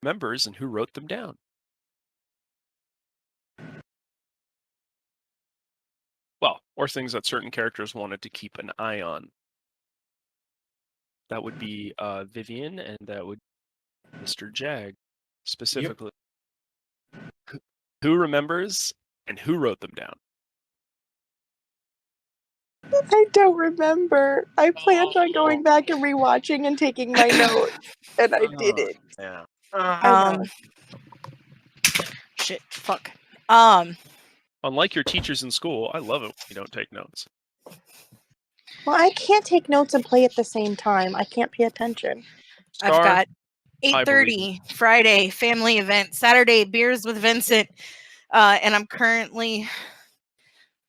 remembers and who wrote them down. Well, or things that certain characters wanted to keep an eye on. That would be Vivian, and that would be Mr. Jag, specifically. Yep. Who remembers and who wrote them down? I don't remember. I planned on going back and rewatching and taking my notes, and I didn't. Yeah. Shit. Fuck. Unlike your teachers in school, I love it when you don't take notes. Well, I can't take notes and play at the same time. I can't pay attention. I've got 8:30 Friday family event, Saturday beers with Vincent, and I'm currently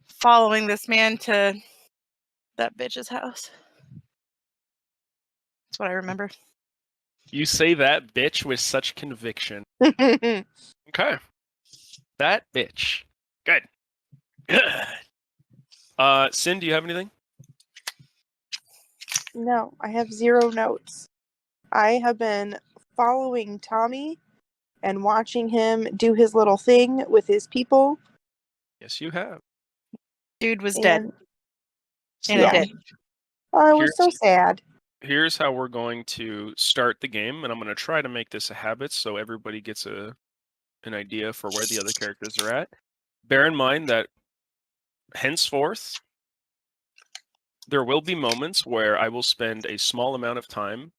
following this man to that bitch's house. That's what I remember. You say that bitch with such conviction. Okay. That bitch. Good. Sin, do you have anything? No, I have 0 notes. I have been following Tommy and watching him do his little thing with his people. Yes, you have. Dude was dead. And a ditch. Oh, it was so sad. Here's how we're going to start the game, and I'm going to try to make this a habit so everybody gets an idea for where the other characters are at. Bear in mind that henceforth, there will be moments where I will spend a small amount of time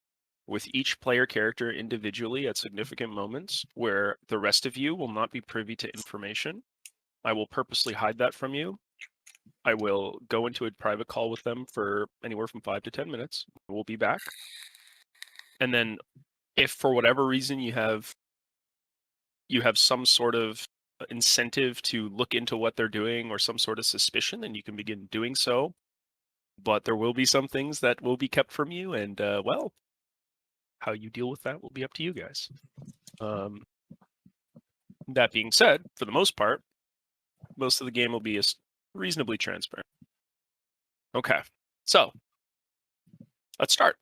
with each player character individually at significant moments where the rest of you will not be privy to information. I will purposely hide that from you. I will go into a private call with them for anywhere from 5 to 10 minutes. We'll be back. And then if for whatever reason you have some sort of incentive to look into what they're doing or some sort of suspicion, then you can begin doing so. But there will be some things that will be kept from you, and well, how you deal with that will be up to you guys. That being said, for the most part, most of the game will be reasonably transparent. Okay, so let's start.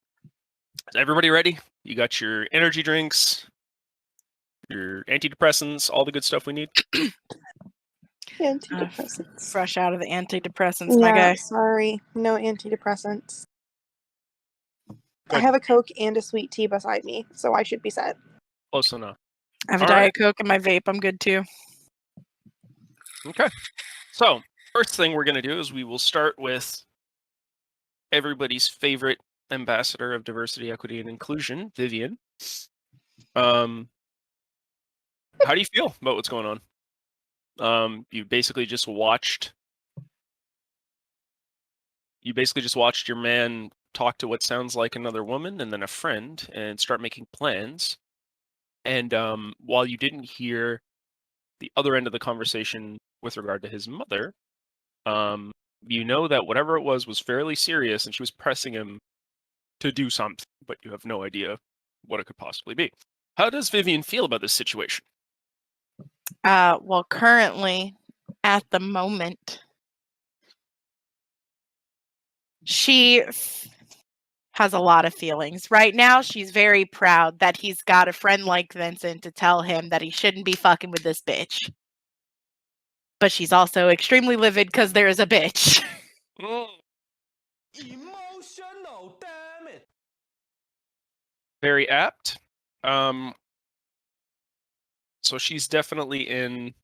Is everybody ready? You got your energy drinks, your antidepressants, all the good stuff we need? Antidepressants. Fresh out of the antidepressants, my guy. Sorry. No antidepressants. Good. I have a Coke and a sweet tea beside me, so I should be set. Close enough. I have a Diet Coke and my vape. I'm good too. Okay. So, first thing we're going to do is we will start with everybody's favorite ambassador of diversity, equity, and inclusion, Vivian. How do you feel about what's going on? You basically just watched your man talk to what sounds like another woman and then a friend and start making plans. And while you didn't hear the other end of the conversation with regard to his mother, you know that whatever it was fairly serious and she was pressing him to do something, but you have no idea what it could possibly be. How does Vivian feel about this situation? Well, currently, at the moment, she has a lot of feelings. Right now, she's very proud that he's got a friend like Vincent to tell him that he shouldn't be fucking with this bitch. But she's also extremely livid because there is a bitch. Emotional, damn it. Very apt. So she's definitely in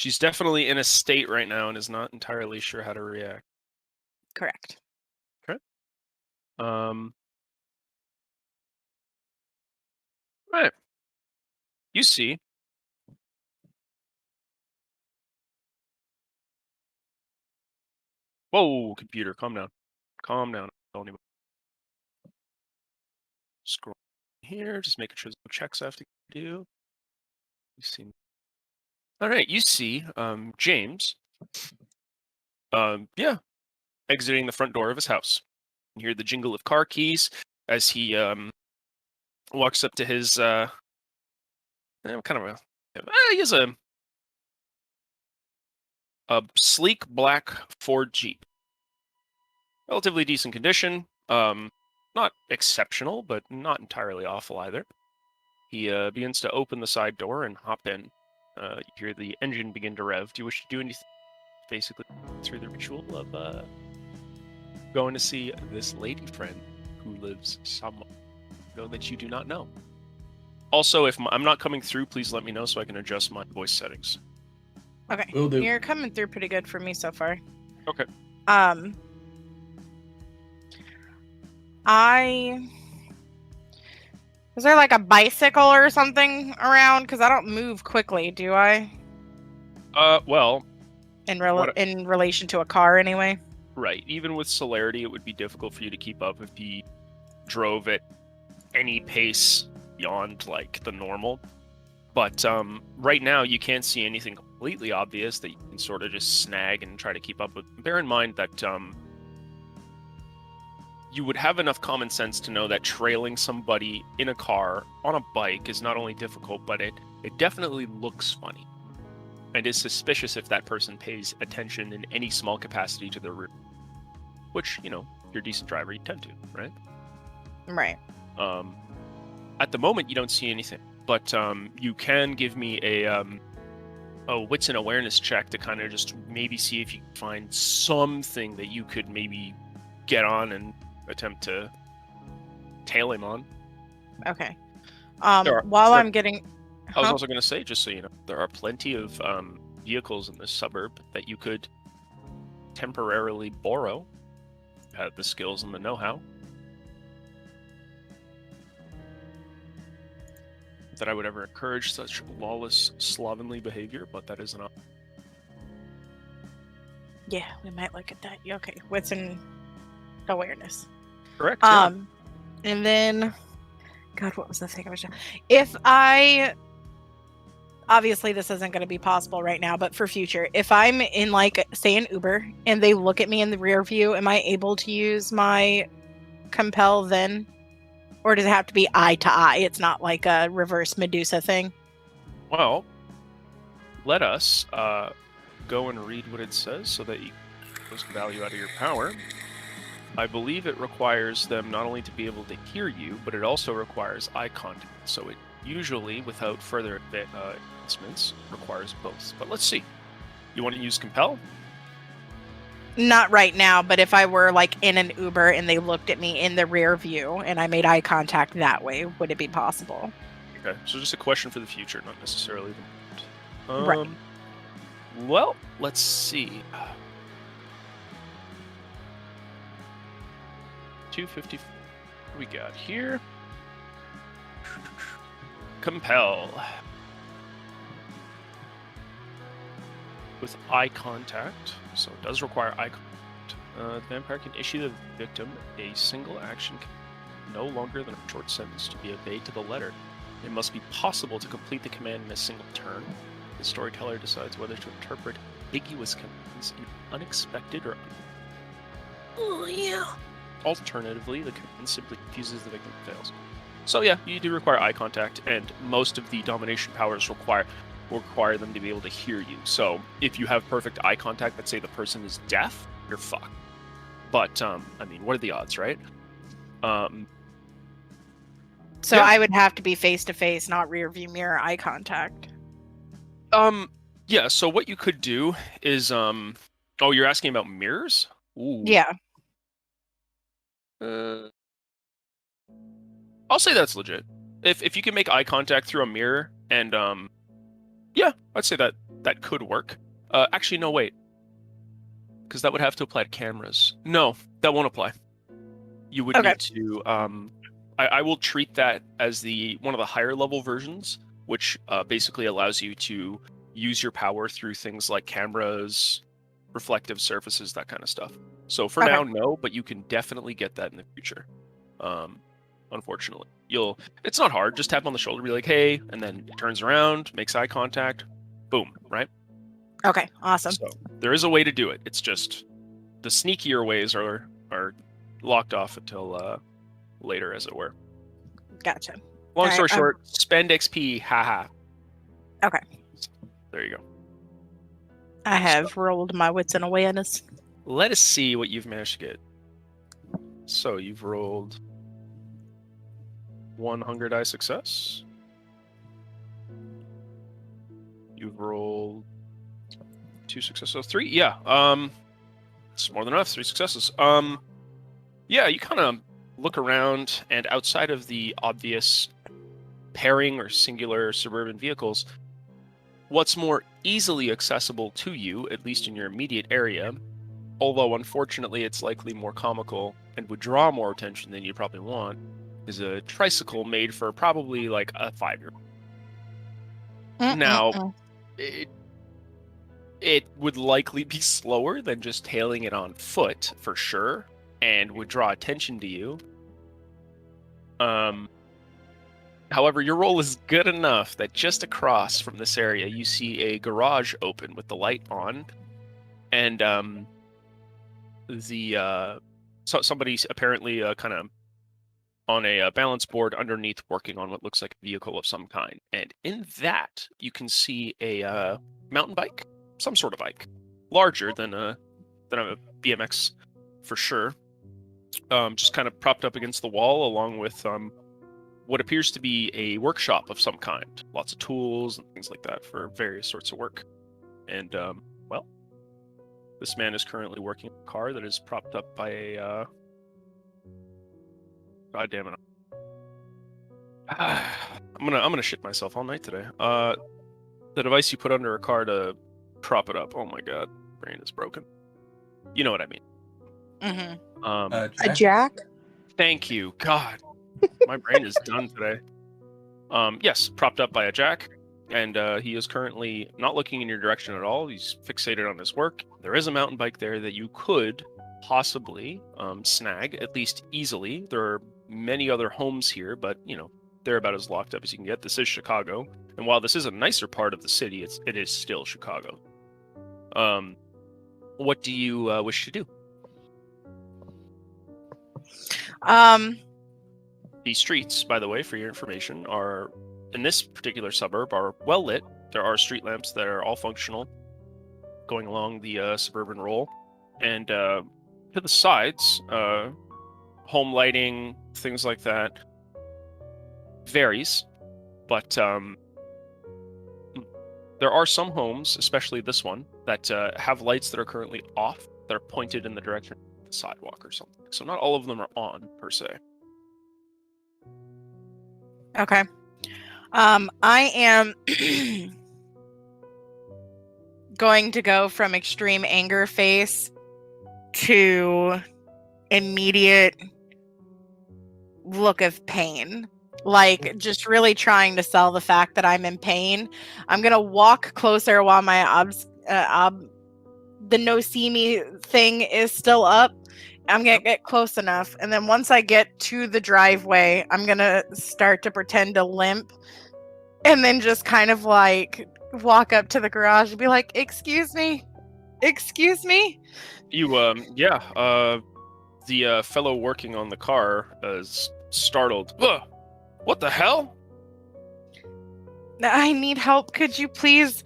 a state right now and is not entirely sure how to react. Correct. Okay. Right. You see. Whoa, computer, calm down. Calm down. Scroll here, just making sure there's no checks I have to do. You see. All right, you see James. Exiting the front door of his house. You hear the jingle of car keys as he walks up to his he has a sleek black Ford Jeep. Relatively decent condition. Not exceptional, but not entirely awful either. He begins to open the side door and hop in. You hear the engine begin to rev. Do you wish to do anything? Basically, through the ritual of going to see this lady friend who lives somewhere that you do not know. Also, if I'm not coming through, please let me know so I can adjust my voice settings. Okay. Will do. You're coming through pretty good for me so far. Okay. Is there like a bicycle or something around? Because I don't move quickly, do I? Well, In relation to a car, anyway. right. Even with celerity, it would be difficult for you to keep up if he drove at any pace beyond like the normal. But right now, you can't see anything completely obvious that you can sort of just snag and try to keep up with. Bear in mind that you would have enough common sense to know that trailing somebody in a car on a bike is not only difficult, but it definitely looks funny. And is suspicious if that person pays attention in any small capacity to the route. Which, if you're a decent driver, you tend to, right? Right. At the moment, you don't see anything. But you can give me a wits and awareness check to kind of just maybe see if you can find something that you could maybe get on and attempt to tail him on. Okay. I'm getting... I was also going to say, just so you know, there are plenty of vehicles in this suburb that you could temporarily borrow. Have the skills and the know-how. That I would ever encourage such lawless, slovenly behavior, but that is an option. Yeah, we might look at that. Okay, wits and awareness. Correct. Yeah. And then, God, what was the thing I was doing? If I, obviously this isn't going to be possible right now, but for future, if I'm in like, say an Uber, and they look at me in the rear view, am I able to use my compel then? Or does it have to be eye to eye? It's not like a reverse Medusa thing. Well, let us go and read what it says so that you get the most value out of your power. I believe it requires them not only to be able to hear you, but it also requires eye contact. So it usually, without further advancements, requires both. But let's see. You want to use compel? Not right now, but if I were like in an Uber and they looked at me in the rear view and I made eye contact that way, would it be possible? Okay, so just a question for the future, not necessarily the moment. Right. Well, let's see. 250. What we got here? Compel. With eye contact, so it does require eye contact. The vampire can issue the victim a single action no longer than a short sentence to be obeyed to the letter. It must be possible to complete the command in a single turn. The storyteller decides whether to interpret ambiguous commands in unexpected or... Oh, yeah. Alternatively, the command simply confuses the victim and fails. So yeah, you do require eye contact, and most of the domination powers require them to be able to hear you. So if you have perfect eye contact, let's say the person is deaf, you're fucked. But I mean, what are the odds, right? So yeah. I would have to be face to face, not rear view mirror eye contact. Yeah, so what you could do is oh, you're asking about mirrors? Ooh. Yeah. I'll say that's legit. If you can make eye contact through a mirror and yeah, I'd say that could work. Actually, no, wait. Because that would have to apply to cameras. No, that won't apply. You would need to... I will treat that as one of the higher level versions, which basically allows you to use your power through things like cameras, reflective surfaces, that kind of stuff. So for now, no, but you can definitely get that in the future. Unfortunately. It's not hard, just tap on the shoulder, be like, hey, and then it turns around, makes eye contact, boom, right? Okay, awesome. So there is a way to do it. It's just the sneakier ways are locked off until later, as it were. Gotcha. Long story short, spend XP, haha. Okay. There you go. I have rolled my wits and awareness. Let us see what you've managed to get. So you've rolled 1 hunger die success. You've rolled 2 successes, so 3. Yeah. It's more than enough. 3 successes. Yeah, you kind of look around, and outside of the obvious pairing or singular suburban vehicles, what's more easily accessible to you, at least in your immediate area, although unfortunately it's likely more comical and would draw more attention than you probably want, is a tricycle made for probably like a 5-year-old. Now, it would likely be slower than just tailing it on foot, for sure, and would draw attention to you. However, your roll is good enough that just across from this area, you see a garage open with the light on, and somebody's apparently kind of on a balance board underneath, working on what looks like a vehicle of some kind. And in that, you can see a mountain bike, some sort of bike, larger than a BMX for sure. Just kind of propped up against the wall, along with what appears to be a workshop of some kind. Lots of tools and things like that for various sorts of work. And, well, this man is currently working on a car that is propped up by a... God damn it. I'm gonna shit myself all night today. The device you put under a car to prop it up. Oh my god, brain is broken. You know what I mean. Mm-hmm. A jack? Thank you. God, my brain is done today. Yes, propped up by a jack, and he is currently not looking in your direction at all. He's fixated on his work. There is a mountain bike there that you could possibly snag, at least easily. There are many other homes here, but, you know, they're about as locked up as you can get. This is Chicago, and while this is a nicer part of the city, it is still Chicago. What do you wish to do? The streets, by the way, for your information, are in this particular suburb are well lit. There are street lamps that are all functional going along the suburban roll, and to the sides, home lighting, things like that, varies, but there are some homes, especially this one, that have lights that are currently off, that are pointed in the direction of the sidewalk or something. So not all of them are on, per se. Okay. I am going to go from extreme anger face to immediate look of pain. Like, just really trying to sell the fact that I'm in pain. I'm going to walk closer while my the no see me thing is still up. I'm going to get close enough. And then once I get to the driveway, I'm going to start to pretend to limp. And then just kind of like walk up to the garage and be like, excuse me. Excuse me. You, the fellow working on the car is startled. Ugh! What the hell? I need help. Could you please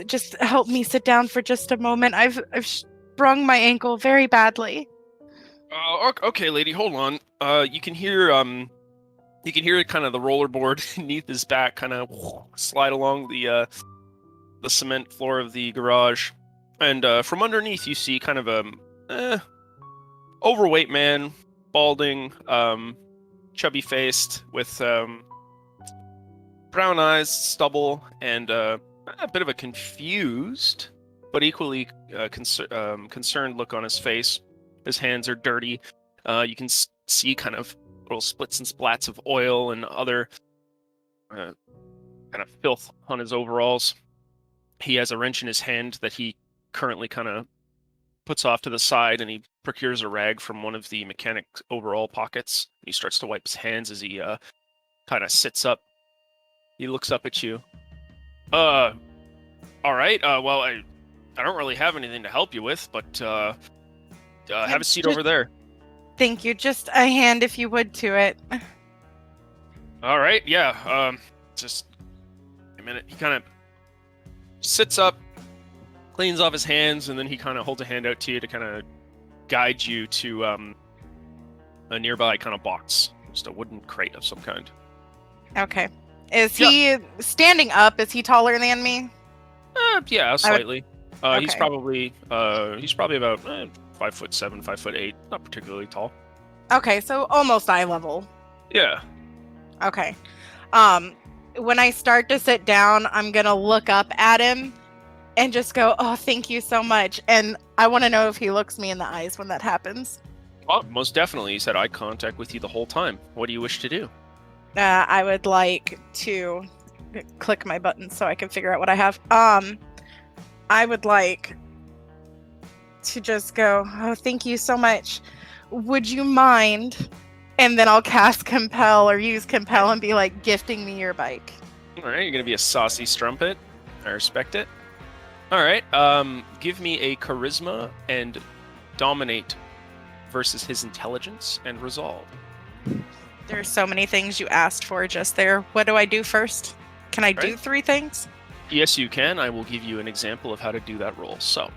just help me sit down for just a moment? I've sprung my ankle very badly. Okay, lady, hold on. You can hear kind of the rollerboard beneath his back kind of slide along the cement floor of the garage, and from underneath you see kind of a overweight man, balding, chubby faced, with brown eyes, stubble, and a bit of a confused but equally concerned look on his face. His hands are dirty. You can see kind of little splits and splats of oil and other kind of filth on his overalls. He has a wrench in his hand that he currently kind of puts off to the side, and he procures a rag from one of the mechanic's overall pockets. He starts to wipe his hands as he kind of sits up. He looks up at you. All right. Well, I don't really have anything to help you with, but have a seat over there. Thank you. Just a hand, if you would, to it. All right. Yeah. Just a minute. He kind of sits up, cleans off his hands, and then he kind of holds a hand out to you to kind of guide you to a nearby kind of box, just a wooden crate of some kind. Okay. Is he standing up? Is he taller than me? Yeah, slightly. He's okay. probably about 5'7", 5'8", not particularly tall. Okay, so almost eye level. Yeah. Okay. When I start to sit down, I'm gonna look up at him and just go, "Oh, thank you so much." And I want to know if he looks me in the eyes when that happens. Well, most definitely. He's had eye contact with you the whole time. What do you wish to do? I would like to click my button so I can figure out what I have. I would like to just go, "Oh, thank you so much. Would you mind?" And then I'll cast Compel or use Compel and be like, "Gifting me your bike." All right, you're gonna be a saucy strumpet. I respect it. All right. Give me a charisma and dominate versus his intelligence and resolve. There's so many things you asked for just there. What do I do first? Can I do Right. 3 things? Yes, you can. I will give you an example of how to do that roll. So,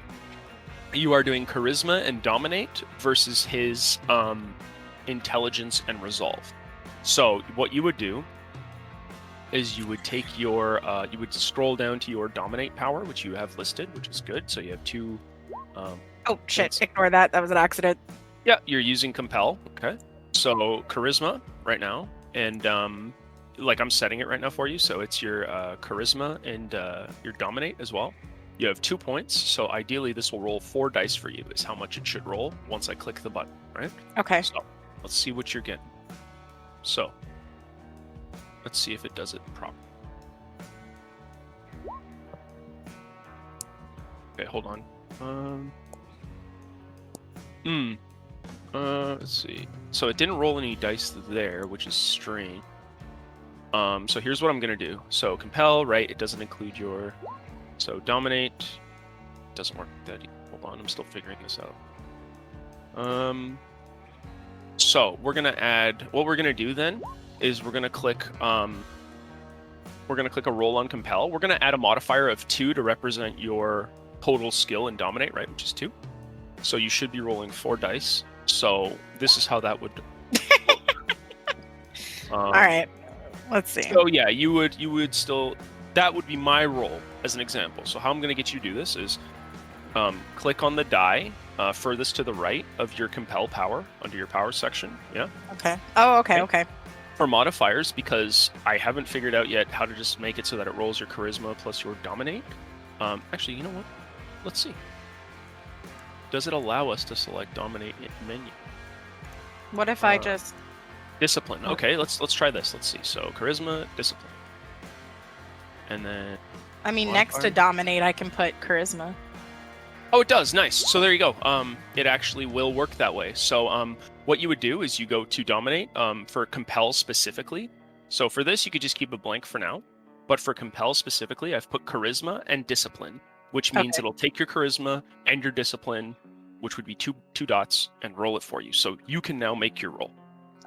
you are doing charisma and dominate versus his intelligence and resolve. So, what you would do is you would take your you would scroll down to your dominate power, which you have listed, which is good. So you have 2. Oh shit! Ignore that. That was an accident. Yeah, you're using compel. Okay. So charisma right now, and like I'm setting it right now for you. So it's your charisma and your dominate as well. You have 2 points. So ideally, this will roll 4 dice for you. Is how much it should roll once I click the button. Right. Okay. So let's see what you're getting. So let's see if it does it properly. Okay, hold on. Let's see. So it didn't roll any dice there, which is strange. So here's what I'm gonna do. So compel, right? It doesn't include your. So dominate doesn't work like that. Hold on, I'm still figuring this out. So we're gonna add. What we're gonna do then is we're gonna click. We're gonna click a roll on compel. We're gonna add a modifier of 2 to represent your total skill in dominate, right? Which is 2. So you should be rolling 4 dice. So this is how that would. All right. Let's see. So yeah, you would still. That would be my roll as an example. So how I'm going to get you to do this is, click on the die furthest to the right of your compel power under your power section. Yeah. Okay. Oh, okay. Okay. For modifiers, because I haven't figured out yet how to just make it so that it rolls your charisma plus your dominate. Actually, you know what? Let's see. Does it allow us to select dominate in menu? What if I just Discipline. Okay, let's try this. Let's see. So charisma, discipline, and then. I mean, next to dominate, I can put charisma. Oh, it does. Nice. So there you go. It actually will work that way. So what you would do is you go to dominate for compel specifically. So for this, you could just keep it blank for now. But for compel specifically, I've put charisma and discipline, which means it'll take your charisma and your discipline, which would be two dots, and roll it for you. So you can now make your roll.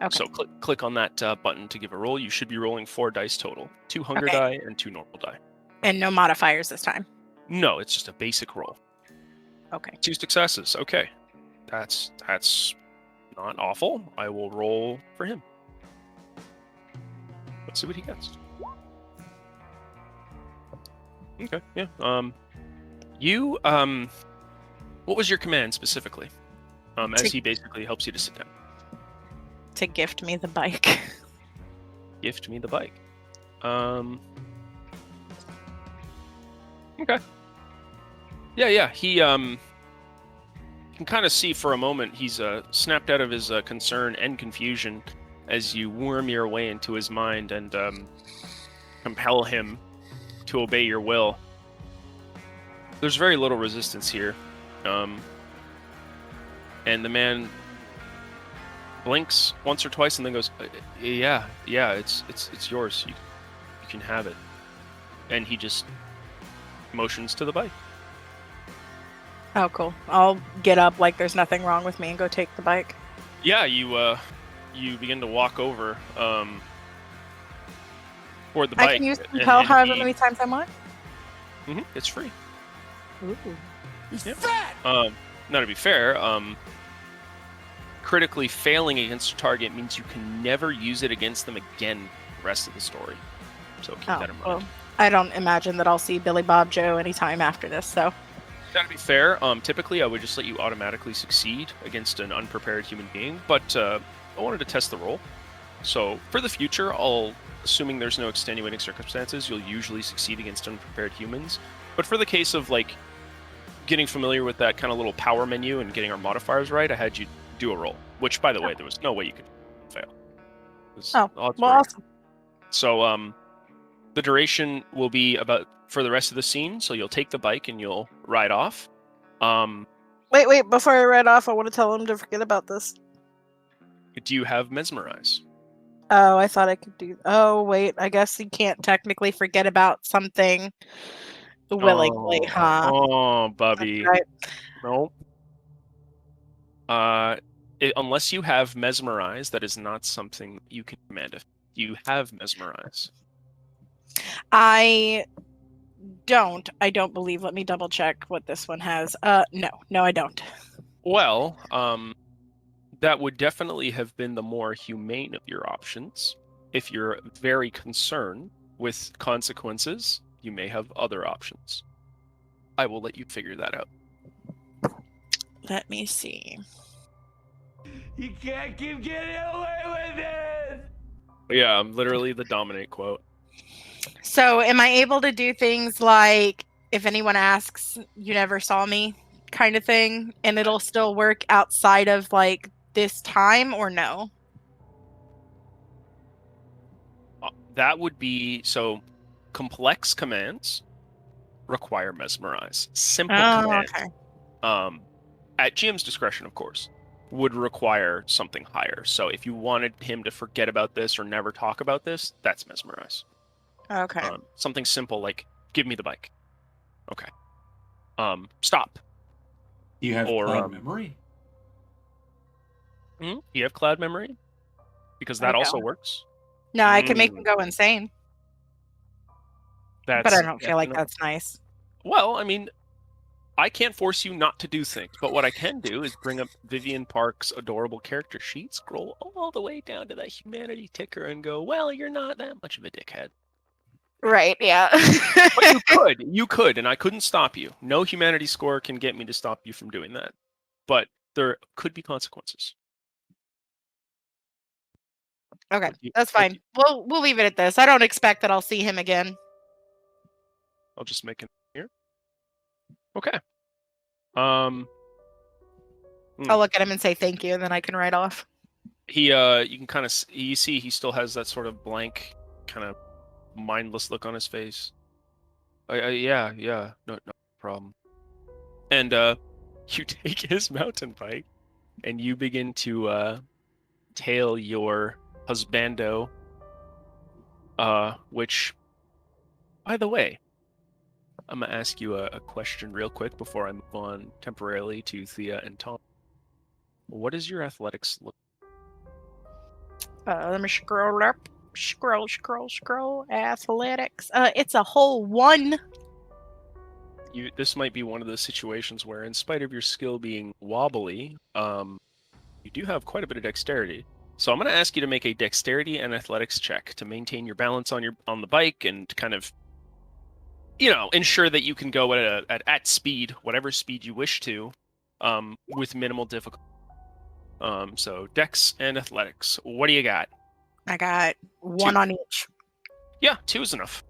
Okay. So click on that button to give a roll. You should be rolling 4 dice total, 2 hunger die and 2 normal die. And no modifiers this time. No, it's just a basic roll. Okay. 2 successes. Okay, that's not awful. I will roll for him. Let's see what he gets. Okay. Yeah. You what was your command specifically? As he basically helps you to sit down. To gift me the bike. Gift me the bike. Okay. Yeah. He can kind of see for a moment he's snapped out of his concern and confusion as you worm your way into his mind and compel him to obey your will. There's very little resistance here, and the man blinks once or twice and then goes, "Yeah, it's yours. You can have it." And he just motions to the bike. Oh, cool. I'll get up like there's nothing wrong with me and go take the bike. Yeah, you begin to walk over toward the bike. I can use compel however many times I want. It's free. Ooh. Yep. Now to be fair, critically failing against a target means you can never use it against them again the rest of the story. So keep that in mind. Well, I don't imagine that I'll see Billy Bob Joe anytime after this, so. That'd be fair. Typically, I would just let you automatically succeed against an unprepared human being, but I wanted to test the roll. So for the future, assuming there's no extenuating circumstances, you'll usually succeed against unprepared humans. But for the case of like getting familiar with that kind of little power menu and getting our modifiers right, I had you do a roll. Which, by the way, there was no way you could fail. Oh, well, awesome. So the duration will be about for the rest of the scene. So you'll take the bike and you'll ride off. Wait, before I ride off, I want to tell him to forget about this. Do you have mesmerize? Oh, I thought I could do. Oh, wait, I guess you can't technically forget about something willingly, huh? Oh, Bubby. Right. Nope. Unless you have mesmerize, that is not something you can command. If you have mesmerize, I don't believe. Let me double check what this one has. No, I don't. well, that would definitely have been the more humane of your options. If you're very concerned with consequences, you may have other options. I will let you figure that out. Let me see. You can't keep getting away with it! Yeah, literally the dominate quote. So, am I able to do things like if anyone asks, "You never saw me," kind of thing, and it'll still work outside of like this time, or no? That would be so. Complex commands require mesmerize. Simple commands, okay. At GM's discretion, of course, would require something higher. So if you wanted him to forget about this or never talk about this, that's mesmerize. Okay. Something simple like give me the bike. Okay. Stop. Do you have Or, cloud memory? You have cloud memory? Because I that also don't. works. No, I can make him go insane, but I don't feel like that's nice. Well, I mean, I can't force you not to do things, but what I can do is bring up Vivian Park's adorable character sheet, scroll all the way down to that humanity ticker, and go, well, you're not that much of a dickhead. Right, yeah. But you could, and I couldn't stop you. No humanity score can get me to stop you from doing that. But there could be consequences. Okay, that's fine. We'll leave it at this. I don't expect that I'll see him again. I'll just make it here. Okay. Hmm. I'll look at him and say thank you, and then I can write off. You can kind of you see he still has that sort of blank, kind of mindless look on his face. Yeah, no problem. And you take his mountain bike, and you begin to tail your husbando. Which, by the way, I'm gonna ask you a question real quick before I move on temporarily to Thea and Tom. What is your athletics look? Let me scroll up. Scroll. Athletics. It's a whole 1. This might be one of those situations where, in spite of your skill being wobbly, you do have quite a bit of dexterity. So I'm going to ask you to make a dexterity and athletics check to maintain your balance on the bike and kind of, ensure that you can go at speed, whatever speed you wish to, with minimal difficulty. So dex and athletics. What do you got? I got 1 2. on each. Yeah, 2 is enough.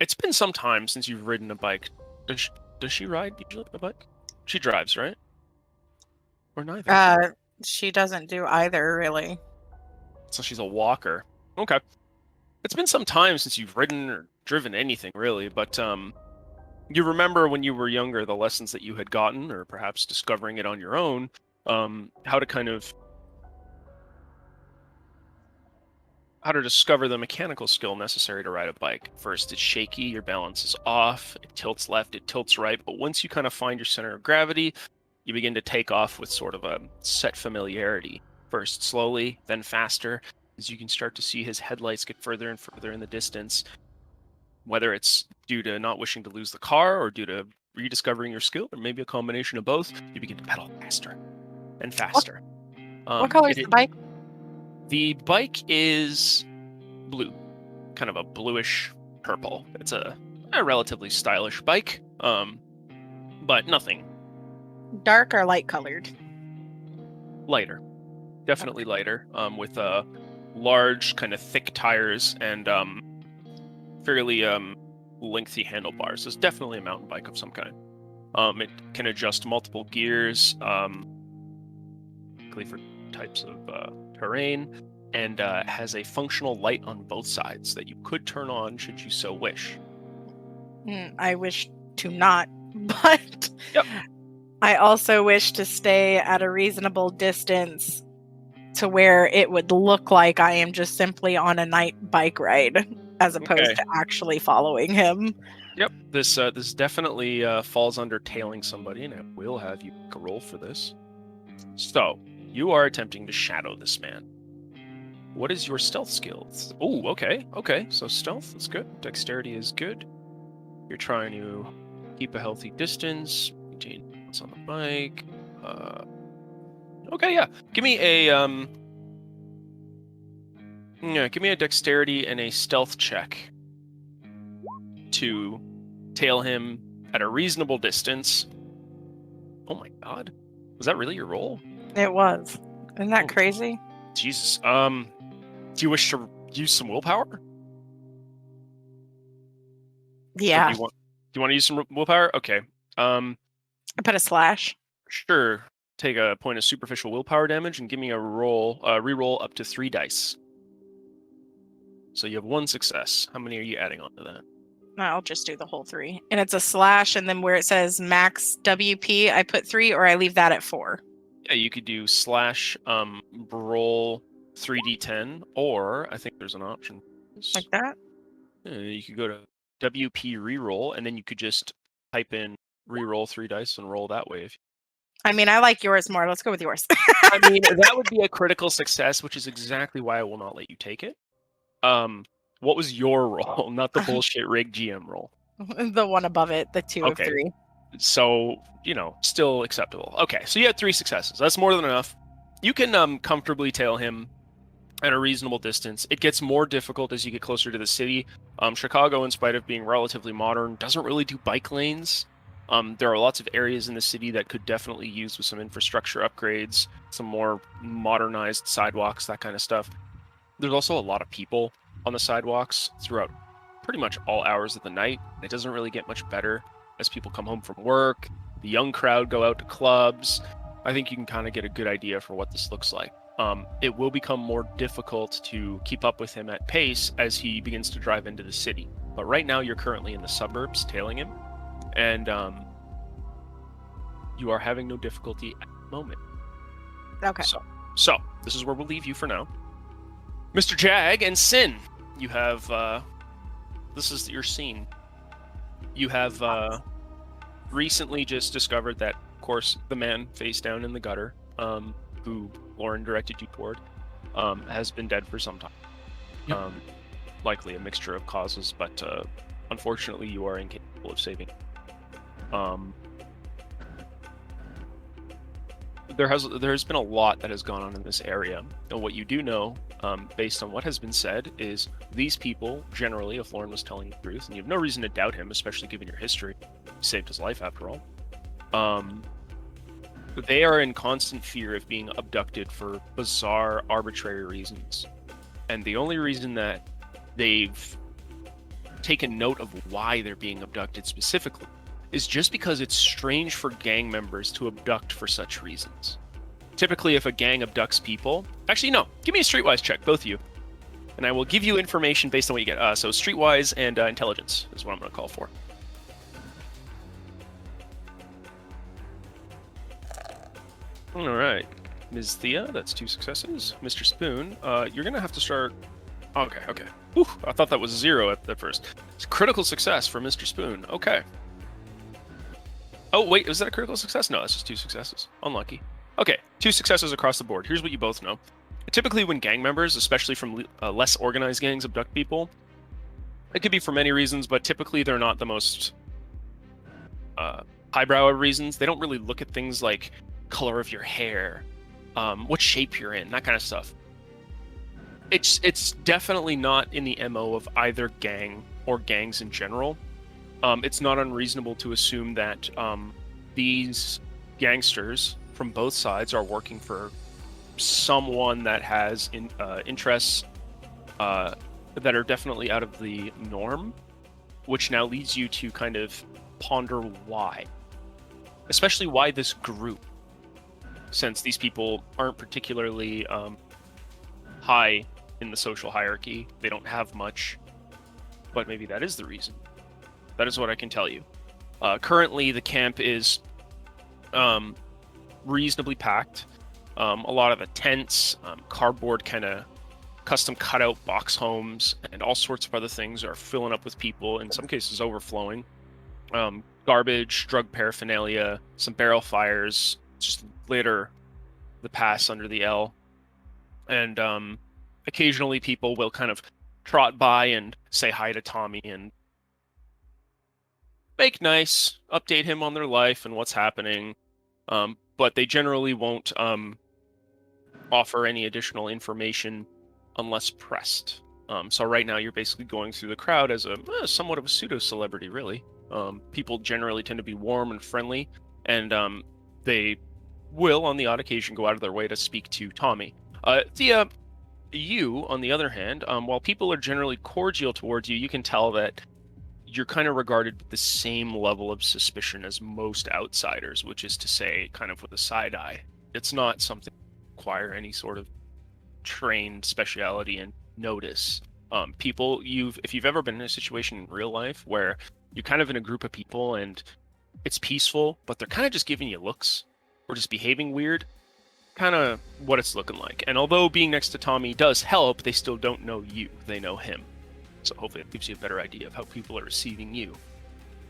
It's been some time since you've ridden a bike. Does she ride usually a bike? She drives, right? Or neither? She doesn't do either, really. So she's a walker. Okay. It's been some time since you've ridden or driven anything, really, but you remember when you were younger the lessons that you had gotten, or perhaps discovering it on your own, how to discover the mechanical skill necessary to ride a bike. First, it's shaky, your balance is off, it tilts left, it tilts right, but once you kind of find your center of gravity, you begin to take off with sort of a set familiarity. First slowly, then faster, as you can start to see his headlights get further and further in the distance. Whether it's due to not wishing to lose the car or due to rediscovering your skill, or maybe a combination of both, you begin to pedal faster and faster. What color is the bike? The bike is blue, kind of a bluish purple. It's a relatively stylish bike, but nothing Dark or light colored? lighter. Definitely lighter, with large, kind of thick tires and fairly lengthy handlebars. It's definitely a mountain bike of some kind. It can adjust multiple gears, for types of terrain, and has a functional light on both sides that you could turn on should you so wish. I wish to not, but Yep. I also wish to stay at a reasonable distance to where it would look like I am just simply on a night bike ride as opposed to actually following him. Yep, this definitely falls under tailing somebody, and I will have you make a roll for this. So, you are attempting to shadow this man. What is your stealth skills? Oh, okay. So stealth is good. Dexterity is good. You're trying to keep a healthy distance. Maintain balance on the bike. Okay, yeah. Give me a dexterity and a stealth check to tail him at a reasonable distance. Oh my god. Was that really your roll? It was. Isn't that crazy? Jesus. Do you wish to use some willpower? Yeah. Do you want to use some willpower? Okay. I put a slash. Sure. Take a point of superficial willpower damage and give me a reroll up to 3 dice. So you have 1 success. How many are you adding on to that? I'll just do the whole 3. And it's a slash, and then where it says max WP, I put 3, or I leave that at 4. Yeah, you could do slash roll 3d10, or I think there's an option. Like that? You could go to WP reroll, and then you could just type in reroll 3 dice and roll that way. I mean, I like yours more. Let's go with yours. I mean, that would be a critical success, which is exactly why I will not let you take it. What was your roll? Not the bullshit rig GM roll. The one above it, the 2 of 3. So, still acceptable. Okay, so you had 3 successes. That's more than enough. You can comfortably tail him at a reasonable distance. It gets more difficult as you get closer to the city. Chicago, in spite of being relatively modern, doesn't really do bike lanes. There are lots of areas in the city that could definitely use with some infrastructure upgrades, some more modernized sidewalks, that kind of stuff. There's also a lot of people on the sidewalks throughout pretty much all hours of the night. It doesn't really get much better as people come home from work. The young crowd go out to clubs. I think you can kind of get a good idea for what this looks like. It will become more difficult to keep up with him at pace as he begins to drive into the city. But right now you're currently in the suburbs tailing him, and you are having no difficulty at the moment. Okay. So this is where we'll leave you for now. Mr. Jag and Sin, you have, this is your scene. You have recently just discovered that, of course, the man face down in the gutter, who Lauren directed you toward, has been dead for some time. Yep. Likely a mixture of causes, but unfortunately you are incapable of saving. There has been a lot that has gone on in this area, and what you do know, based on what has been said, is these people generally, if Lauren was telling the truth, and you have no reason to doubt him, especially given your history, you saved his life after all. They are in constant fear of being abducted for bizarre, arbitrary reasons, and the only reason that they've taken note of why they're being abducted specifically is just because it's strange for gang members to abduct for such reasons. Typically, if a gang abducts people... Actually, no. Give me a streetwise check, both of you. And I will give you information based on what you get. So streetwise and intelligence is what I'm going to call for. All right. Ms. Thea, that's 2 successes. Mr. Spoon, you're going to have to start... Okay. Whew, I thought that was 0 at first. It's a critical success for Mr. Spoon. Okay. Oh, wait, was that a critical success? No, that's just 2 successes. Unlucky. Okay, 2 successes across the board. Here's what you both know. Typically, when gang members, especially from less organized gangs, abduct people, it could be for many reasons, but typically they're not the most highbrow of reasons. They don't really look at things like color of your hair, what shape you're in, that kind of stuff. It's definitely not in the MO of either gang or gangs in general. It's not unreasonable to assume that these gangsters from both sides are working for someone that has interests that are definitely out of the norm, which now leads you to kind of ponder why. Especially why this group, since these people aren't particularly high in the social hierarchy. They don't have much, but maybe that is the reason. That is what I can tell you. Currently, the camp is reasonably packed. A lot of the tents, cardboard kind of custom cutout box homes, and all sorts of other things are filling up with people, in some cases overflowing. Garbage, drug paraphernalia, some barrel fires, just litter the pass under the L. And occasionally people will kind of trot by and say hi to Tommy and make nice, update him on their life and what's happening. But they generally won't offer any additional information unless pressed. So right now you're basically going through the crowd as a somewhat of a pseudo-celebrity, really. People generally tend to be warm and friendly, and they will, on the odd occasion, go out of their way to speak to Tommy. Thea, you, on the other hand, while people are generally cordial towards you, you can tell that you're kind of regarded with the same level of suspicion as most outsiders, which is to say, kind of with a side eye. It's not something that require any sort of trained speciality and notice. People, if you've ever been in a situation in real life where you're kind of in a group of people and it's peaceful, but they're kind of just giving you looks or just behaving weird, kind of what it's looking like. And although being next to Tommy does help, they still don't know you. They know him. So hopefully it gives you a better idea of how people are receiving you.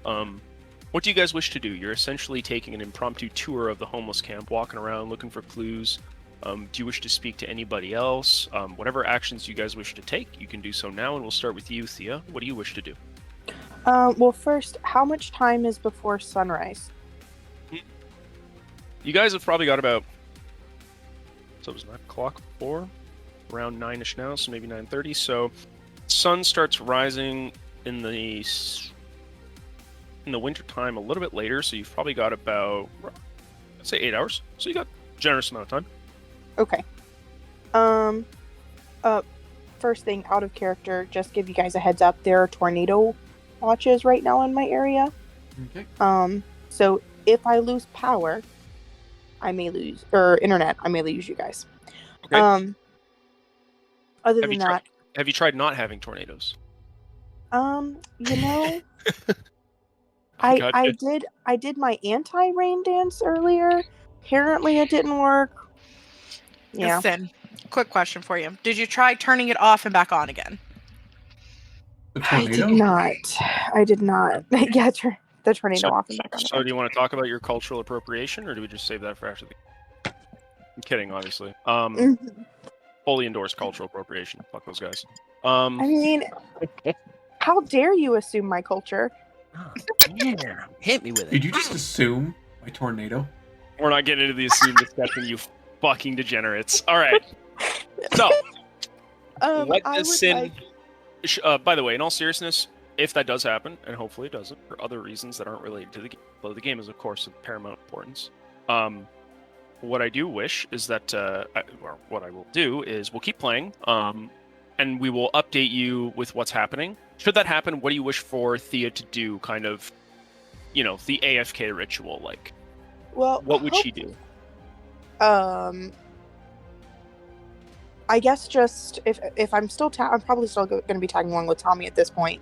What do you guys wish to do? You're essentially taking an impromptu tour of the homeless camp, walking around looking for clues. Do you wish to speak to anybody else? Whatever actions you guys wish to take, you can do so now, and we'll start with you, Thea. What do you wish to do? Well, first, how much time is before sunrise? You guys have probably got about, so it was 9 o'clock before, around 9ish now, so maybe 9:30. So sun starts rising in the winter time a little bit later, so you've probably got about, let's say, 8 hours. So you got a generous amount of time. Okay. First thing, out of character, just give you guys a heads up, there are tornado watches right now in my area. Okay. So if I lose power, I may lose, or internet, I may lose you guys. Okay. Other Have than you that, have you tried not having tornadoes? you know, Gotcha. I did my anti-rain dance earlier. Apparently it didn't work. Yeah. Listen, quick question for you. Did you try turning it off and back on again? The I tornado? did not. Yeah, the tornado So- off and back on So again. do you want to talk about your cultural appropriation, or do we just save that for after the... I'm kidding, obviously. Mhm. Fully endorsed cultural appropriation. Fuck those guys. I mean, how dare you assume my culture? Yeah, hit me with it. Did you just assume my tornado? We're not getting into the assumed discussion, you fucking degenerates. All right. So, what I does would sin... like... by the way, in all seriousness, if that does happen, and hopefully it doesn't, for other reasons that aren't related to the game, though the game is, of course, of paramount importance, what I do wish is that, or what I will do is we'll keep playing, and we will update you with what's happening. Should that happen, what do you wish for Thea to do, kind of, the AFK ritual, like? Well, What would she do? I guess just if I'm still I'm probably still going to be tagging along with Tommy at this point.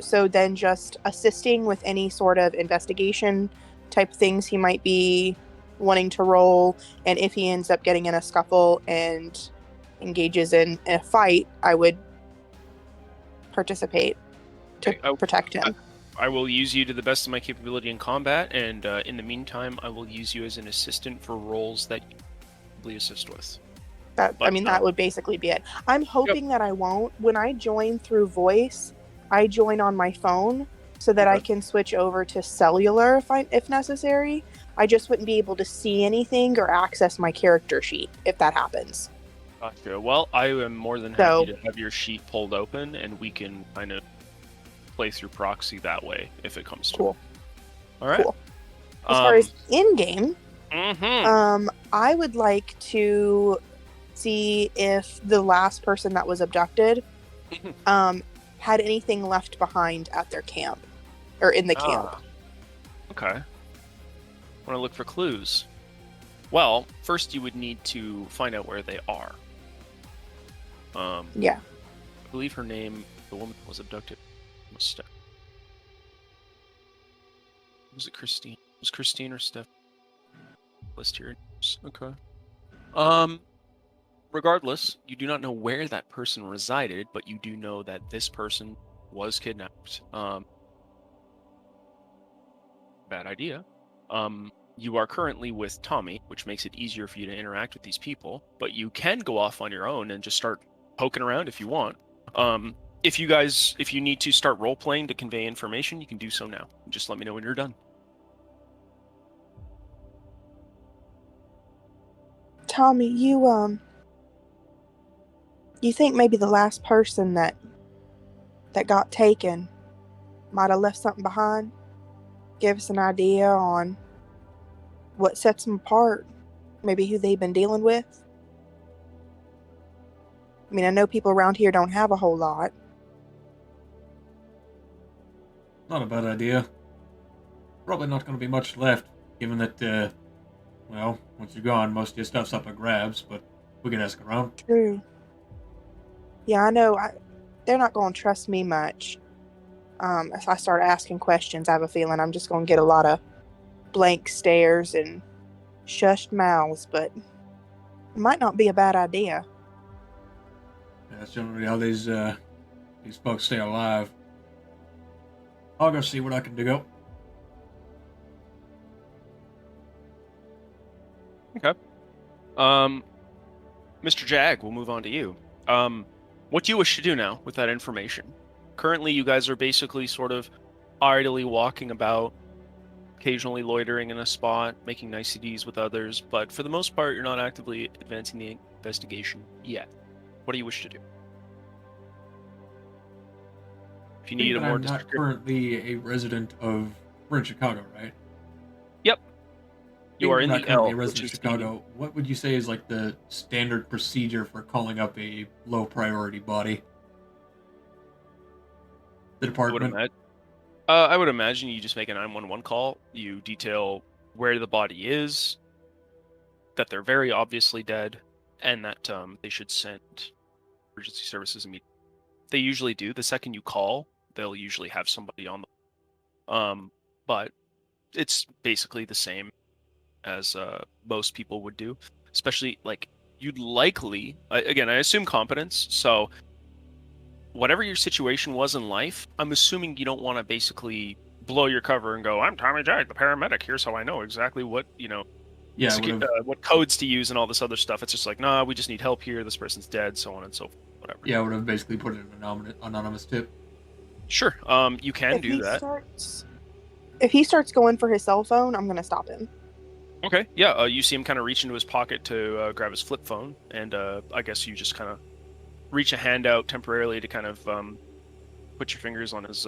So then just assisting with any sort of investigation type things he might be wanting to roll, and if he ends up getting in a scuffle and engages in a fight, I would participate to Okay, protect him. I will use you to the best of my capability in combat, and in the meantime, I will use you as an assistant for roles that you probably assist with. That would basically be it. I'm hoping that I won't. When I join through voice, I join on my phone so that I Okay. can switch over to cellular if necessary. I just wouldn't be able to see anything or access my character sheet if that happens. Gotcha. Well, I am more than happy to have your sheet pulled open, and we can kind of play through proxy that way if it comes to Cool. it. All right. Cool. As far as in-game, Mm-hmm. I would like to see if the last person that was abducted had anything left behind at their camp or in the camp. Okay. Want to look for clues? Well, first you would need to find out where they are. Yeah. I believe her name, the woman that was abducted, was Was it Christine? Was Christine or Steph? List here. Okay. Regardless, you do not know where that person resided, but you do know that this person was kidnapped. Bad idea. You are currently with Tommy, which makes it easier for you to interact with these people, but you can go off on your own and just start poking around if you want. If you need to start role-playing to convey information, you can do so now. Just let me know when you're done. Tommy, you think maybe the last person that got taken might have left something behind? Give us an idea on what sets them apart, maybe who they've been dealing with. I mean, I know people around here don't have a whole lot. Not a bad idea. Probably not going to be much left, given that, well, once you're gone, most of your stuff's up for grabs, but we can ask around. True. Yeah, I know. They're not going to trust me much. If I start asking questions, I have a feeling I'm just going to get a lot of blank stares and shushed mouths, but it might not be a bad idea. Yeah, that's generally how these folks stay alive. I'll go see what I can dig up. Okay. Mr. Jag, we'll move on to you. What do you wish to do now with that information? Currently, you guys are basically sort of idly walking about, occasionally loitering in a spot, making niceties with others, but for the most part, you're not actively advancing the investigation yet. What do you wish to do? If you need a more I'm not currently a resident of... We're in Chicago, right? Yep. You are in not the currently L, a resident which of is Chicago. What would you say is like the standard procedure for calling up a low priority body? The department. I would imagine you just make a 911 call. You detail where the body is, that they're very obviously dead, and that they should send emergency services immediately. They usually do. The second you call, they'll usually have somebody on the. But it's basically the same as most people would do. Especially like you'd likely, again, I assume competence. So whatever your situation was in life, I'm assuming you don't want to basically blow your cover and go, "I'm Tommy Jag, the paramedic. Here's how I know exactly what what codes to use and all this other stuff." It's just like, nah, we just need help here. This person's dead, so on and so forth. Whatever. Yeah, I would have basically put in an anonymous tip. Sure. You can do that. If he starts going for his cell phone, I'm gonna stop him. Okay. Yeah. You see him kind of reach into his pocket to grab his flip phone, and I guess you just kind of reach a hand out temporarily to kind of put your fingers on his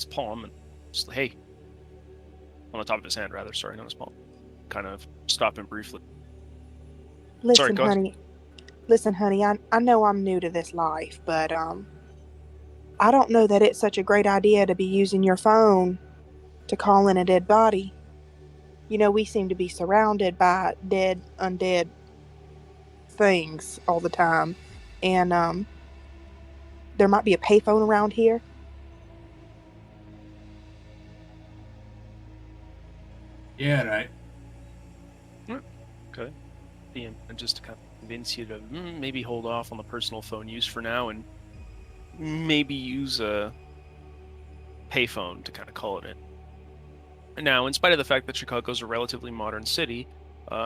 palm and just, hey, on the top of his hand, rather. Sorry, not his palm. Kind of stop him briefly. Listen, honey. Listen, honey. I know I'm new to this life, but I don't know that it's such a great idea to be using your phone to call in a dead body. You know, we seem to be surrounded by dead, undead things all the time, and there might be a payphone around here. Yeah, right. Okay. And just to kind of convince you to maybe hold off on the personal phone use for now, and maybe use a payphone to kind of call it in. Now, in spite of the fact that Chicago's a relatively modern city,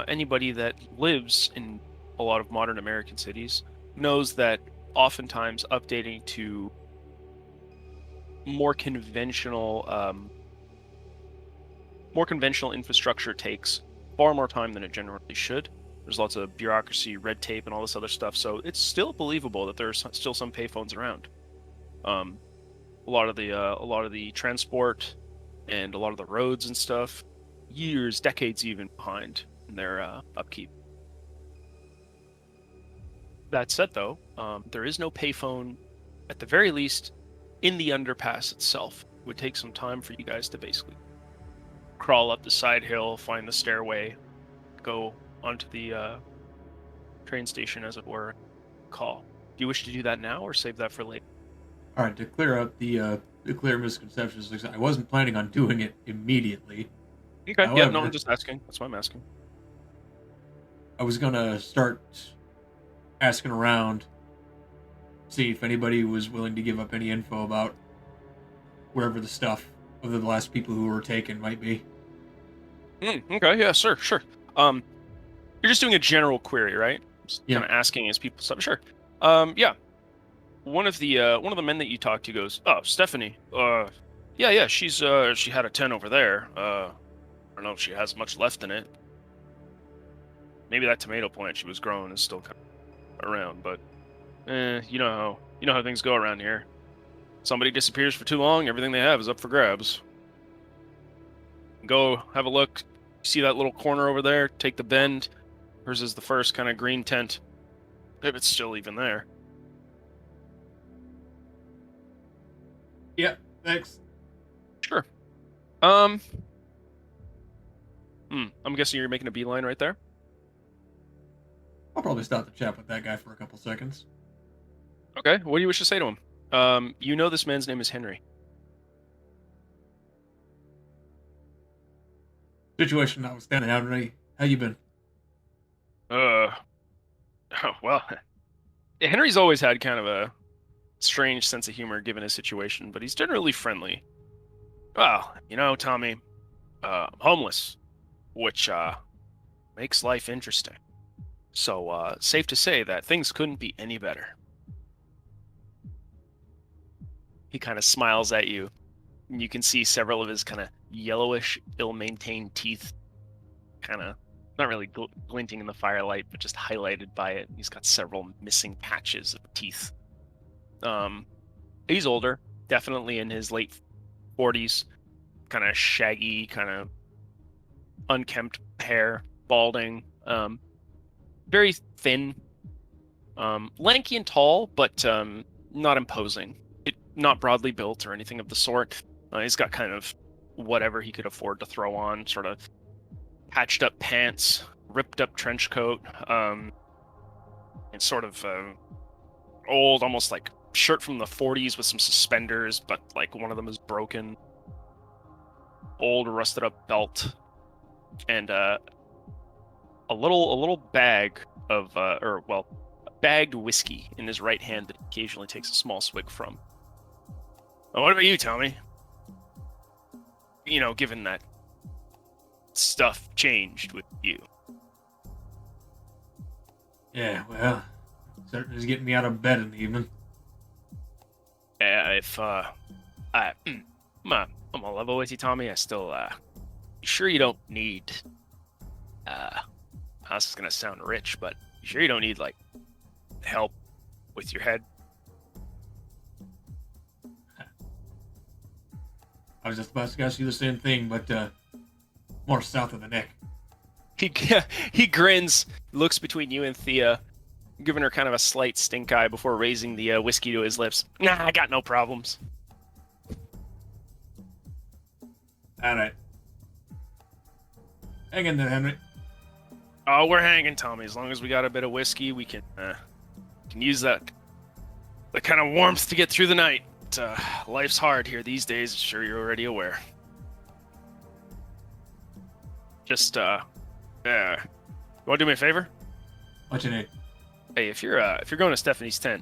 anybody that lives in a lot of modern American cities knows that oftentimes updating to more conventional infrastructure takes far more time than it generally should. There's lots of bureaucracy, red tape, and all this other stuff. So it's still believable that there's still some payphones around. A lot of the transport and a lot of the roads and stuff, years, decades even behind in their upkeep. That said, though, there is no payphone, at the very least, in the underpass itself. It would take some time for you guys to basically crawl up the side hill, find the stairway, go onto the train station, as it were, call. Do you wish to do that now or save that for later? All right, to clear up the clear misconceptions, I wasn't planning on doing it immediately. Okay, yeah, no, However- I'm just asking. That's why I'm asking. I was gonna start asking around, see if anybody was willing to give up any info about wherever the stuff of the last people who were taken might be. Okay, yeah, sure. You're just doing a general query, right? Just Yeah. kind of asking as people stuff. Sure. Yeah. One of the men that you talked to goes, "Oh, Stephanie. Yeah. She's she had a 10 over there. I don't know if she has much left in it. Maybe that tomato plant she was growing is still kind of around, but you know how things go around here. Somebody disappears for too long, everything they have is up for grabs. Go have a look. See that little corner over there? Take the bend. Hers is the first kind of green tent. If it's still even there." Yeah, thanks. Sure. I'm guessing you're making a beeline right there? I'll probably stop to chat with that guy for a couple seconds. Okay, what do you wish to say to him? You know this man's name is Henry. Situation notwithstanding, how you been? Well, Henry's always had kind of a strange sense of humor given his situation, but he's generally friendly. Well, Tommy, I'm homeless, which makes life interesting. So, safe to say that things couldn't be any better. He kind of smiles at you, and you can see several of his kind of yellowish, ill-maintained teeth kind of not really glinting in the firelight, but just highlighted by it. He's got several missing patches of teeth. He's older, definitely in his late 40s, kind of shaggy, kind of unkempt hair, balding, very thin, lanky and tall, but not imposing. Not broadly built or anything of the sort. He's got kind of whatever he could afford to throw on, sort of patched up pants, ripped up trench coat, and sort of old, almost like shirt from the 40s with some suspenders, but like one of them is broken. Old, rusted up belt, and a little bag of bagged whiskey in his right hand that he occasionally takes a small swig from. Well, what about you, Tommy? Given that stuff changed with you. Yeah, well, certainly is getting me out of bed in the evening. If I'm gonna level with you, Tommy. I still you sure you don't need this is gonna sound rich, but you sure you don't need like help with your head? I was just about to ask you the same thing, but more south of the neck. He grins, looks between you and Thea, giving her kind of a slight stink eye before raising the whiskey to his lips. Nah, I got no problems. All right. Hang in there, Henry. Oh, we're hanging, Tommy. As long as we got a bit of whiskey, we can use that kind of warmth to get through the night. Life's hard here these days. I'm sure you're already aware. Just you want to do me a favor? What you need? Hey, if you're going to Stephanie's tent,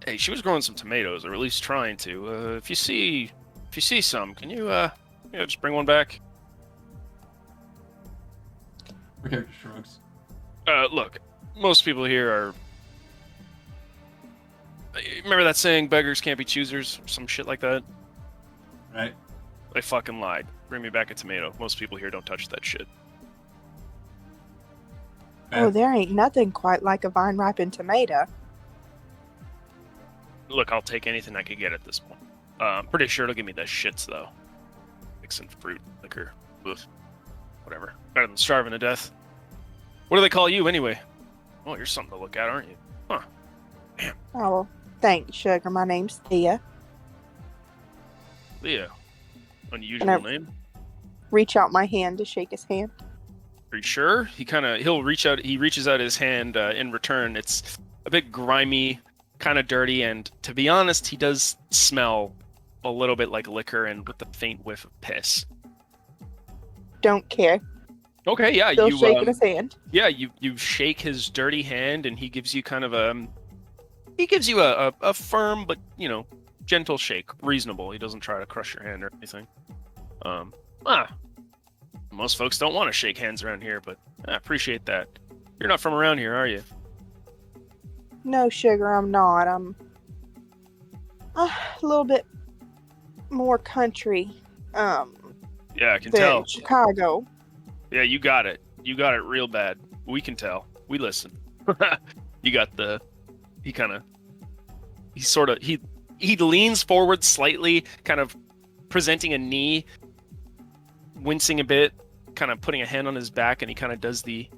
hey, she was growing some tomatoes, or at least trying to. If you see some, can you just bring one back? My character shrugs. Look, most people here are. Remember that saying, beggars can't be choosers, or some shit like that? Right. They fucking lied. Bring me back a tomato. Most people here don't touch that shit. Oh, there ain't nothing quite like a vine ripened tomato. Look, I'll take anything I could get at this point. I'm pretty sure it'll give me the shits, though. Mixing fruit, liquor, oof, whatever. Better than starving to death. What do they call you, anyway? Oh, you're something to look at, aren't you? Huh. Damn. Oh, well, thanks, sugar. My name's Thea. Leah. Unusual And name. Reach out my hand to shake his hand. Are you sure? He'll reach out. He reaches out his hand in return. It's a bit grimy, kind of dirty, and to be honest, he does smell a little bit like liquor and with the faint whiff of piss. Don't care. Okay, yeah, Still shaking his hand. Yeah, you shake his dirty hand, and he gives you kind of a firm but gentle shake, reasonable. He doesn't try to crush your hand or anything. Most folks don't want to shake hands around here, but I appreciate that. You're not from around here, are you? No, sugar, I'm not. I'm a little bit more country. Yeah, I can than tell. Chicago. Yeah, you got it. You got it real bad. We can tell. We listen. You got the. He leans forward slightly, kind of presenting a knee, wincing a bit, kind of putting a hand on his back, and he kind of does the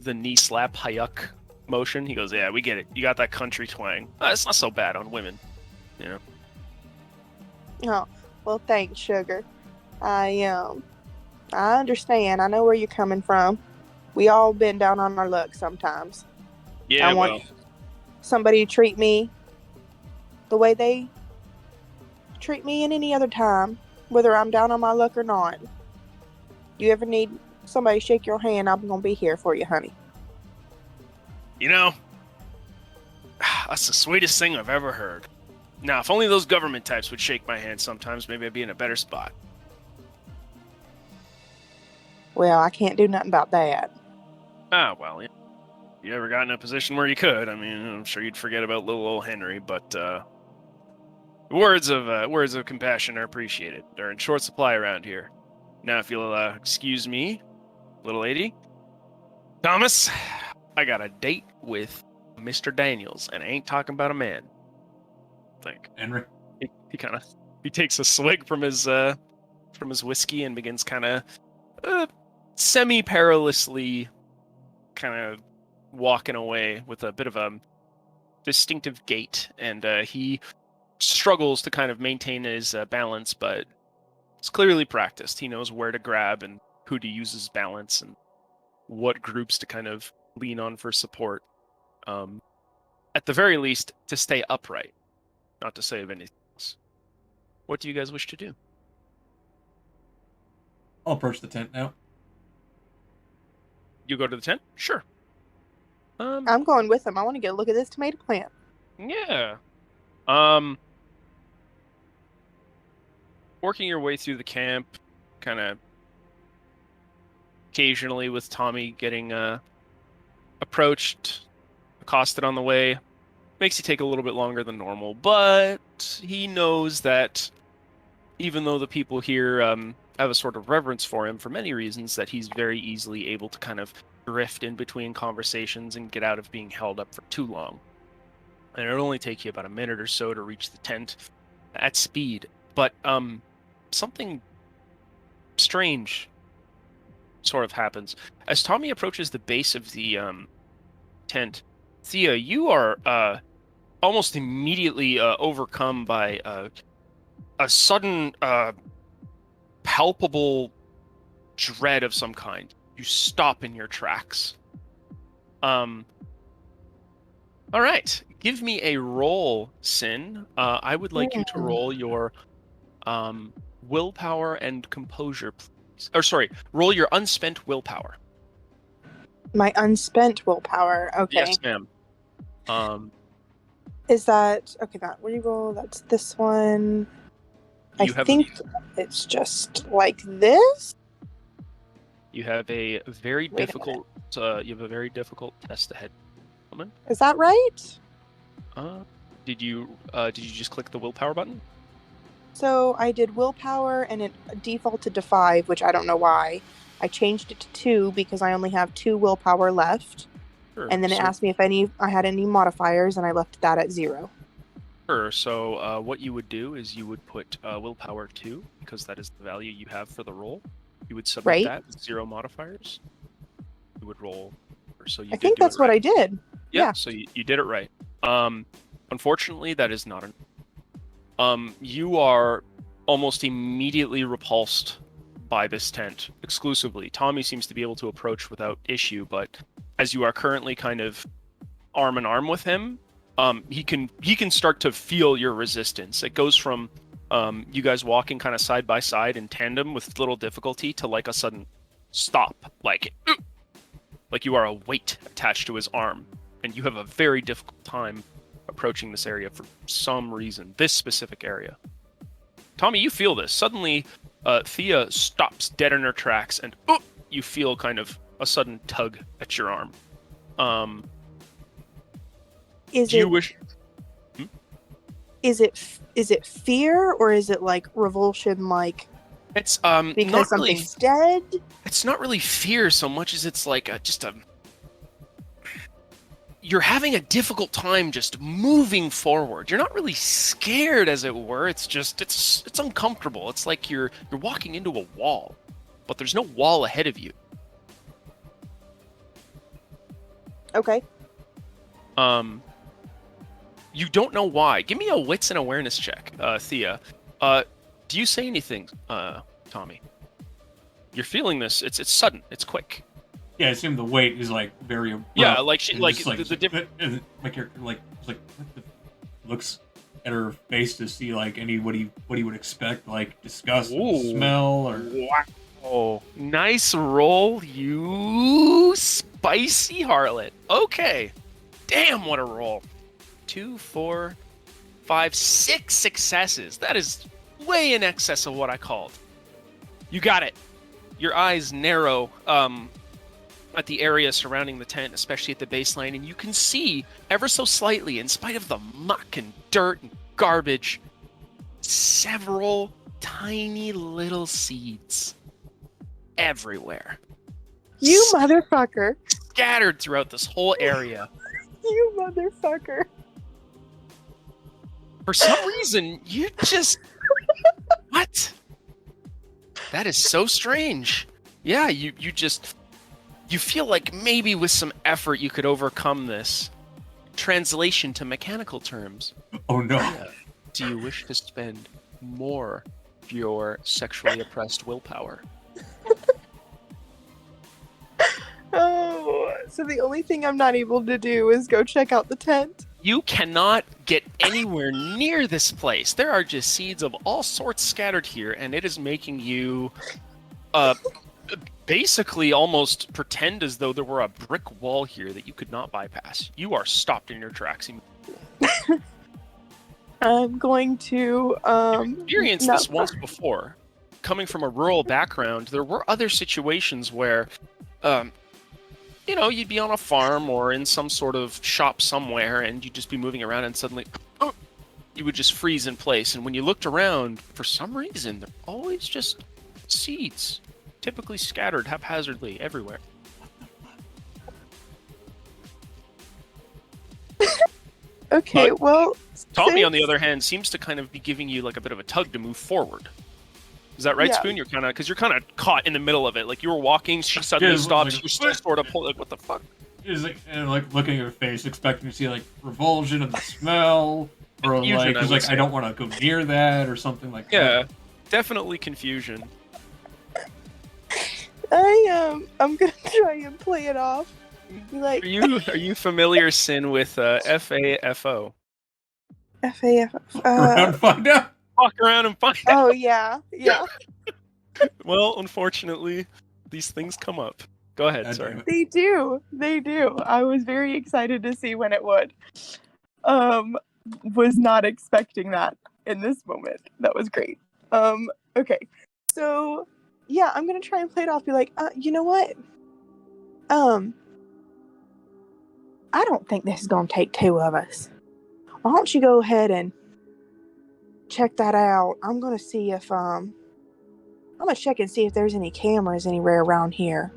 knee slap hayuk motion. He goes, "Yeah, we get it. You got that country twang. It's not so bad on women, you know." Oh, well, thanks, sugar. I understand. I know where you're coming from. We all been down on our luck sometimes. Yeah, I want somebody to treat me the way they treat me in any other time, whether I'm down on my luck or not. You ever need somebody to shake your hand, I'm gonna be here for you, honey. That's the sweetest thing I've ever heard. Now, if only those government types would shake my hand sometimes, maybe I'd be in a better spot. Well, I can't do nothing about that. Well, yeah. You ever got in a position where you could? I mean, I'm sure you'd forget about little old Henry, but words of compassion are appreciated. They're in short supply around here. Now, if you'll excuse me, little lady, Thomas, I got a date with Mr. Daniels, and I ain't talking about a man. I think Henry. He takes a swig from his whiskey and begins kind of semi-perilously kind of walking away with a bit of a distinctive gait, and he struggles to kind of maintain his balance, but it's clearly practiced. He knows where to grab and who to use his balance and what groups to kind of lean on for support. At the very least, to stay upright, not to say of anything else. What do you guys wish to do? I'll approach the tent now. You go to the tent? Sure. I'm going with him. I want to get a look at this tomato plant. Yeah. Working your way through the camp, kind of occasionally with Tommy getting approached, accosted on the way. Makes you take a little bit longer than normal, but he knows that even though the people here have a sort of reverence for him for many reasons, that he's very easily able to kind of drift in between conversations and get out of being held up for too long. And it'll only take you about a minute or so to reach the tent at speed. But something strange sort of happens. As Tommy approaches the base of the tent, Thea, you are almost immediately overcome by a sudden palpable dread of some kind. You stop in your tracks. All right, give me a roll, Sin. I would like you to roll your willpower and composure, please. Or sorry, roll your unspent willpower. My unspent willpower. Okay. Yes, ma'am. Is that okay? That where you go? That's this one. I think it's just like this. You have a very difficult. You have a very difficult test ahead. Is that right? Did you just click the willpower button? So I did willpower, and it defaulted to 5, which I don't know why. I changed it to 2 because I only have 2 willpower left. Sure. and then it so, asked me if I had any modifiers, and I left that at 0. Sure. So what you would do is you would put willpower 2, because that is the value you have for the roll. You would submit Right. that with 0 modifiers. You would roll. So you I did think do that's it what right. I did. Yeah. Yeah. So you did it right. Unfortunately, that is not you are almost immediately repulsed by this tent exclusively. Tommy seems to be able to approach without issue, but as you are currently kind of arm in arm with him, he can start to feel your resistance. It goes from you guys walking kind of side by side in tandem with little difficulty to like a sudden stop, like you are a weight attached to his arm, and you have a very difficult time approaching this area for some reason, this specific area. Tommy, you feel this. Suddenly, Thea stops dead in her tracks, and you feel kind of a sudden tug at your arm. Is Do you it wish? is it fear, or is it like revulsion, like It's because not really. something's dead? It's not really fear so much as it's like you're having a difficult time just moving forward. You're not really scared, as it were. It's just it's uncomfortable. It's like you're walking into a wall, but there's no wall ahead of you. Okay. You don't know why. Give me a wits and awareness check, Thea. Do you say anything, Tommy? You're feeling this. It's sudden. It's quick. Yeah, I assume the weight is like very abrupt. Yeah, like she and like just, the different. my character like what the, looks at her face to see like what he would expect, like disgust, Ooh. smell, or Wow. Nice roll, you spicy harlot. Okay. Damn, what a roll. 2, 4, 5, 6 successes. That is way in excess of what I called. You got it. Your eyes narrow at the area surrounding the tent, especially at the baseline, and you can see ever so slightly, in spite of the muck and dirt and garbage, several tiny little seeds everywhere. You motherfucker. Scattered throughout this whole area. You motherfucker. For some reason, you just... What? That is so strange. Yeah, you just... You feel like maybe with some effort you could overcome this. Translation to mechanical terms. oh no. Yeah. Do you wish to spend more of your sexually oppressed willpower? Oh, so the only thing I'm not able to do is go check out the tent. You cannot get anywhere near this place. There are just seeds of all sorts scattered here, and it is making you basically almost pretend as though there were a brick wall here that you could not bypass. You are stopped in your tracks. I'm going to Experienced this once before. Coming from a rural background, there were other situations where you'd be on a farm or in some sort of shop somewhere, and you'd just be moving around, and suddenly you would just freeze in place. And when you looked around, for some reason, there were always just seeds, typically scattered haphazardly everywhere. Okay, well, Tommy, on the other hand, seems to kind of be giving you like a bit of a tug to move forward. Is that right, Yeah. Spoon? You're kind of caught in the middle of it. Like you were walking, she suddenly Yeah, stops. like, You're still sort of like, what the fuck? Is like and like looking at her face, expecting to see like revulsion of the smell, or Confusion, like I he's would like say. I don't want to go near that or something like Yeah, that. definitely confusion. I'm gonna try and play it off. Be like, Are you familiar, Sin, with FAFO? FAF. Around, find out. Walk around and find out. Oh yeah. Well, unfortunately, these things come up. Go ahead, God sorry. damn it. They do. I was very excited to see when it would. Was not expecting that in this moment. That was great. Okay. So yeah, I'm gonna try and play it off. Be like, you know what? I don't think this is gonna take two of us. Why don't you go ahead and check that out? I'm gonna see if I'm gonna check and see if there's any cameras anywhere around here.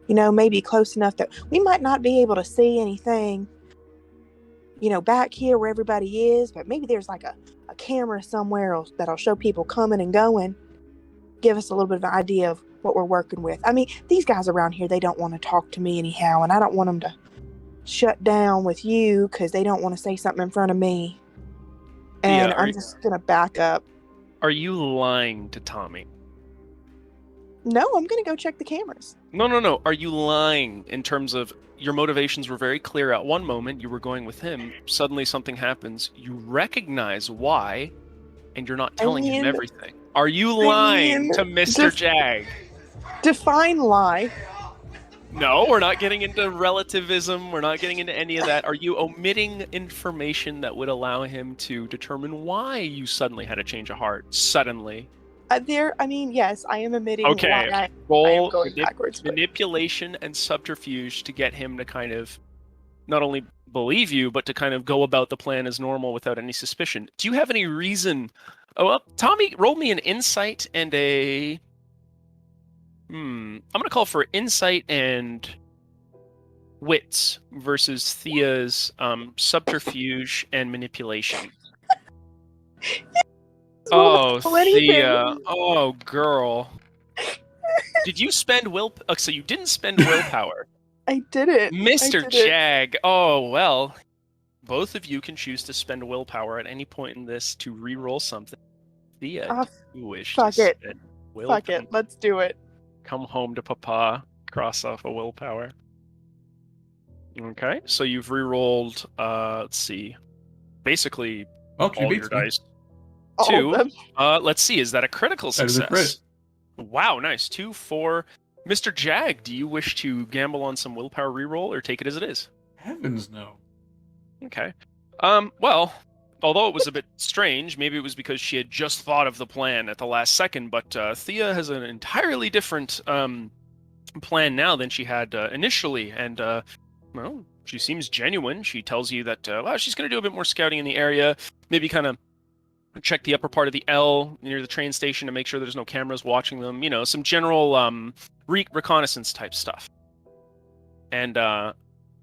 maybe close enough that we might not be able to see anything, back here where everybody is, but maybe there's like a camera somewhere that'll show people coming and going, give us a little bit of an idea of what we're working with. I mean, these guys around here, they don't want to talk to me anyhow, and I don't want them to shut down with you because they don't want to say something in front of me. And I'm just going to back up. Are you lying to Tommy? No, I'm going to go check the cameras. No. Are you lying in terms of your motivations were very clear at one moment, you were going with him, suddenly something happens, you recognize why, and you're not telling him everything. Are you lying to Mr. Jag? Define lie. No, we're not getting into relativism. We're not getting into any of that. Are you omitting information that would allow him to determine why you suddenly had a change of heart? Suddenly. Yes, I am omitting okay. why Roll I am going backwards. Manipulation and subterfuge to get him to kind of not only believe you, but to kind of go about the plan as normal without any suspicion. Do you have any reason? Oh, well, Tommy, roll me an insight and a... I'm going to call for insight and wits versus Thea's subterfuge and manipulation. Oh, Thea. Oh, girl. Did you spend will... Oh, so you didn't spend willpower. I didn't. Mr. Jag. Oh, well. Both of you can choose to spend willpower at any point in this to re-roll something. Thea, you wish to spend willpower. Fuck it. Let's do it. Come home to Papa. Cross off a willpower. Okay, so you've re-rolled, let's see. Basically, all your dice. Two. Let's see, is that a critical success? That is a crit. Wow, nice. 2, 4. Mr. Jag, do you wish to gamble on some willpower reroll or take it as it is? Heavens no. Okay. Well, although it was a bit strange, maybe it was because she had just thought of the plan at the last second, but Thea has an entirely different plan now than she had initially, and well, she seems genuine. She tells you that she's going to do a bit more scouting in the area, maybe kind of check the upper part of the L near the train station to make sure there's no cameras watching them, some general reconnaissance type stuff. And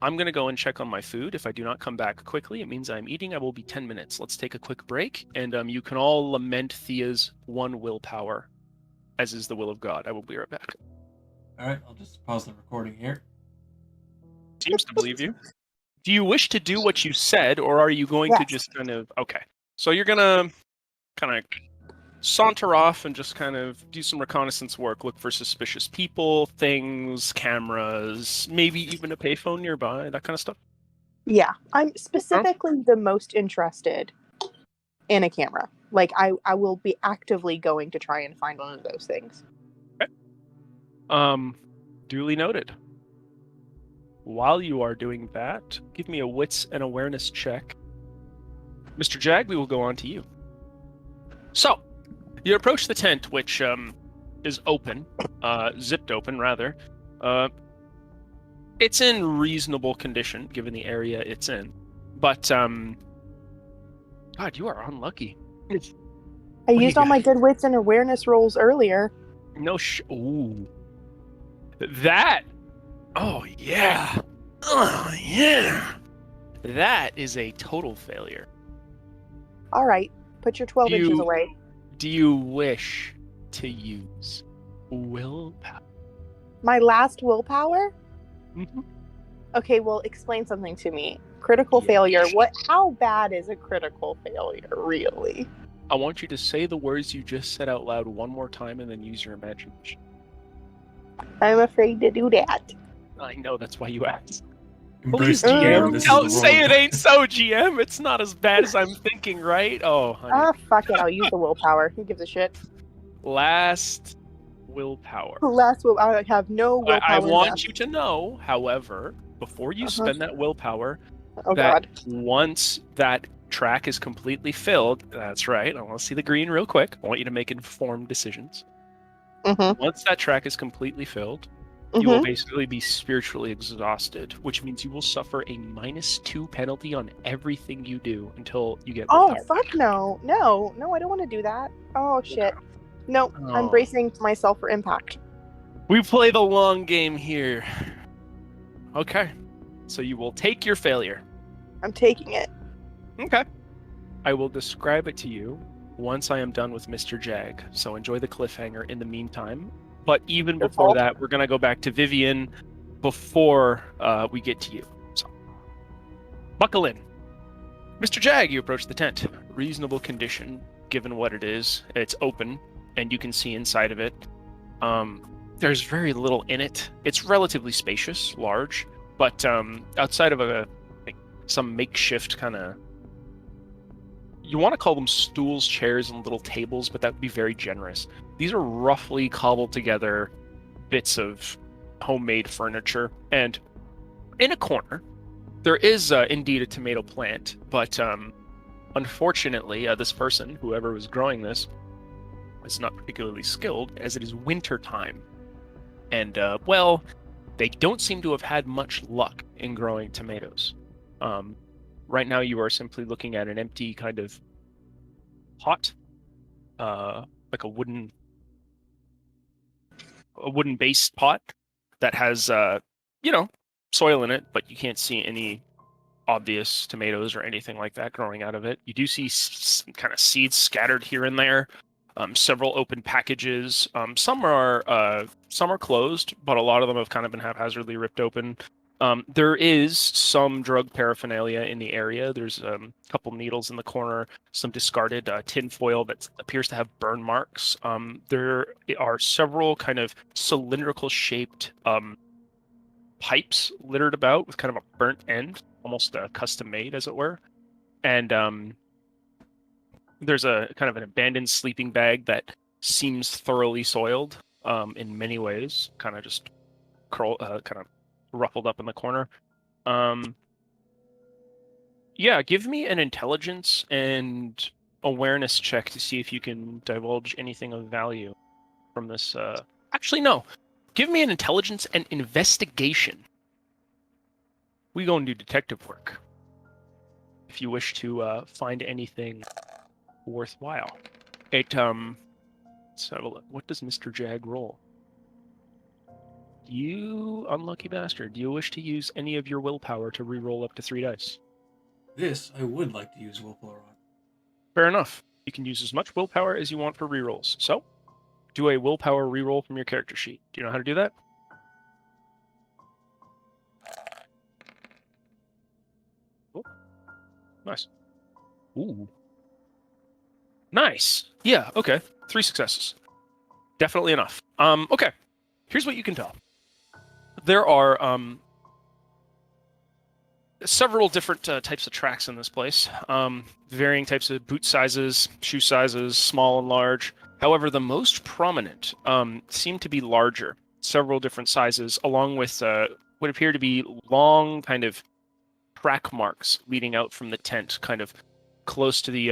I'm going to go and check on my food. If I do not come back quickly, it means I'm eating. I will be 10 minutes. Let's take a quick break, and you can all lament Thea's one willpower, as is the will of God. I will be right back. All right, I'll just pause the recording here. Seems to believe you. Do you wish to do what you said, or are you going to just kind of... Okay. So you're going to kind of saunter off and just kind of do some reconnaissance work, look for suspicious people, things, cameras, maybe even a payphone nearby, that kind of stuff? Yeah, I'm specifically the most interested in a camera. Like, I will be actively going to try and find one of those things. Okay. Duly noted. While you are doing that, give me a wits and awareness check. Mr. Jag, we will go on to you. So, you approach the tent, which is open, zipped open, rather. It's in reasonable condition, given the area it's in. But, God, you are unlucky. I used all my good wits and awareness rolls earlier. No ooh. That... Oh, yeah. Oh, yeah. That is a total failure. All right. Put your 12 inches away. Do you wish to use willpower? My last willpower? Mm-hmm. Okay, well, explain something to me. Critical failure. How bad is a critical failure, really? I want you to say the words you just said out loud one more time and then use your imagination. I'm afraid to do that. I know, that's why you asked. Embrace Please, GM. Don't say it ain't so, GM. It's not as bad as I'm thinking, right? Oh, honey. Fuck it. I'll use the willpower. Who gives a shit? Last willpower. Last willpower. I have no willpower. I want left. you to know, however, before you spend that willpower, that God. Once that track is completely filled, that's right, I want to see the green real quick. I want you to make informed decisions. Mm-hmm. Once that track is completely filled, you will basically be spiritually exhausted, which means you will suffer a -2 penalty on everything you do until you get willpower. Oh, fuck no. No, I don't want to do that. Oh, shit. No, I'm bracing myself for impact. We play the long game here. Okay. So you will take your failure. I'm taking it. Okay. I will describe it to you once I am done with Mr. Jag. So enjoy the cliffhanger in the meantime. But even before Wonderful. that, we're going to go back to Vivian before we get to you. So buckle in. Mr. Jag, you approach the tent. Reasonable condition, given what it is. It's open, and you can see inside of it. There's very little in it. It's relatively spacious, large, but outside of some makeshift kind of, you want to call them stools, chairs, and little tables, but that would be very generous. These are roughly cobbled together bits of homemade furniture, and in a corner, there is indeed a tomato plant, but unfortunately, this person, whoever was growing this, is not particularly skilled, as it is winter time. And, well, they don't seem to have had much luck in growing tomatoes. Right now, you are simply looking at an empty kind of pot, like a wooden based pot that has, soil in it, but you can't see any obvious tomatoes or anything like that growing out of it. You do see some kind of seeds scattered here and there. Several open packages. Some are closed, but a lot of them have kind of been haphazardly ripped open. There is some drug paraphernalia in the area. There's a couple needles in the corner, some discarded tin foil that appears to have burn marks. There are several kind of cylindrical shaped pipes littered about with kind of a burnt end, almost custom made, as it were. And there's a kind of an abandoned sleeping bag that seems thoroughly soiled in many ways, kind of just kind of ruffled up in the corner. Yeah, give me an intelligence and awareness check to see if you can divulge anything of value from this. Actually, no. Give me an intelligence and investigation. We go and do detective work if you wish to find anything worthwhile. Let's have a look. What does Mr. Jag roll? You unlucky bastard. Do you wish to use any of your willpower to re-roll up to 3 dice? This I would like to use willpower on. Fair enough. You can use as much willpower as you want for re-rolls. So, do a willpower re-roll from your character sheet. Do you know how to do that? Oh, nice. Ooh. Nice. Yeah, okay. 3 successes. Definitely enough. Okay. Here's what you can tell. There are several different types of tracks in this place. Varying types of boot sizes, shoe sizes, small and large. However, the most prominent seem to be larger, several different sizes, along with what appear to be long kind of track marks leading out from the tent, kind of close to the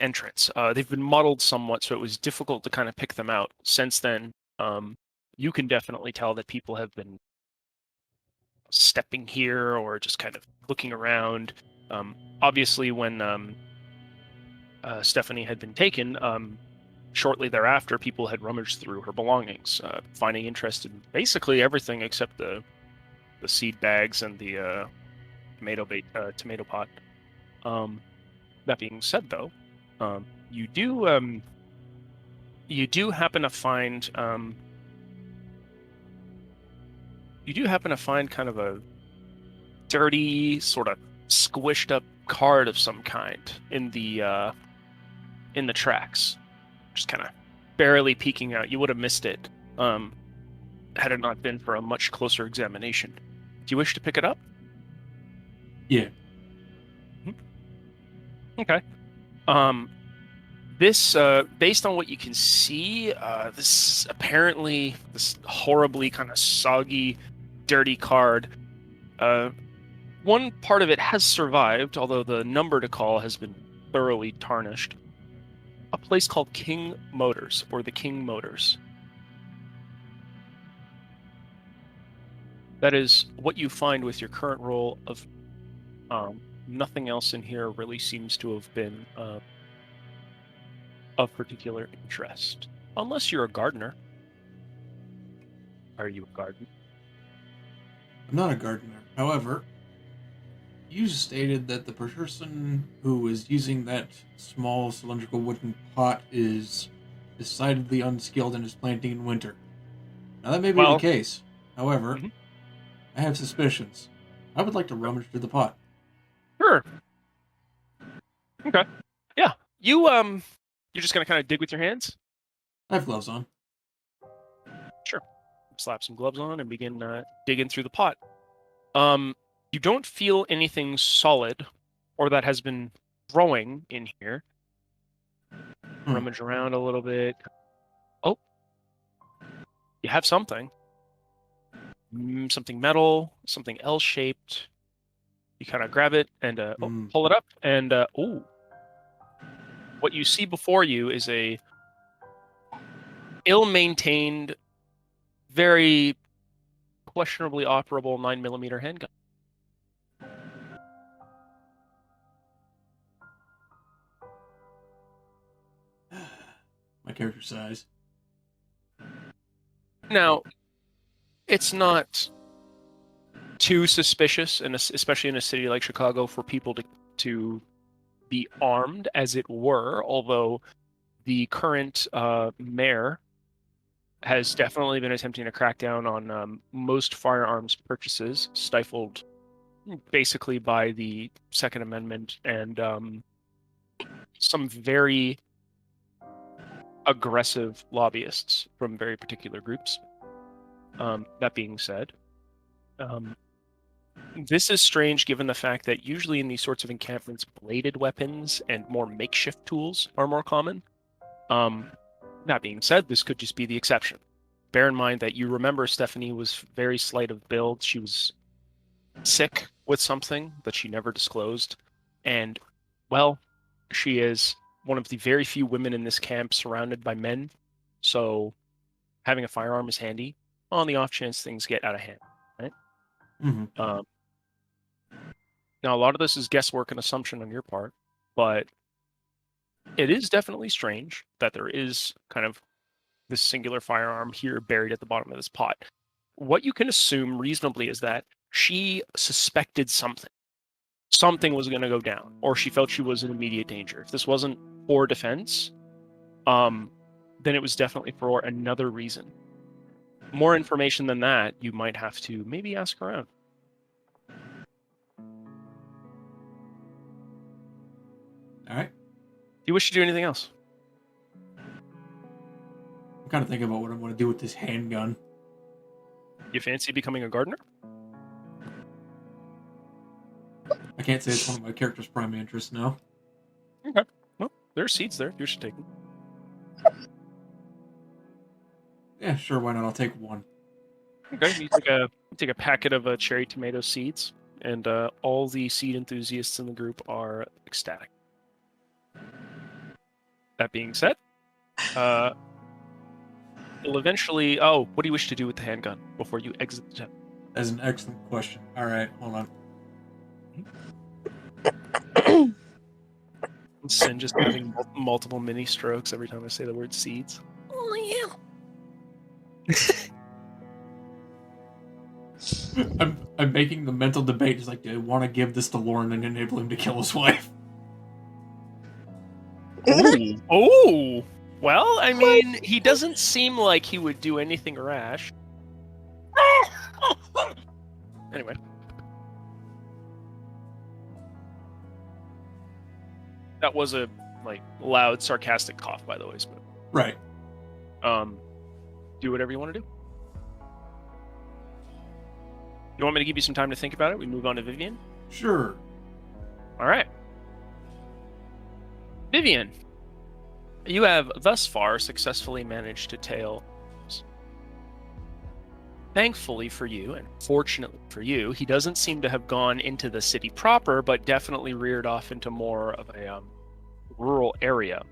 entrance. They've been muddled somewhat, so it was difficult to kind of pick them out. Since then, you can definitely tell that people have been stepping here or just kind of looking around. Obviously, when Stephanie had been taken, shortly thereafter, people had rummaged through her belongings, finding interest in basically everything except the seed bags and the tomato pot. That being said, though, you do happen to find kind of a dirty, sort of squished up card of some kind in the tracks, just kind of barely peeking out. You would have missed it had it not been for a much closer examination. Do you wish to pick it up? Yeah. Okay. This, based on what you can see, this horribly kind of soggy, dirty card, one part of it has survived, although the number to call has been thoroughly tarnished. A place called King Motors, or the King Motors. That is what you find with your current roll of nothing else in here really seems to have been of particular interest. Unless you're a gardener. Are you a gardener? I'm not a gardener. However, you stated that the person who is using that small cylindrical wooden pot is decidedly unskilled and is planting in winter. Now that may be the Well, case. However, Mhm. I have suspicions. I would like to rummage through the pot. Sure. Okay. Yeah. You're just gonna kind of dig with your hands. I have gloves on. Sure. Slap some gloves on and begin digging through the pot. You don't feel anything solid or that has been growing in here. Rummage around a little bit. Oh, you have something. Something metal, something L-shaped. You kind of grab it and pull it up, and what you see before you is a ill-maintained, very questionably operable 9mm handgun. My character size. Now, it's not too suspicious, especially in a city like Chicago, for people to be armed, as it were, although the current mayor has definitely been attempting to crack down on most firearms purchases, stifled basically by the Second Amendment and some very aggressive lobbyists from very particular groups. That being said, this is strange given the fact that usually in these sorts of encampments, bladed weapons and more makeshift tools are more common. That being said, this could just be the exception. Bear in mind that you remember Stephanie was very slight of build. She was sick with something that she never disclosed. And, well, she is one of the very few women in this camp surrounded by men. So having a firearm is handy on the off chance things get out of hand, right? Mm-hmm. Now, a lot of this is guesswork and assumption on your part, but it is definitely strange that there is kind of this singular firearm here buried at the bottom of this pot. What you can assume reasonably is that she suspected something. Something was going to go down, or she felt she was in immediate danger. If this wasn't for defense, then it was definitely for another reason. More information than that, you might have to maybe ask around. All right. Do you wish to do anything else? I'm kind of thinking about what I'm going to do with this handgun. You fancy becoming a gardener? I can't say it's one of my character's primary interests now. Okay. Well, there are seeds there. You should take them. Yeah, sure. Why not? I'll take one. Okay. You take a packet of cherry tomato seeds, and all the seed enthusiasts in the group are ecstatic. That being said, you'll eventually. Oh, what do you wish to do with the handgun before you exit the tent? That's an excellent question. All right, hold on. Sin just having multiple mini strokes every time I say the word seeds. Oh, yeah. I'm making the mental debate. Just like, do I want to give this to Lauren and enable him to kill his wife? Ooh. Oh. Well, I mean, he doesn't seem like he would do anything rash. Anyway. That was a loud, sarcastic cough, by the way. But, Right. do whatever you want to do. You want me to give you some time to think about it? We move on to Vivian? Sure. All right. Vivian, you have thus far successfully managed to tail. Thankfully for you, and fortunately for you, he doesn't seem to have gone into the city proper, but definitely reared off into more of a rural area.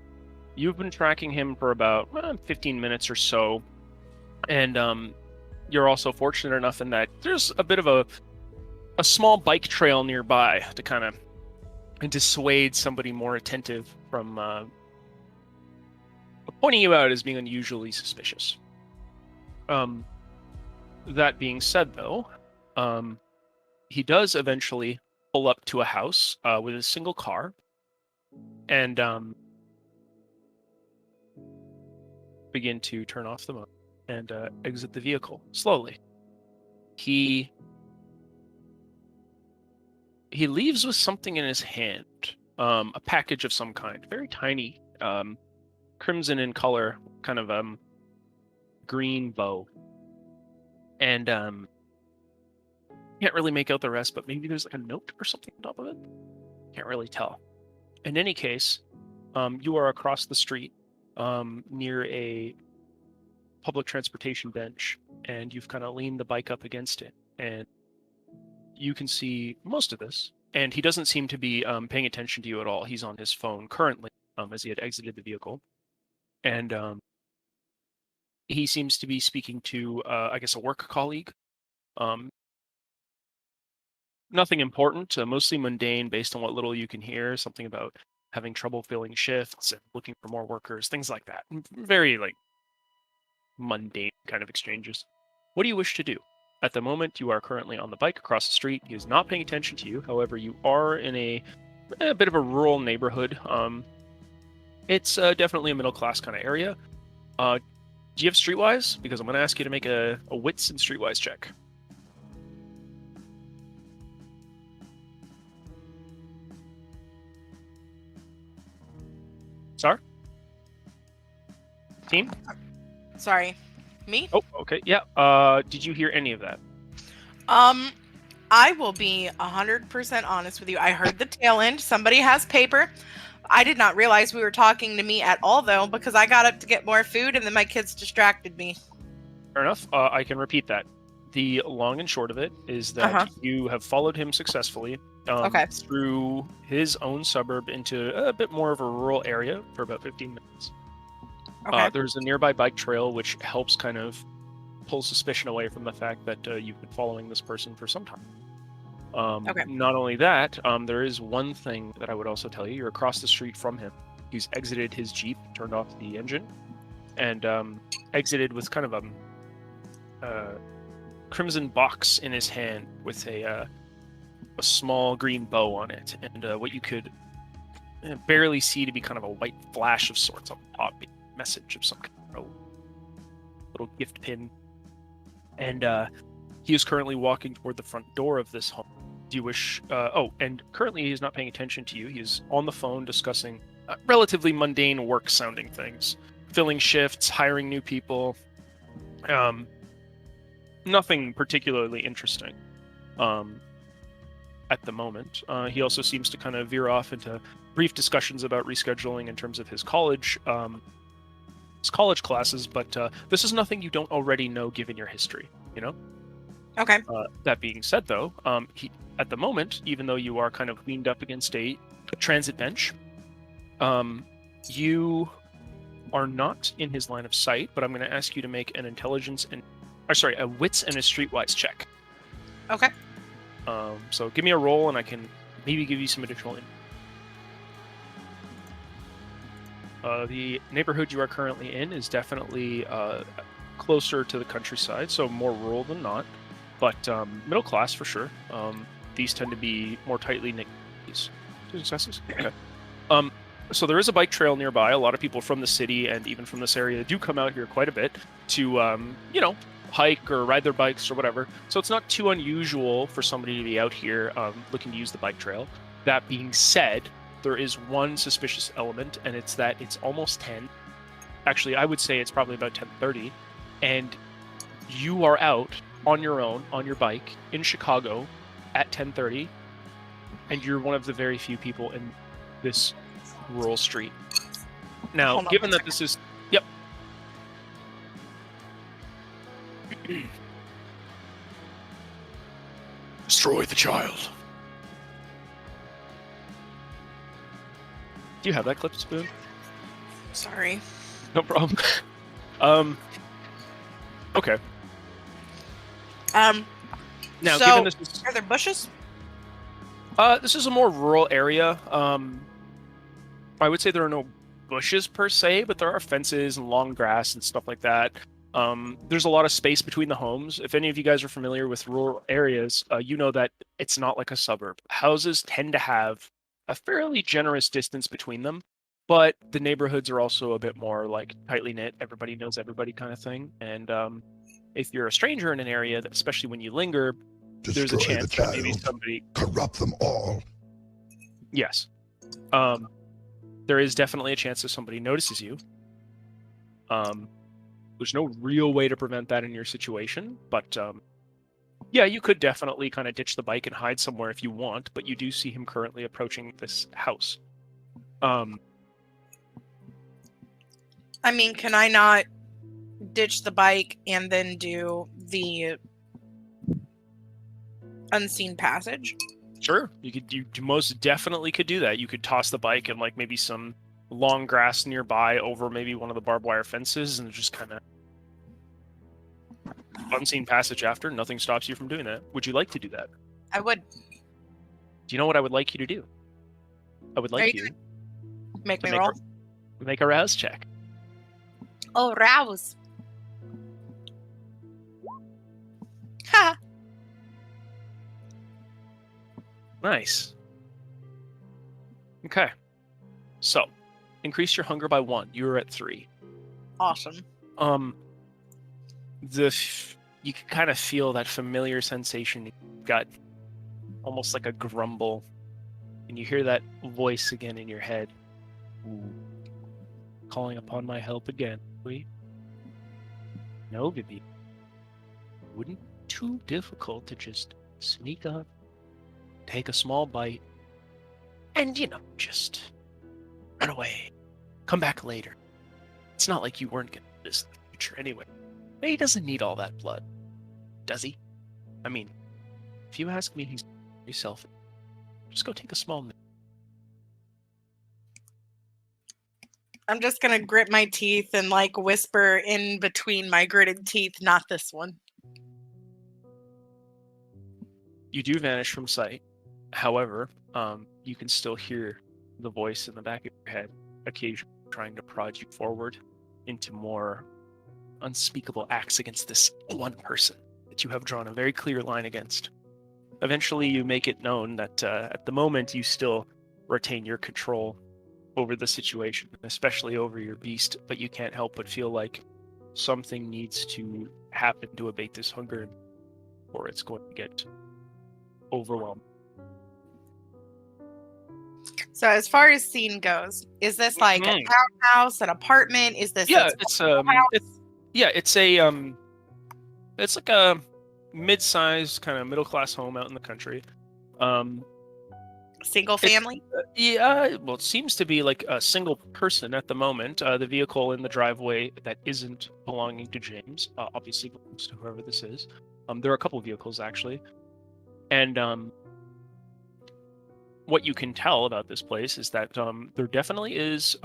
You've been tracking him for about 15 minutes or so, and you're also fortunate enough in that there's a bit of a small bike trail nearby to kind of dissuade somebody more attentive from pointing you out as being unusually suspicious. That being said, though, he does eventually pull up to a house with a single car, and begin to turn off the motor and exit the vehicle slowly. He leaves with something in his hand, a package of some kind, very tiny, crimson in color, kind of green bow, and can't really make out the rest, but maybe there's like a note or something on top of it. Can't really tell. In any case, you are across the street near a public transportation bench, and you've kind of leaned the bike up against it, and you can see most of this. And he doesn't seem to be paying attention to you at all. He's on his phone currently, as he had exited the vehicle, and he seems to be speaking to, I guess, a work colleague. Nothing important, mostly mundane based on what little you can hear. Something about having trouble filling shifts and looking for more workers, things like that. Very like mundane kind of exchanges. What do you wish to do? At the moment, you are currently on the bike across the street. He is not paying attention to you. However, you are in a bit of a rural neighborhood. It's definitely a middle class kind of area. Do you have Streetwise? Because I'm going to ask you to make a wits and Streetwise check. Sar? Team? Sorry. Me? Oh, okay. Yeah. Did you hear any of that? I will be 100% honest with you. I heard the tail end. Somebody has paper. I did not realize we were talking to me at all, though, because I got up to get more food and then my kids distracted me. Fair enough. I can repeat that. The long and short of it is that you have followed him successfully through his own suburb into a bit more of a rural area for about 15 minutes. Okay. There's a nearby bike trail which helps kind of pull suspicion away from the fact that you've been following this person for some time. Not only that, there is one thing that I would also tell you. You're across the street from him. He's exited his Jeep, turned off the engine, and exited with kind of a crimson box in his hand with a small green bow on it, and what you could barely see to be kind of a white flash of sorts on the top, a message of some kind of little gift pin. And he is currently walking toward the front door of this home. Do you wish... and currently he's not paying attention to you. He's on the phone discussing relatively mundane work-sounding things. Filling shifts, hiring new people. Nothing particularly interesting at the moment. He also seems to kind of veer off into brief discussions about rescheduling in terms of his college classes, but this is nothing you don't already know given your history, you know? Okay. That being said, though, he, at the moment, even though you are kind of leaned up against a transit bench, you are not in his line of sight, but I'm going to ask you to make an intelligence and... a wits and a streetwise check. Okay. So give me a roll and I can maybe give you some additional info. The neighborhood you are currently in is definitely closer to the countryside, so more rural than not, but middle class for sure. These tend to be more tightly knit. Two successes? Okay. So there is a bike trail nearby. A lot of people from the city and even from this area do come out here quite a bit to, hike or ride their bikes or whatever. So it's not too unusual for somebody to be out here looking to use the bike trail. That being said, there is one suspicious element, and it's that it's almost 10. Actually, I would say it's probably about 10:30, and you are out on your own, on your bike, in Chicago at 10:30, and you're one of the very few people in this rural street. Now, given that this is... Yep. Destroy the child. Do you have that clip, Spoon? Sorry. No problem. Okay. Now, so, given this is... are there bushes? This is a more rural area. I would say there are no bushes per se, but there are fences and long grass and stuff like that. There's a lot of space between the homes. If any of you guys are familiar with rural areas, you know that it's not like a suburb. Houses tend to have a fairly generous distance between them, but the neighborhoods are also a bit more like tightly knit. Everybody knows everybody kind of thing. And if you're a stranger in an area, especially when you linger, there's a Destroy the chance that maybe child. somebody. Corrupt them all. Yes. There is definitely a chance that somebody notices you. There's no real way to prevent that in your situation, but yeah, you could definitely kind of ditch the bike and hide somewhere if you want, but you do see him currently approaching this house. I mean, can I not ditch the bike and then do the unseen passage? Sure, you most definitely could do that. You could toss the bike and like maybe some long grass nearby over maybe one of the barbed wire fences and just kind of unseen passage after. Nothing stops you from doing that. Would you like to do that? I would. Do you know what I would like you to do? I would like you Make to me roll. make a rouse check. Oh, rouse. Ha! Nice. Okay. So, increase your hunger by 1. You were at 3. Awesome. You can kind of feel that familiar sensation. You've got almost like a grumble, and you hear that voice again in your head. Ooh, calling upon my help again, we? No, Vivi. Wouldn't be too difficult to just sneak up, take a small bite, and, just run away. Come back later. It's not like you weren't going to do this in the future anyway. But he doesn't need all that blood, does he? I mean, if you ask me, he's very selfish. Just go take a small nip. I'm just gonna grit my teeth and like whisper in between my gritted teeth, not this one. You do vanish from sight. However, you can still hear the voice in the back of your head, occasionally trying to prod you forward into more unspeakable acts against this one person that you have drawn a very clear line against. Eventually, you make it known that at the moment you still retain your control over the situation, especially over your beast, but you can't help but feel like something needs to happen to abate this hunger, or it's going to get overwhelmed. So as far as scene goes, is this like a townhouse, an apartment? Is this Yeah, a it's it's like a mid-sized kind of middle-class home out in the country. single family? Yeah, well, it seems to be like a single person at the moment. The vehicle in the driveway that isn't belonging to James obviously belongs to whoever this is. There are a couple of vehicles actually, and what you can tell about this place is that there definitely is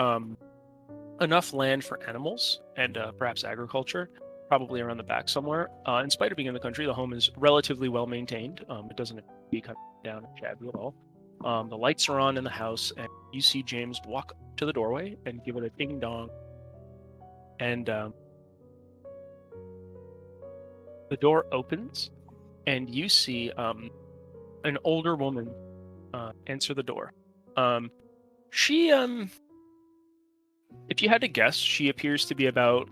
enough land for animals and perhaps agriculture, probably around the back somewhere. In spite of being in the country, the home is relatively well maintained. It doesn't be kind of down and shabby at all. The lights are on in the house, and you see James walk up to the doorway and give it a ding dong. And the door opens, and you see an older woman answer the door. She, if you had to guess, she appears to be about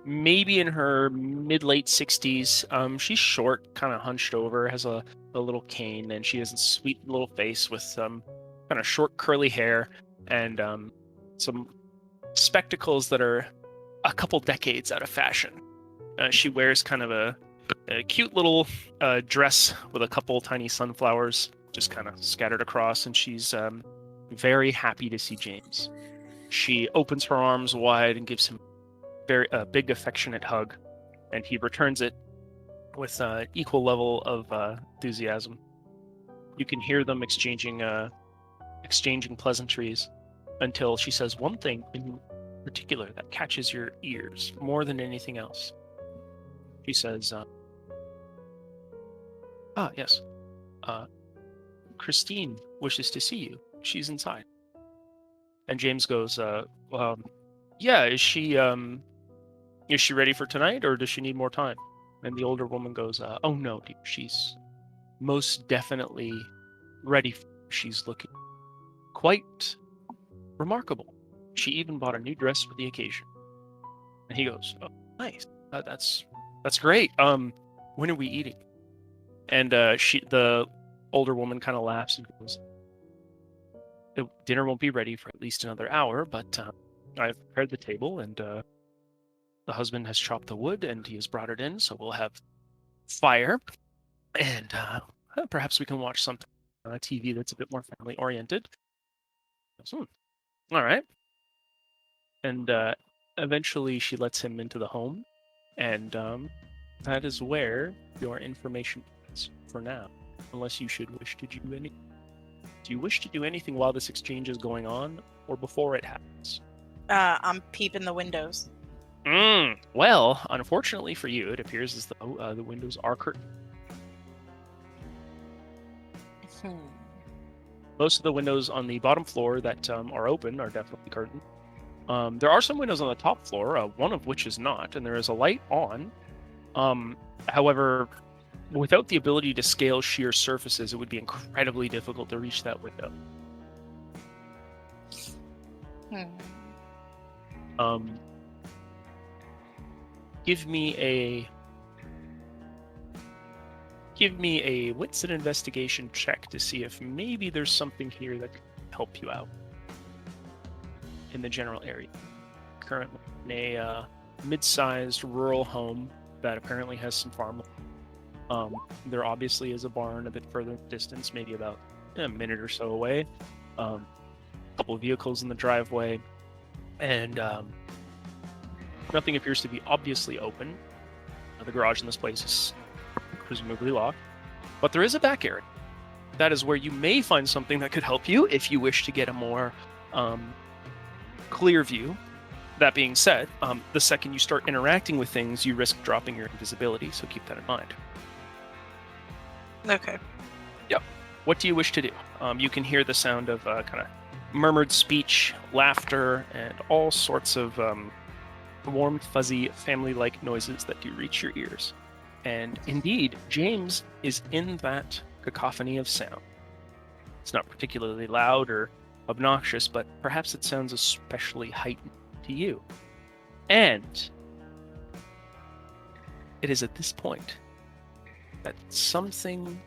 maybe in her mid-late 60s. She's short, kind of hunched over, has a little cane, and she has a sweet little face with some kind of short curly hair and some spectacles that are a couple decades out of fashion. She wears kind of a cute little dress with a couple tiny sunflowers just kind of scattered across, and she's very happy to see James. She opens her arms wide and gives him a big affectionate hug, and he returns it with equal level of enthusiasm. You can hear them exchanging pleasantries until she says one thing in particular that catches your ears more than anything else. She says, yes, Christine wishes to see you. She's inside. And James goes, yeah, is she, Is she ready for tonight, or does she need more time? And the older woman goes, oh no, dear, she's most definitely ready. She's looking quite remarkable. She even bought a new dress for the occasion. And he goes, oh, nice. That's great. When are we eating? And the older woman kind of laughs and goes, dinner won't be ready for at least another hour, but I've prepared the table, and the husband has chopped the wood, and he has brought it in, so we'll have fire, and perhaps we can watch something on TV that's a bit more family-oriented. All right. And eventually she lets him into the home, and that is where your information is for now, unless you should wish to do any. Do you wish to do anything while this exchange is going on, or before it happens? I'm peeping the windows. Well, unfortunately for you, it appears as though the windows are curtained. Most of the windows on the bottom floor that are open are definitely curtained. There are some windows on the top floor, one of which is not, and there is a light on. However, without the ability to scale sheer surfaces, it would be incredibly difficult to reach that window. Give me a wits and investigation check to see if maybe there's something here that could help you out in the general area. Currently in a mid-sized rural home that apparently has some farmland. There obviously is a barn a bit further distance, maybe about a minute or so away. A couple of vehicles in the driveway, and nothing appears to be obviously open. The garage in this place is presumably locked, but there is a back area. That is where you may find something that could help you if you wish to get a more clear view. That being said, the second you start interacting with things, you risk dropping your invisibility, so keep that in mind. Okay. Yep. What do you wish to do? You can hear the sound of kind of murmured speech, laughter, and all sorts of warm, fuzzy, family-like noises that do reach your ears. And indeed, James is in that cacophony of sound. It's not particularly loud or obnoxious, but perhaps it sounds especially heightened to you. And it is at this point that something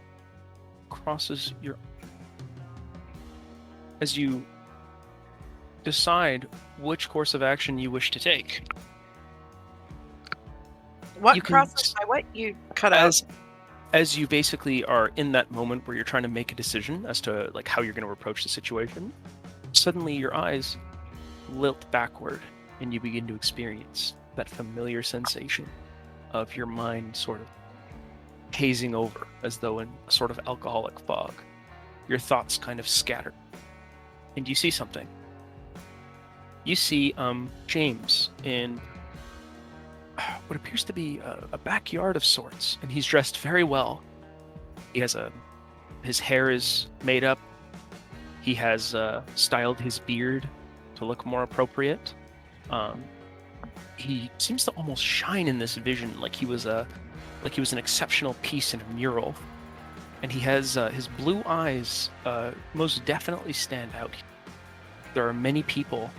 crosses your as you decide which course of action you wish to take. What You can crosses my what? You cut out. As you basically are in that moment where you're trying to make a decision as to like how you're going to approach the situation, suddenly your eyes lilt backward and you begin to experience that familiar sensation of your mind sort of hazing over as though in a sort of alcoholic fog. Your thoughts kind of scatter. And you see something. You see James in what appears to be a backyard of sorts, and he's dressed very well. He has his hair is made up. He has styled his beard to look more appropriate. He seems to almost shine in this vision, like he was an exceptional piece in a mural. And he has his blue eyes most definitely stand out. There are many people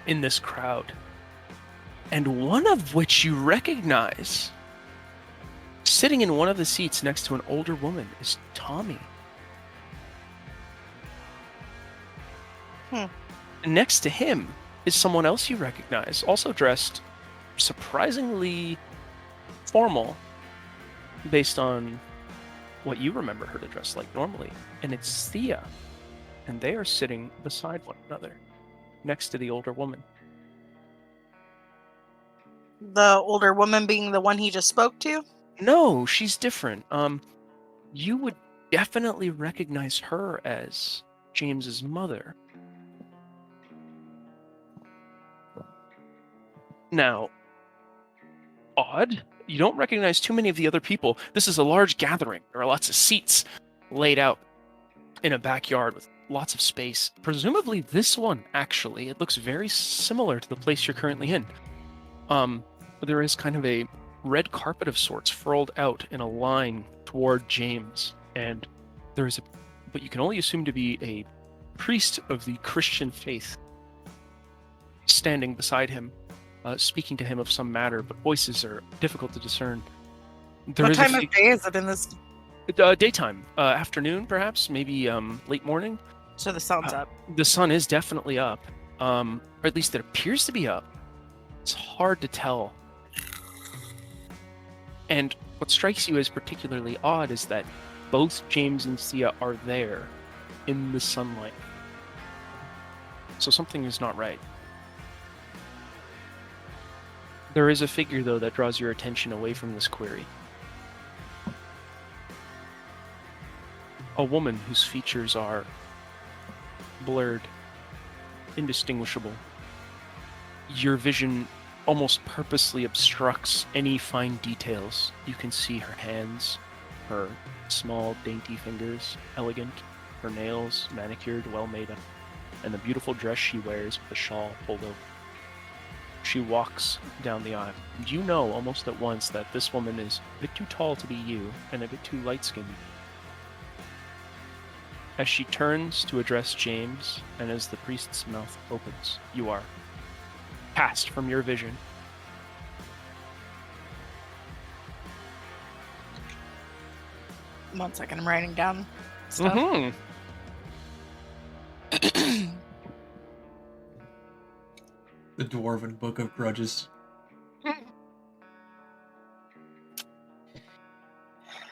in this crowd, and one of which you recognize. Sitting in one of the seats next to an older woman is Tommy. Next to him is someone else you recognize, also dressed surprisingly formal based on what you remember her to dress like normally. And it's Thea. And they are sitting beside one another, next to the older woman. The older woman being the one he just spoke to? No, she's different. You would definitely recognize her as James's mother. Now, odd. You don't recognize too many of the other people. This is a large gathering. There are lots of seats laid out in a backyard with lots of space. Presumably this one, actually. It looks very similar to the place you're currently in. there is kind of a red carpet of sorts furled out in a line toward James, and there is but you can only assume to be a priest of the Christian faith standing beside him, speaking to him of some matter, but voices are difficult to discern. There What is time of day is it in this? daytime, afternoon, perhaps, maybe late morning. So the sun's up. The sun is definitely up, or at least it appears to be up. It's hard to tell. And what strikes you as particularly odd is that both James and Sia are there in the sunlight. So something is not right. There is a figure, though, that draws your attention away from this query. A woman whose features are blurred, indistinguishable. Your vision almost purposely obstructs any fine details. You can see her hands, her small, dainty fingers, elegant, her nails manicured, well made up, and the beautiful dress she wears with the shawl pulled over. She walks down the aisle. And you know almost at once that this woman is a bit too tall to be you and a bit too light-skinned. As she turns to address James, and as the priest's mouth opens, you are passed from your vision. One second, I'm writing down stuff. Mm-hmm. The Dwarven Book of Grudges.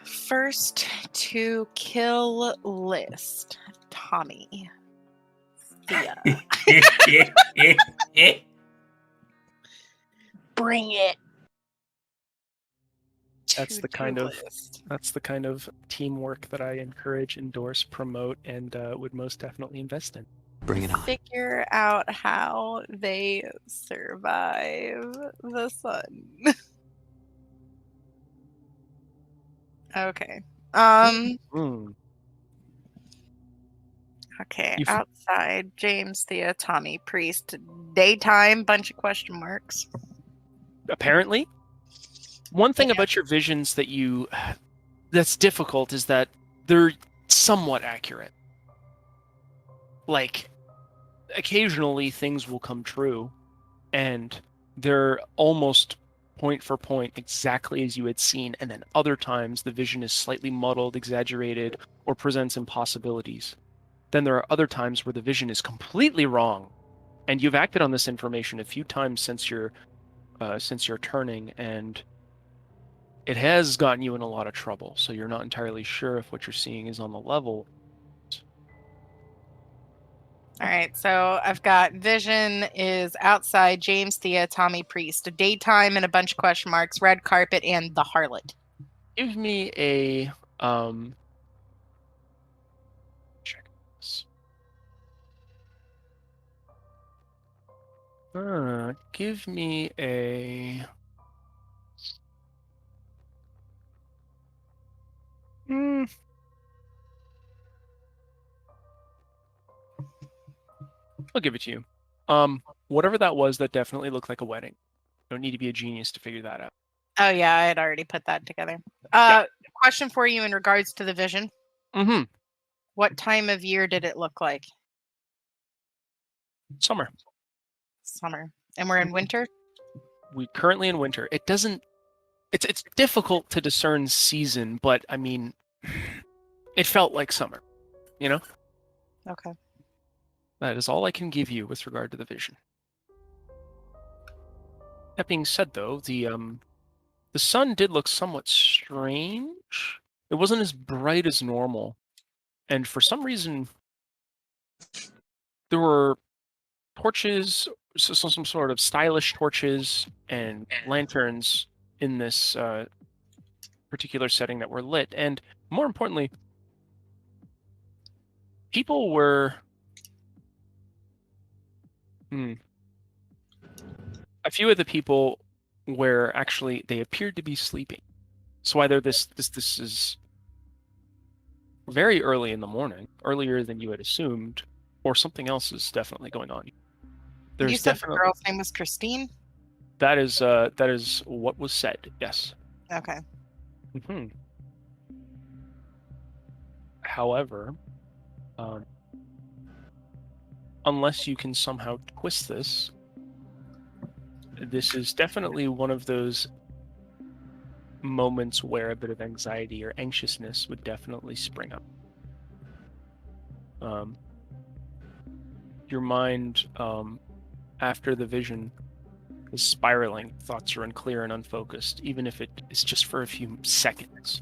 First to kill list. Tommy. Thea. Bring it. That's the To-do kind of list. That's the kind of teamwork that I encourage, endorse, promote, and would most definitely invest in. Bring it on. Figure out how they survive the sun. Okay. Mm. Okay. You f- Outside, James, Thea, Tommy, Priest. Daytime, bunch of question marks. Apparently, one thing about your visions that's difficult is that they're somewhat accurate. Like, occasionally things will come true, and they're almost point for point exactly as you had seen, and then other times the vision is slightly muddled, exaggerated, or presents impossibilities. Then there are other times where the vision is completely wrong, and you've acted on this information a few times since your turning, and it has gotten you in a lot of trouble. So you're not entirely sure if what you're seeing is on the level. All right, so I've got vision is outside, James, Thea, Tommy, Priest, daytime and a bunch of question marks, red carpet, and the harlot. Give me a check this. Give me a I'll give it to you. Whatever that was, that definitely looked like a wedding. You don't need to be a genius to figure that out. Oh yeah, I had already put that together. Yeah. Question for you in regards to the vision. Mm-hmm. What time of year did it look like? Summer. Summer. And we're in winter? We're currently in winter. It doesn't. It's difficult to discern season, but I mean, it felt like summer. You know. Okay. That is all I can give you with regard to the vision. That being said, though, the sun did look somewhat strange. It wasn't as bright as normal, and for some reason, there were torches, some sort of stylish torches and lanterns in this particular setting that were lit, and more importantly, people were. A few of the people were actually they appeared to be sleeping. So either this is very early in the morning, earlier than you had assumed, or something else is definitely going on. You said the girl's name was Christine? That is what was said. Yes. Okay. Hmm. However, unless you can somehow twist this, this is definitely one of those moments where a bit of anxiety or anxiousness would definitely spring up. Your mind, after the vision, is spiraling. Thoughts are unclear and unfocused, even if it is just for a few seconds.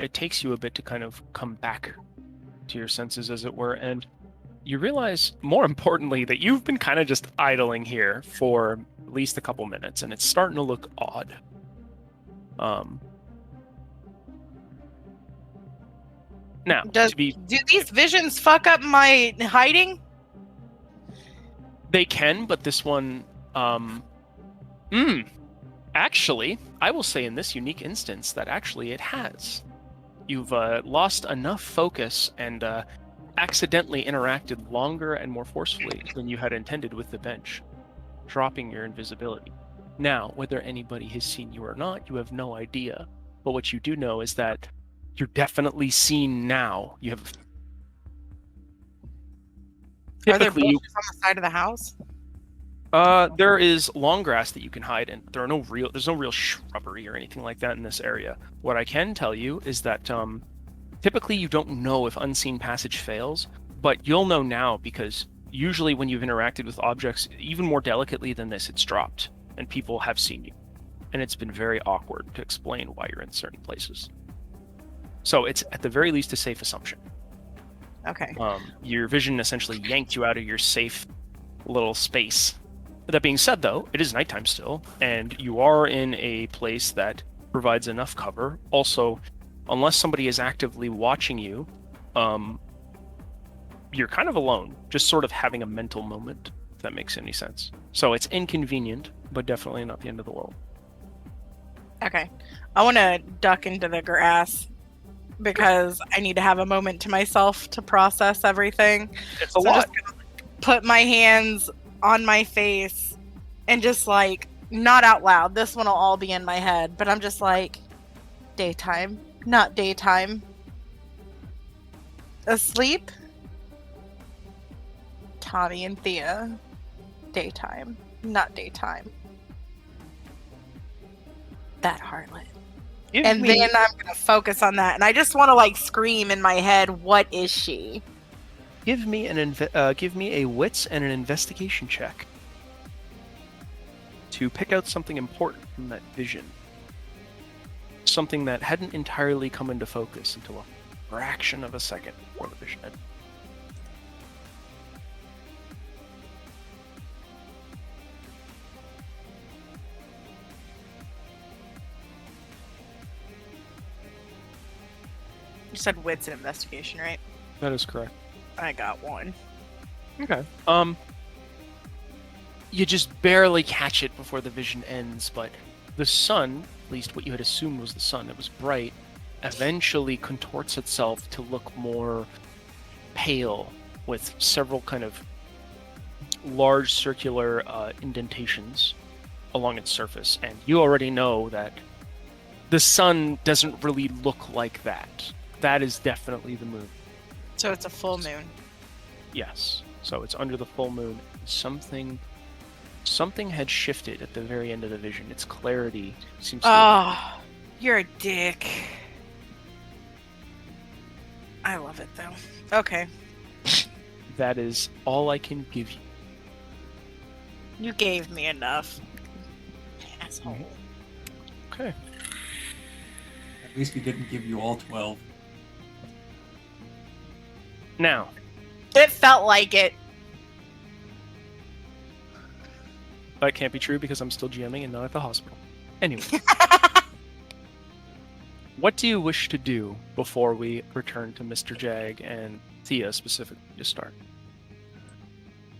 It takes you a bit to kind of come back to your senses, as it were, and you realize, more importantly, that you've been kind of just idling here for at least a couple minutes, and it's starting to look odd. Now, Do these visions fuck up my hiding? They can, but this one, actually, I will say in this unique instance that actually it has. You've lost enough focus and accidentally interacted longer and more forcefully than you had intended with the bench, dropping your invisibility. Now, whether anybody has seen you or not, you have no idea. But what you do know is that you're definitely seen now. You have. Are there Typically, bushes on the side of the house? there is long grass that you can hide in. There's no real shrubbery or anything like that in this area. What I can tell you is that typically you don't know if unseen passage fails, but you'll know now because usually when you've interacted with objects even more delicately than this, it's dropped and people have seen you. And it's been very awkward to explain why you're in certain places. So it's at the very least a safe assumption. Okay. Your vision essentially yanked you out of your safe little space. That being said, though, it is nighttime still, and you are in a place that provides enough cover. Also, unless somebody is actively watching you, you're kind of alone, just sort of having a mental moment, if that makes any sense. So it's inconvenient, but definitely not the end of the world. Okay. I want to duck into the grass because I need to have a moment to myself to process everything. It's a So I'm lot. just gonna put my hands on my face and just like, not out loud. This one will all be in my head, but I'm just like, daytime, not daytime. Asleep? Tommy and Thea. Daytime, not daytime. That harlot. And then I'm going to focus on that. And I just want to like scream in my head, what is she? Give me a wits and an investigation check to pick out something important from that vision. Something that hadn't entirely come into focus until a fraction of a second before the vision ended. You said wits and investigation, right? That is correct. I got one. Okay. You just barely catch it before the vision ends, but the sun, at least what you had assumed was the sun, it was bright, eventually contorts itself to look more pale with several kind of large circular indentations along its surface. And you already know that the sun doesn't really look like that. That is definitely the moon. So it's a full moon. Yes. So it's under the full moon. Something had shifted at the very end of the vision. Its clarity seems to... Oh, you're a dick. I love it, though. Okay. That is all I can give you. You gave me enough. Asshole. Okay. At least he didn't give you all 12. Now, It felt like it. that can't be true because I'm still GMing and not at the hospital. Anyway. What do you wish to do before we return to Mr. Jag and Thea specifically to start?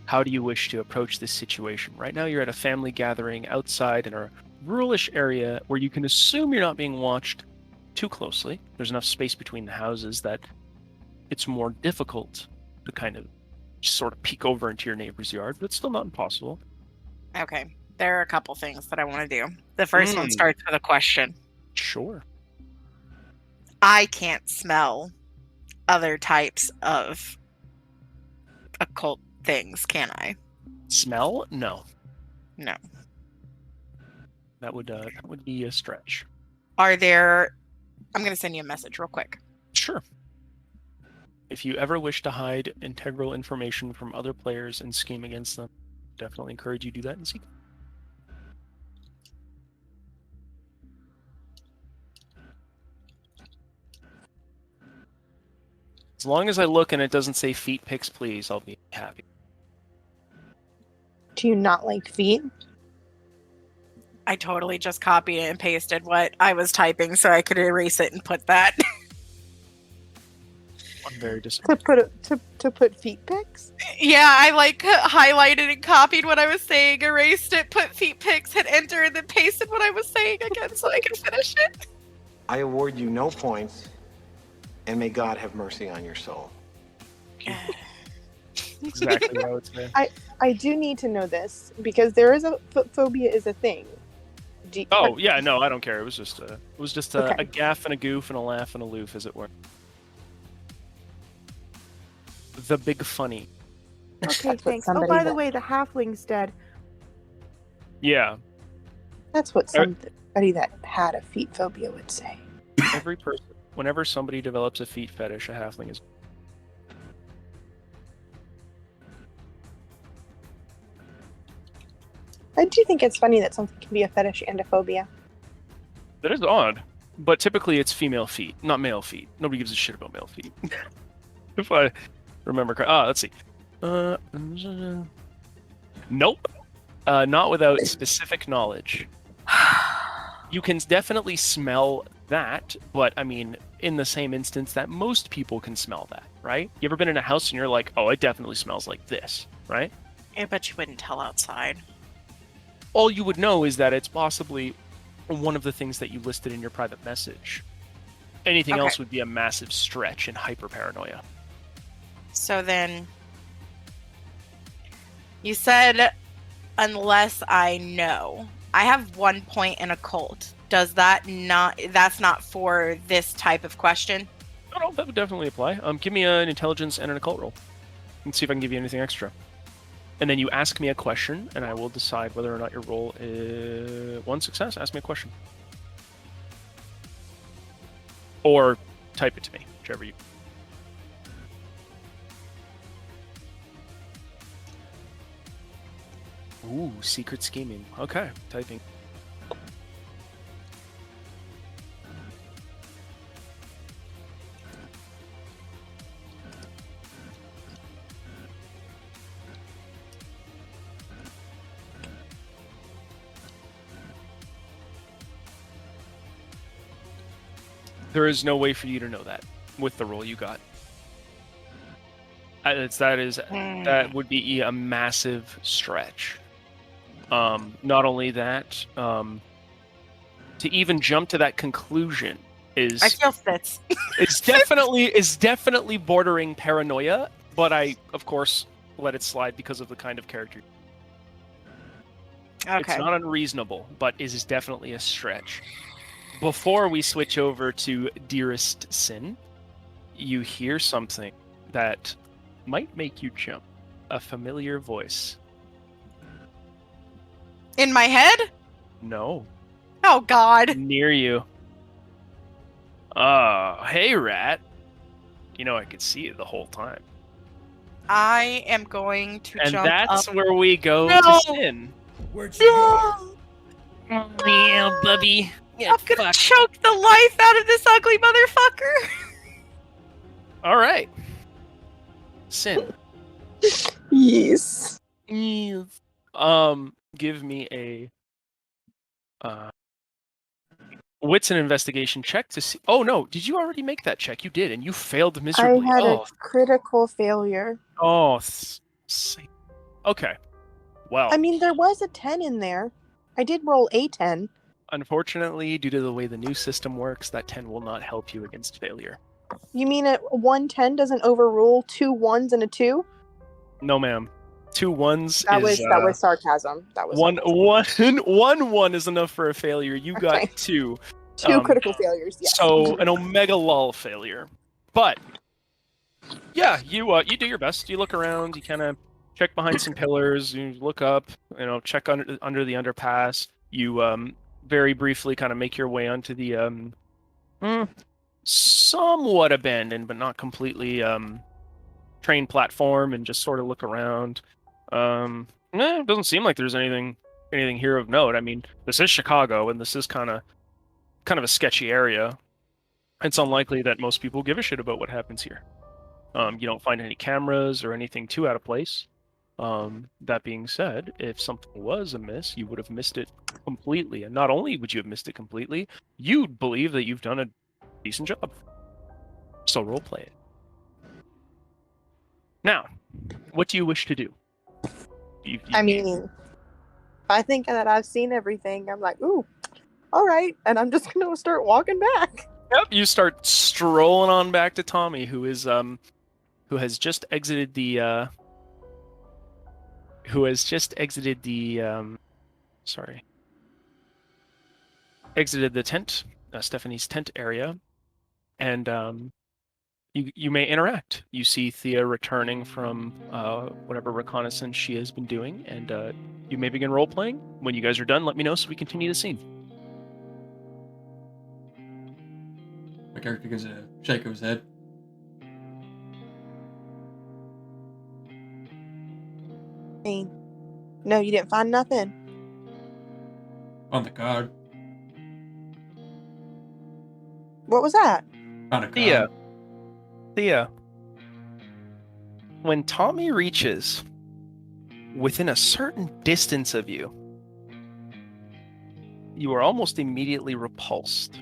How do you wish to approach this situation? Right now you're at a family gathering outside in a ruralish area where you can assume you're not being watched too closely. There's enough space between the houses that it's more difficult to kind of just sort of peek over into your neighbor's yard, but it's still not impossible. Okay. There are a couple things that I want to do. The first one Mm. starts with a question. Sure. I can't smell other types of occult things, can I? Smell? No. No. That would be a stretch. Are there... I'm going to send you a message real quick. Sure. If you ever wish to hide integral information from other players and scheme against them, definitely encourage you to do that in secret. As long as I look and it doesn't say feet pics, please, I'll be happy. Do you not like feet? I totally just copied and pasted what I was typing so I could erase it and put that. I'm very disappointed. To put feet pics? Yeah, I like highlighted and copied what I was saying, erased it, put feet pics, hit enter, and then pasted what I was saying again so I could finish it. I award you no points, and may God have mercy on your soul. Exactly what I would say. I do need to know this because there is a phobia is a thing. Oh yeah, no, I don't care. It was just a Okay. a gaff and a goof and a laugh and a loof, as it were. The big funny. Okay, That's what thanks. Oh, somebody by the that- way, the halfling's dead. Yeah, That's what somebody that had a feet phobia would say. every person. Whenever somebody develops a feet fetish, a halfling is. I do think it's funny that something can be a fetish and a phobia. That is odd, but typically it's female feet, not male feet. Nobody gives a shit about male feet. If I remember correctly. Let's see. Nope. Not without specific knowledge. You can definitely smell that, but I mean, in the same instance that most people can smell that, right? You ever been in a house and you're like, oh, it definitely smells like this, right? Yeah, but you wouldn't tell outside. All you would know is that it's possibly one of the things that you listed in your private message. Anything Okay. else would be a massive stretch in hyper paranoia. So then, you said, unless I know. I have 1 point in occult. Does that not, that's not for this type of question? No, that would definitely apply. Give me an intelligence and an occult roll. Let's see if I can give you anything extra. And then you ask me a question, and I will decide whether or not your roll is one success. Ask me a question. Or type it to me, whichever you... Ooh, secret scheming. Okay, typing. There is no way for you to know that with the roll you got. That would be a massive stretch. Not only that, to even jump to that conclusion is I feel fits. is definitely bordering paranoia, but I of course let it slide because of the kind of character. Okay. It's not unreasonable, but it is definitely a stretch. Before we switch over to Dearest Sin, you hear something that might make you jump. A familiar voice. In my head? No. Oh, God. Near you. Hey, rat. You know I could see you the whole time. I am going to And jump that's up. where we go No. to Sin. Where'd you go? Yeah, Bubby. Yeah, I'm gonna fuck. choke the life out of this ugly motherfucker. All right. Sin. Yes. Give me a wits and investigation check to see. Oh no, did you already make that check? You did, and you failed I miserably. had a critical failure. Okay. Well, I mean, there was a 10 in there. I did roll a 10. unfortunately, due to the way the new system works, that 10 will not help you against failure. You mean a 110 doesn't overrule 2 1s and a 2? No, ma'am. 2 ones That is was sarcasm. That was one sarcasm. one is enough for a failure. You got Okay. 2. 2 critical failures. Yes. So an omega lol failure. But yeah, you do your best. You look around. You kind of check behind some pillars. You look up. Check under the underpass. You very briefly kind of make your way onto the somewhat abandoned but not completely train platform and just sort of look around. It doesn't seem like there's anything here of note. I mean, this is Chicago, and this is kind of a sketchy area. It's unlikely that most people give a shit about what happens here. You don't find any cameras or anything too out of place. That being said, if something was amiss, you would have missed it completely. And not only would you have missed it completely, you'd believe that you've done a decent job. So roleplay it. Now, what do you wish to do? I mean, I think that I've seen everything. I'm like, ooh, all right, and I'm just gonna start walking back. Yep, you start strolling on back to Tommy, who has just exited the exited the tent, Stephanie's tent area, and you may interact. You see Thea returning from whatever reconnaissance she has been doing, and you may begin role playing. When you guys are done, let me know so we continue the scene. My character gives a shake of his head. I mean, no, you didn't find nothing. On the card. What was that? On a card. Thea, when Tommy reaches within a certain distance of you, you are almost immediately repulsed.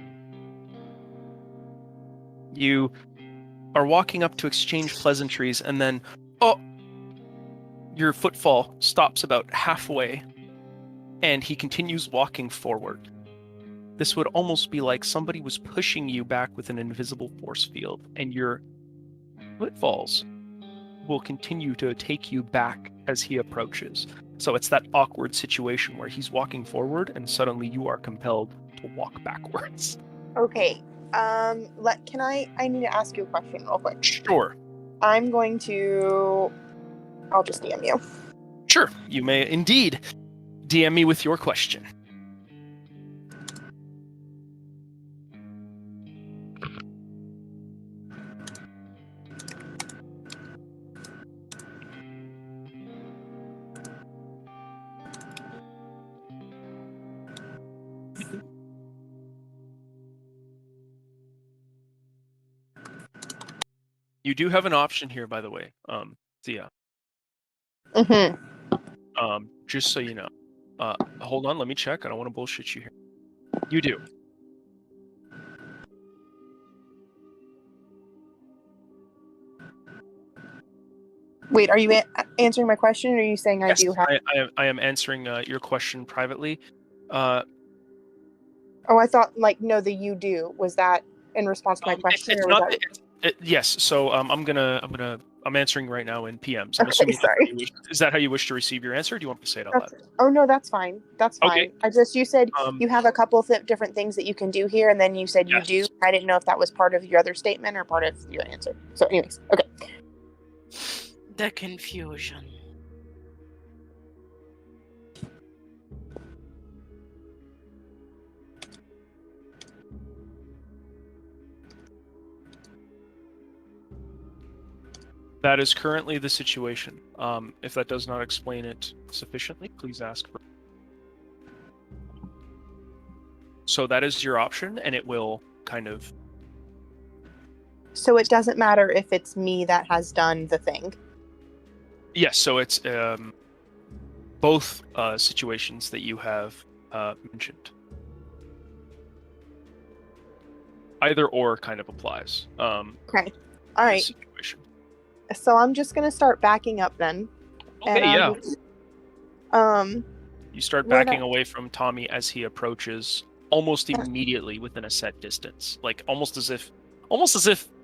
You are walking up to exchange pleasantries, and then, your footfall stops about halfway, and he continues walking forward. This would almost be like somebody was pushing you back with an invisible force field, and your footfalls will continue to take you back as he approaches. So it's that awkward situation where he's walking forward, and suddenly you are compelled to walk backwards. Okay. I need to ask you a question real quick. Sure. I'll just DM you. Sure. You may indeed DM me with your question. You do have an option here, by the way, Thea. Mm-hmm. Just so you know. Hold on, let me check. I don't want to bullshit you here. You do. Wait, are you answering my question, or are you saying Yes, I do have? I am answering your question privately. Oh, I thought no, the you do was that in response to my question, It's or was not. that... Yes. So I'm answering right now in PMs. I'm assuming. Sorry. Is that how you wish to receive your answer? Or do you want me to say it out loud? Oh no, that's fine. That's fine. Okay. You said you have a couple of different things that you can do here, and then you said Yes. you do. I didn't know if that was part of your other statement or part of your answer. So, anyways, okay. The confusion. That is currently the situation. If that does not explain it sufficiently, please ask for. So that is your option, and it will kind of. So it doesn't matter if it's me that has done the thing. Yes. So it's both situations that you have mentioned. Either or kind of applies. Okay. All right. Situation. So I'm just gonna start backing up then. Okay. Yeah. You start When backing away from Tommy as he approaches, almost immediately within a set distance, like almost as if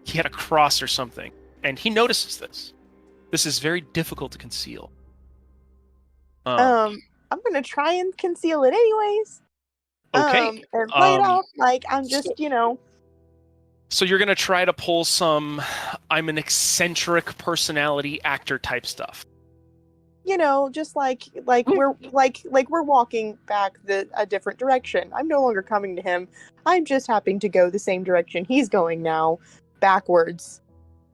he had a cross or something, and he notices this. This is very difficult to conceal. I'm gonna try and conceal it anyways. Okay. And play it off like I'm so- just, So you're gonna try to pull some I'm an eccentric personality actor type stuff. just like we're walking back a different direction. I'm no longer coming to him. I'm just happening to go the same direction he's going now, backwards,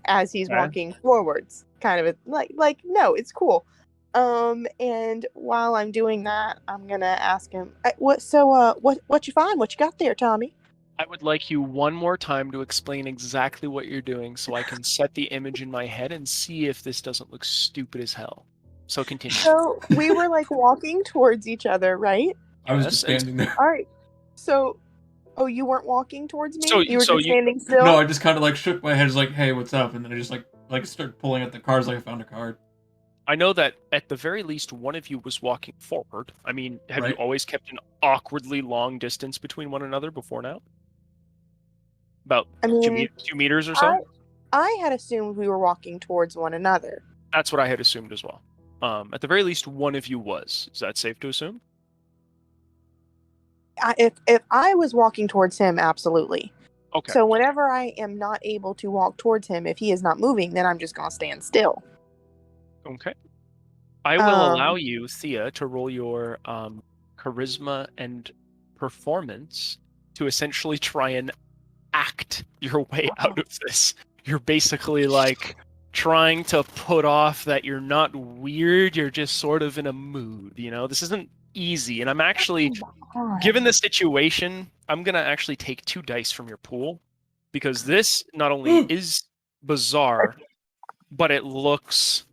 as he's Okay. walking forwards. Kind of like no, it's cool. And while I'm doing that, I'm gonna ask him, what you find? What you got there, Tommy? I would like you one more time to explain exactly what you're doing so I can set the image in my head and see if this doesn't look stupid as hell. So continue. So we were like walking towards each other, right? I was Yes, just and- standing there. All right. So, you weren't walking towards me? So- you were so just you- standing still? No, I just kind of like shook my head, just like, "Hey, what's up?" And then I just like started pulling at the cards like I found a card. I know that at the very least one of you was walking forward. I mean, have you Right. always kept an awkwardly long distance between one another before now? About I mean, 2 meters or so? I had assumed we were walking towards one another. That's what I had assumed as well. At the very least, one of you was. Is that safe to assume? If I was walking towards him, absolutely. Okay. So whenever I am not able to walk towards him, if he is not moving, then I'm just gonna stand still. Okay. I will allow you, Thea, to roll your charisma and performance to essentially try and act your way out of this. You're basically like trying to put off that you're not weird, you're just sort of in a mood, This isn't easy, and I'm actually, given the situation, I'm going to actually take 2 dice from your pool, because this not only is bizarre, but it looks...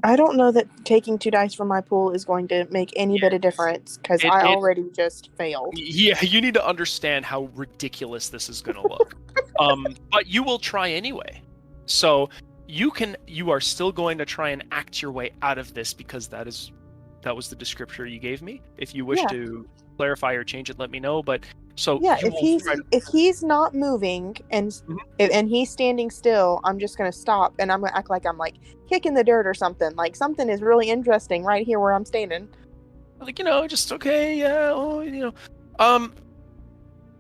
I don't know that taking 2 dice from my pool is going to make any bit of difference, because I already just failed. Yeah, you need to understand how ridiculous this is going to look. But you will try anyway. So you are still going to try and act your way out of this, because that was the descriptor you gave me. If you wish to clarify or change it, let me know. But so yeah, you if he's not moving and and he's standing still, I'm just gonna stop and I'm gonna act like I'm like kicking the dirt or something. Like something is really interesting right here where I'm standing. like, just okay, yeah,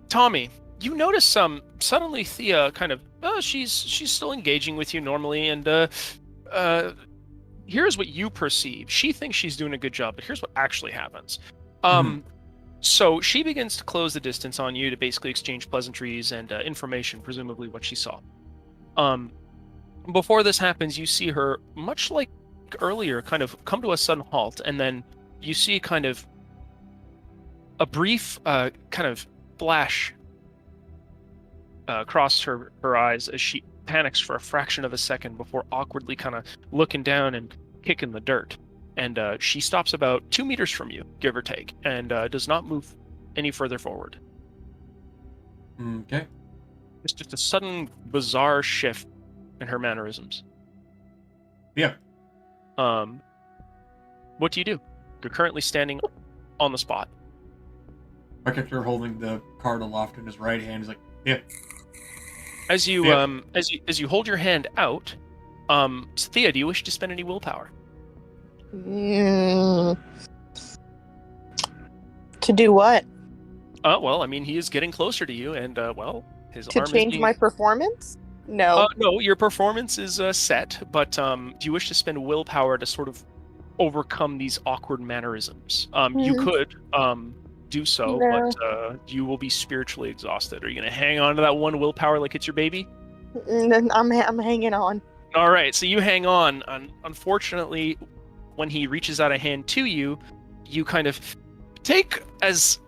Tommy, you notice suddenly Thea kind of she's still engaging with you normally, and here's what you perceive. She thinks she's doing a good job, but here's what actually happens. So she begins to close the distance on you to basically exchange pleasantries and information, presumably what she saw. Before this happens, you see her, much like earlier, kind of come to a sudden halt, and then you see kind of a brief kind of flash across her eyes as she panics for a fraction of a second before awkwardly kind of looking down and kicking the dirt. And she stops about 2 meters from you, give or take, and does not move any further forward. Okay. It's just a sudden, bizarre shift in her mannerisms. Yeah. What do you do? You're currently standing on the spot. Architecture holding the card aloft in his right hand. He's like, "Yeah." As you Yeah. as you hold your hand out, Thea, do you wish to spend any willpower? To do what? Well, I mean, he is getting closer to you, and his To arm change is my performance? No. no, your performance is set, but do you wish to spend willpower to sort of overcome these awkward mannerisms? You could do so, No. but you will be spiritually exhausted. Are you going to hang on to that one willpower like it's your baby? I'm hanging on. All right, so you hang on. Unfortunately, when he reaches out a hand to you, you kind of take as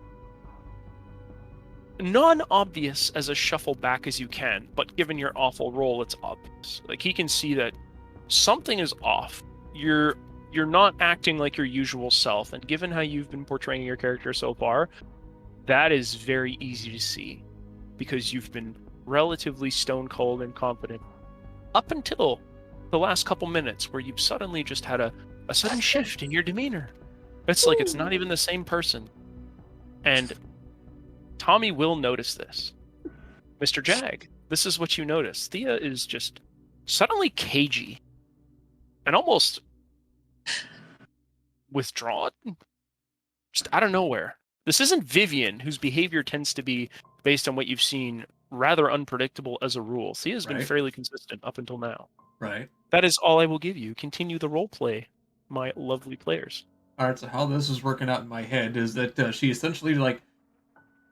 non-obvious as a shuffle back as you can, but given your awful roll, it's obvious. Like, he can see that something is off. You're not acting like your usual self, and given how you've been portraying your character so far, that is very easy to see, because you've been relatively stone cold and confident up until the last couple minutes, where you've suddenly just had a sudden shift in your demeanor. It's like it's not even the same person. And Tommy will notice this. Mr. Jag, this is what you notice. Thea is just suddenly cagey and almost withdrawn just out of nowhere. This isn't Vivian, whose behavior tends to be based on what you've seen rather unpredictable as a rule. Sia has been Right. fairly consistent up until now. Right. That is all I will give you. Continue the role play, my lovely players. All right. So how this is working out in my head is that she essentially like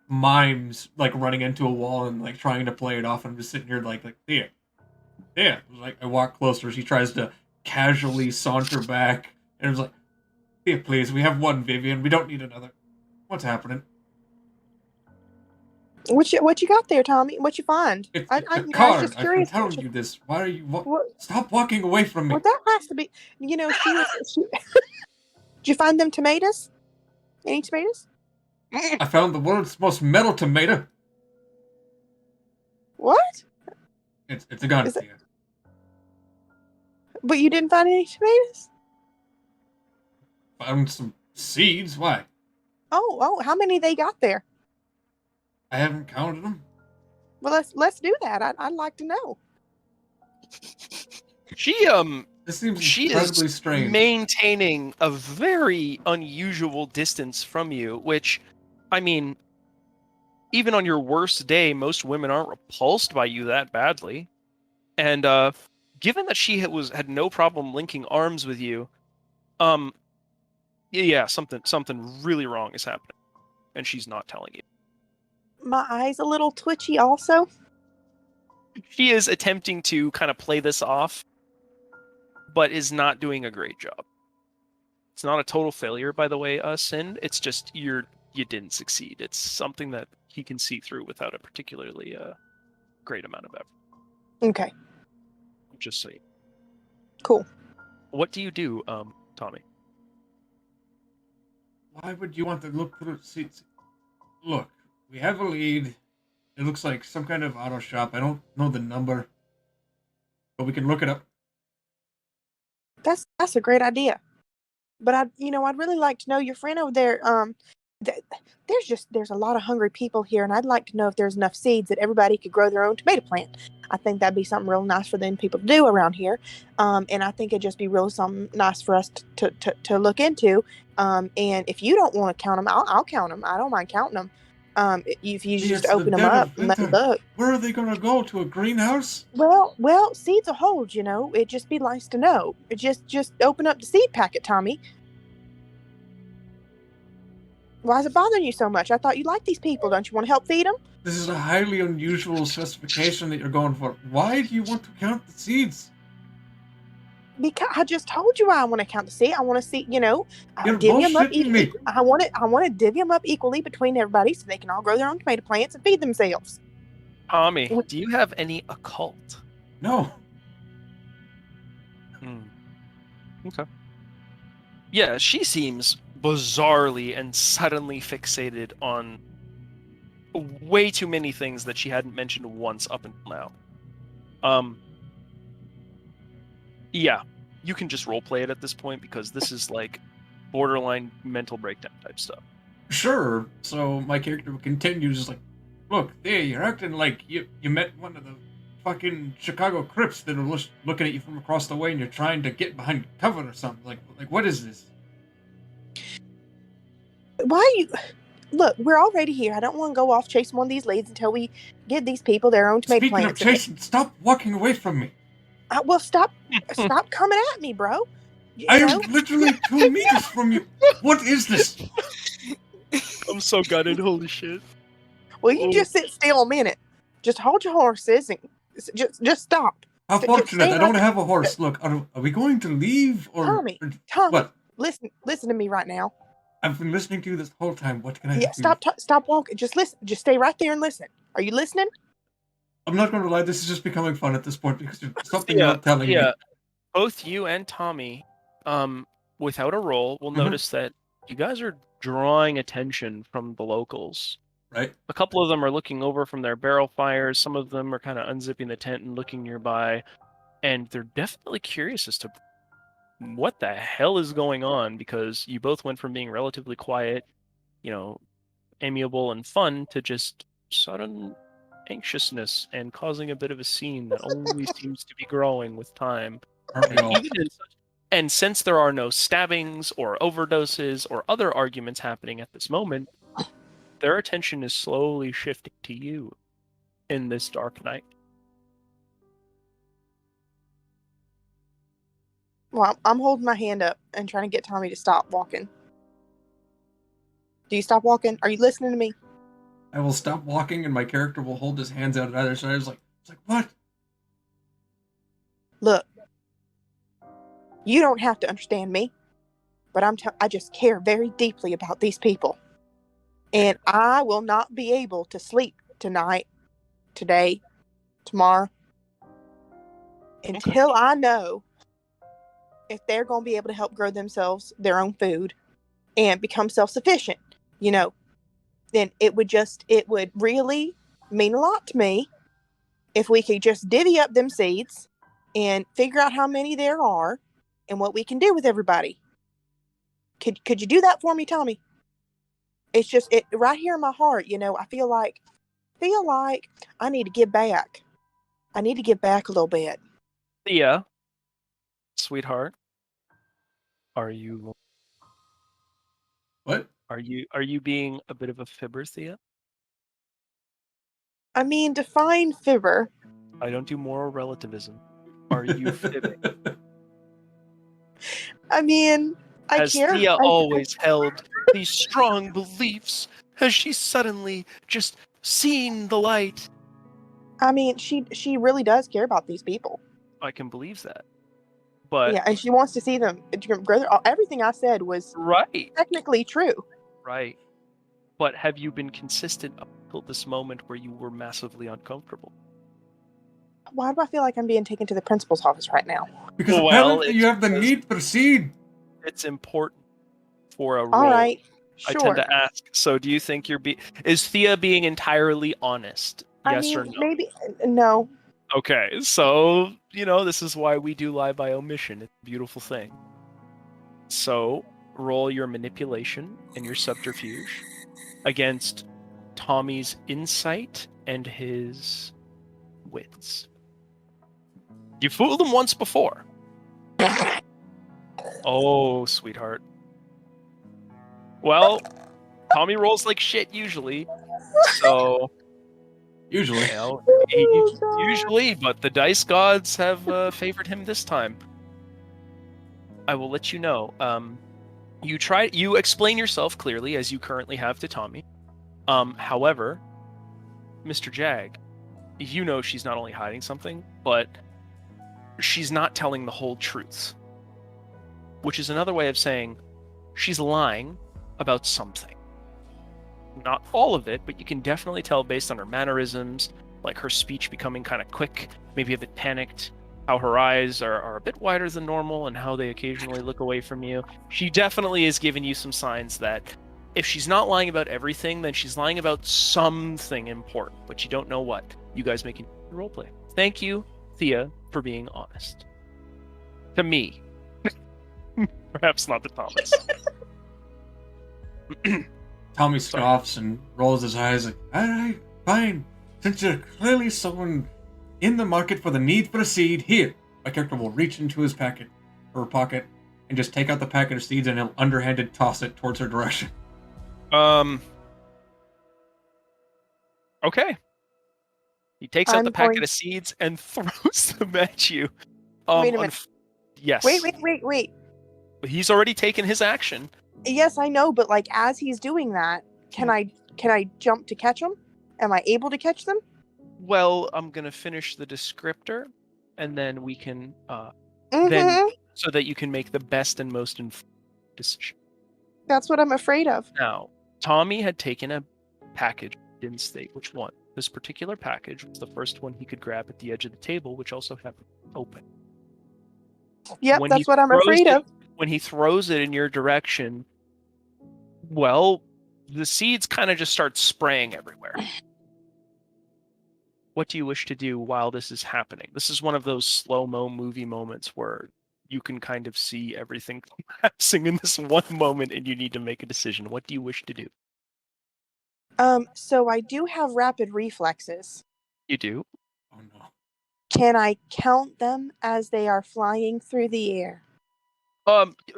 mimes like running into a wall and like trying to play it off. I'm just sitting here like yeah. Like I walk closer. She tries to casually saunter back, and it's like, yeah, please. We have one Vivian. We don't need another. What's happening? What you got there, Tommy? What you find? It's I a was card. just I've been curious. telling you this. Why are you? What- Stop walking away from me. Well, that has to be. She was. Did you find them tomatoes? Any tomatoes? I found the world's most metal tomato. What? It's a gun. Is it- But you didn't find any tomatoes? Found some seeds. Why? Oh, how many they got there? I haven't counted them. Well, let's do that. I'd like to know. This seems She incredibly is strange. maintaining a very unusual distance from you, which, I mean, even on your worst day, most women aren't repulsed by you that badly. And given that she had no problem linking arms with you, yeah, something really wrong is happening, and she's not telling you. My eyes a little twitchy, also. She is attempting to kind of play this off, but is not doing a great job. It's not a total failure, by the way, Sin. It's just you didn't succeed. It's something that he can see through without a particularly great amount of effort. Okay. Just saying. Cool. What do you do, Tommy? Why would you want to look through seats? Look, we have a lead. It looks like some kind of auto shop. I don't know the number, but we can look it up. That's a great idea. But I'd really like to know your friend over there. There's a lot of hungry people here, and I'd like to know if there's enough seeds that everybody could grow their own tomato plant. I think that'd be something real nice for them people to do around here. And I think it'd just be really something nice for us to look into. And if you don't want to count them, I'll count them. I don't mind counting them. If you just It's the open them dead up of and let me winter. look. Where are they gonna go? To a greenhouse? Well, seeds will hold, It'd just be nice to know. Just open up the seed packet, Tommy. Why is it bothering you so much? I thought you liked these people. Don't you want to help feed them? This is a highly unusual specification that you're going for. Why do you want to count the seeds? Because I just told you I want to count the seed. I want to see, You're divvy them up. bullshitting me. I want to divvy them up equally between everybody so they can all grow their own tomato plants and feed themselves. Tommy, do you have any occult? No. Okay. Yeah, she seems bizarrely and suddenly fixated on way too many things that she hadn't mentioned once up until now. Yeah, you can just roleplay it at this point because this is like borderline mental breakdown type stuff. Sure. So my character will continue just like, look, there, you're acting like you met one of the fucking Chicago Crips that are looking at you from across the way and you're trying to get behind cover or something. Like what is this? Why are you... Look, we're already here. I don't want to go off chasing one of these leads until we get these people their own tomato Speaking plants. of chasing, stop walking away from me. Well, stop coming at me, bro. I am literally 2 meters from you. What is this? I'm so gutted. Holy shit. Well, you just sit still a minute. Just hold your horses and just stop. How Just fortunate. stay I don't right have a horse. Look, are we going to leave or... Tommy, What? listen to me right now. I've been listening to you this whole time. What can I Yeah, do? stop walking. Just listen. Just stay right there and listen. Are you listening? I'm not going to lie. This is just becoming fun at this point because there's something you're not telling me. Both you and Tommy, without a roll, will notice that you guys are drawing attention from the locals. Right. A couple of them are looking over from their barrel fires. Some of them are kind of unzipping the tent and looking nearby. And they're definitely curious as to what the hell is going on, because you both went from being relatively quiet, amiable and fun, to just sudden anxiousness and causing a bit of a scene that only seems to be growing with time. Aren't we all? And since there are no stabbings or overdoses or other arguments happening at this moment, their attention is slowly shifting to you in this dark night. Well, I'm holding my hand up and trying to get Tommy to stop walking. Do you stop walking? Are you listening to me? I will stop walking, and my character will hold his hands out at either side. It's like, what? Look, you don't have to understand me, but I just care very deeply about these people. And I will not be able to sleep tonight, today, tomorrow, until I know if they're going to be able to help grow themselves their own food and become self-sufficient, then it would really mean a lot to me if we could just divvy up them seeds and figure out how many there are and what we can do with everybody. Could you do that for me, Tommy? It's just right here in my heart, I feel like I need to give back. I need to give back a little bit. Thea, sweetheart, are you What? Are you being a bit of a fibber, Thea? I mean, define fibber. I don't do moral relativism. Are you fibbing? I mean, I Has care. Thea always held these strong beliefs? Has she suddenly just seen the light? I mean, she really does care about these people. I can believe that. But yeah, and she wants to see them grow. Everything I said was right. technically true. Right. But have you been consistent up until this moment where you were massively uncomfortable? Why do I feel like I'm being taken to the principal's office right now? Because Well, apparently you it's have the because- need for seed. It's important for a role. All right, I sure. tend to ask. So, do you think is Thea being entirely honest? Yes or no? Maybe no. Okay, so this is why we do lie by omission. It's a beautiful thing. So, roll your manipulation and your subterfuge against Tommy's insight and his wits. You fooled him once before. Oh, sweetheart. Well, Tommy rolls like shit usually, so Usually. usually, but the dice gods have favored him this time. I will let you know. You explain yourself clearly as you currently have to Tommy. However, Mr. Jag, she's not only hiding something, but she's not telling the whole truth. Which is another way of saying she's lying about something. Not all of it, but you can definitely tell based on her mannerisms, like her speech becoming kind of quick, maybe a bit panicked, how her eyes are a bit wider than normal, and how they occasionally look away from you. She definitely is giving you some signs that if she's not lying about everything, then she's lying about something important, but you don't know what. You guys make a roleplay. Thank you, Thea, for being honest. To me. Perhaps not to Thomas. Tommy scoffs and rolls his eyes like, alright, fine. Since you're clearly someone in the market for the need for a seed, here. My character will reach into his pocket, and just take out the packet of seeds, and he'll underhanded toss it towards her direction. Okay. He takes out the packet of seeds and throws them at you. Wait a minute. Yes. Wait. He's already taken his action. Yes, I know, but as he's doing that, can I jump to catch him? Am I able to catch them? Well, I'm gonna finish the descriptor, and then we can then so that you can make the best and most informed decision. That's what I'm afraid of. Now, Tommy had taken a package, didn't state which one. This particular package was the first one he could grab at the edge of the table, which also happened open. Yep, that's what I'm afraid of. When he throws it in your direction, well, the seeds kind of just start spraying everywhere. What do you wish to do while this is happening? This is one of those slow-mo movie moments where you can kind of see everything collapsing in this one moment and you need to make a decision. What do you wish to do? So I do have rapid reflexes. You do? Oh no. Can I count them as they are flying through the air?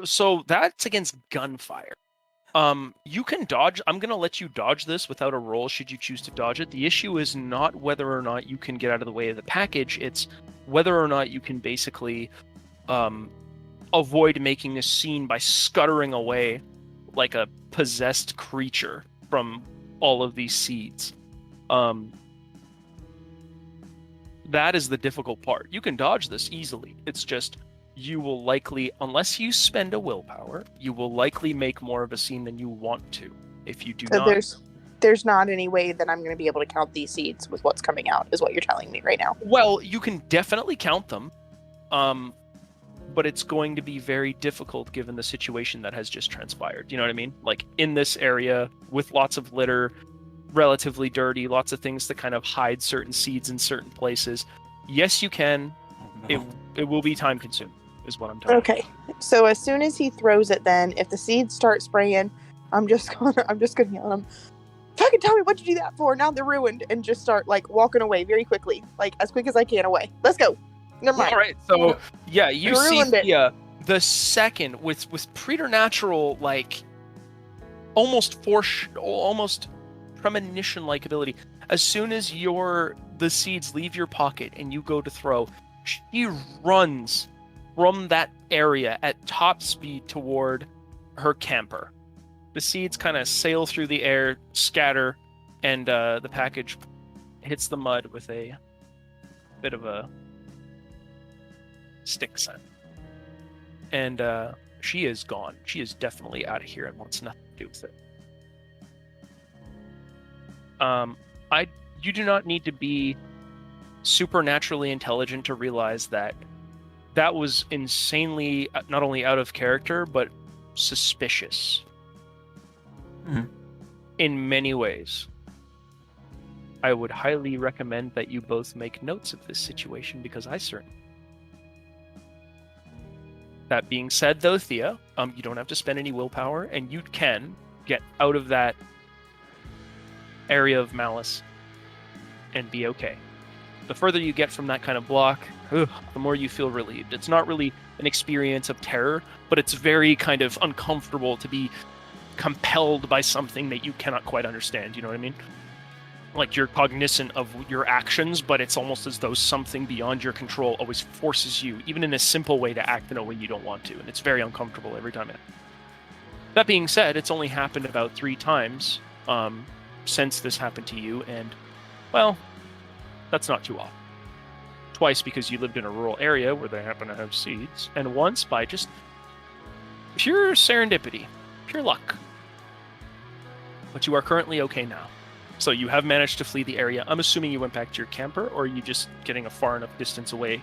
So that's against gunfire. You can dodge. I'm gonna let you dodge this without a roll should you choose to dodge it. The issue is not whether or not you can get out of the way of the package. It's whether or not you can basically avoid making a scene by scuttering away like a possessed creature from all of these seeds. That is the difficult part. You can dodge this easily. It's just you will likely, unless you spend a willpower, you will likely make more of a scene than you want to. If you do So not, there's not any way that I'm going to be able to count these seeds with what's coming out, is what you're telling me right now. well, you can definitely count them, but it's going to be very difficult given the situation that has just transpired. You know what I mean? Like in this area with lots of litter, relatively dirty, lots of things to kind of hide certain seeds in certain places. Yes, you can. Oh, no. It will be time consuming, is what I'm telling you. Okay. So as soon as he throws it, then if the seeds start spraying, I'm just gonna yell at him. Fucking tell me what you do that for? Now they're ruined, and just start like walking away very quickly, like as quick as I can away. Let's go. Never mind. All right. So yeah, you I see ruined it. the second with preternatural, like almost premonition like ability. As soon as the seeds leave your pocket and you go to throw, she runs from that area at top speed toward her camper. The seeds kind of sail through the air, scatter, and the package hits the mud with a bit of a stick sound. And she is gone. She is definitely out of here and wants nothing to do with it. You do not need to be supernaturally intelligent to realize that was insanely not only out of character but suspicious. In many ways. I would highly recommend that you both make notes of this situation because I certainly. That being said, though, Thea, you don't have to spend any willpower, and you can get out of that area of malice and be okay. The further you get from that kind of block, the more you feel relieved. It's not really an experience of terror, but it's very kind of uncomfortable to be compelled by something that you cannot quite understand. You know what I mean? Like you're cognizant of your actions, but it's almost as though something beyond your control always forces you, even in a simple way, to act in a way you don't want to, and it's very uncomfortable every time. That being said, it's only happened about 3 times since this happened to you, and well, that's not too often. Twice because you lived in a rural area where they happen to have seeds, and once by just pure serendipity, pure luck. But you are currently okay now. So you have managed to flee the area. I'm assuming you went back to your camper, or are you just getting a far enough distance away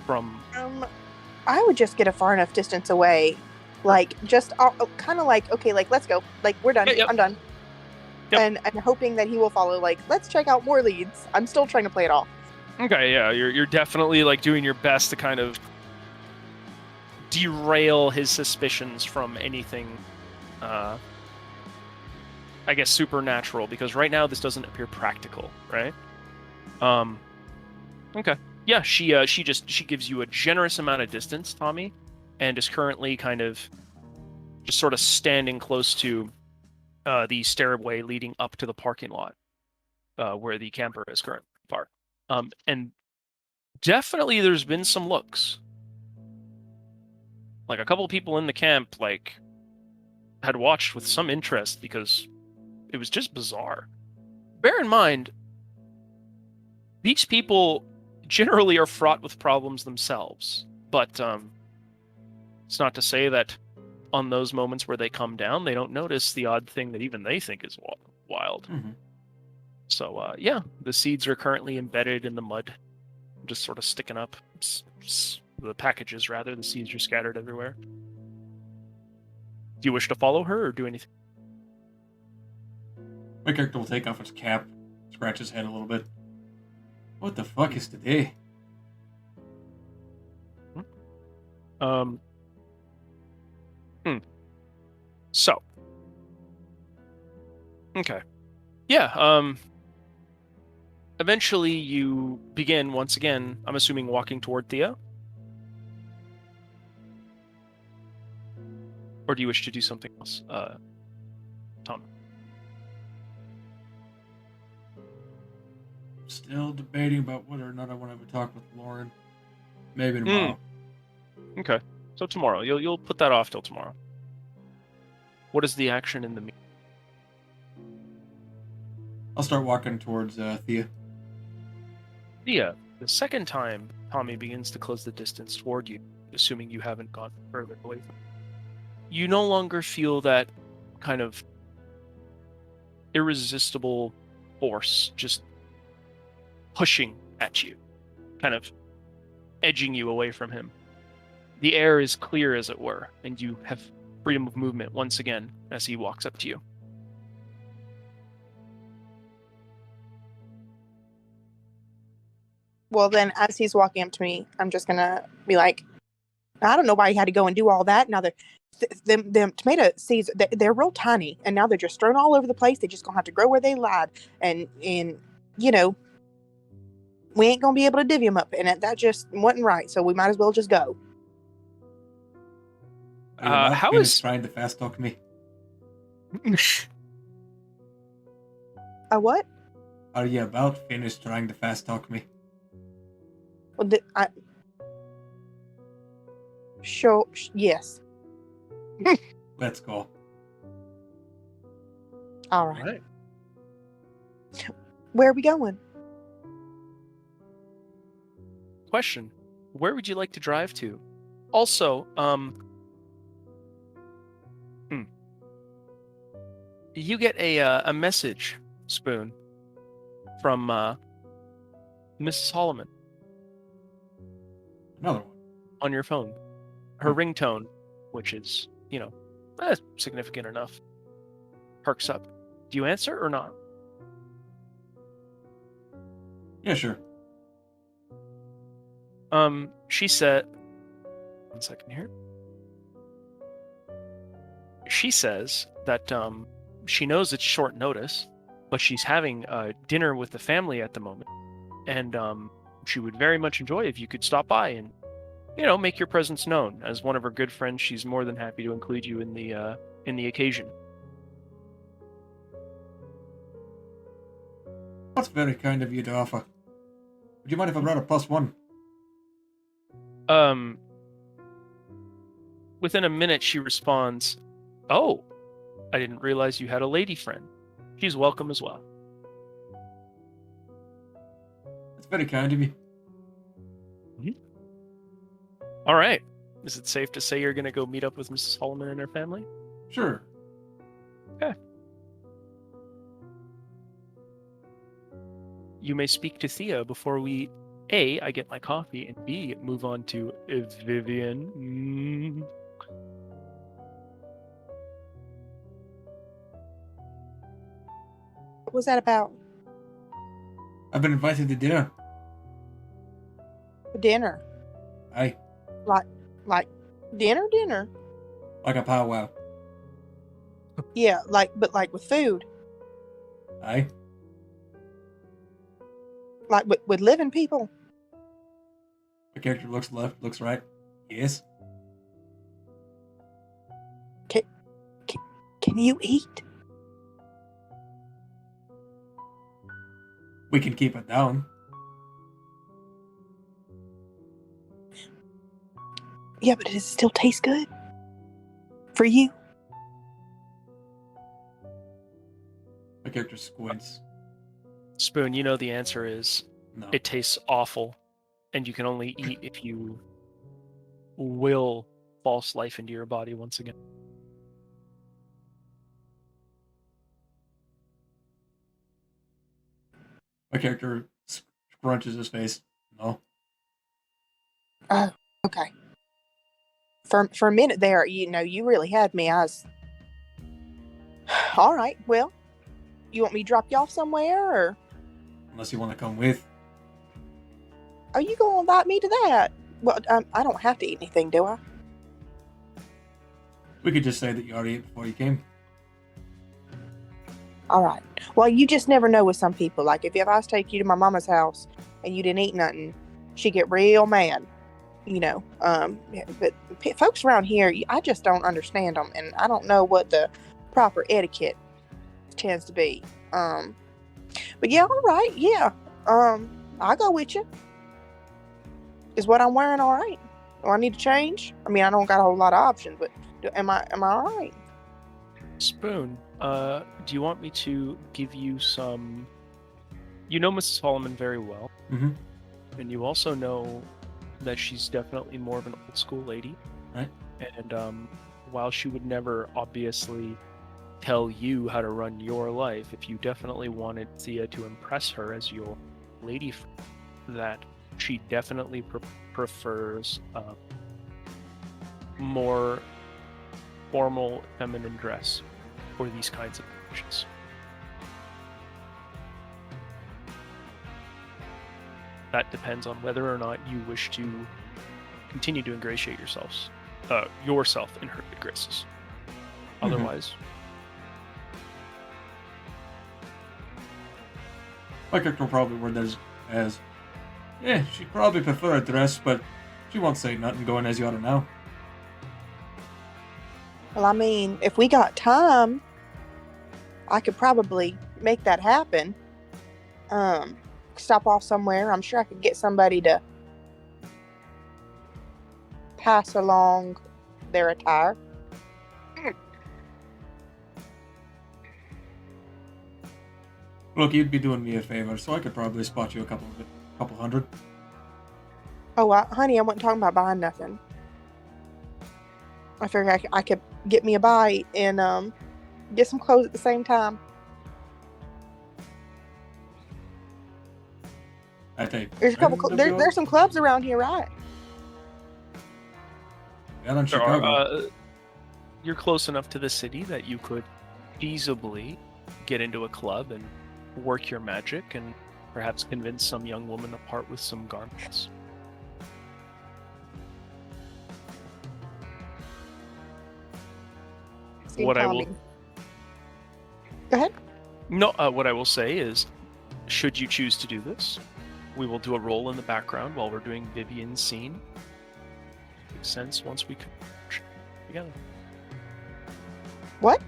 from... I would just get a far enough distance away. Like, just kind of like, okay, like, let's go. Like, we're done. Yep. I'm done. Yep. And hoping that he will follow, like, let's check out more leads. I'm still trying to play it off. Okay, yeah, you're definitely, like, doing your best to kind of derail his suspicions from anything... I guess supernatural, because right now this doesn't appear practical, right? Okay. Yeah, she gives you a generous amount of distance, Tommy, and is currently kind of just sort of standing close to the stairway leading up to the parking lot where the camper is currently parked. And definitely there's been some looks. Like a couple people in the camp like had watched with some interest because it was just bizarre. Bear in mind, these people generally are fraught with problems themselves, but it's not to say that on those moments where they come down, they don't notice the odd thing that even they think is wild. Mm-hmm. So, yeah, the seeds are currently embedded in the mud, just sort of sticking up. The packages, rather. The seeds are scattered everywhere. Do you wish to follow her or do anything? My character will take off his cap, scratch his head a little bit. What the fuck is today? So. Okay. Yeah, eventually you begin, once again, I'm assuming walking toward Thea? Or do you wish to do something else, Tom? Still debating about whether or not I want to have a talk with Lauren. Maybe tomorrow. Okay, so tomorrow. You'll put that off till tomorrow. What is the action in the meeting? I'll start walking towards Thea. Thea, the second time Tommy begins to close the distance toward you, assuming you haven't gone further away from him, you no longer feel that kind of irresistible force just pushing at you, kind of edging you away from him. The air is clear, as it were, and you have freedom of movement once again as he walks up to you. Well, then, as he's walking up to me, I'm just gonna be like, I don't know why he had to go and do all that. Now them tomato seeds, they're real tiny, and now they're just strewn all over the place. They just gonna have to grow where they lied, and you know, we ain't gonna be able to divvy them up, and that just wasn't right. So we might as well just go. How is trying to fast talk me? A what? Are you about finished trying to fast talk me? Well, yes. Let's go. All right. Where are we going? Question: where would you like to drive to? Also, you get a message, Spoon, from Mrs. Holloman Another one. on your phone. Her ringtone, which is, significant enough, perks up. Do you answer or not? Yeah, sure. She said, 1 second here. She says that she knows it's short notice, but she's having dinner with the family at the moment, and she would very much enjoy if you could stop by and, make your presence known. As one of her good friends, she's more than happy to include you in the occasion. That's very kind of you to offer. Would you mind if I brought a +1? Within a minute, she responds, "Oh, I didn't realize you had a lady friend. She's welcome as well." That's very kind of you. All right. Is it safe to say you're going to go meet up with Mrs. Holloman and her family? Sure. Okay. You may speak to Thea before we, A, I get my coffee, and B, move on to Vivian. What was that about? I've been invited to dinner. Dinner. Aye. Like dinner? Like a powwow. Yeah, but with food. Aye. Like with living people. The character looks left, looks right. Yes. Can you eat? We can keep it down. Yeah, but does it still taste good? For you? The character squints. Spoon, you know the answer is No. it tastes awful, and you can only eat if you will false life into your body once again. My character scrunches his face. No. Oh, okay. For a minute there, you really had me. I was... All right, well, you want me to drop you off somewhere, or Unless you want to come with. are you going to invite me to that? Well, I don't have to eat anything, do I? We could just say that you already ate before you came. All right. Well, you just never know with some people. Like, if I was to take you to my mama's house and you didn't eat nothing, she'd get real mad. Yeah, but folks around here, I just don't understand them, and I don't know what the proper etiquette tends to be. But yeah, all right, yeah. I'll go with you. Is what I'm wearing all right? Or I need to change? I mean, I don't got a whole lot of options, but am I all right? Spoon, do you want me to give you some... You know Mrs. Solomon very well. Mm-hmm. And you also know that she's definitely more of an old school lady. Right. And while she would never obviously tell you how to run your life, if you definitely wanted Thea to impress her as your lady, that she definitely prefers more formal feminine dress for these kinds of occasions. That depends on whether or not you wish to continue to ingratiate yourself in her good graces. Otherwise, My character will probably word that as she'd probably prefer a dress, but she won't say nothing going as you ought to know. Well, I mean, if we got time, I could probably make that happen. Stop off somewhere. I'm sure I could get somebody to pass along their attire. Look, you'd be doing me a favor, so I could probably spot you a couple hundred. Oh, honey, I wasn't talking about buying nothing. I figured I could get me a bite and get some clothes at the same time. There's a couple. There's some clubs around here, right? Yeah, in Chicago. You're close enough to the city that you could feasibly get into a club and work your magic and perhaps convince some young woman to part with some garments. What I will... Go ahead. No, what I will say is, should you choose to do this, we will do a roll in the background while we're doing Vivian's scene. Makes sense once we converge together. What?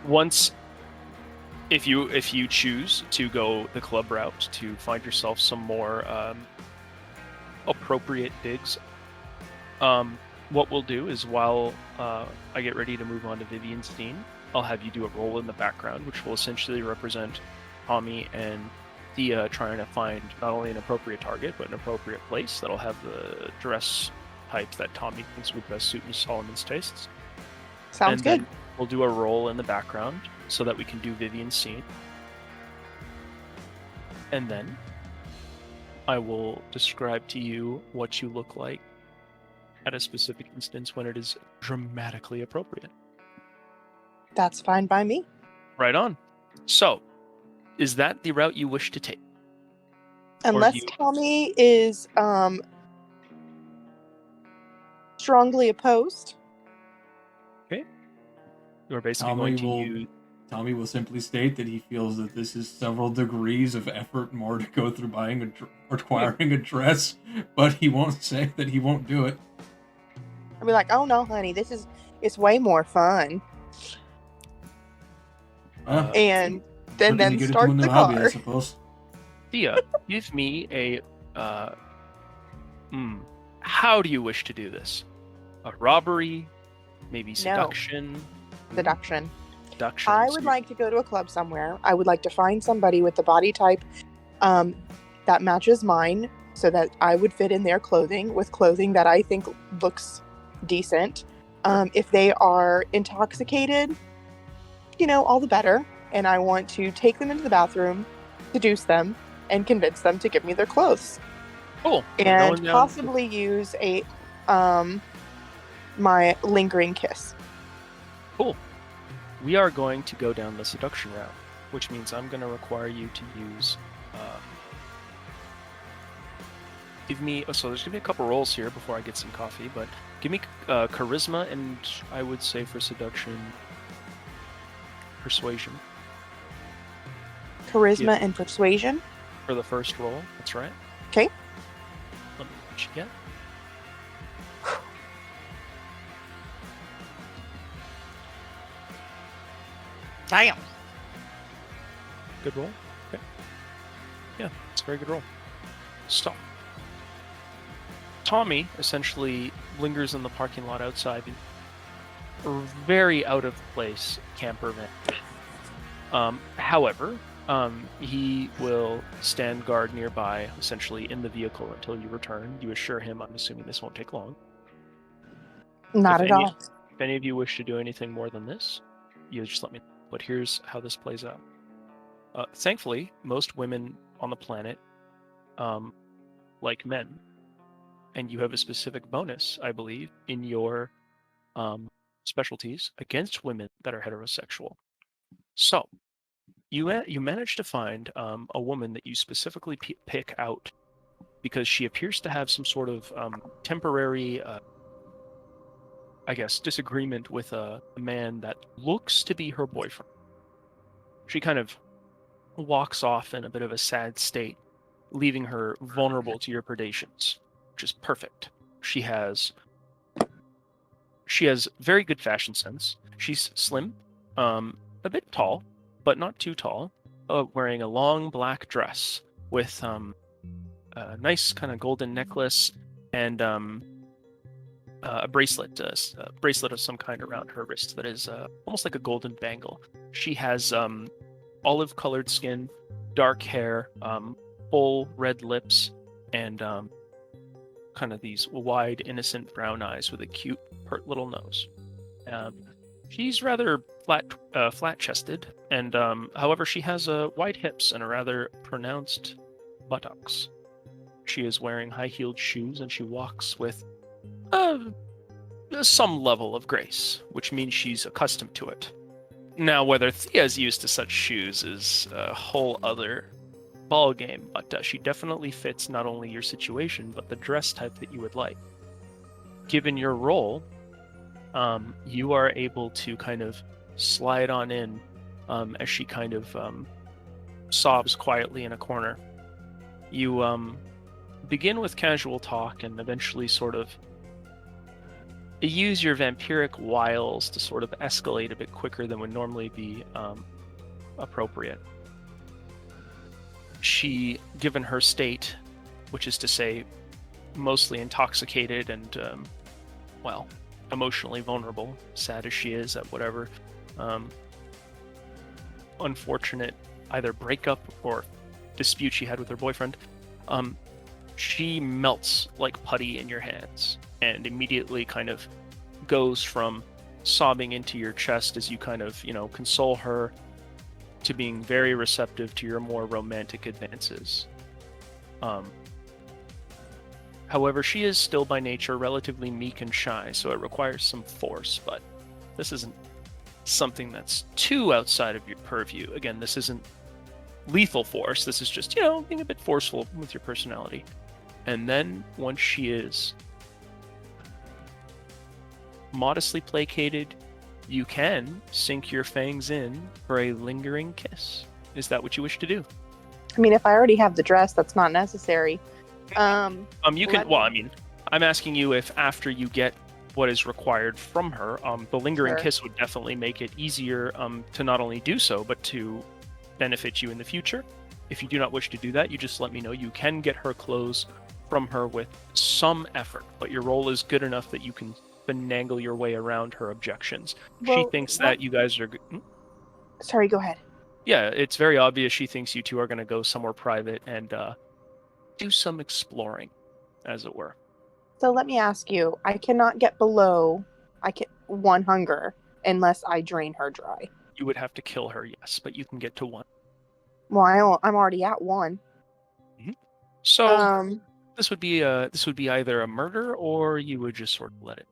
Once, if you choose to go the club route to find yourself some more appropriate digs, what we'll do is while I get ready to move on to Vivian's scene, I'll have you do a roll in the background, which will essentially represent Tommy and Thea trying to find not only an appropriate target, but an appropriate place that'll have the dress type that Tommy thinks would best suit Miss Solomon's tastes. Sounds good. Then we'll do a roll in the background so that we can do Vivian's scene. And then I will describe to you what you look like at a specific instance when it is dramatically appropriate. That's fine by me. Right on. So, is that the route you wish to take? Unless Tommy is strongly opposed. Okay. You're basically going to use... Tommy will simply state that he feels that this is several degrees of effort more to go through buying or acquiring a dress, but he won't say that he won't do it. I'll be like, oh no, honey, it's way more fun. And then start the car. Hobby, I suppose. Thea, give me a how do you wish to do this? A robbery? Maybe seduction? No. Seduction. Seduction. I would like to go to a club somewhere. I would like to find somebody with the body type that matches mine so that I would fit in their clothing with clothing that I think looks decent. If they are intoxicated, all the better. And I want to take them into the bathroom, seduce them, and convince them to give me their clothes. Cool. And possibly use my lingering kiss. Cool. We are going to go down the seduction route, which means I'm going to require you to use... give me... so there's going to be a couple rolls here before I get some coffee, but give me charisma and I would say for seduction, persuasion. Charisma and persuasion? For the first roll, that's right. Okay. Let me know what you get. Damn. Good roll. Okay. Yeah, it's a very good roll. So, Tommy essentially lingers in the parking lot outside a very out of place camper van. However, he will stand guard nearby, essentially in the vehicle until you return. You assure him, I'm assuming this won't take long. Not at all. If any of you wish to do anything more than this, you just let me know. But here's how this plays out. Thankfully, most women on the planet like men. And you have a specific bonus, I believe, in your specialties against women that are heterosexual. So, you managed to find a woman that you specifically pick out because she appears to have some sort of temporary, I guess, disagreement with a man that looks to be her boyfriend. She kind of walks off in a bit of a sad state, leaving her vulnerable to your predations, which is perfect. She has very good fashion sense. She's slim, a bit tall, but not too tall, wearing a long black dress with a nice kind of golden necklace and a bracelet of some kind around her wrist that is almost like a golden bangle. She has olive-colored skin, dark hair, full red lips, and kind of these wide, innocent brown eyes with a cute, pert little nose. She's rather flat-chested, and however, she has wide hips and a rather pronounced buttocks. She is wearing high-heeled shoes, and she walks with some level of grace, which means she's accustomed to it. Now, whether Thea's used to such shoes is a whole other ball game, but she definitely fits not only your situation, but the dress type that you would like. Given your role, you are able to kind of slide on in as she kind of sobs quietly in a corner. You begin with casual talk and eventually sort of use your vampiric wiles to sort of escalate a bit quicker than would normally be appropriate. She, given her state, which is to say mostly intoxicated and, emotionally vulnerable, sad as she is at whatever unfortunate either breakup or dispute she had with her boyfriend, she melts like putty in your hands and immediately kind of goes from sobbing into your chest as you kind of, console her to being very receptive to your more romantic advances. However, she is still by nature relatively meek and shy, so it requires some force, but this isn't something that's too outside of your purview. Again, this isn't lethal force, this is just, being a bit forceful with your personality. And then, once she is modestly placated, you can sink your fangs in for a lingering kiss. Is that what you wish to do? I mean, if I already have the dress, that's not necessary. You can. Well, I mean, I'm asking you if after you get what is required from her, the lingering kiss would definitely make it easier to not only do so, but to benefit you in the future. If you do not wish to do that, you just let me know. You can get her clothes from her with some effort, but your role is good enough that you can finagle your way around her objections. She thinks that you guys are... Sorry, go ahead. Yeah, it's very obvious she thinks you two are going to go somewhere private and do some exploring, as it were. So let me ask you, I cannot get below 1 hunger unless I drain her dry. You would have to kill her, yes, but you can get to 1. Well, I'm already at 1. Mm-hmm. So this would be either a murder or you would just sort of let it.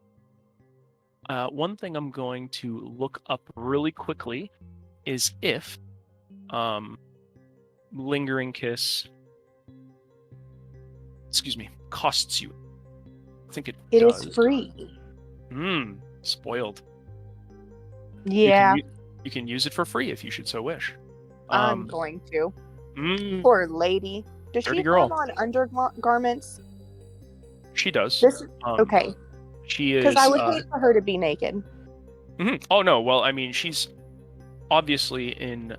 One thing I'm going to look up really quickly is if lingering kiss, costs you. I think it does. Is free. Spoiled. Yeah. You can use it for free if you should so wish. I'm going to. Poor lady. Does she have on undergarments? She does. Okay. She is. Because I would hate for her to be naked. Oh no. Well, I mean, she's obviously in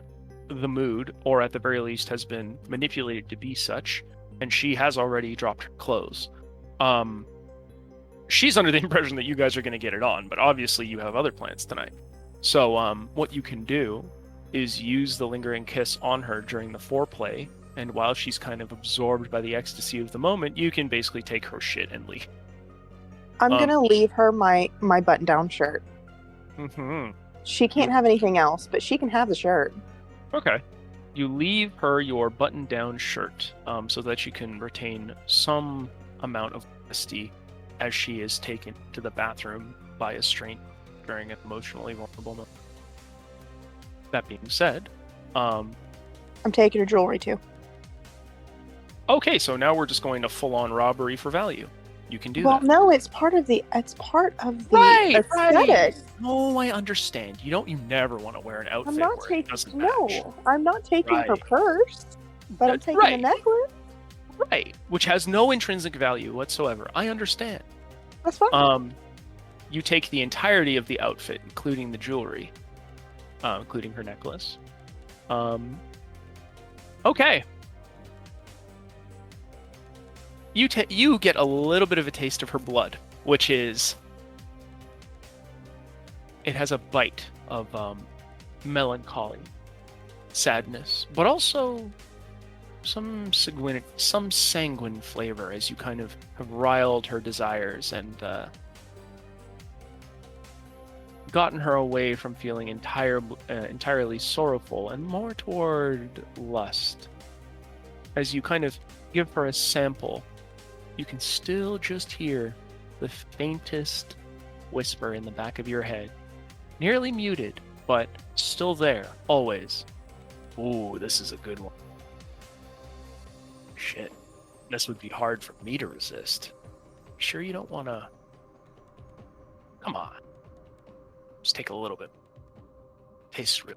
the mood, or at the very least has been manipulated to be such, and she has already dropped her clothes. She's under the impression that you guys are going to get it on, but obviously you have other plans tonight. So what you can do is use the lingering kiss on her during the foreplay, and while she's kind of absorbed by the ecstasy of the moment, you can basically take her shit and leave. I'm gonna leave her my button-down shirt. Mm-hmm. She can't have anything else, but she can have the shirt. Okay. You leave her your button-down shirt, so that she can retain some amount of honesty as she is taken to the bathroom by a stranger during an emotionally vulnerable moment. That being said, I'm taking her jewelry too. okay, so now we're just going to full-on robbery for value. You can do Well, that. no, it's part of the aesthetic. Right. No, I understand. You never want to wear an outfit I'm not where it doesn't taking. match. No, I'm not taking her Right. purse, but I'm taking Right. the necklace. Right, which has no intrinsic value whatsoever. I understand. That's fine. You take the entirety of the outfit, including the jewelry, including her necklace. Okay. You get a little bit of a taste of her blood, which is, it has a bite of melancholy, sadness, but also some sanguine flavor as you kind of have riled her desires and gotten her away from feeling entirely sorrowful and more toward lust. As you kind of give her a sample, you can still just hear the faintest whisper in the back of your head, nearly muted, but still there, always. Ooh, this is a good one. Shit, this would be hard for me to resist. Sure you don't want to... Come on. Just take a little bit. Tastes real.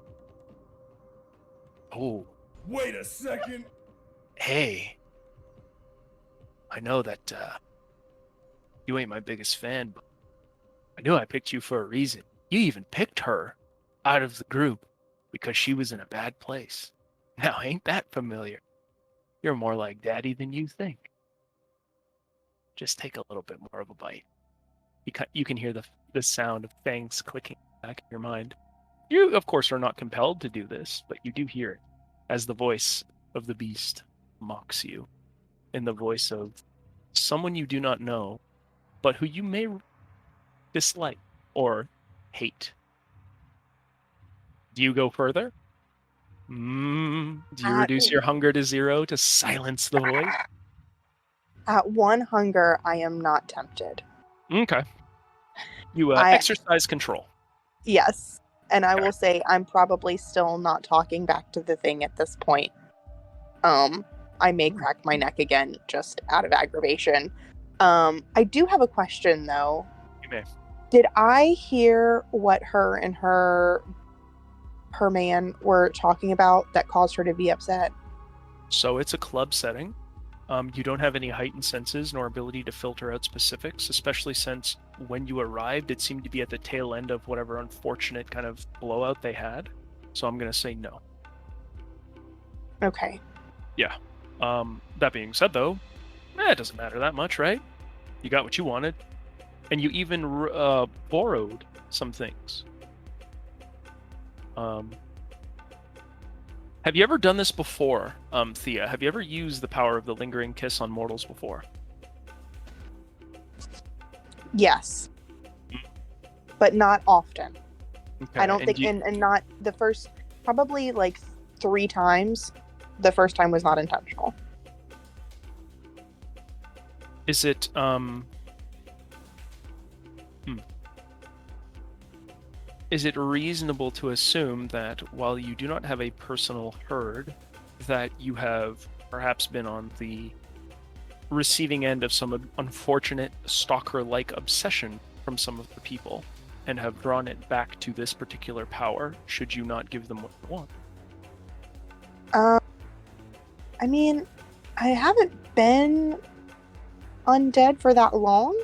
Oh. Wait a second. Hey. I know that you ain't my biggest fan, but I knew I picked you for a reason. You even picked her out of the group because she was in a bad place. Now, ain't that familiar? You're more like Daddy than you think. Just take a little bit more of a bite. You can hear the sound of fangs clicking back in your mind. You, of course, are not compelled to do this, but you do hear it as the voice of the beast mocks you in the voice of someone you do not know, but who you may dislike or hate. Do you go further? Do you reduce your hunger to 0 to silence the voice? At 1 hunger, I am not tempted. Okay. You exercise control. Yes. And I Okay. will say I'm probably still not talking back to the thing at this point. I may crack my neck again just out of aggravation. I do have a question though. You may. Did I hear what her and her man were talking about that caused her to be upset? So it's a club setting. You don't have any heightened senses nor ability to filter out specifics, especially since when you arrived, it seemed to be at the tail end of whatever unfortunate kind of blowout they had. So I'm going to say no. Okay. Yeah. That being said, though, it doesn't matter that much, right? You got what you wanted. And you even borrowed some things. Have you ever done this before, Thea? Have you ever used the power of the lingering kiss on mortals before? Yes. But not often. Okay. I don't think, and not the first, probably like 3 times. The first time was not intentional. Is it, Is it reasonable to assume that while you do not have a personal herd, that you have perhaps been on the receiving end of some unfortunate stalker-like obsession from some of the people, and have drawn it back to this particular power, should you not give them what they want? I mean, I haven't been undead for that long,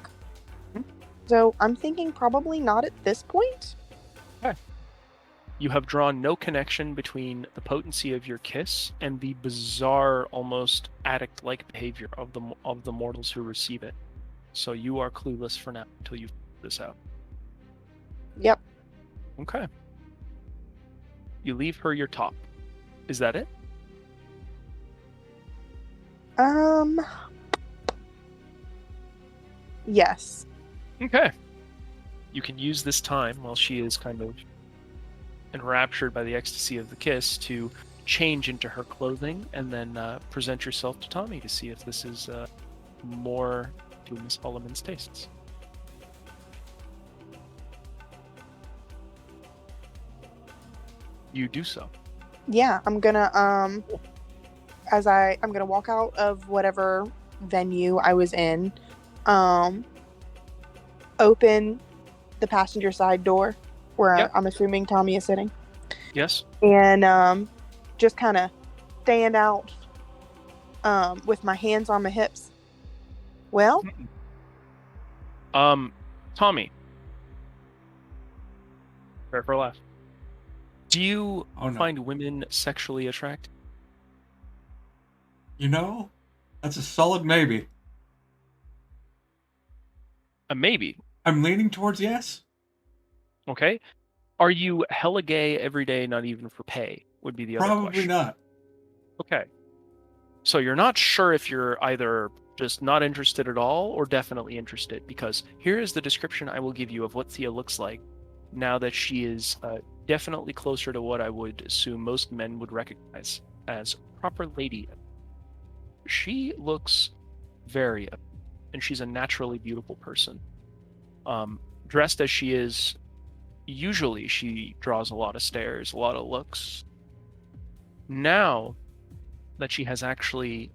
so I'm thinking probably not at this point. Okay. You have drawn no connection between the potency of your kiss and the bizarre, almost addict-like behavior of the mortals who receive it. So you are clueless for now until you figure this out. Yep. Okay. You leave her your top. Is that it? Yes. Okay. You can use this time while she is kind of enraptured by the ecstasy of the kiss to change into her clothing and then present yourself to Tommy to see if this is more to Miss Holloman's tastes. You do so. Yeah, I'm gonna I'm gonna walk out of whatever venue I was in, open the passenger side door where Yep. I'm assuming Tommy is sitting, Yes? and just kind of stand out with my hands on my hips. Well, Tommy. Prepare for a laugh. Do you Oh, no. find women sexually attractive? You know, that's a solid maybe. A maybe. I'm leaning towards yes. Okay. Are you hella gay every day, not even for pay? Would be the other Probably question. not. Okay. So you're not sure if you're either just not interested at all or definitely interested, because here is the description I will give you of what Thea looks like now that she is definitely closer to what I would assume most men would recognize as proper lady. She looks very, and she's a naturally beautiful person. Dressed as she is, usually she draws a lot of stares, a lot of looks. Now that she has actually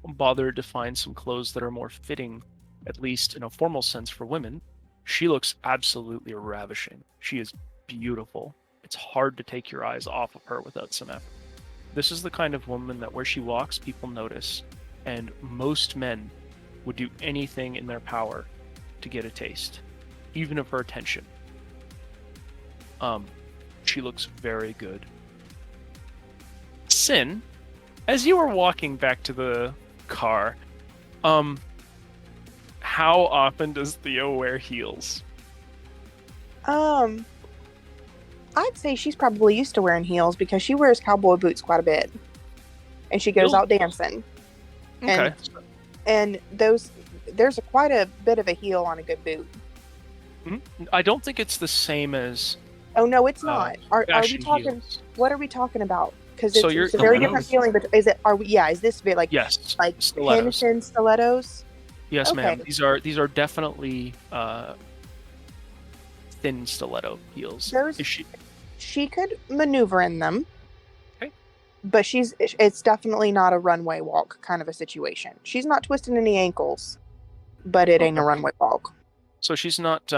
bothered to find some clothes that are more fitting, at least in a formal sense for women, she looks absolutely ravishing. She is beautiful. It's hard to take your eyes off of her without some effort. This is the kind of woman that where she walks, people notice, and most men would do anything in their power to get a taste, even of her attention. She looks very good. Sin, as you were walking back to the car, how often does Theo wear heels? I'd say she's probably used to wearing heels because she wears cowboy boots quite a bit, and she goes Heels? out dancing. Okay. And there's quite a bit of a heel on a good boot. I don't think it's the same as Oh no, it's not. Are we fashion talking? heels. What are we talking about? Because So it's a very different Stilettos? feeling. But is it? Are we? Yeah. Is this like Yes, like stilettos. pin stilettos? Yes, ma'am. Okay. These are definitely thin stiletto heels. There's- Is she? She could maneuver in them. Okay. But it's definitely not a runway walk kind of a situation. She's not twisting any ankles, but it ain't a Okay. runway walk. So she's not.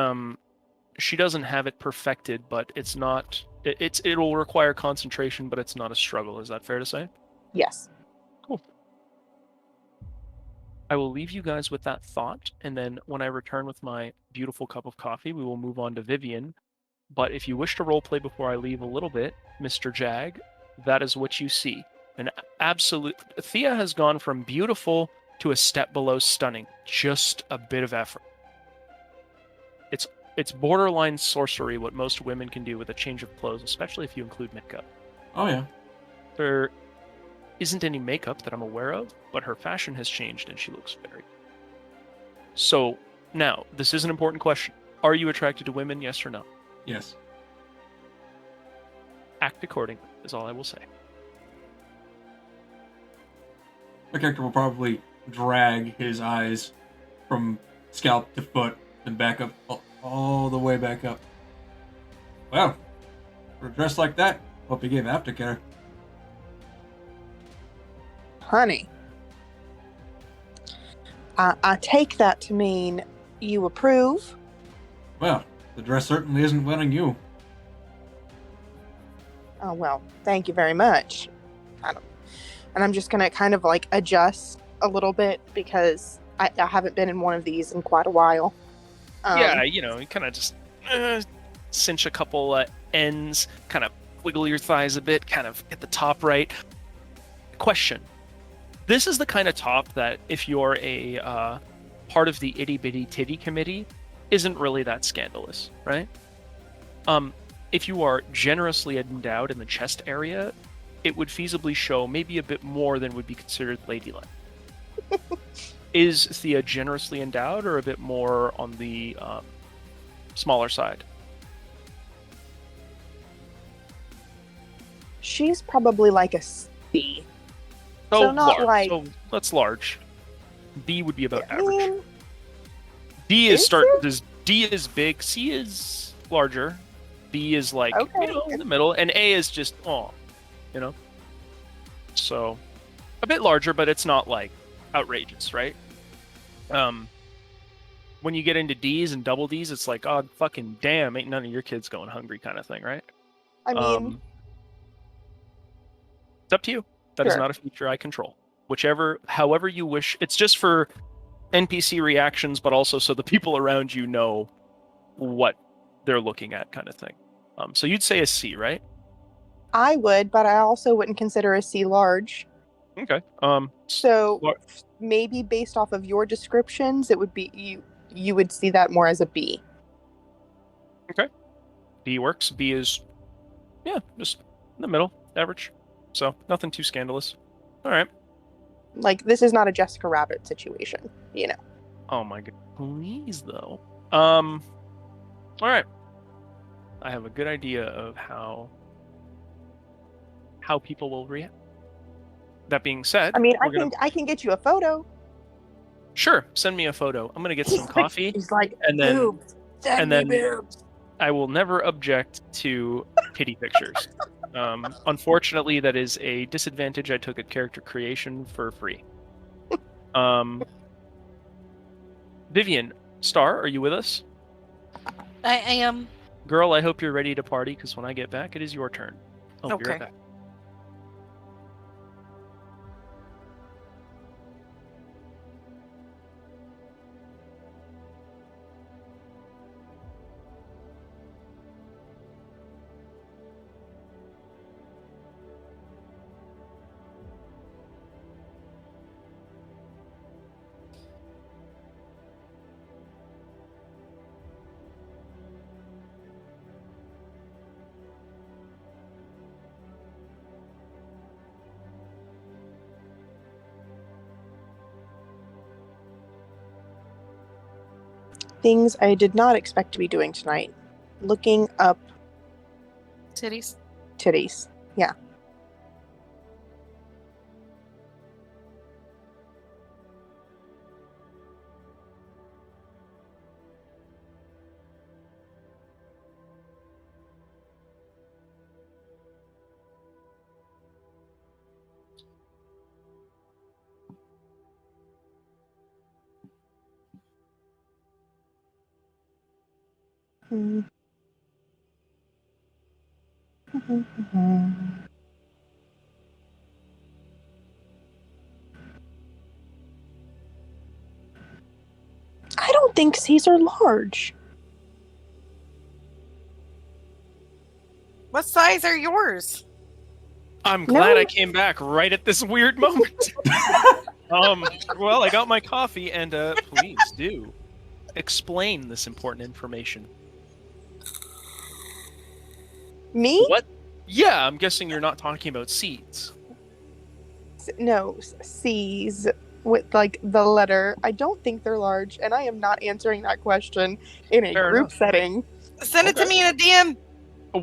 She doesn't have it perfected, but it's not. It'll require concentration, but it's not a struggle. Is that fair to say? Yes. Cool. I will leave you guys with that thought, and then when I return with my beautiful cup of coffee, we will move on to Vivian. But if you wish to roleplay before I leave a little bit, Mr. Jag, that is what you see. An absolute... Thea has gone from beautiful to a step below stunning. Just a bit of effort. It's borderline sorcery what most women can do with a change of clothes, especially if you include makeup. Oh yeah. There isn't any makeup that I'm aware of, but her fashion has changed and she looks very... So, now, this is an important question. Are you attracted to women, yes or no? Yes. Act accordingly, is all I will say. My character will probably drag his eyes from scalp to foot and back up, all the way back up. Well, for a dress like that, hope you gave aftercare. Honey, I take that to mean you approve. Well, the dress certainly isn't winning you. Oh, well, thank you very much. And I'm just going to kind of like adjust a little bit because I haven't been in one of these in quite a while. Yeah, you know, you kind of just cinch a couple ends, kind of wiggle your thighs a bit, kind of get the top right. Question. This is the kind of top that if you're a part of the itty bitty titty committee isn't really that scandalous, right? If you are generously endowed in the chest area, it would feasibly show maybe a bit more than would be considered ladylike. Is Thea generously endowed or a bit more on the smaller side? She's probably like a C. So So not large. like- So that's large. D would be about I average. mean, D is D is big. C is larger. B is like Okay. in the middle, and A is just So a bit larger, but it's not like outrageous, right? When you get into D's and double D's, it's like, oh fucking damn, ain't none of your kids going hungry kind of thing, right? I mean, It's up to you. That is Sure. not a feature I control. However you wish. It's just for NPC reactions, but also so the people around you know what they're looking at, kind of thing. So you'd say a C, right? I would, but I also wouldn't consider a C large. Okay. So Lar- maybe based off of your descriptions, it would be you would see that more as a B. B works. B is, just in the middle, average. So nothing too scandalous. All right. Like, this is not a Jessica Rabbit situation, you know. Oh my god. Please though. All right. I have a good idea of how people will react. That being said, I mean, we're I can get you a photo. Sure, send me a photo. I'm gonna get some coffee, He's like, and then boobs. Send and me then- boobs. I will never object to titty pictures. Unfortunately, that is a disadvantage I took at character creation for free. Vivian, Star, are you with us? I am. Girl, I hope you're ready to party, because when I get back, it is your turn. I'll be right Okay. back. Things I did not expect to be doing tonight. Looking up Titties. titties. Yeah. Hmm. I don't think C's are large. What size are yours? I'm glad No. I came back right at this weird moment. Well, I got my coffee, and please do explain this important information. Me? What? Yeah, I'm guessing you're not talking about seeds. No, C's with like the letter. I don't think they're large, and I am not answering that question in a Fair group enough. setting. Send it to Okay. me in a DM.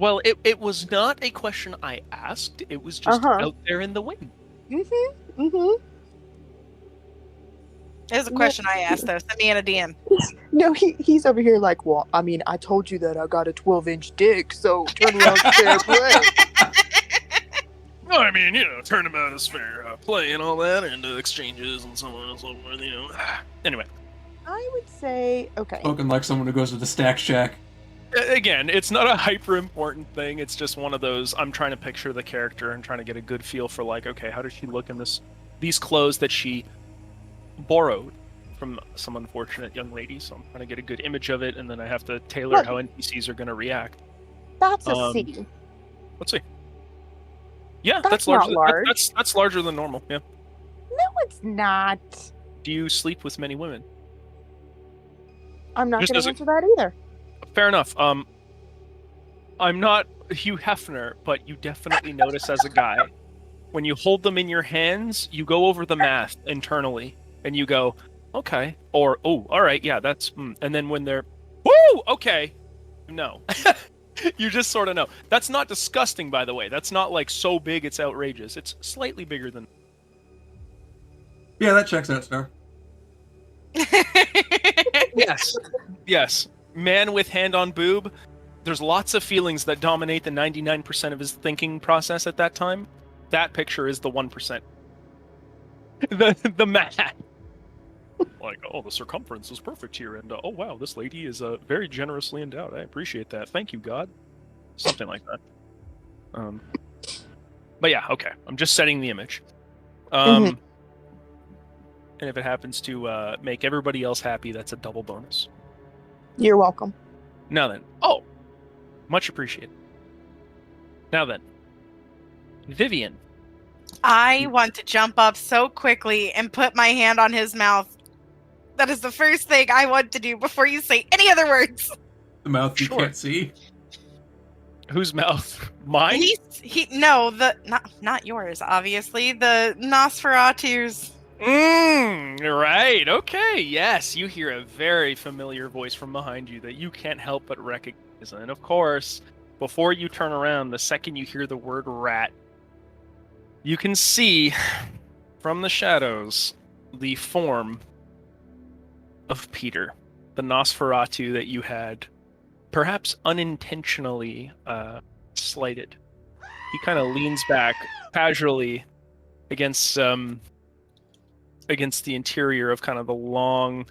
Well, it was not a question I asked. It was just Uh-huh. out there in the wind. Mm-hmm. It was a question I asked though. Send me in a DM. No, he's over here like, well, I mean, I told you that I got a 12-inch dick, so turn around fair play. Well, I mean, tournament is fair play and all that, and exchanges and so on and so forth, Anyway, I would say, okay. Spoken like someone who goes to the Stack Shack. again, it's not a hyper important thing. It's just one of those. I'm trying to picture the character and trying to get a good feel for like, okay, how does she look in these clothes that she borrowed from some unfortunate young lady, so I'm trying to get a good image of it, and then I have to tailor Look. how NPCs are going to react. That's a Um, C. Let's see. Yeah, That's that's not larger. large. That's larger than normal. Yeah. No, it's not. Do you sleep with many women? I'm not Just going as to a- answer that either. Fair enough. I'm not Hugh Hefner, but you definitely notice as a guy, when you hold them in your hands, you go over the math internally, and you go, okay, or oh, all right, yeah, that's, and then when they're, woo, okay, no, you just sort of know. That's not disgusting, by the way. That's not like so big it's outrageous. It's slightly bigger than. Yeah, that checks out, Star. Yes, yes. Man with hand on boob. There's lots of feelings that dominate the 99% of his thinking process at that time. That picture is the 1%. The math. Like, oh, the circumference is perfect here, and oh wow, this lady is very generously endowed. I appreciate that. Thank you, God. Something like that. But yeah, okay. I'm just setting the image. And if it happens to make everybody else happy, that's a double bonus. You're welcome. Now then, oh, much appreciated. Now then, Vivian. I want to jump up so quickly and put my hand on his mouth. That is the first thing I want to do before you say any other words. The mouth you Sure. can't see. Whose mouth? Mine? Not yours, obviously. The Nosferatu's. Right. Okay. Yes, you hear a very familiar voice from behind you that you can't help but recognize. And of course, before you turn around, the second you hear the word rat, you can see from the shadows the form of Peter, the Nosferatu that you had perhaps unintentionally slighted. He kind of leans back casually against the interior of kind of the long,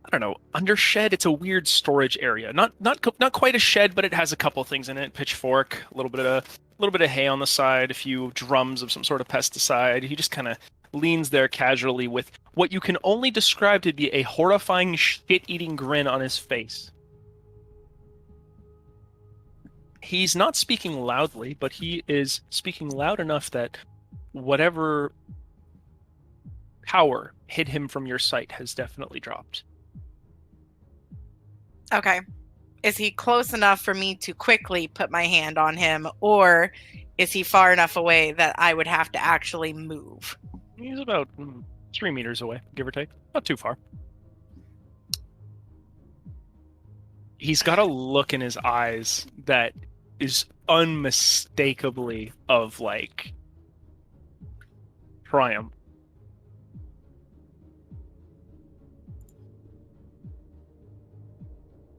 I don't know, undershed. It's a weird storage area. Not quite a shed, but it has a couple things in it. Pitchfork, a little bit of hay on the side, a few drums of some sort of pesticide. He just kind of leans there casually with what you can only describe to be a horrifying shit-eating grin on his face. He's not speaking loudly, but he is speaking loud enough that whatever power hid him from your sight has definitely dropped. Okay. Is he close enough for me to quickly put my hand on him, or is he far enough away that I would have to actually move? He's about 3 meters away, give or take. Not too far. He's got a look in his eyes that is unmistakably of, like, triumph.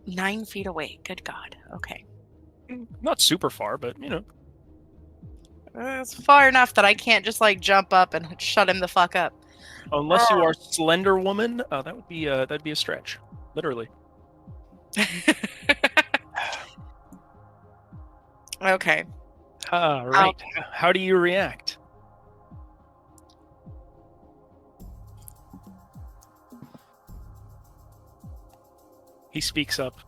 Nine feet away. Good God. Okay. Not super far, but, you know. It's far enough that I can't just, like, jump up and shut him the fuck up. Unless you are Slender Woman, that'd be a stretch. Literally. Okay. Right. How do you react? He speaks up.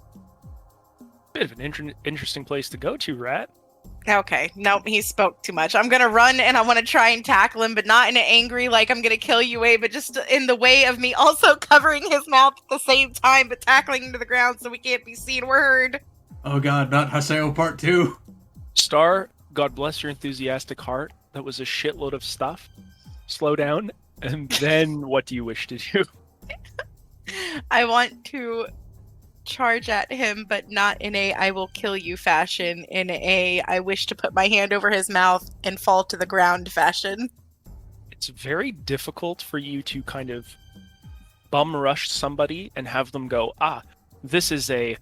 Bit of an interesting place to go to, Rat. Okay. Nope, he spoke too much. I'm gonna run and I want to try and tackle him, but not in an angry, like I'm gonna kill you way, but just in the way of me also covering his mouth at the same time, but tackling him to the ground so we can't be seen or heard. Oh god, not Haseo Part 2. Star, God bless your enthusiastic heart. That was a shitload of stuff. Slow down, and then what do you wish to do? I want to charge at him, but not in a I will kill you fashion, in a I wish to put my hand over his mouth and fall to the ground fashion. It's very difficult for you to kind of bum rush somebody and have them go, this is a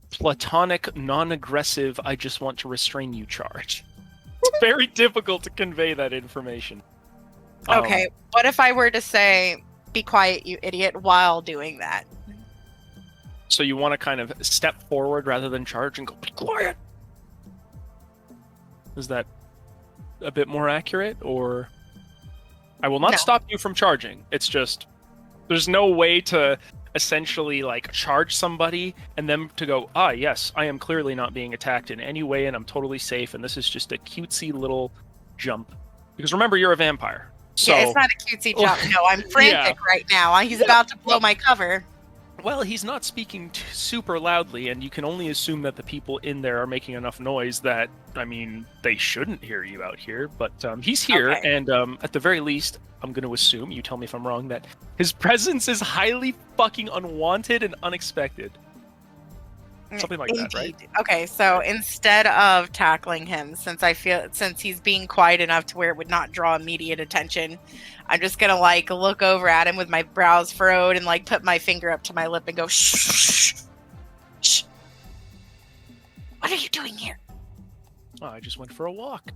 platonic, non-aggressive, I just want to restrain you charge. It's very difficult to convey that information. Okay, what if I were to say, be quiet, you idiot, while doing that? So you want to kind of step forward rather than charge and go, be quiet? Is that a bit more accurate, or... I will not No. stop you from charging. It's just... There's no way to essentially like charge somebody and them to go, yes, I am clearly not being attacked in any way and I'm totally safe and this is just a cutesy little jump. Because remember, you're a vampire. So, yeah, it's not a cutesy jump. No, I'm frantic right now. He's about to blow my cover. Well, he's not speaking super loudly, and you can only assume that the people in there are making enough noise that, I mean, they shouldn't hear you out here. But he's here, Okay. and at the very least, I'm going to assume, you tell me if I'm wrong, that his presence is highly fucking unwanted and unexpected. Something like that, right? Okay, so instead of tackling him, since he's being quiet enough to where it would not draw immediate attention, I'm just gonna like look over at him with my brows furrowed and like put my finger up to my lip and go, shh, shh. What are you doing here? Oh, I just went for a walk.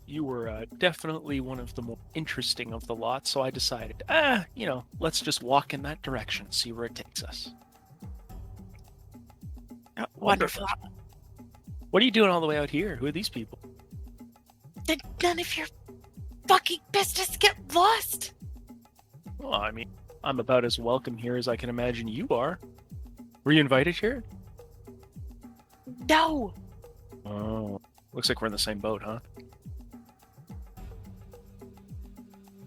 You were definitely one of the more interesting of the lot, so I decided, let's just walk in that direction, see where it takes us. Oh, wonderful. What are you doing all the way out here? Who are these people? Then none of your fucking business. Get lost. Well, I mean, I'm about as welcome here as I can imagine you are. Were you invited here? No. Oh, looks like we're in the same boat, huh?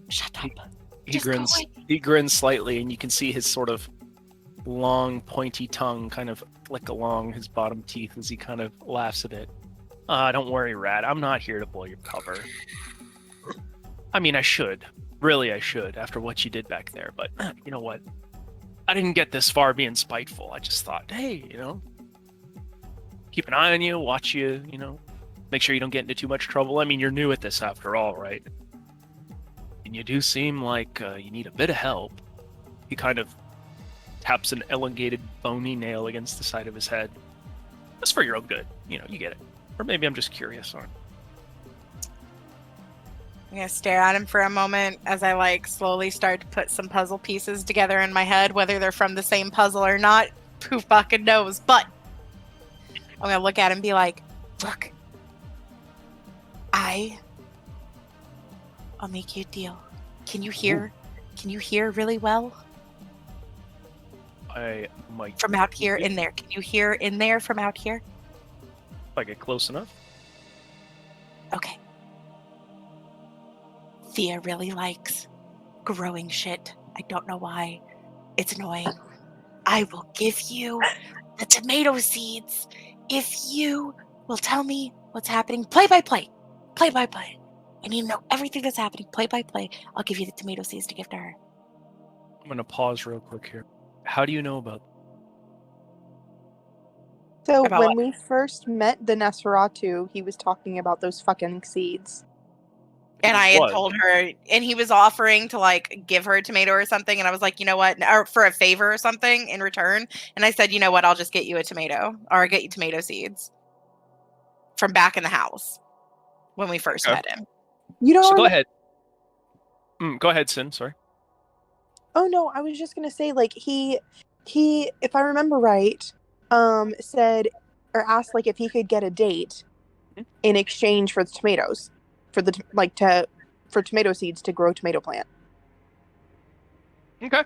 Shut up. He Just go grins. away. He grins slightly, and you can see his sort of long, pointy tongue kind of flick along his bottom teeth as he kind of laughs a bit. Don't worry, Rat. I'm not here to blow your cover. I mean, I should. Really, I should, after what you did back there. But you know what? I didn't get this far being spiteful. I just thought, hey, keep an eye on you, watch you, make sure you don't get into too much trouble. I mean, you're new at this after all, right? And you do seem like you need a bit of help. He kind of taps an elongated, bony nail against the side of his head. That's for your own good. You get it. Or maybe I'm just curious. I'm gonna stare at him for a moment as I like slowly start to put some puzzle pieces together in my head, whether they're from the same puzzle or not. Who fucking knows? But I'm gonna look at him and be like, look, I'll make you a deal. Can you hear? Can you hear really well? I might... From out here in there. Can you hear in there from out here? If I get close enough. Okay. Thea really likes growing shit. I don't know why. It's annoying. I will give you the tomato seeds if you will tell me what's happening. Play by play. Play by play. I need to know everything that's happening. Play by play. I'll give you the tomato seeds to give to her. I'm going to pause real quick here. How do you know about... So About when what? we first met the Nosferatu, he was talking about those fucking seeds. And I had What? told her, and he was offering to like give her a tomato or something. And I was like, you know what? Or for a favor or something in return. And I said, you know what? I'll just get you a tomato or get you tomato seeds from back in the house when we first Okay. met him. You don't So go remember- ahead. Go ahead, Sin. Sorry. Oh no, I was just gonna say, like, he, if I remember right, said or asked like if he could get a date in exchange for the tomatoes, for the for tomato seeds to grow tomato plant. Okay.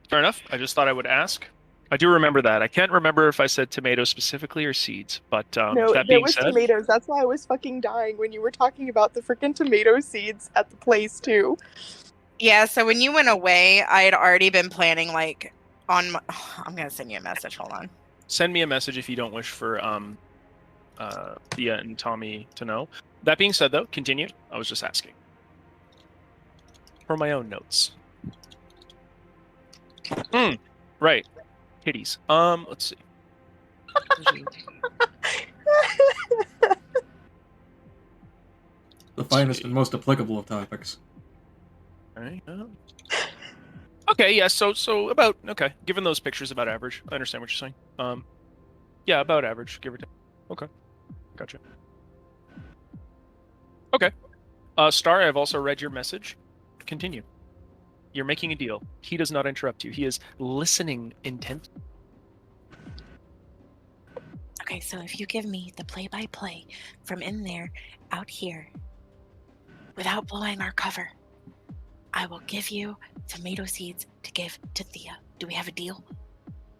Fair enough. I just thought I would ask. I do remember that. I can't remember if I said tomatoes specifically or seeds, but No, that there being was said, tomatoes. That's why I was fucking dying when you were talking about the freaking tomato seeds at the place too. Yeah, so when you went away, I had already been planning like on my, I'm going to send you a message. Hold on. send me a message if you don't wish for Thea and Tommy to know. That being said, though, continue. I was just asking for my own notes. Right, kitties. Let's see. The finest and most applicable of topics. All right. Okay, yeah. So about Given those pictures, about average. I understand what you're saying. Yeah, about average, give or take. Okay, gotcha. Okay, Star. I've also read your message. Continue. You're making a deal. He does not interrupt you. He is listening intently. Okay, so if you give me the play-by-play from in there out here without blowing our cover, I will give you tomato seeds to give to Thea. Do we have a deal?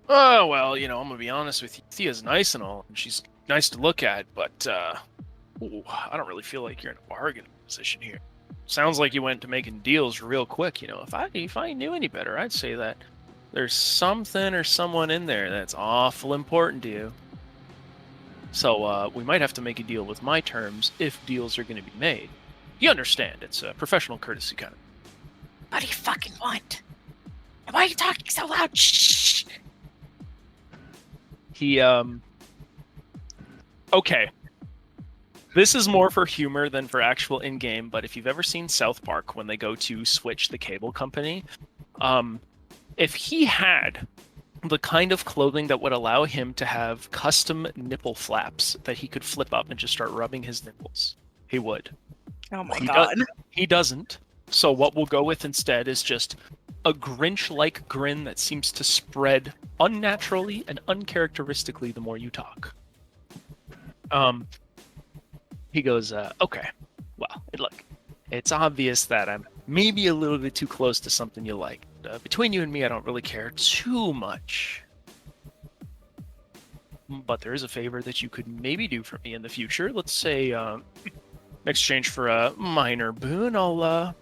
Oh, well, I'm going to be honest with you. Thea's nice and all, and she's nice to look at, but I don't really feel like you're in a bargaining position here. Sounds like you went to making deals real quick. If I knew any better, I'd say that there's something or someone in there that's awful important to you. So we might have to make a deal with my terms if deals are going to be made. You understand, it's a professional courtesy kind of. What do you fucking want? And why are you talking so loud? Shh. Okay. This is more for humor than for actual in-game, but if you've ever seen South Park when they go to switch the cable company, if he had the kind of clothing that would allow him to have custom nipple flaps that he could flip up and just start rubbing his nipples, he would. Oh my god. He doesn't. So what we'll go with instead is just a Grinch-like grin that seems to spread unnaturally and uncharacteristically the more you talk. He goes, okay, well, look, it's obvious that I'm maybe a little bit too close to something you like. Between you and me, I don't really care too much. But there is a favor that you could maybe do for me in the future. Let's say, in exchange for a minor boon, I'll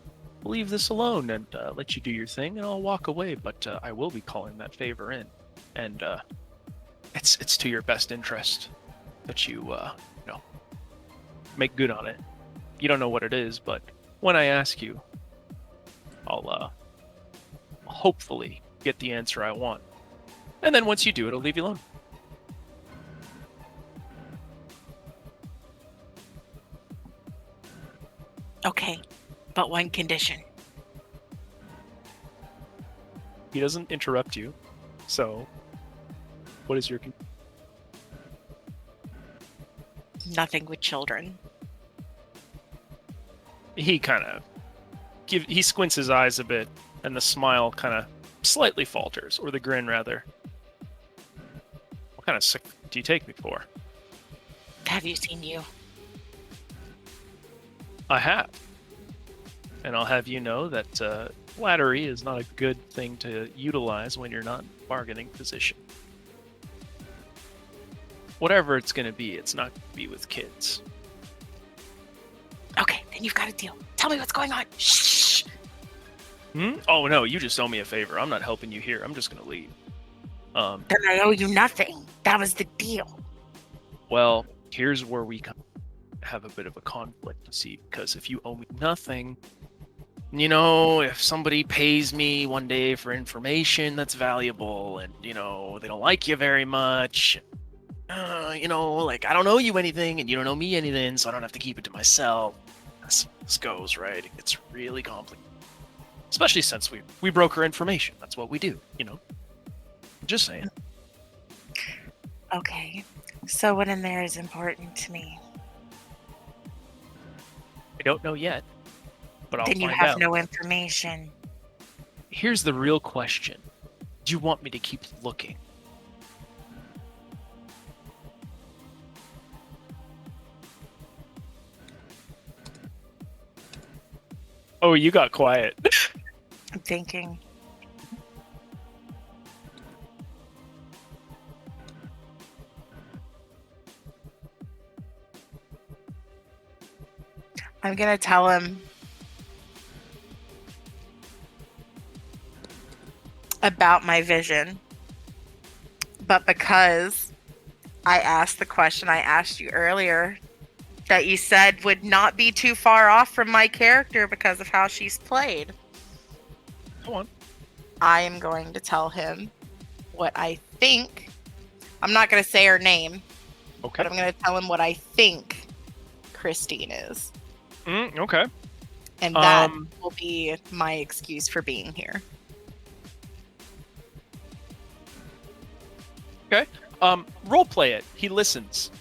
leave this alone and let you do your thing, and I'll walk away. But I will be calling that favor in. And it's to your best interest that you, make good on it. You don't know what it is, but when I ask you, I'll hopefully get the answer I want. And then once you do it, I'll leave you alone. Okay, but one condition. He doesn't interrupt you, so what is your... Nothing with children. He kind of he squints his eyes a bit, and the smile kind of slightly falters, or the grin rather. What kind of sick do you take me for? Have you seen you? I have. And I'll have you know that flattery is not a good thing to utilize when you're not in a bargaining position. Whatever it's going to be, it's not going to be with kids. Okay, then you've got a deal. Tell me what's going on. Shh. Oh no, you just owe me a favor. I'm not helping you here. I'm just going to leave. Then I owe you nothing. That was the deal. Well, here's where we have a bit of a conflict, see, because if you owe me nothing, if somebody pays me one day for information that's valuable and, they don't like you very much, I don't owe you anything and you don't owe me anything, so I don't have to keep it to myself. This goes, right? It gets really complicated. Especially since we broker information. That's what we do, Just saying. Okay, so what in there is important to me? I don't know yet, but I'll then you find have out. no information. Here's the real question. Do you want me to keep looking? Oh, you got quiet. I'm thinking. I'm gonna tell him about my vision, but because I asked the question I asked you earlier that you said would not be too far off from my character because of how she's played. Go on. I am going to tell him what I think. I'm not going to say her name, Okay. but I'm going to tell him what I think Christine is. Okay. And that will be my excuse for being here. Okay. Role play it. He listens.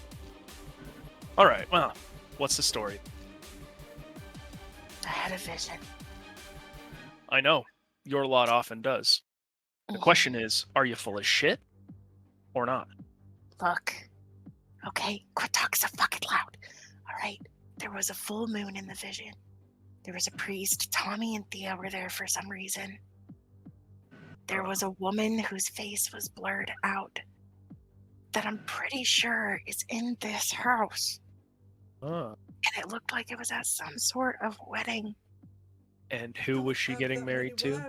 All right. Well, what's the story? I had a vision. I know. Your lot often does. The question is, are you full of shit or not? Look. Okay, quit talking so fucking loud. All right. There was a full moon in the vision. There was a priest. Tommy and Thea were there for some reason. There was a woman whose face was blurred out that I'm pretty sure is in this house. Oh. And it looked like it was at some sort of wedding. And who was she getting married to?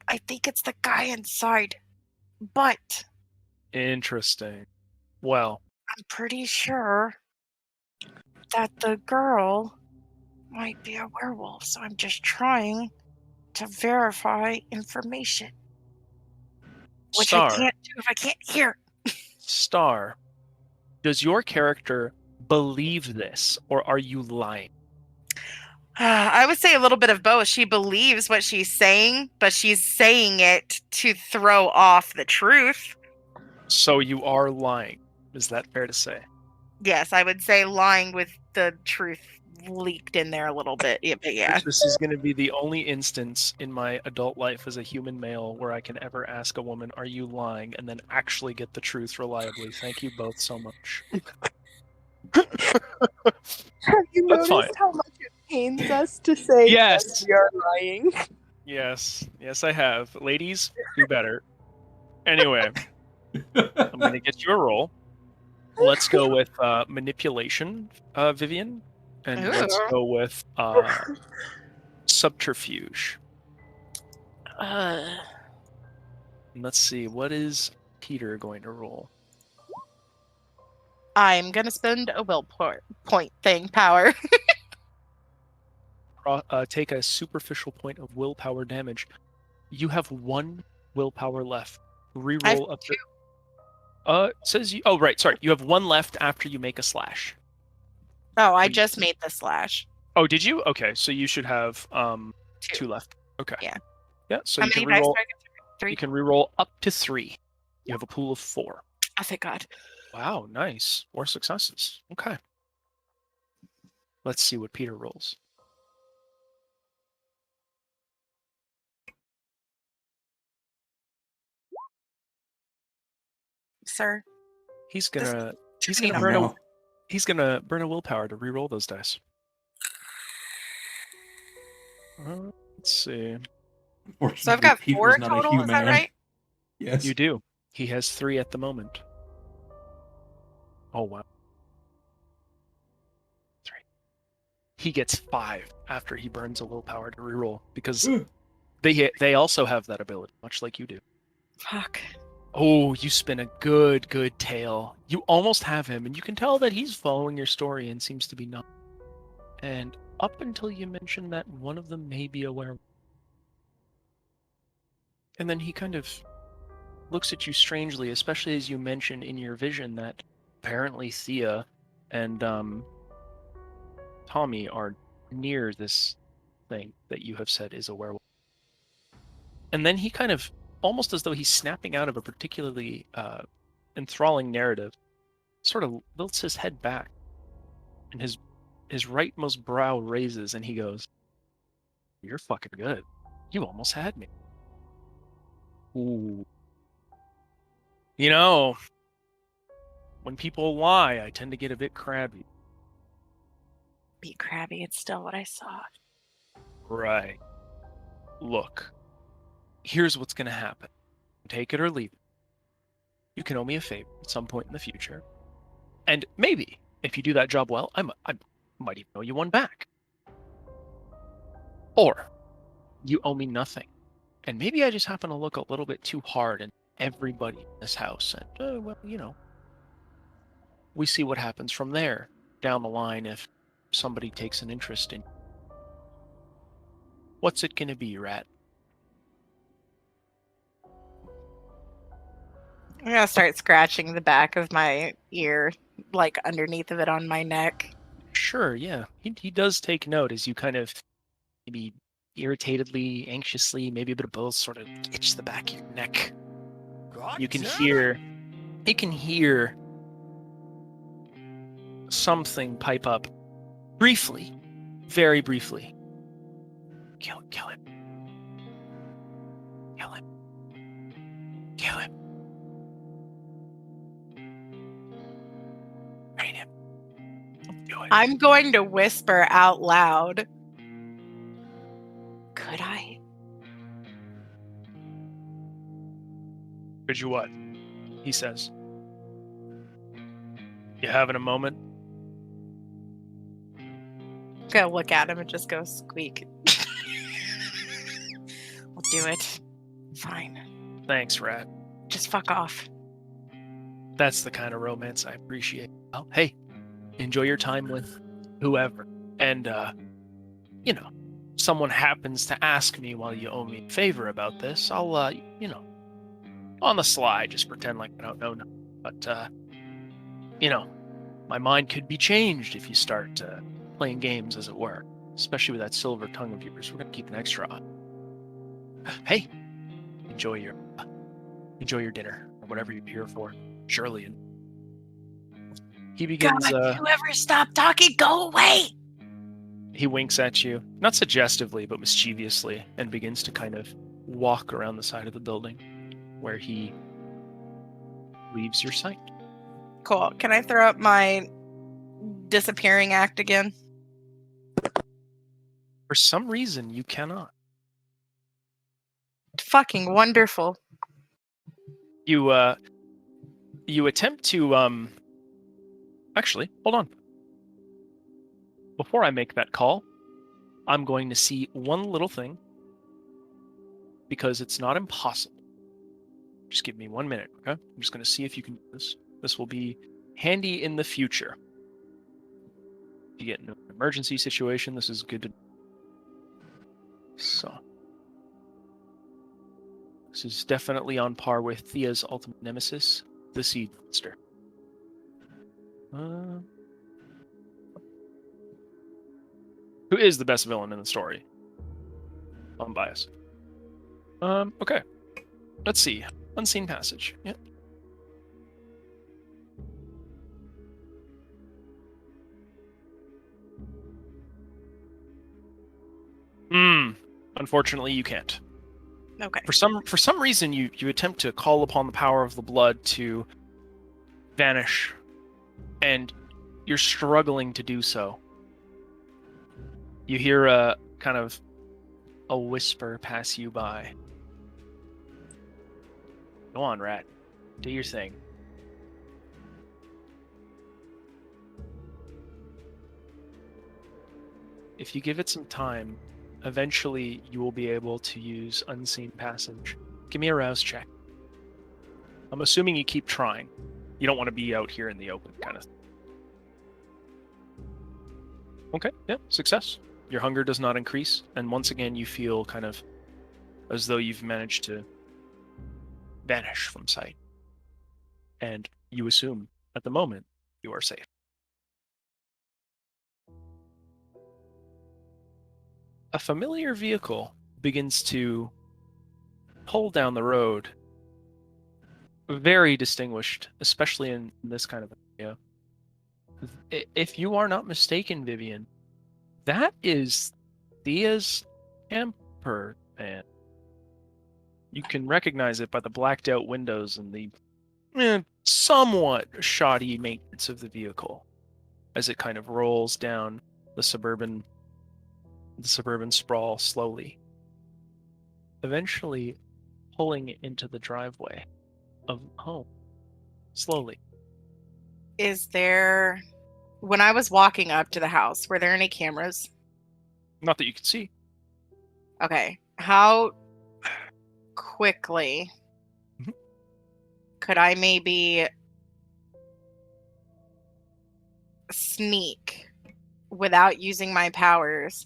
I think it's the guy inside. But Interesting. Well, I'm pretty sure that the girl might be a werewolf. So I'm just trying to verify information. Which I Star, can't do if I can't hear. Star, does your character believe this, or are you lying? I would say a little bit of both. She believes what she's saying, but she's saying it to throw off the truth. So you are lying. Is that fair to say? Yes, I would say lying with the truth leaked in there a little bit. Yeah, but yeah. This is going to be the only instance in my adult life as a human male where I can ever ask a woman, "Are you lying?" and then actually get the truth reliably. Thank you both so much. Have you That's noticed fine. how much it pains us to say Yes. we are lying? Yes, I have. Ladies, do better. Anyway, I'm going to get you a roll. Let's go with manipulation, Vivian. And let's Ooh. go with subterfuge. Uh, And let's see, what is Peter going to roll? I'm gonna spend a will point thing power. Take a superficial point of willpower damage. You have 1 willpower left. Reroll up to. It says you. Oh, right. Sorry. You have 1 left after you make a slash. Oh, I just made the slash. Oh, did you? Okay, so you should have 2 left. Okay. Yeah. Yeah. So How you can many dice reroll. do I get? 3? You can reroll up to 3. You have a pool of 4. Oh, thank God. Wow, nice. 4 successes. Okay. Let's see what Peter rolls. Sir. He's gonna need burn no. he's gonna burn a willpower to reroll those dice. Let's see. So I've got Peter's 4 not a total, is that human. right? Yes. You do. He has 3 at the moment. Oh wow. 3. He gets 5 after he burns a willpower to reroll because they also have that ability, much like you do. Fuck. Oh, you spin a good tale. You almost have him, and you can tell that he's following your story and seems to be not. And up until you mention that one of them may be a werewolf. And then he kind of looks at you strangely, especially as you mention in your vision that apparently Thea and Tommy are near this thing that you have said is a werewolf. And then he kind of, almost as though he's snapping out of a particularly enthralling narrative, sort of lilts his head back, and his rightmost brow raises, and he goes, "You're fucking good. You almost had me." Ooh. You know, when people lie, I tend to get a bit crabby. Be crabby, it's still what I saw. Right. Look, here's what's gonna happen. Take it or leave it. You can owe me a favor at some point in the future. And maybe, if you do that job well, I might even owe you one back. Or, you owe me nothing. And maybe I just happen to look a little bit too hard at everybody in this house. And, well, you know, we see what happens from there down the line if somebody takes an interest in you. What's it gonna be, Rat? I'm gonna start scratching the back of my ear, like underneath of it on my neck. Sure, yeah. He does take note as you kind of maybe irritatedly, anxiously, maybe a bit of both, sort of itch the back of your neck. You can hear something pipe up briefly, very briefly. Kill him. Kill him. Train him. I'm going to whisper out loud. Could I? Could you what? He says. You having a moment? I'm gonna look at him and just go squeak. We'll do it. Fine. Thanks, Rat. Just fuck off. That's the kind of romance I appreciate. Well, hey, enjoy your time with whoever. And, someone happens to ask me while you owe me a favor about this, I'll, on the sly, just pretend like I don't know nothing. But, my mind could be changed if you start playing games, as it were. Especially with that silver tongue of yours. We're going to keep an extra on. Hey, enjoy your dinner, or whatever you're here for. Surely. And he begins... God, whoever stop talking, go away! He winks at you, not suggestively, but mischievously, and begins to kind of walk around the side of the building, where he leaves your sight. Cool. Can I throw up my disappearing act again? For some reason, you cannot. Fucking wonderful. You attempt to, Actually, hold on. Before I make that call, I'm going to see one little thing, because it's not impossible. Just give me 1 minute, okay? I'm just going to see if you can do this. This will be handy in the future. If you get in an emergency situation, this is good to... So. This is definitely on par with Thea's ultimate nemesis, the Seed Monster. Who is the best villain in the story? I'm biased. Okay. Let's see. Unseen Passage. Yep. Unfortunately, you can't. Okay. For some reason, you attempt to call upon the power of the blood to vanish, and you're struggling to do so. You hear a kind of a whisper pass you by. Go on, Rat. Do your thing. If you give it some time, eventually you will be able to use Unseen Passage. Give me a rouse check. I'm assuming you keep trying. You don't want to be out here in the open, kind of thing. Okay, yeah, success. Your hunger does not increase, and once again you feel kind of as though you've managed to vanish from sight. And you assume, at the moment, you are safe. A familiar vehicle begins to pull down the road. Very distinguished, especially in this kind of area. If you are not mistaken, Vivian, that is Thea's camper van. You can recognize it by the blacked out windows and the somewhat shoddy maintenance of the vehicle as it kind of rolls down the suburban sprawl slowly, eventually pulling into the driveway of home slowly. Is there... When I was walking up to the house, were there any cameras? Not that you can see. Okay. How quickly could I maybe sneak without using my powers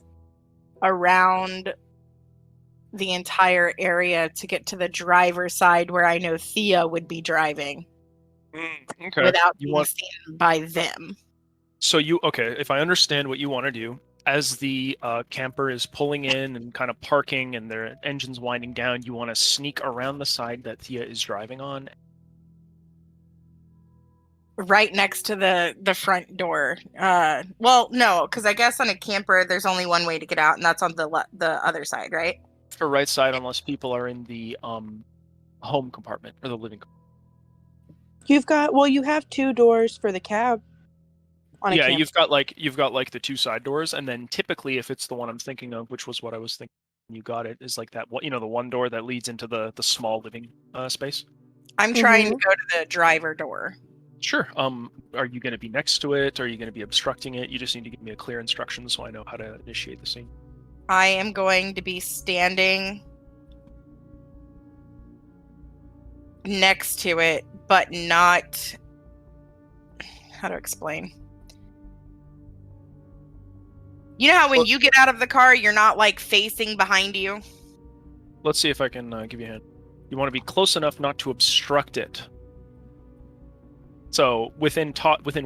around the entire area to get to the driver's side where I know Thea would be driving Okay. without being seen by them? So if I understand what you want to do, as the camper is pulling in and kind of parking and their engine's winding down, you want to sneak around the side that Thea is driving on? Right next to the front door. Well, no, because I guess on a camper, there's only one way to get out, and that's on the other side, right? The right side, unless people are in the home compartment or the living compartment. You have two doors for the cab on a Yeah, camp. you've got like the two side doors, and then typically, if it's the one I'm thinking of, which was what I was thinking, you got it, is like that. You know, the one door that leads into the small living space. I'm trying to go to the driver door. Sure. Are you going to be next to it? Are you going to be obstructing it? You just need to give me a clear instruction so I know how to initiate the scene. I am going to be standing next to it, but not. How to explain? You know how when you get out of the car, you're not like facing behind you? Let's see if I can give you a hint. You want to be close enough not to obstruct it. So within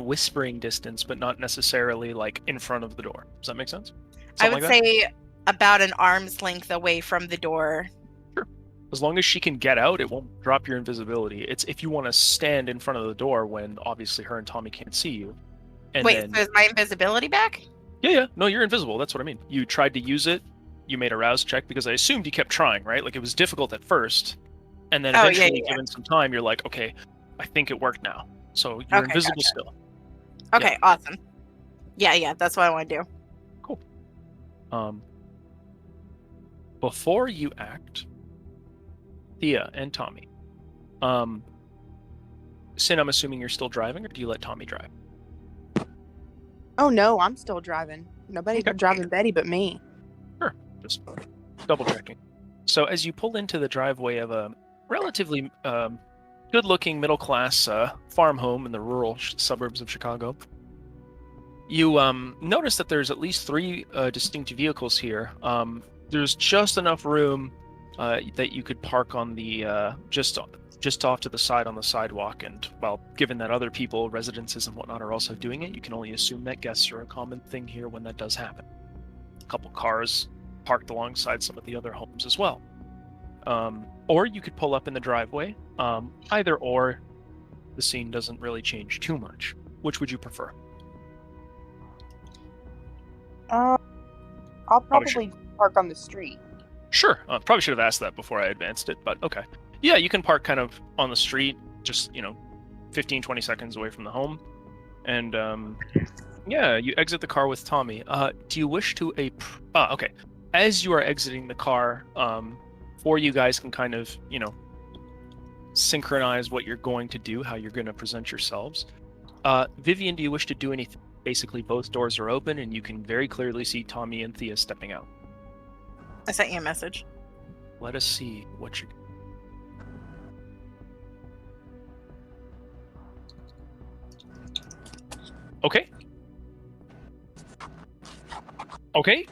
whispering distance, but not necessarily like in front of the door. Does that make sense? I would say about an arm's length away from the door. Sure. As long as she can get out, it won't drop your invisibility. It's if you want to stand in front of the door when obviously her and Tommy can't see you. And Wait, then, so is my invisibility back? Yeah. No, you're invisible. That's what I mean. You tried to use it. You made a rouse check because I assumed you kept trying, right? Like it was difficult at first. And then eventually, given some time, you're like, okay, I think it worked now. So you're invisible still. Okay, awesome. Yeah, that's what I want to do. Cool. Before you act, Thea and Tommy, Sin, I'm assuming you're still driving, or do you let Tommy drive? Oh no, I'm still driving. Nobody's driving Betty but me. Sure, just double checking. So as you pull into the driveway of a relatively good-looking middle-class farm home in the rural suburbs of Chicago, you notice that there's at least 3 distinct vehicles here. There's just enough room that you could park on the just off to the side on the sidewalk, and well, given that other people, residences and whatnot, are also doing it, you can only assume that guests are a common thing here when that does happen. A couple cars parked alongside some of the other homes as well. Or you could pull up in the driveway. Either or, the scene doesn't really change too much. Which would you prefer? I'll probably park on the street. Sure. Probably should have asked that before I advanced it, but okay. Yeah, you can park kind of on the street, just, 15, 20 seconds away from the home. And, yeah, you exit the car with Tommy. Do you wish to okay. As you are exiting the car, or you guys can kind of, synchronize what you're going to do, how you're going to present yourselves. Vivian, do you wish to do anything? Basically, both doors are open, and you can very clearly see Tommy and Thea stepping out. I sent you a message. Let us see what you... Okay. Okay.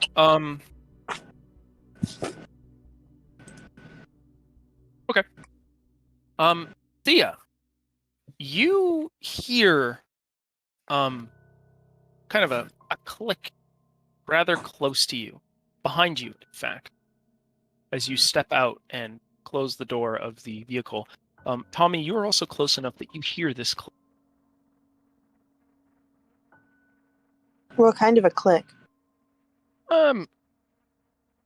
Okay. Thea, you hear kind of a click rather close to you, behind you, in fact, as you step out and close the door of the vehicle. Tommy, you are also close enough that you hear this click. What kind of a click?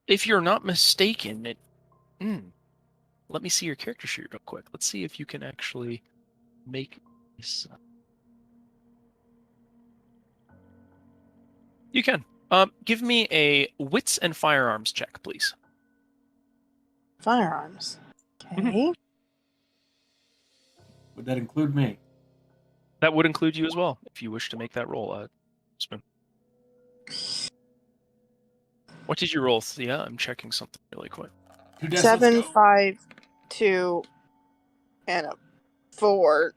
If you're not mistaken, it... let me see your character sheet real quick. Let's see if you can actually make this... You can. Give me a wits and firearms check, please. Firearms. Okay. Would that include me? That would include you as well, if you wish to make that roll, Spoon. What did you roll, Thea? I'm checking something really quick. 7, 5, 2, and a 4.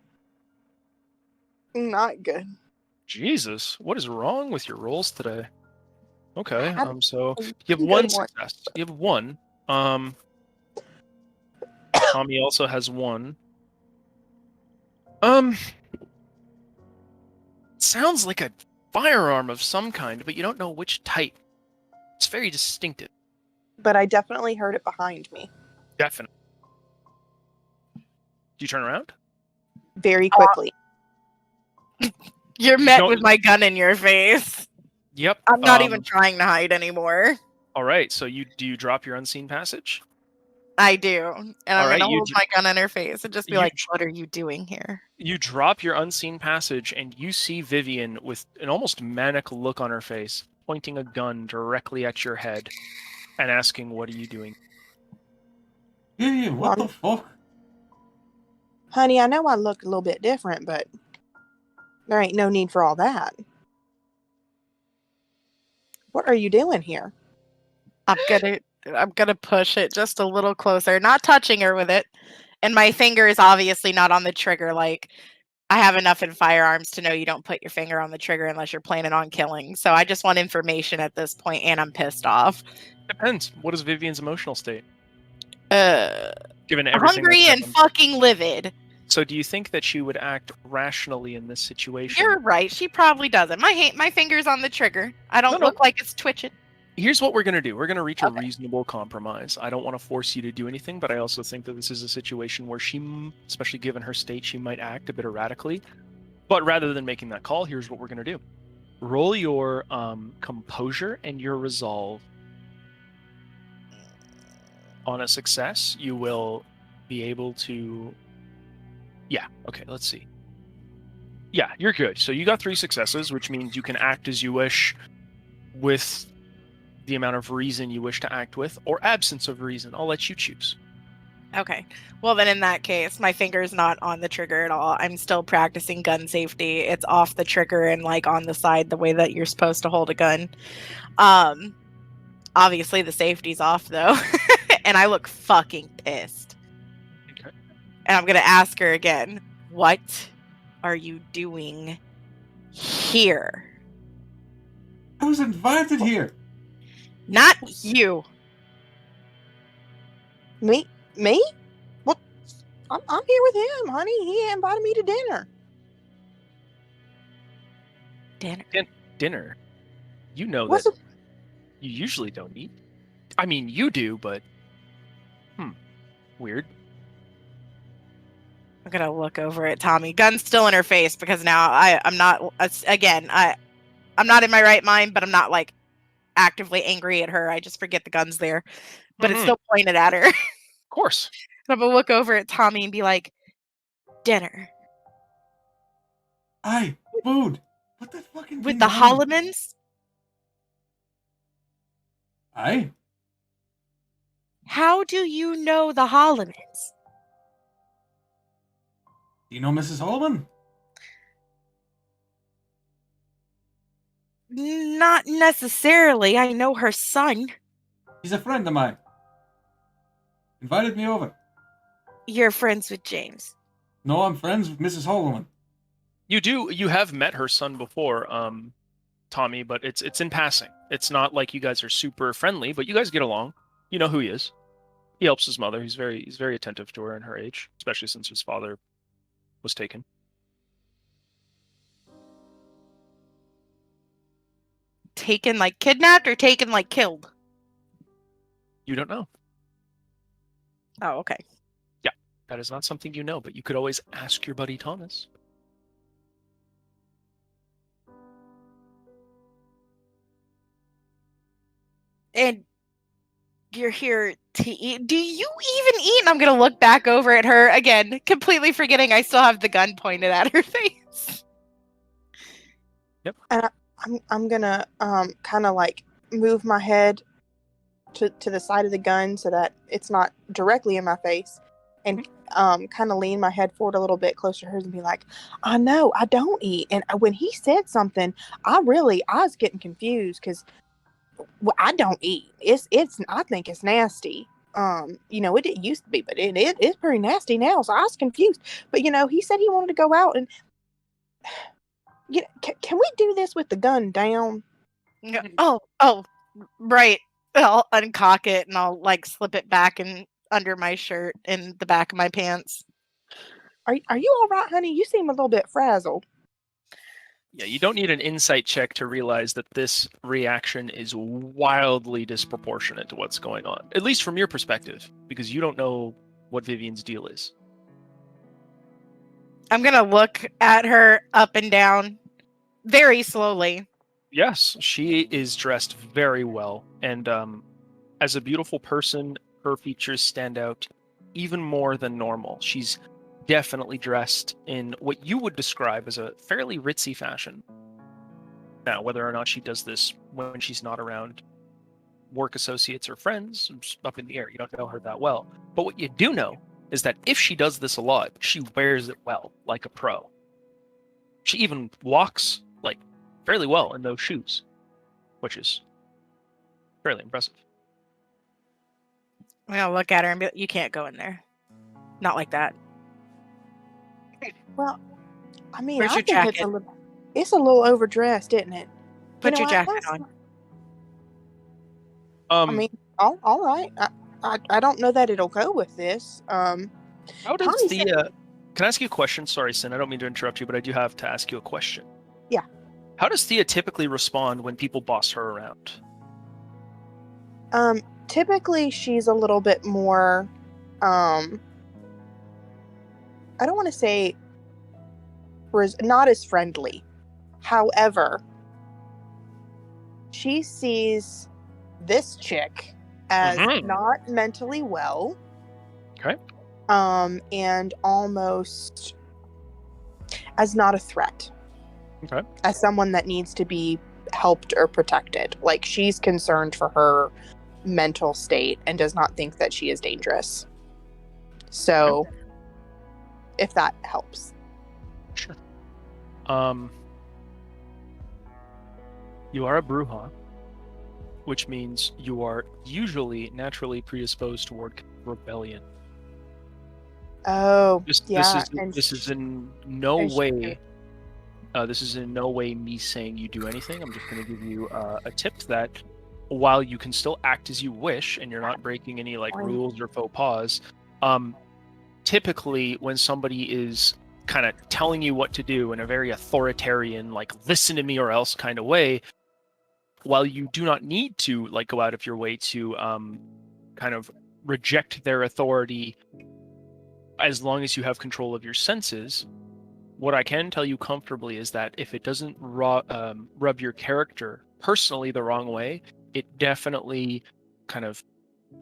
Not good. Jesus, what is wrong with your rolls today? Okay, so you have good one success. You have one. Tommy also has one. Sounds like a firearm of some kind, but you don't know which type. It's very distinctive. But I definitely heard it behind me. Definitely. Do you turn around? Very quickly. You're met with my gun in your face. Yep. I'm not even trying to hide anymore. All right, so do you drop your unseen passage? I do. And I'm All right, going to hold my gun in her face and just be like, what are you doing here? You drop your unseen passage, and you see Vivian with an almost manic look on her face, pointing a gun directly at your head and asking, "What are you doing?" Yeah, what the fuck? Honey, I know I look a little bit different, but there ain't no need for all that. What are you doing here? I'm gonna push it just a little closer, not touching her with it. And my finger is obviously not on the trigger. Like, I have enough in firearms to know you don't put your finger on the trigger unless you're planning on killing. So I just want information at this point, and I'm pissed off. Depends. What is Vivian's emotional state? Hungry Given everything that's and happened. fucking livid. So do you think that she would act rationally in this situation? You're right. She probably doesn't. My finger's on the trigger. I don't No. look like it's twitching. Here's what we're going to do. We're going to reach a Okay. reasonable compromise. I don't want to force you to do anything, but I also think that this is a situation where she, especially given her state, she might act a bit erratically. But rather than making that call, here's what we're going to do. Roll your composure and your resolve. On a success, you will be able to... Yeah, okay, let's see. Yeah, you're good. So you got 3 successes, which means you can act as you wish with the amount of reason you wish to act with, or absence of reason. I'll let you choose. Okay. Well, then in that case, my finger's not on the trigger at all. I'm still practicing gun safety. It's off the trigger and like on the side the way that you're supposed to hold a gun. Obviously the safety's off though. And I look fucking pissed. Okay. And I'm going to ask her again, what are you doing here? I was invited here. Not you. Me? What? I'm here with him, honey. He invited me to dinner. Dinner. You know What's that you usually don't eat. I mean, you do, but... Weird. I'm gonna look over at Tommy. Gun's still in her face because now I'm not. Again, I'm not in my right mind, but I'm not like actively angry at her. I just forget the gun's there, but it's still pointed at her. Of course. I'm gonna look over at Tommy and be like, "Dinner Aye, food. What the fucking with thing the on? Hollimans? Aye. How do you know the Hollimans?" Do you know Mrs. Holman? Not necessarily. I know her son. He's a friend of mine. Invited me over. You're friends with James. No, I'm friends with Mrs. Holman. You have met her son before, Tommy, but it's in passing. It's not like you guys are super friendly, but you guys get along. You know who he is. He helps his mother. He's very attentive to her in her age, especially since his father was taken. Taken like kidnapped or taken like killed? You don't know. Oh, okay. Yeah, that is not something you know, but you could always ask your buddy Thomas. And you're here to eat. Do you even eat? And I'm gonna look back over at her again, completely forgetting I still have the gun pointed at her face. Yep. And I'm gonna kind of like move my head to the side of the gun so that it's not directly in my face, and kind of lean my head forward a little bit closer to hers and be like, I know I don't eat. And when he said something, I was getting confused because I don't eat. It's I think it's nasty. It didn't used to be, but it's pretty nasty now. So I was confused. But he said he wanted to go out and can we do this with the gun down? Oh, right. I'll uncock it and I'll like slip it back in under my shirt in the back of my pants. Are you all right, honey? You seem a little bit frazzled. Yeah, you don't need an insight check to realize that this reaction is wildly disproportionate to what's going on, at least from your perspective, because you don't know what Vivian's deal is. I'm gonna look at her up and down very slowly. Yes, she is dressed very well, and as a beautiful person, her features stand out even more than normal. She's definitely dressed in what you would describe as a fairly ritzy fashion. Now, whether or not she does this when she's not around work associates or friends, it's up in the air. You don't know her that well. But what you do know is that if she does this a lot, she wears it well, like a pro. She even walks like fairly well in those shoes, which is fairly impressive. I'm gonna look at her and be like, you can't go in there. Not like that. Well, I mean, Where's I your think jacket? it's a little overdressed, isn't it? Put your what? jacket Let's- on. I mean, all right. I don't know that it'll go with this. How does Tommy the said- Can I ask you a question? Sorry, Sin, I don't mean to interrupt you, but I do have to ask you a question. Yeah. How does Thea typically respond when people boss her around? Typically she's a little bit more, I don't want to say not as friendly. However, she sees this chick as Mhm. not mentally well. Okay. And almost as not a threat. Okay. As someone that needs to be helped or protected. Like, she's concerned for her mental state and does not think that she is dangerous. So, if that helps. Sure. You are a Bruja, which means you are usually naturally predisposed toward rebellion. Oh, This yeah. this is in no and she- way. This is in no way me saying you do anything. I'm just going to give you a tip that while you can still act as you wish and you're not breaking any like rules or faux pas, typically when somebody is kind of telling you what to do in a very authoritarian, like listen to me or else kind of way, while you do not need to like go out of your way to kind of reject their authority as long as you have control of your senses, what I can tell you comfortably is that if it doesn't rub your character personally the wrong way, it definitely kind of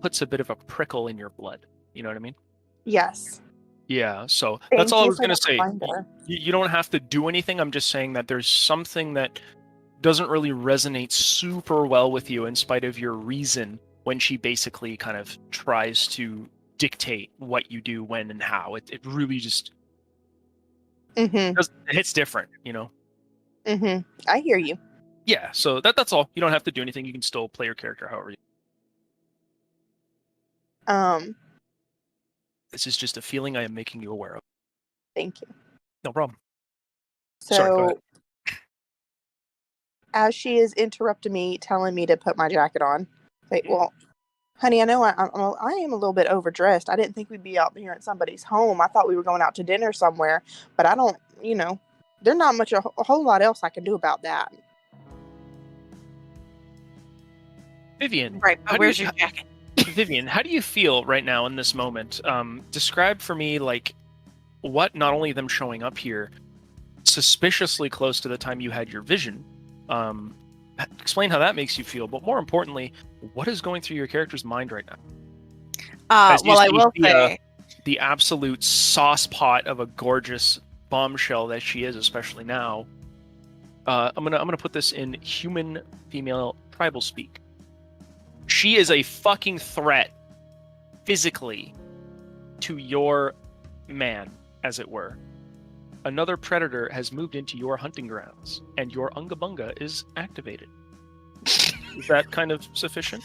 puts a bit of a prickle in your blood. You know what I mean? Yes. Yeah, so Thank that's all I you was for going to the say. reminder. You don't have to do anything. I'm just saying that there's something that doesn't really resonate super well with you in spite of your reason when she basically kind of tries to dictate what you do, when, and how. It really just Mm-hmm. it hits different, you know? Mm-hmm. I hear you. Yeah, so that's all. You don't have to do anything. You can still play your character however you. This is just a feeling I am making you aware of. Thank you. No problem. So, Sorry, go ahead. as she is interrupting me, telling me to put my jacket on, like, well, honey, I know I am a little bit overdressed. I didn't think we'd be out here at somebody's home. I thought we were going out to dinner somewhere, but I don't, there's not much, a whole lot else I can do about that. Vivian. Right, how but do where's you- your jacket? Vivian, how do you feel right now in this moment? Describe for me, like, what not only them showing up here, suspiciously close to the time you had your vision. Explain how that makes you feel, but more importantly, what is going through your character's mind right now? As you Well, I see will say, the absolute sauce pot of a gorgeous bombshell that she is, especially now. I'm gonna put this in human female tribal speak. She is a fucking threat, physically, to your man, as it were. Another predator has moved into your hunting grounds, and your Unga Bunga is activated. Is that kind of sufficient?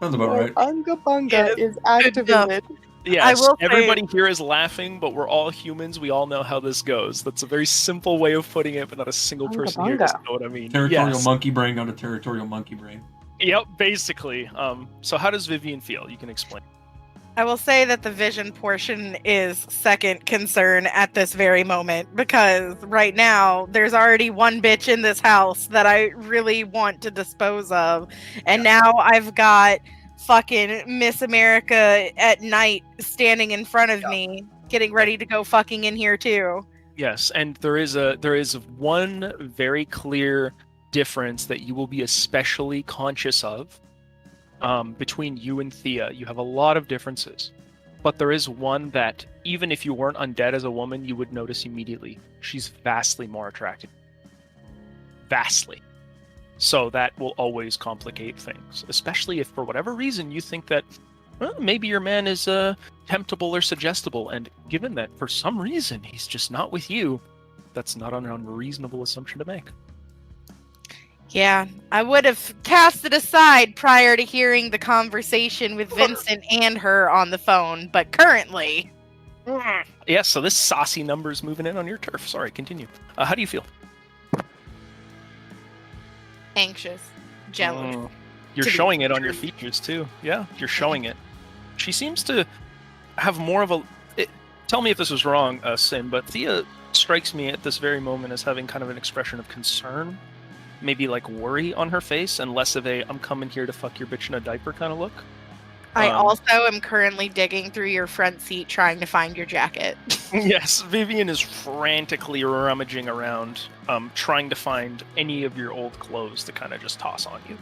Sounds about right. Unga Bunga Yes, is good enough. activated. Yes, will say- everybody here is laughing, but we're all humans. We all know how this goes. That's a very simple way of putting it, but not a single Unga person here bunga. doesn't know what I mean. Territorial Yes. monkey brain on a territorial monkey brain. Yep, basically. So how does Vivian feel? You can explain. I will say that the vision portion is second concern at this very moment, because right now there's already one bitch in this house that I really want to dispose of, and now I've got fucking Miss America at night standing in front of me, getting ready to go fucking in here too. Yes, and there is one very clear difference that you will be especially conscious of between you and Thea. You have a lot of differences, but there is one that even if you weren't undead as a woman, you would notice immediately. She's vastly more attractive. Vastly. So that will always complicate things, especially if for whatever reason you think that maybe your man is temptable or suggestible, and given that for some reason he's just not with you, that's not an unreasonable assumption to make. Yeah, I would have cast it aside prior to hearing the conversation with Vincent and her on the phone, but currently... Yeah, so this saucy number's moving in on your turf. Sorry, continue. How do you feel? Anxious. Jealous. You're To be showing it on your true. features, too. Yeah, you're showing it. She seems to have more of a... tell me if this is wrong, Sin, but Thea strikes me at this very moment as having kind of an expression of concern, maybe like worry on her face, and less of a I'm coming here to fuck your bitch in a diaper kind of look. I also am currently digging through your front seat trying to find your jacket. Yes, Vivian is frantically rummaging around, trying to find any of your old clothes to kind of just toss on you.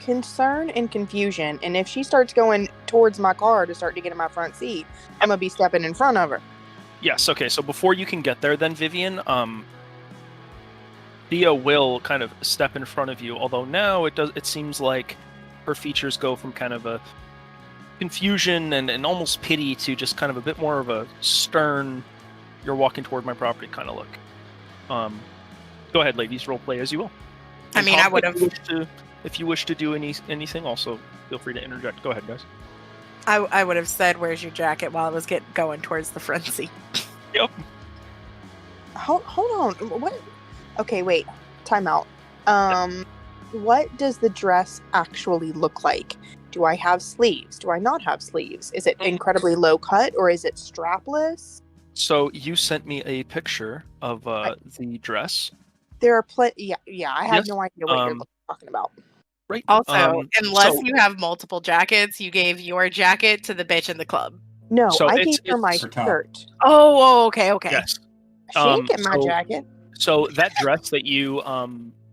Concern and confusion, and if she starts going towards my car to start to get in my front seat, I'm gonna be stepping in front of her. Yes, okay, so before you can get there then, Vivian, Thea will kind of step in front of you, although now it seems like her features go from kind of a confusion and almost pity to just kind of a bit more of a stern, you're walking toward my property kind of look. Go ahead, ladies, role play as you will. I And mean, Tom, I would have... If you wish to do anything, also feel free to interject. Go ahead, guys. I would have said, "Where's your jacket?" while I was going towards the front seat. Yep. Hold on. What? Okay, wait. Time out. What does the dress actually look like? Do I have sleeves? Do I not have sleeves? Is it incredibly low cut or is it strapless? So you sent me a picture of the dress, There are plenty. Yeah. I have Yes, no idea what you're talking about. right? Also, unless so- you have multiple jackets, you gave your jacket to the bitch in the club. No, So I it's- gave her my it's her top. shirt. Oh, okay. Yes. She didn't get my so- jacket. So that dress that you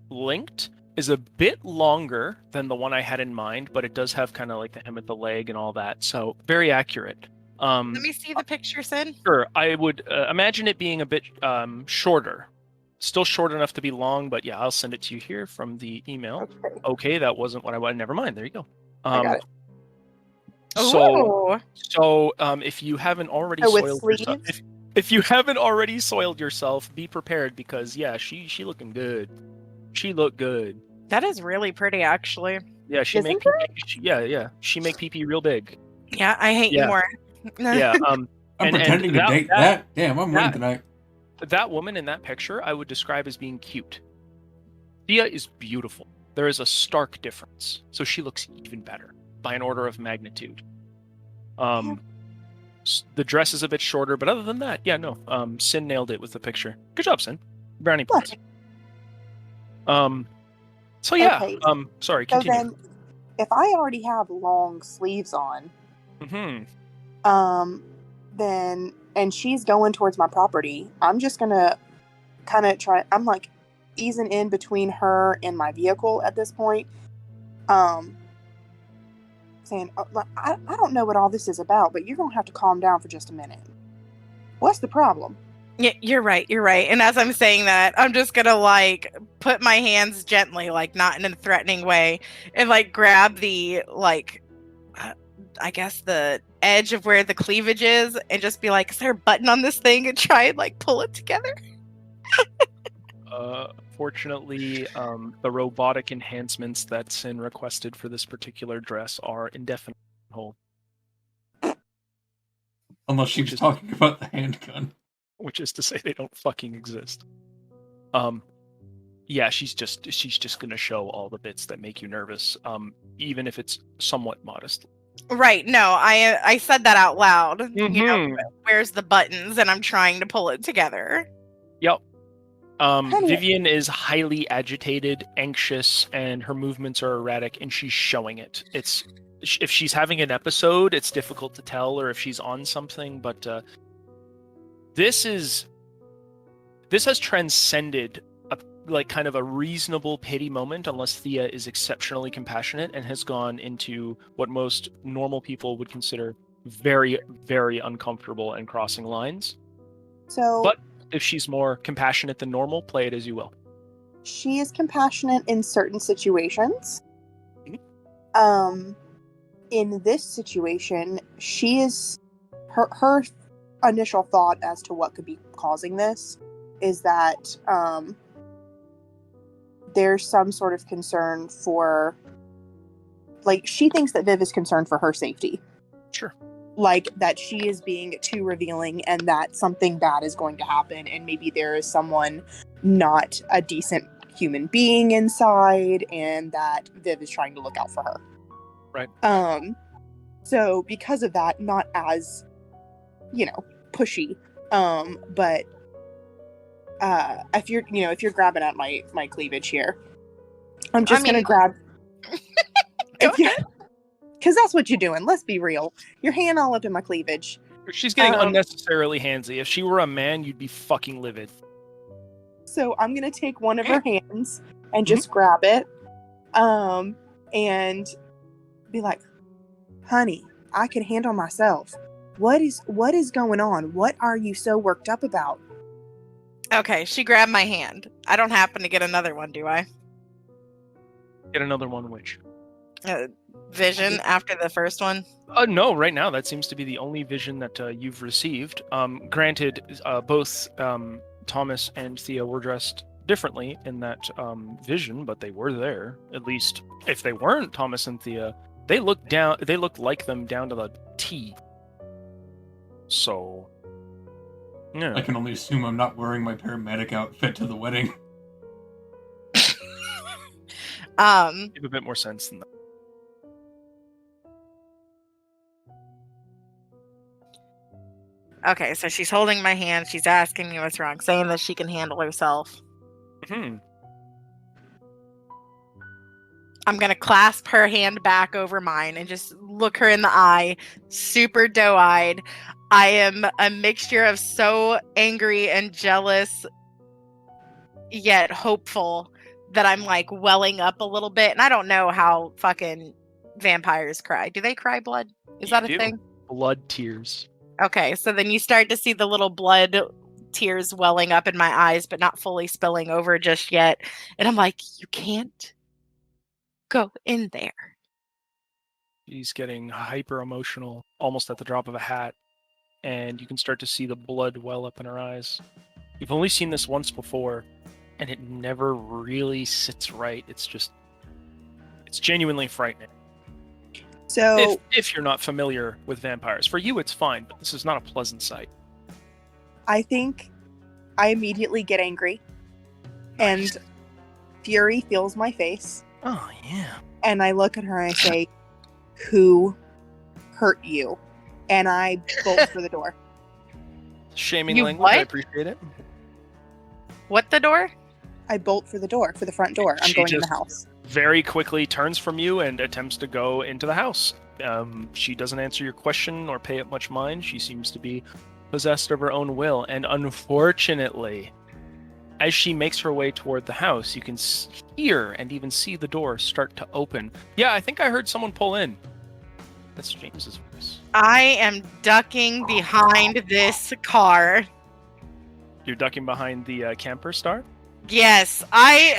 linked is a bit longer than the one I had in mind, but it does have kind of like the hem at the leg and all that. So very accurate. Let me see the picture, Sid. Sure, I would imagine it being a bit shorter. Still short enough to be long, but yeah, I'll send it to you here from the email. Okay. Okay, that wasn't what I wanted. Never mind. There you go. I got it. So if you haven't already Oh, with soiled yourself, sleeves? if you haven't already soiled yourself, be prepared because yeah, she looking good. She looked good. That is really pretty, actually. Yeah, she Isn't make yeah. She make PP real big. Yeah, I hate Yeah. you more. Yeah. I'm And pretending to date that. Damn, I'm winning that- tonight. That woman in that picture, I would describe as being cute. Thea is beautiful. There is a stark difference, so she looks even better by an order of magnitude. The dress is a bit shorter, but other than that, yeah, no. Sin nailed it with the picture. Good job, Sin. Brownie points. So yeah. Okay. Sorry. So Continue. then, if I already have long sleeves on, Mm-hmm. then and she's going towards my property, I'm just gonna kind of try. I'm like easing in between her and my vehicle at this point, saying, I don't know what all this is about, but you're gonna have to calm down for just a minute. What's the problem? Yeah, you're right. You're right. And as I'm saying that, I'm just gonna like put my hands gently, like not in a threatening way, and like grab the like, I guess the edge of where the cleavage is, and just be like, "Is there a button on this thing?" and try and like pull it together. Fortunately, the robotic enhancements that Sin requested for this particular dress are indefinite hold, Unless she was talking about the handgun. which is to say they don't fucking exist. Yeah, she's just gonna show all the bits that make you nervous, even if it's somewhat modest. Right. No, I said that out loud. You know, Mhm. where's the buttons? And I'm trying to pull it together. Yep. Honey. Vivian is highly agitated, anxious, and her movements are erratic, and she's showing it. It's if she's having an episode, it's difficult to tell, or if she's on something. But this has transcended like kind of a reasonable pity moment, unless Thea is exceptionally compassionate and has gone into what most normal people would consider very, very uncomfortable and crossing lines. So But if she's more compassionate than normal, play it as you will. she is compassionate in certain situations. Mhm. In this situation, she is her initial thought as to what could be causing this is that there's some sort of concern for, like, she thinks that Viv is concerned for her safety. Sure. Like, that she is being too revealing and that something bad is going to happen, and maybe there is someone not a decent human being inside, and that Viv is trying to look out for her. Right. So because of that, not as, pushy, but if you're grabbing at my cleavage here, I'm just gonna grab. Go ahead. Because that's what you're doing. Let's be real. Your hand all up in my cleavage. She's getting unnecessarily handsy. If she were a man, you'd be fucking livid. So I'm gonna take one of her hands and just grab it, and be like, "Honey, I can handle myself. What is going on? What are you so worked up about?" Okay, she grabbed my hand. I don't happen to get another one, do I? Get another one, which? Vision after the first one? No, right now that seems to be the only vision that you've received. Granted, both Thomas and Thea were dressed differently in that vision, but they were there. At least, if they weren't Thomas and Thea, they looked like them down to the T. So, yeah. I can only assume I'm not wearing my paramedic outfit to the wedding. Give a bit more sense than that. Okay, so she's holding my hand. She's asking me what's wrong, saying that she can handle herself. I'm going to clasp her hand back over mine and just look her in the eye, super doe-eyed. I am a mixture of so angry and jealous, yet hopeful that I'm like welling up a little bit. And I don't know how fucking vampires cry. Do they cry blood? Is that a thing? Blood tears. Okay, so then you start to see the little blood tears welling up in my eyes, but not fully spilling over just yet. And I'm like, you can't go in there. She's getting hyper emotional, almost at the drop of a hat, and you can start to see the blood well up in her eyes. You've only seen this once before, and it never really sits right. It's genuinely frightening. So, if you're not familiar with vampires, for you it's fine, but this is not a pleasant sight. I think I immediately get angry, Nice. and fury fills my face. Oh yeah. And I look at her and I say, "Who hurt you?" And I bolt for the door. Shaming You language, I what? appreciate it. What, the door? I bolt for the door, for the front door. I'm She going in the just- house. Very quickly turns from you and attempts to go into the house. She doesn't answer your question or pay it much mind. She seems to be possessed of her own will, and unfortunately, as she makes her way toward the house, you can hear and even see the door start to open. Yeah, I think I heard someone pull in. That's James's voice. I am ducking behind this car. You're ducking behind the camper star? Yes, I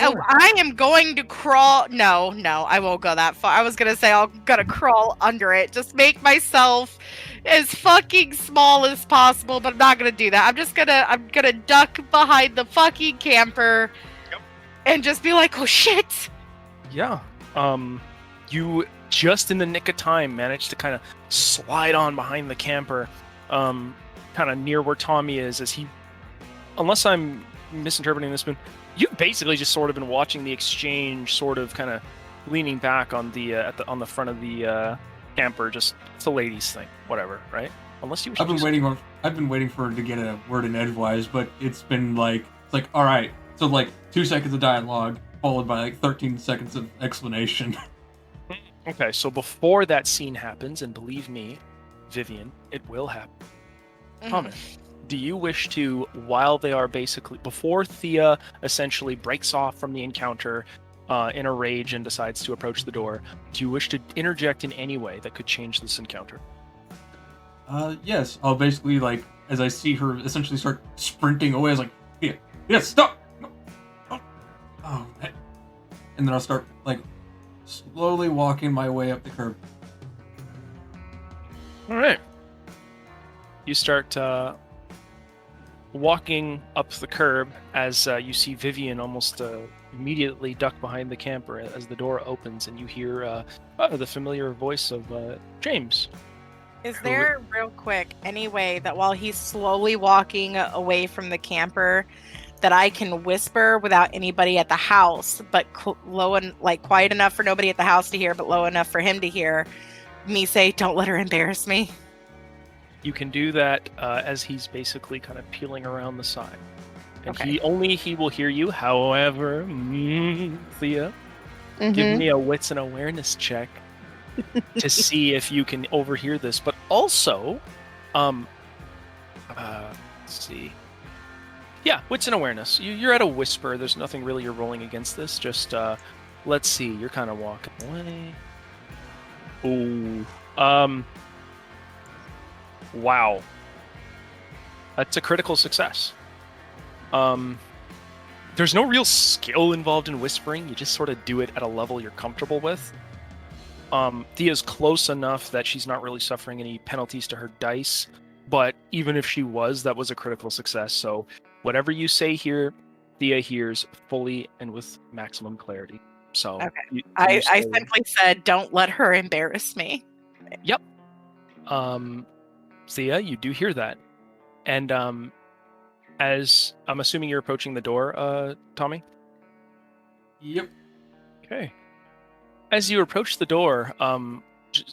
am going to crawl. No, I won't go that far. I was gonna say I'm gonna crawl under it, just make myself as fucking small as possible, but I'm not gonna do that. I'm gonna duck behind the fucking camper, and just be like, oh shit. Yeah. You just in the nick of time managed to kind of slide on behind the camper, kind of near where Tommy is, as he, unless I'm misinterpreting this, but you've basically just sort of been watching the exchange, sort of kind of leaning back on the on the front of the camper. Just it's a ladies thing, whatever, right? Unless you. I've been waiting for her to get a word in edgewise, but it's been like all right. So like 2 seconds of dialogue followed by like 13 seconds of explanation. Okay, so before that scene happens, and believe me, Vivian, it will happen. Thomas, do you wish to, while they are basically, before Thea essentially breaks off from the encounter in a rage and decides to approach the door, do you wish to interject in any way that could change this encounter? Yes. I'll basically, like, as I see her essentially start sprinting away, I was like, yeah, stop! No. Oh, man. And then I'll start, like, slowly walking my way up the curb. All right. You start walking up the curb as you see Vivian almost immediately duck behind the camper as the door opens, and you hear the familiar voice of James. Is there, real quick, any way that while he's slowly walking away from the camper, that I can whisper without anybody at the house, but low and like quiet enough for nobody at the house to hear, but low enough for him to hear me say, "Don't let her embarrass me"? You can do that as he's basically kind of peeling around the side, and Okay. he will hear you. However, Thea, give me a wits and awareness check to see if you can overhear this. But also, let's see. Yeah, wits and awareness. You're at a whisper. There's nothing really you're rolling against this. Just let's see. You're kind of walking away. Ooh. Wow. That's a critical success. There's no real skill involved in whispering. You just sort of do it at a level you're comfortable with. Thea's close enough that she's not really suffering any penalties to her dice, but even if she was, that was a critical success. So whatever you say here, Thea hears fully and with maximum clarity. So okay. I simply said, "Don't let her embarrass me." Yep. Thea, you do hear that. And as I'm assuming you're approaching the door, Tommy? Yep. Okay. As you approach the door,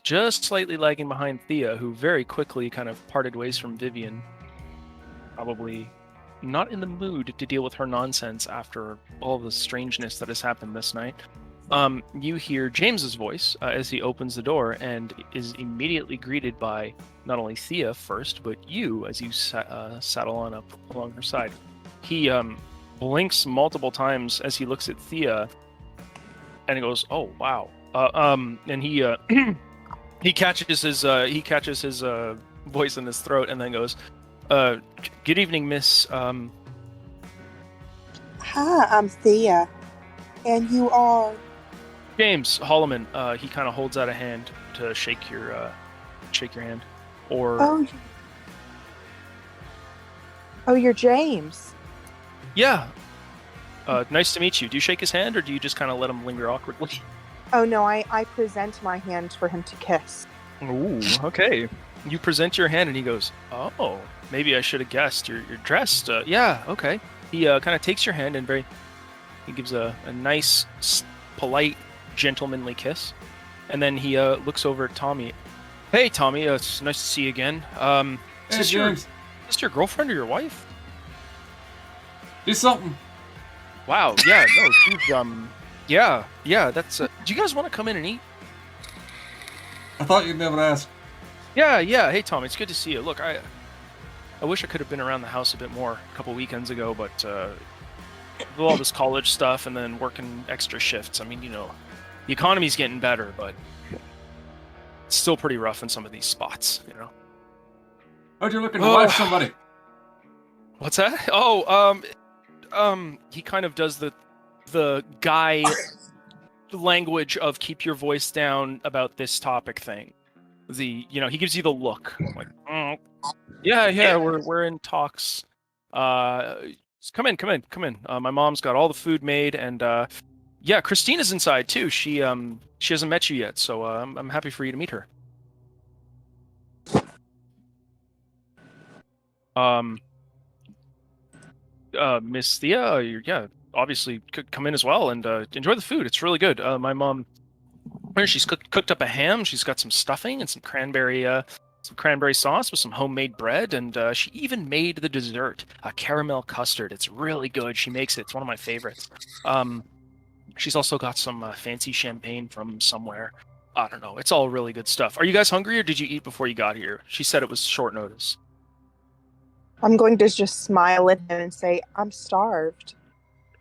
just slightly lagging behind Thea, who very quickly kind of parted ways from Vivian, probably not in the mood to deal with her nonsense after all the strangeness that has happened this night. You hear James's voice as he opens the door and is immediately greeted by not only Thea first, but you as you saddle on up along her side. He blinks multiple times as he looks at Thea, and he goes, "Oh wow!" And he he catches his voice in his throat, and then goes, "Good evening, Miss." Hi, I'm Thea, and you are James Holloman. He kind of holds out a hand to shake your hand. Or oh, you're James. yeah. Nice to meet you. Do you shake his hand, or do you just kind of let him linger awkwardly? Oh no, I present my hand for him to kiss. Ooh, okay. You present your hand, and he goes, "Oh, maybe I should have guessed. You're dressed. Yeah, okay." He kind of takes your hand and he gives a nice, polite, gentlemanly kiss, and then he looks over at Tommy. "Hey, Tommy. It's nice to see you again. Hey, James. Is this your girlfriend or your wife?" Do something. Wow. Yeah. No. She's Yeah. That's. Do you guys want to come in and eat? I thought you'd never ask. Yeah. Hey, Tommy. It's good to see you. Look, I wish I could have been around the house a bit more a couple weekends ago, but with all this college stuff and then working extra shifts. I mean, the economy's getting better, but it's still pretty rough in some of these spots. How'd you looking to wife somebody? What's that? Oh, he kind of does the guy language of keep your voice down about this topic thing. He gives you the look like, yeah, we're in talks. Come in. My mom's got all the food made, and yeah, Christina's inside too. She hasn't met you yet, so I'm happy for you to meet her. Miss Thea, obviously come in as well and enjoy the food. It's really good. My mom, she's cooked up a ham. She's got some stuffing and some cranberry sauce with some homemade bread, and she even made the dessert, a caramel custard. It's really good. She makes it. It's one of my favorites. She's also got some fancy champagne from somewhere. I don't know. It's all really good stuff. Are you guys hungry, or did you eat before you got here? She said it was short notice. I'm going to just smile at him and say, "I'm starved."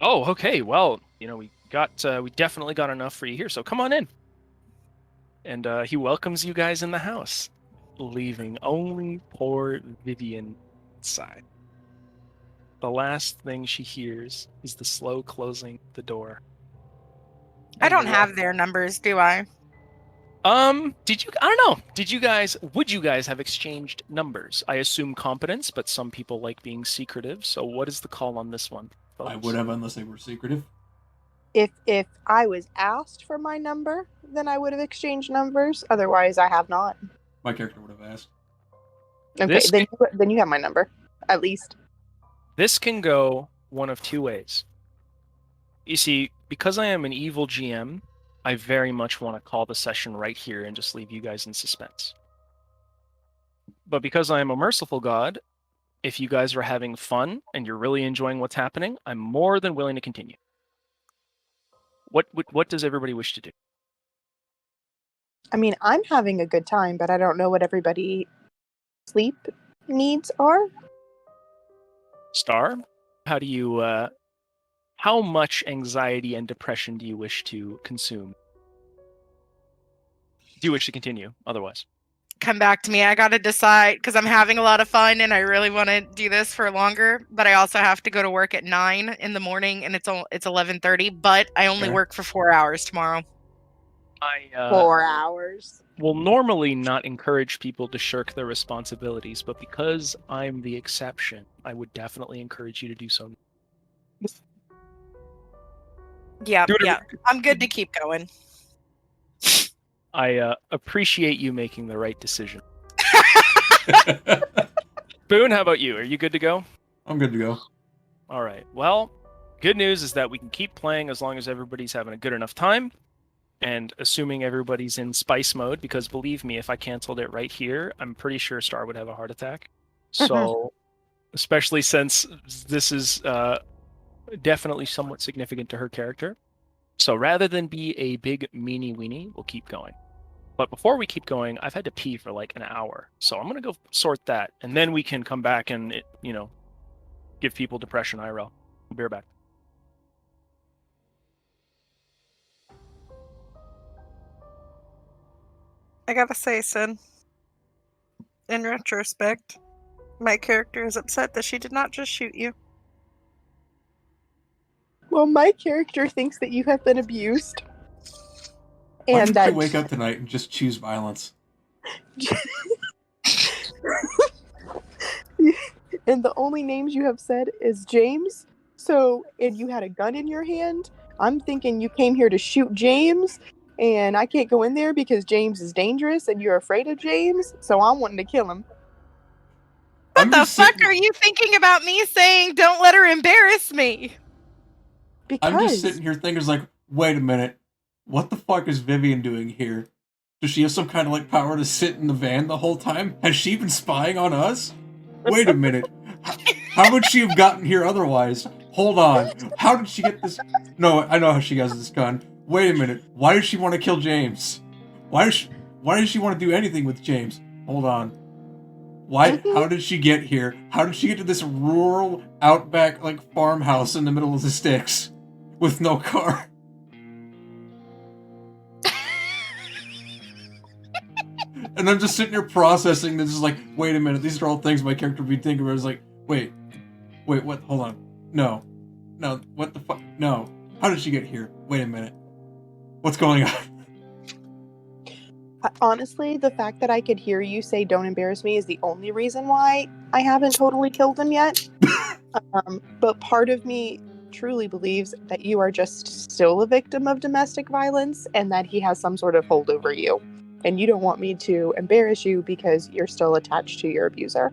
Oh, okay. Well, we definitely got enough for you here, so come on in. And he welcomes you guys in the house. leaving only poor Vivian inside. The last thing she hears is the slow closing of the door. I And don't the have their numbers, do I? Did you? I don't know. Would you guys have exchanged numbers? I assume competence, but some people like being secretive. So what is the call on this one, folks? I would have unless they were secretive. If I was asked for my number, then I would have exchanged numbers. Otherwise, I have not. My character would have asked. Okay, This then you have my number, at least. This can go one of two ways. You see, because I am an evil GM, I very much want to call the session right here and just leave you guys in suspense. But because I am a merciful god, if you guys are having fun and you're really enjoying what's happening, I'm more than willing to continue. What does everybody wish to do? I mean, I'm having a good time, but I don't know what everybody's sleep needs are. Star, how do you how much anxiety and depression do you wish to consume? Do you wish to continue otherwise? Come back to me. I gotta decide because I'm having a lot of fun and I really want to do this for longer. But I also have to go to work at 9 in the morning and it's 11:30. But I only Sure. work for 4 hours tomorrow. I 4 hours. will normally not encourage people to shirk their responsibilities, but because I'm the exception, I would definitely encourage you to do so. Yeah, Do it yeah. I'm good to keep going. I appreciate you making the right decision. Boone, how about you? Are you good to go? I'm good to go. All right. Well, good news is that we can keep playing as long as everybody's having a good enough time. And assuming everybody's in spice mode, because believe me, if I canceled it right here, I'm pretty sure Star would have a heart attack. So, especially since this is definitely somewhat significant to her character. So rather than be a big meanie weenie, we'll keep going. But before we keep going, I've had to pee for like an hour. So I'm going to go sort that. And then we can come back and, give people depression IRL. We'll be right back. I gotta say, Sin, in retrospect, my character is upset that she did not just shoot you. Well, my character thinks that you have been abused. Why And did that you wake up tonight and just choose violence? and the only names you have said is James. So, and you had a gun in your hand. I'm thinking you came here to shoot James, and I can't go in there because James is dangerous and you're afraid of James. So I'm wanting to kill him. What I'm the just fuck sitting- are you thinking about me saying don't let her embarrass me? Because I'm just sitting here thinking, like, wait a minute. What the fuck is Vivian doing here? Does she have some kind of, like, power to sit in the van the whole time? Has she been spying on us? Wait a minute. How would she have gotten here otherwise? Hold on. How did she get this? No, I know how she has this gun. Wait a minute. Why does she want to kill James? Why does she want to do anything with James? Hold on. Why? How did she get here? How did she get to this rural outback like farmhouse in the middle of the sticks with no car? And I'm just sitting here processing this. Is like, wait a minute. These are all things my character would be thinking about. It's like, wait, what? Hold on. No, what the fuck? No. How did she get here? Wait a minute. What's going on? honestly, the fact that I could hear you say "Don't embarrass me" is the only reason why I haven't totally killed him yet. But part of me truly believes that you are just still a victim of domestic violence and that he has some sort of hold over you. And you don't want me to embarrass you because you're still attached to your abuser.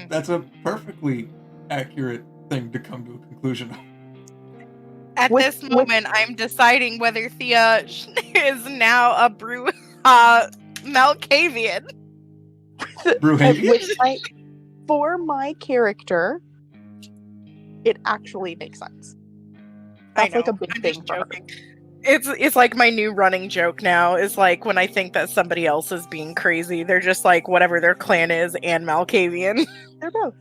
That's a perfectly accurate thing to come to a conclusion of. At this moment, I'm deciding whether Thea is now a Malkavian. Brewhavian? For my character, it actually makes sense. I That's know. like a big I'm thing just for her. joking. It's like my new running joke now is like when I think that somebody else is being crazy, they're just like whatever their clan is and Malkavian. They're both.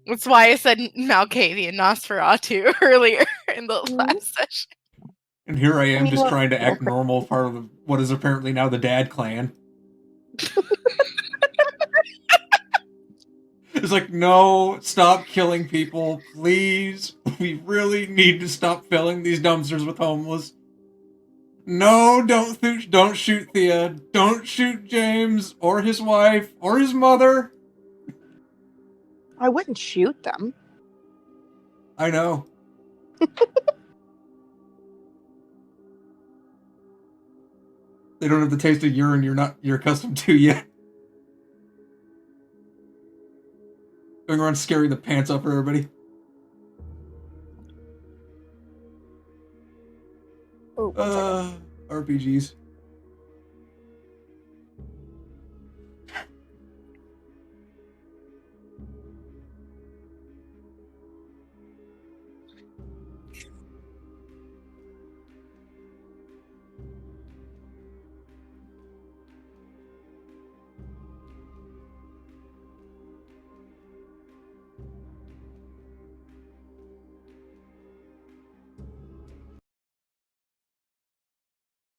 That's why I said Malkavian Nosferatu earlier in the last session. And here I am mean, just look, trying to you know, act normal, part of what is apparently now the dad clan. It's like, no, stop killing people, please. We really need to stop filling these dumpsters with homeless. No, don't shoot Thea. Don't shoot James, or his wife, or his mother. I wouldn't shoot them. I know. They don't have the taste of urine you're accustomed to yet. Going around scaring the pants off everybody. Oh, one second. RPGs.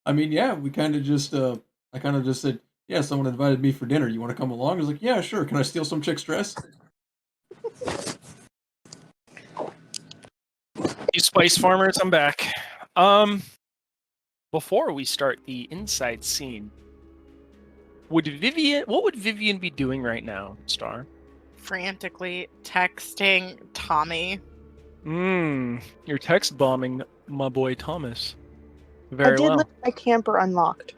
I mean, yeah, we kind of just, I kind of just said, yeah, someone invited me for dinner. You want to come along? I was like, yeah, sure. Can I steal some chick's dress? You spice farmers, I'm back. Before we start the inside scene, what would Vivian be doing right now, Star? Frantically texting Tommy. You're text bombing my boy Thomas. I Very did well. leave my camper unlocked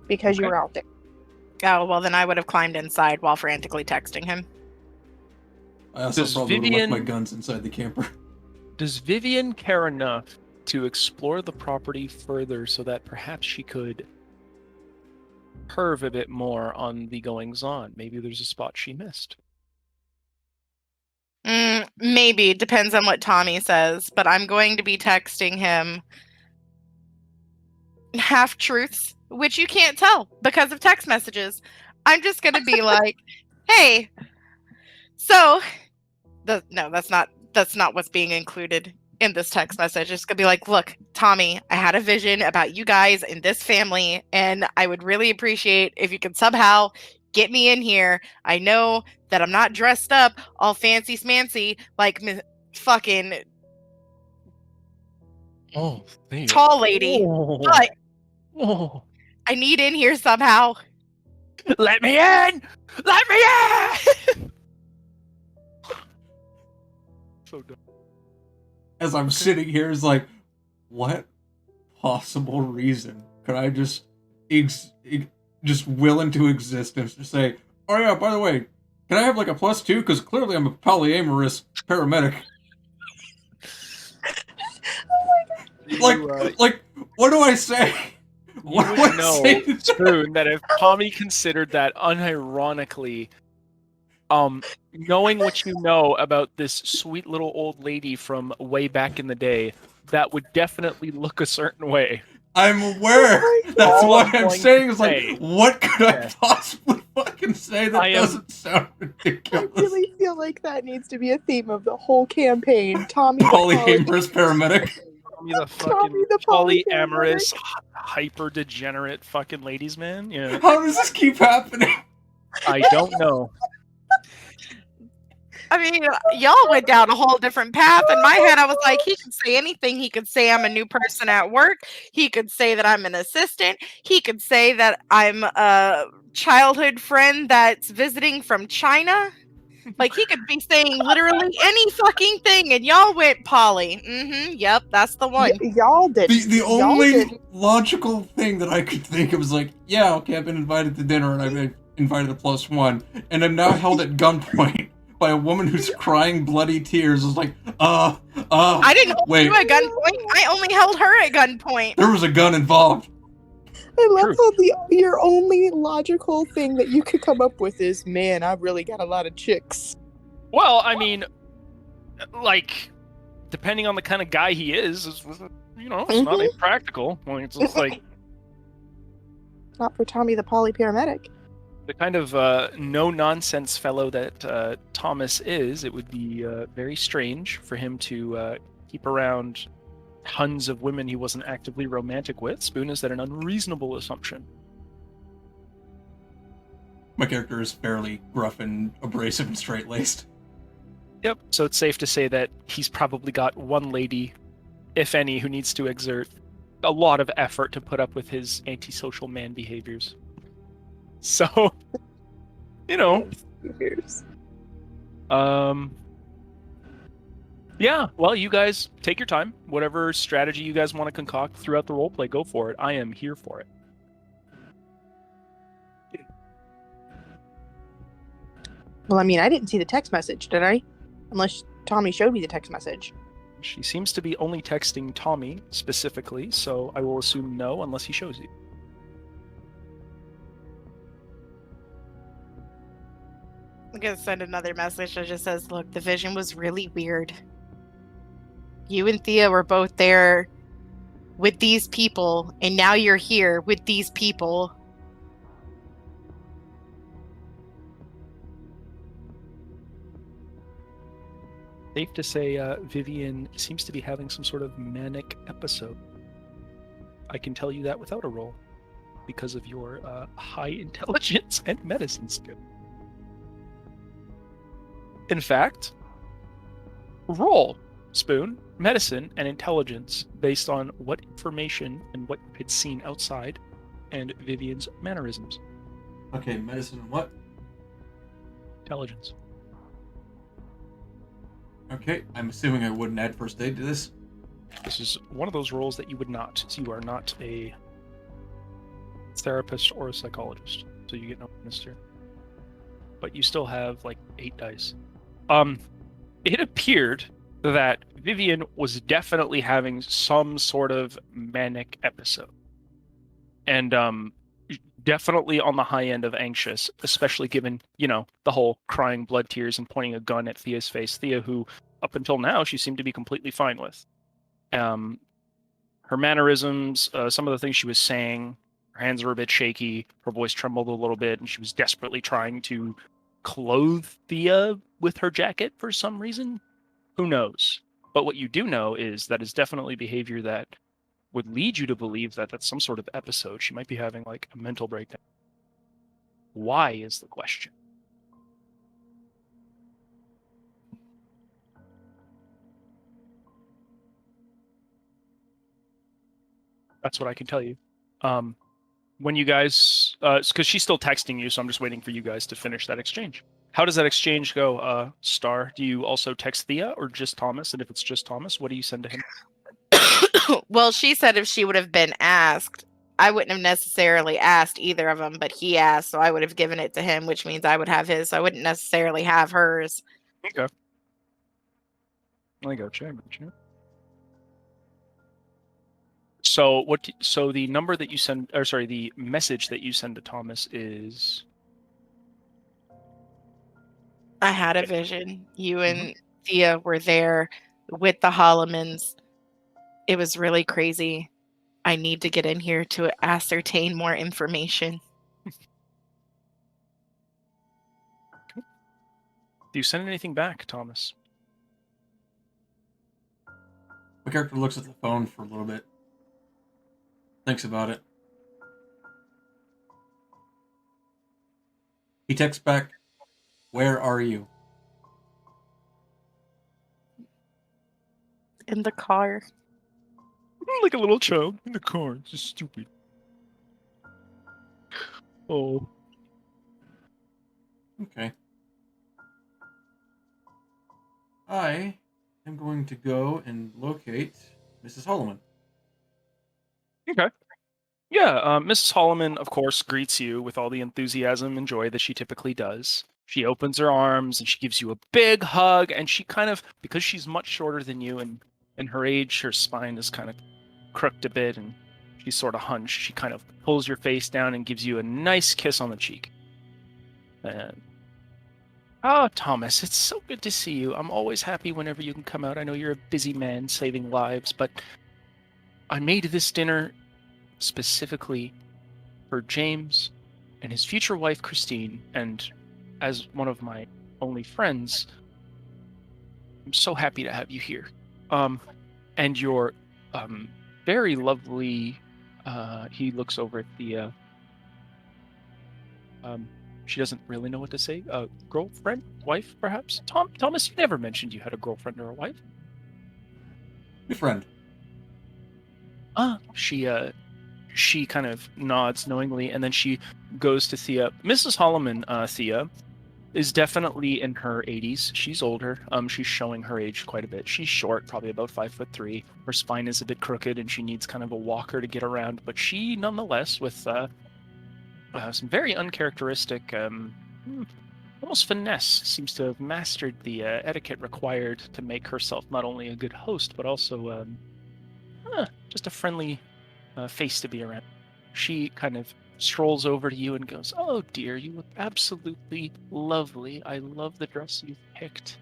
because you Okay. were out there. Oh, well, then I would have climbed inside while frantically texting him. I also Does probably would have left my Vivian- guns inside the camper. Does Vivian care enough to explore the property further so that perhaps she could curve a bit more on the goings-on? Maybe there's a spot she missed. Maybe. Depends on what Tommy says. But I'm going to be texting him half-truths, which you can't tell because of text messages. I'm just going to be like, hey, so... No, that's not what's being included in this text message. It's gonna be like, look, Tommy, I had a vision about you guys and this family, and I would really appreciate if you could somehow get me in here. I know that I'm not dressed up all fancy smancy like fucking tall lady, but I need in here somehow. Let me in! Let me in! So dumb. As I'm sitting here, it's like, what possible reason could I just just will into existence to say, oh yeah, by the way, can I have like a +2? Because clearly I'm a polyamorous paramedic. Like, what do I say? You What do would I know, say to that? Spoon, that if Tommy considered that unironically, knowing what you know about this sweet little old lady from way back in the day, that would definitely look a certain way. I'm aware. That's All what I'm I'm going saying. to Is like, say- what could I Yeah. possibly fucking say that I am- doesn't sound I ridiculous? really feel like that needs to be a theme of the whole campaign. Tommy the Polyamorous paramedic. Tommy the Tommy fucking the polyamorous, hyper degenerate fucking ladies man. Yeah, How does this keep happening? I don't know. I mean, y'all went down a whole different path. In my head, I was like, he could say anything. He could say I'm a new person at work. He could say that I'm an assistant. He could say that I'm a childhood friend that's visiting from China. Like, he could be saying literally any fucking thing. And y'all went Polly. Yep, that's the one. y'all did. The only logical thing that I could think of was like, yeah, okay, I've been invited to dinner and I've been invited a +1, and I'm now held at gunpoint by a woman who's crying bloody tears. Is like, I didn't hold wait. you at gunpoint. I only held her at gunpoint. There was a gun involved. I love True. how your only logical thing that you could come up with is, man, I've really got a lot of chicks. Well, I mean, like, depending on the kind of guy he is, it's not impractical. Like, it's just like Not for Tommy the poly paramedic. the kind of no-nonsense fellow that Thomas is. It would be very strange for him to keep around tons of women he wasn't actively romantic with. Spoon, is that an unreasonable assumption? My character is fairly gruff and abrasive and straight-laced. Yep. So it's safe to say that he's probably got one lady, if any, who needs to exert a lot of effort to put up with his antisocial man behaviors. So, you know, yeah, well, you guys take your time. Whatever strategy you guys want to concoct throughout the roleplay, go for it. I am here for it. Well, I mean, I didn't see the text message, did I? Unless Tommy showed me the text message. She seems to be only texting Tommy specifically, so I will assume no unless he shows you. I'm gonna send another message that just says, look, the vision was really weird. You and Thea were both there with these people, and now you're here with these people. Safe to say Vivian seems to be having some sort of manic episode. I can tell you that without a roll, because of your high intelligence and medicine skill. In fact, roll, Spoon, medicine, and intelligence based on what information and what you had seen outside and Vivian's mannerisms. Okay, medicine and what? Intelligence. Okay, I'm assuming I wouldn't add first aid to this. This is one of those roles that you would not. So you are not a therapist or a psychologist, so you get no bonus here. But you still have like 8 dice. It appeared that Vivian was definitely having some sort of manic episode, and definitely on the high end of anxious, especially given, you know, the whole crying blood tears and pointing a gun at Thea's face. Thea, who up until now she seemed to be completely fine with. Her mannerisms, some of the things she was saying, her hands were a bit shaky, her voice trembled a little bit, and she was desperately trying to clothe Thea with her jacket for some reason. Who knows? But what you do know is that is definitely behavior that would lead you to believe that that's some sort of episode. She might be having like a mental breakdown. Why is the question? That's what I can tell you. When you guys, because she's still texting you, so I'm just waiting for you guys to finish that exchange. How does that exchange go, Star? Do you also text Thea or just Thomas? And if it's just Thomas, what do you send to him? Well, she said if she would have been asked, I wouldn't have necessarily asked either of them, but he asked, so I would have given it to him, which means I would have his. So I wouldn't necessarily have hers. Okay. I gotcha. So what? So the number that you send, or sorry, the message that you send to Thomas is. I had a vision. You and Thea were there with the Hollimans. It was really crazy. I need to get in here to ascertain more information. Do you send anything back, Thomas? My character looks at the phone for a little bit. Thinks about it. He texts back, "Where are you?" In the car. Like a little child in the car. It's just stupid. Oh. Okay. I am going to go and locate Mrs. Holloman. Okay. Yeah, Mrs. Holloman, of course, greets you with all the enthusiasm and joy that she typically does. She opens her arms and she gives you a big hug, and she kind of, because she's much shorter than you and in her age, her spine is kind of crooked a bit and she's sort of hunched. She kind of pulls your face down and gives you a nice kiss on the cheek. And oh, Thomas, it's so good to see you. I'm always happy whenever you can come out. I know you're a busy man saving lives, but I made this dinner specifically for James and his future wife, Christine, and as one of my only friends, I'm so happy to have you here. And your very lovely. He looks over at the. She doesn't really know what to say. Girlfriend, wife, perhaps. Thomas, you never mentioned you had a girlfriend or a wife. Your friend. She kind of nods knowingly, and then she goes to Thea. Mrs. Holloman, Thea, is definitely in her 80s. She's older. She's showing her age quite a bit. She's short, probably about 5'3". Her spine is a bit crooked, and she needs kind of a walker to get around. But she, nonetheless, with some very uncharacteristic, almost finesse, seems to have mastered the etiquette required to make herself not only a good host, but also just a friendly face to be around. She kind of strolls over to you and goes, "Oh dear, you look absolutely lovely. I love the dress you've picked."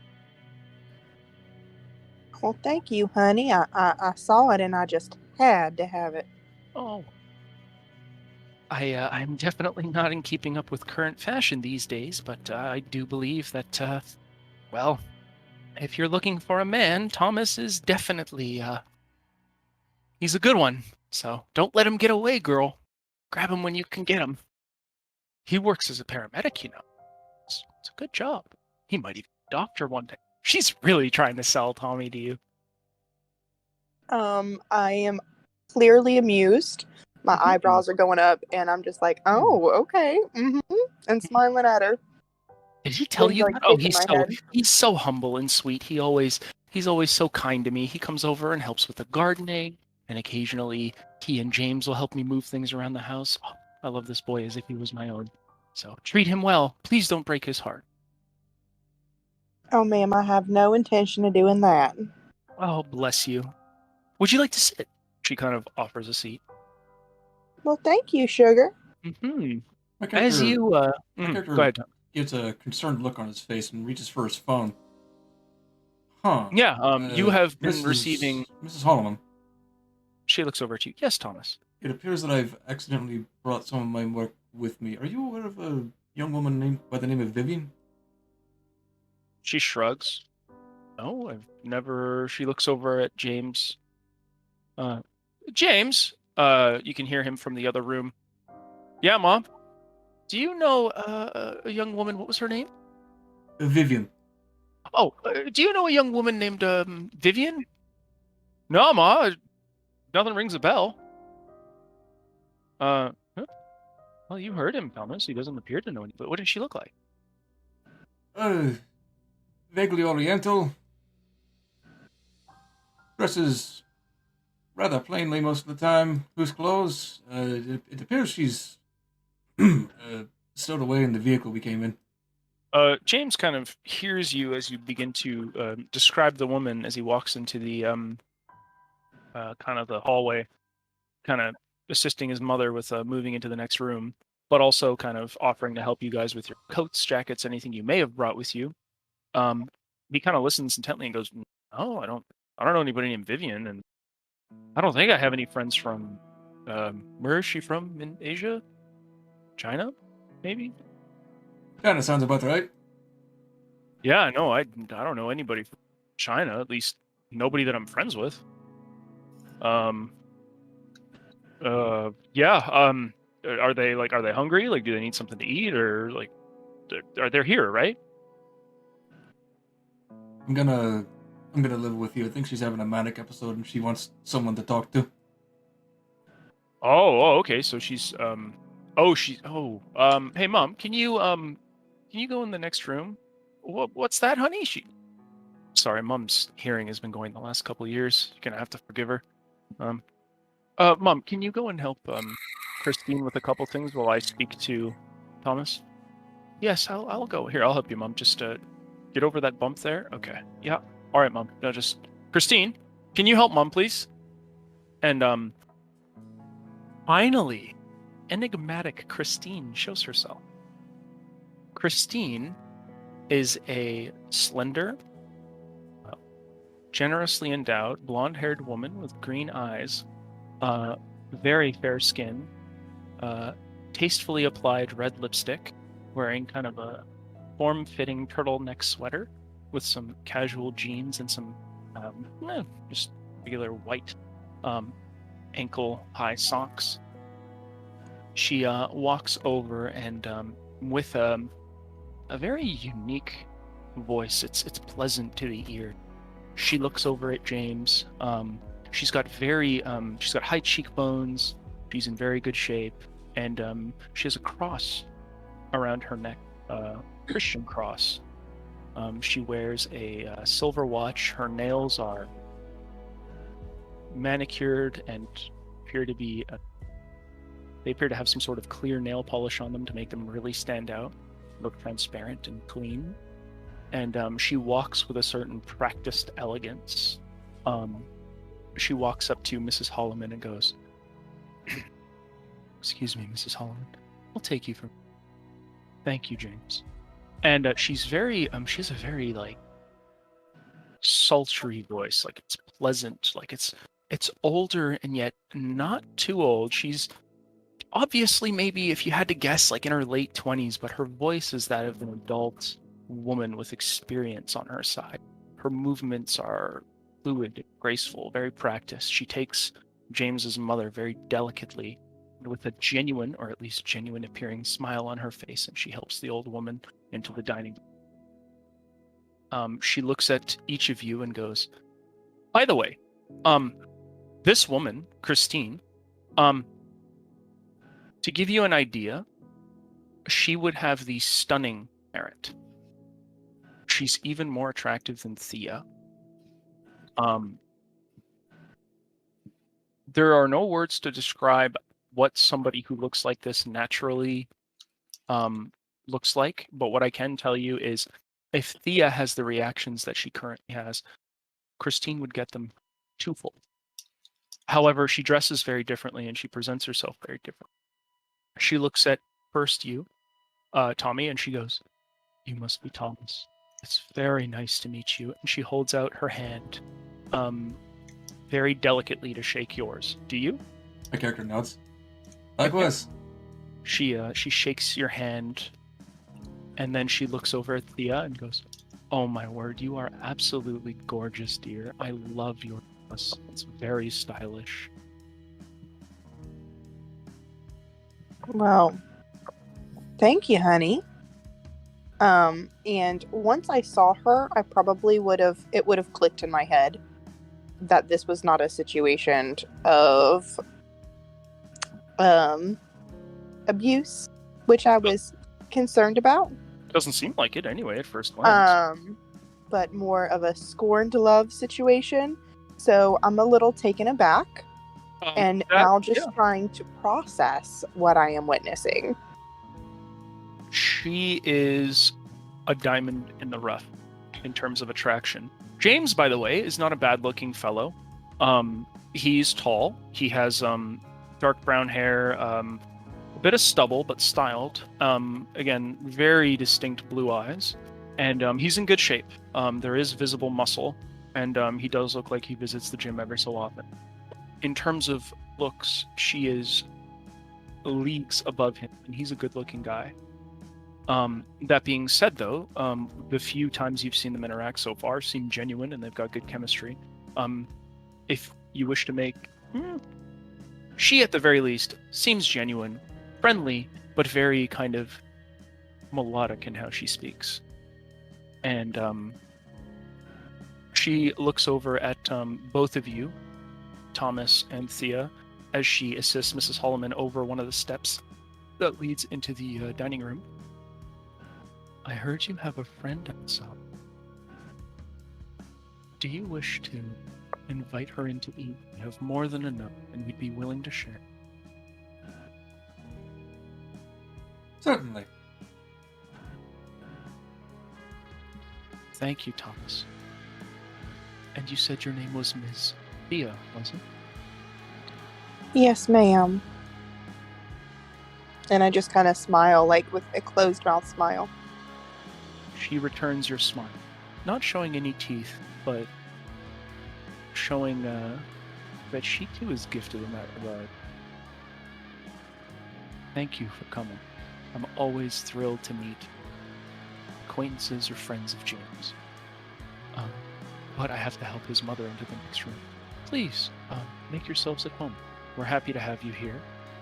Well, thank you, honey. I saw it and I just had to have it. Oh, I'm definitely not in keeping up with current fashion these days, but I do believe that, well, if you're looking for a man, Thomas is definitely, he's a good one. So don't let him get away, girl. Grab him when you can get him. He works as a paramedic, you know. It's a good job. He might even be a doctor one day. She's really trying to sell Tommy to you. I am clearly amused. My eyebrows are going up, and I'm just like, oh, okay, and smiling at her. Did he tell you Like, that? Oh, shaking my head. he's so humble and sweet. He's always so kind to me. He comes over and helps with the gardening, and occasionally he and James will help me move things around the house. Oh, I love this boy as if he was my own. So treat him well. Please don't break his heart. Oh, ma'am, I have no intention of doing that. Oh, bless you. Would you like to sit? She kind of offers a seat. Well, thank you, sugar. Mm-hmm. My character, As you, my go character ahead, Tom. gets a concerned look on his face and reaches for his phone. Huh. Yeah, you have been Mrs. receiving... Mrs. Holloman. She looks over to you. Yes, Thomas. It appears that I've accidentally brought some of my work with me. Are you aware of a young woman named by the name of Vivian? She shrugs. No, I've never... She looks over at James. James, you can hear him from the other room. Yeah, Mom. Do you know a young woman? What was her name? Vivian. Oh, do you know a young woman named Vivian? No, Ma. Nothing rings a bell. Huh? Well, you heard him, Thomas. He doesn't appear to know any. But what did she look like? Vaguely oriental. Dresses rather plainly most of the time. Loose clothes. It appears she's stowed away in the vehicle we came in. James kind of hears you as you begin to describe the woman as he walks into the kind of the hallway, kind of assisting his mother with moving into the next room, but also kind of offering to help you guys with your coats, jackets, anything you may have brought with you. He kind of listens intently and goes, "Oh, I don't know anybody named Vivian, and I don't think I have any friends from. Where is she from in Asia? China, maybe." Kinda sounds about right. Yeah, no, I don't know anybody from China, at least nobody that I'm friends with. Yeah, are they hungry? Like, do they need something to eat, or like, they're here, right? I'm gonna live with you. I think she's having a manic episode and she wants someone to talk to. Oh, okay, so she's, hey, Mom, can you go in the next room? What's that, honey? Sorry, Mom's hearing has been going the last couple of years. You're gonna have to forgive her. Mom, can you go and help Christine with a couple things while I speak to Thomas? Yes, I'll go. Here, I'll help you, Mom. Just get over that bump there. Okay. Yeah. All right, Mom. No, just Christine, can you help Mom, please? And finally, enigmatic Christine shows herself. Christine is a slender, generously endowed, blonde-haired woman with green eyes, very fair skin, tastefully applied red lipstick, wearing kind of a form-fitting turtleneck sweater with some casual jeans and some just regular white ankle-high socks. She walks over and with a very unique voice. It's pleasant to the ear. She looks over at James. She's got high cheekbones. She's in very good shape, and she has a cross around her neck, Christian cross. She wears a silver watch. Her nails are manicured and appear to be. They appear to have some sort of clear nail polish on them to make them really stand out, look transparent and clean. And she walks with a certain practiced elegance. She walks up to Mrs. Holloman and goes, "Excuse me, Mrs. Holloman. I'll take you from. Thank you, James." And she has a very like sultry voice, like it's pleasant, like it's older and yet not too old. She's obviously, maybe if you had to guess, like in her late 20s, but her voice is that of an adult woman with experience on her side. Her movements are fluid, graceful, very practiced. She takes James's mother very delicately with a genuine, or at least genuine appearing smile on her face, and she helps the old woman into the dining room. She looks at each of you and goes, "By the way, this woman, Christine, to give you an idea, she would have the stunning merit. She's even more attractive than Thea. There are no words to describe what somebody who looks like this naturally looks like, but what I can tell you is if Thea has the reactions that she currently has, Christine would get them twofold. However, she dresses very differently and she presents herself very differently. She looks at first you, Tommy, and she goes, 'You must be Thomas. It's very nice to meet you.' And she holds out her hand very delicately to shake yours. Do you?" My character nods. Likewise. She shakes your hand, and then she looks over at Thea and goes, "Oh my word, you are absolutely gorgeous, dear. I love your dress. It's very stylish." Well, thank you, honey. And once I saw her, I probably it would have clicked in my head that this was not a situation of abuse, which I was concerned about. Doesn't seem like it anyway at first glance. But more of a scorned love situation. So I'm a little taken aback and now just trying to process what I am witnessing. She is a diamond in the rough in terms of attraction. James, by the way, is not a bad-looking fellow. He's tall. He has dark brown hair, a bit of stubble, but styled. Again, very distinct blue eyes. And he's in good shape. There is visible muscle, and he does look like he visits the gym every so often. In terms of looks, she is leagues above him, and he's a good-looking guy. That being said, though, the few times you've seen them interact so far seem genuine, and they've got good chemistry. If you wish to make... she, at the very least, seems genuine, friendly, but very kind of melodic in how she speaks. And she looks over at both of you, Thomas and Thea, as she assists Mrs. Holloman over one of the steps that leads into the dining room. "I heard you have a friend outside. Do you wish to invite her in to eat? We have more than enough, and we'd be willing to share." Certainly. "Thank you, Thomas. And you said your name was Miss Thea, wasn't it?" "Yes, ma'am." And I just kind of smile, like with a closed mouth smile. She returns your smile, not showing any teeth, but showing that she too is gifted in that regard. "Thank you for coming. I'm always thrilled to meet acquaintances or friends of James. But I have to help his mother into the next room. Please, make yourselves at home. We're happy to have you here.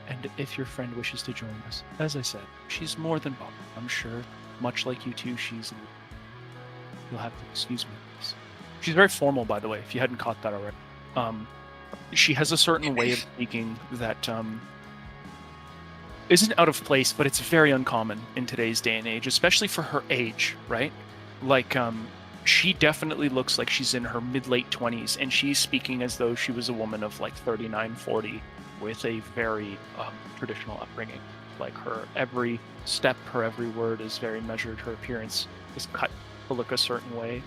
And if your friend wishes to join us, as I said, she's more than welcome. I'm sure, much like you two, you'll have to excuse me, please. She's very formal, by the way, if you hadn't caught that already. She has a certain way of speaking that isn't out of place, but it's very uncommon in today's day and age, especially for her age, right? Like, she definitely looks like she's in her mid-late 20s, and she's speaking as though she was a woman of like 39, 40, with a very traditional upbringing. Like, her every step, her every word is very measured. Her appearance is cut to look a certain way.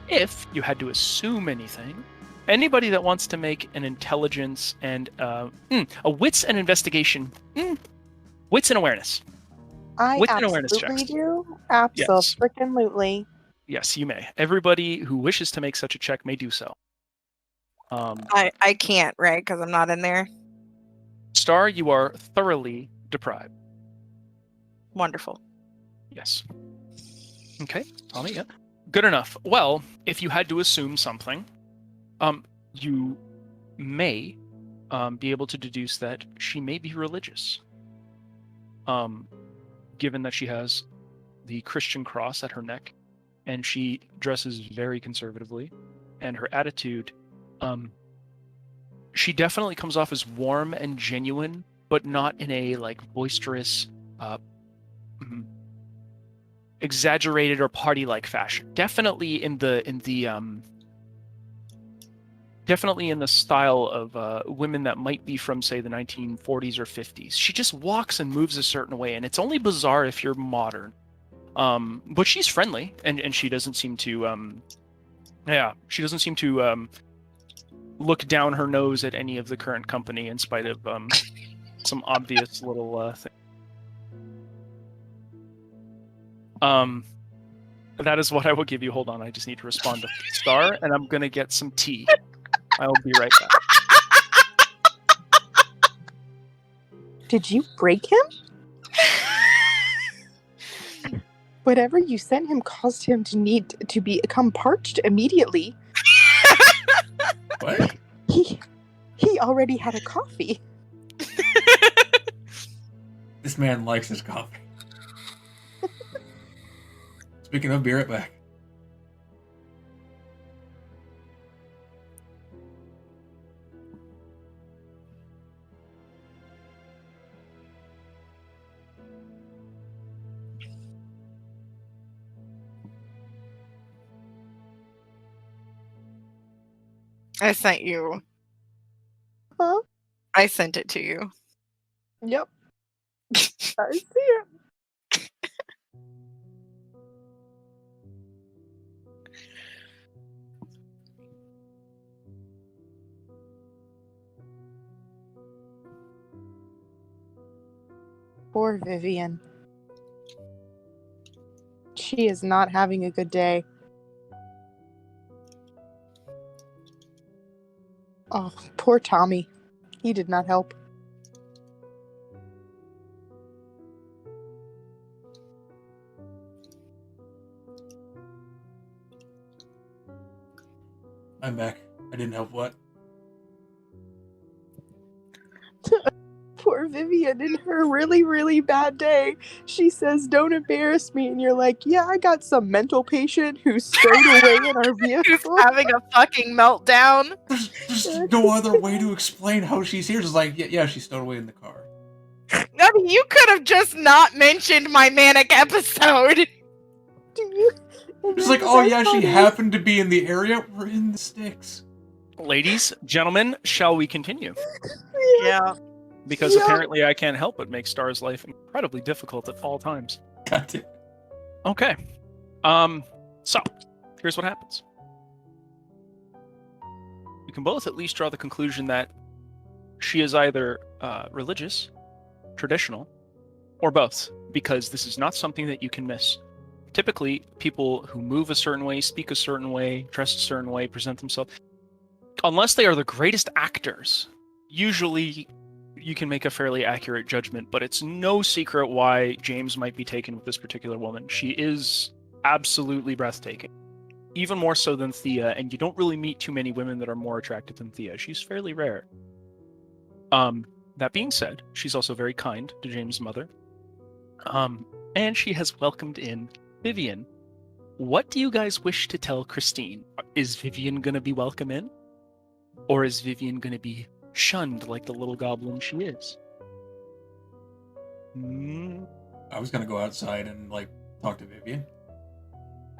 If you had to assume anything, anybody that wants to make an intelligence and a wits and investigation, wits and awareness. I Wits and awareness absolutely checks. do. Absolutely. Yes, you may. Everybody who wishes to make such a check may do so. I can't, right? Because I'm not in there. Star, you are thoroughly deprived. Wonderful. Yes. Okay, Tommy, yeah. Good enough. Well, if you had to assume something, you may be able to deduce that she may be religious. Given that she has the Christian cross at her neck, and she dresses very conservatively, and her attitude, she definitely comes off as warm and genuine, but not in a like boisterous, exaggerated or party-like fashion. Definitely in the style of women that might be from, say, the 1940s or 50s. She just walks and moves a certain way, and it's only bizarre if you're modern. But she's friendly, and she doesn't seem to look down her nose at any of the current company in spite of some obvious little thing. That is what I will give you. Hold on, I just need to respond to Star, and I'm gonna get some tea. I will be right back. Did you break him? Whatever you sent him caused him to need to become parched immediately. What? He already had a coffee. This man likes his coffee. Speaking of, be right back. I sent you. Huh? I sent it to you. Yep. I see it. Poor Vivian. She is not having a good day. Oh, poor Tommy. He did not help. I'm back. I didn't help what? Poor Vivian in her really, really bad day. She says, "Don't embarrass me." And you're like, "Yeah, I got some mental patient who's stowed away in our Who's vehicle." having a fucking meltdown? There's no other way to explain how she's here. Just like, yeah, she's stowed away in the car. I mean, you could have just not mentioned my manic episode. Do you? It's like, oh yeah, she happened to be in the area. We're in the sticks. Ladies, gentlemen, shall we continue? Yeah. Because apparently I can't help but make Star's life incredibly difficult at all times. Got it. Okay. So, here's what happens. We can both at least draw the conclusion that she is either religious, traditional, or both, because this is not something that you can miss. Typically, people who move a certain way, speak a certain way, dress a certain way, present themselves, unless they are the greatest actors, usually you can make a fairly accurate judgment, but it's no secret why James might be taken with this particular woman. She is absolutely breathtaking. even more so than Thea, and you don't really meet too many women that are more attractive than Thea. She's fairly rare. That being said, she's also very kind to James' mother. And she has welcomed in Vivian. What do you guys wish to tell Christine? Is Vivian gonna be welcome in? Or is Vivian gonna be shunned like the little goblin she is? I was gonna go outside and like talk to Vivian.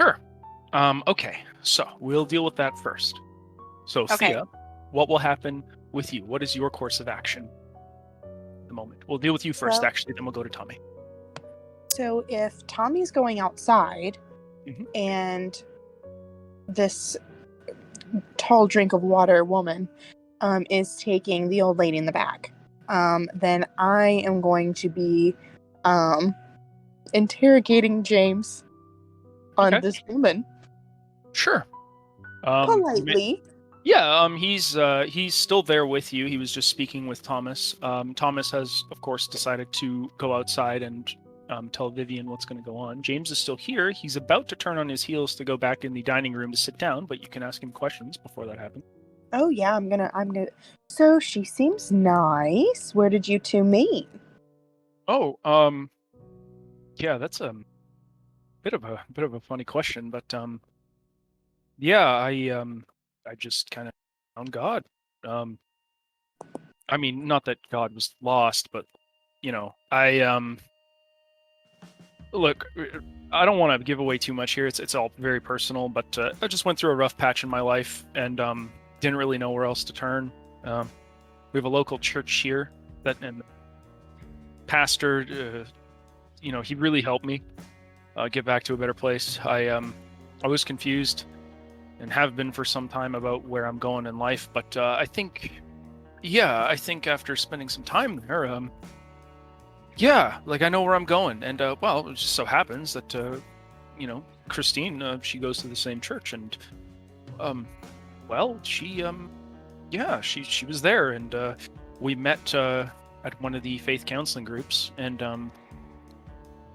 Sure. Okay, so we'll deal with that first. So Okay. Thea, what will happen with you? What is your course of action at the moment? We'll deal with you first, Well- actually, then we'll go to Tommy. So if Tommy's going outside Mhm. and this tall drink of water woman is taking the old lady in the back, then I am going to be interrogating James on Okay. this woman Sure. You may- politely. Yeah, he's still there with you. He was just speaking with Thomas. Thomas has, of course, decided to go outside and tell Vivian what's going to go on. James is still here. He's about to turn on his heels to go back in the dining room to sit down, but you can ask him questions before that happens. Oh yeah, I'm gonna. So she seems nice. Where did you two meet? Oh, yeah, that's a bit of a funny question, but yeah, I just kind of found God. I mean, not that God was lost, but you know, look, I don't want to give away too much here. It's all very personal, but I just went through a rough patch in my life and didn't really know where else to turn. We have a local church here and pastor, you know, he really helped me get back to a better place. I was confused and have been for some time about where I'm going in life, but I think after spending some time there, yeah, like I know where I'm going, and well, it just so happens that you know, Christine, she goes to the same church, and well, she she was there, and we met at one of the faith counseling groups, and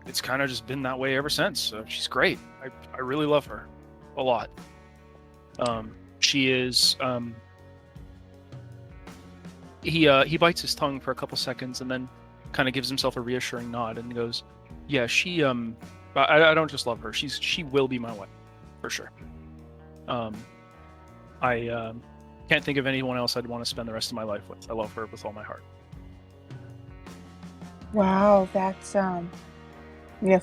it's kind of just been that way ever since. She's great. I really love her a lot. She is he bites his tongue for a couple seconds and then kind of gives himself a reassuring nod and goes, yeah, she I don't just love her, she will be my wife for sure. I can't think of anyone else I'd want to spend the rest of my life with. I love her with all my heart. Wow, that's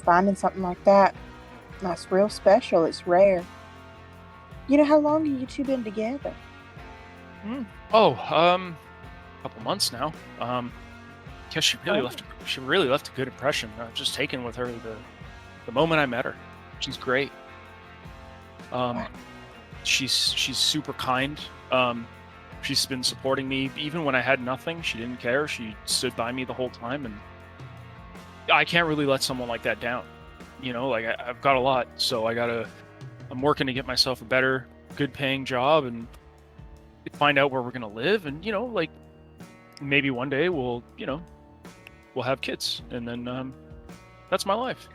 finding something like that's real special. It's rare. You know, how long have you two been together? Couple months now. Yeah, she really left a good impression. Just taken with her the moment I met her. She's great. She's super kind. She's been supporting me even when I had nothing. She didn't care. She stood by me the whole time, and I can't really let someone like that down. You know, like I've got a lot, so I'm working to get myself a better, good-paying job and find out where we're gonna live, and you know, like maybe one day we'll have kids, and then that's my life.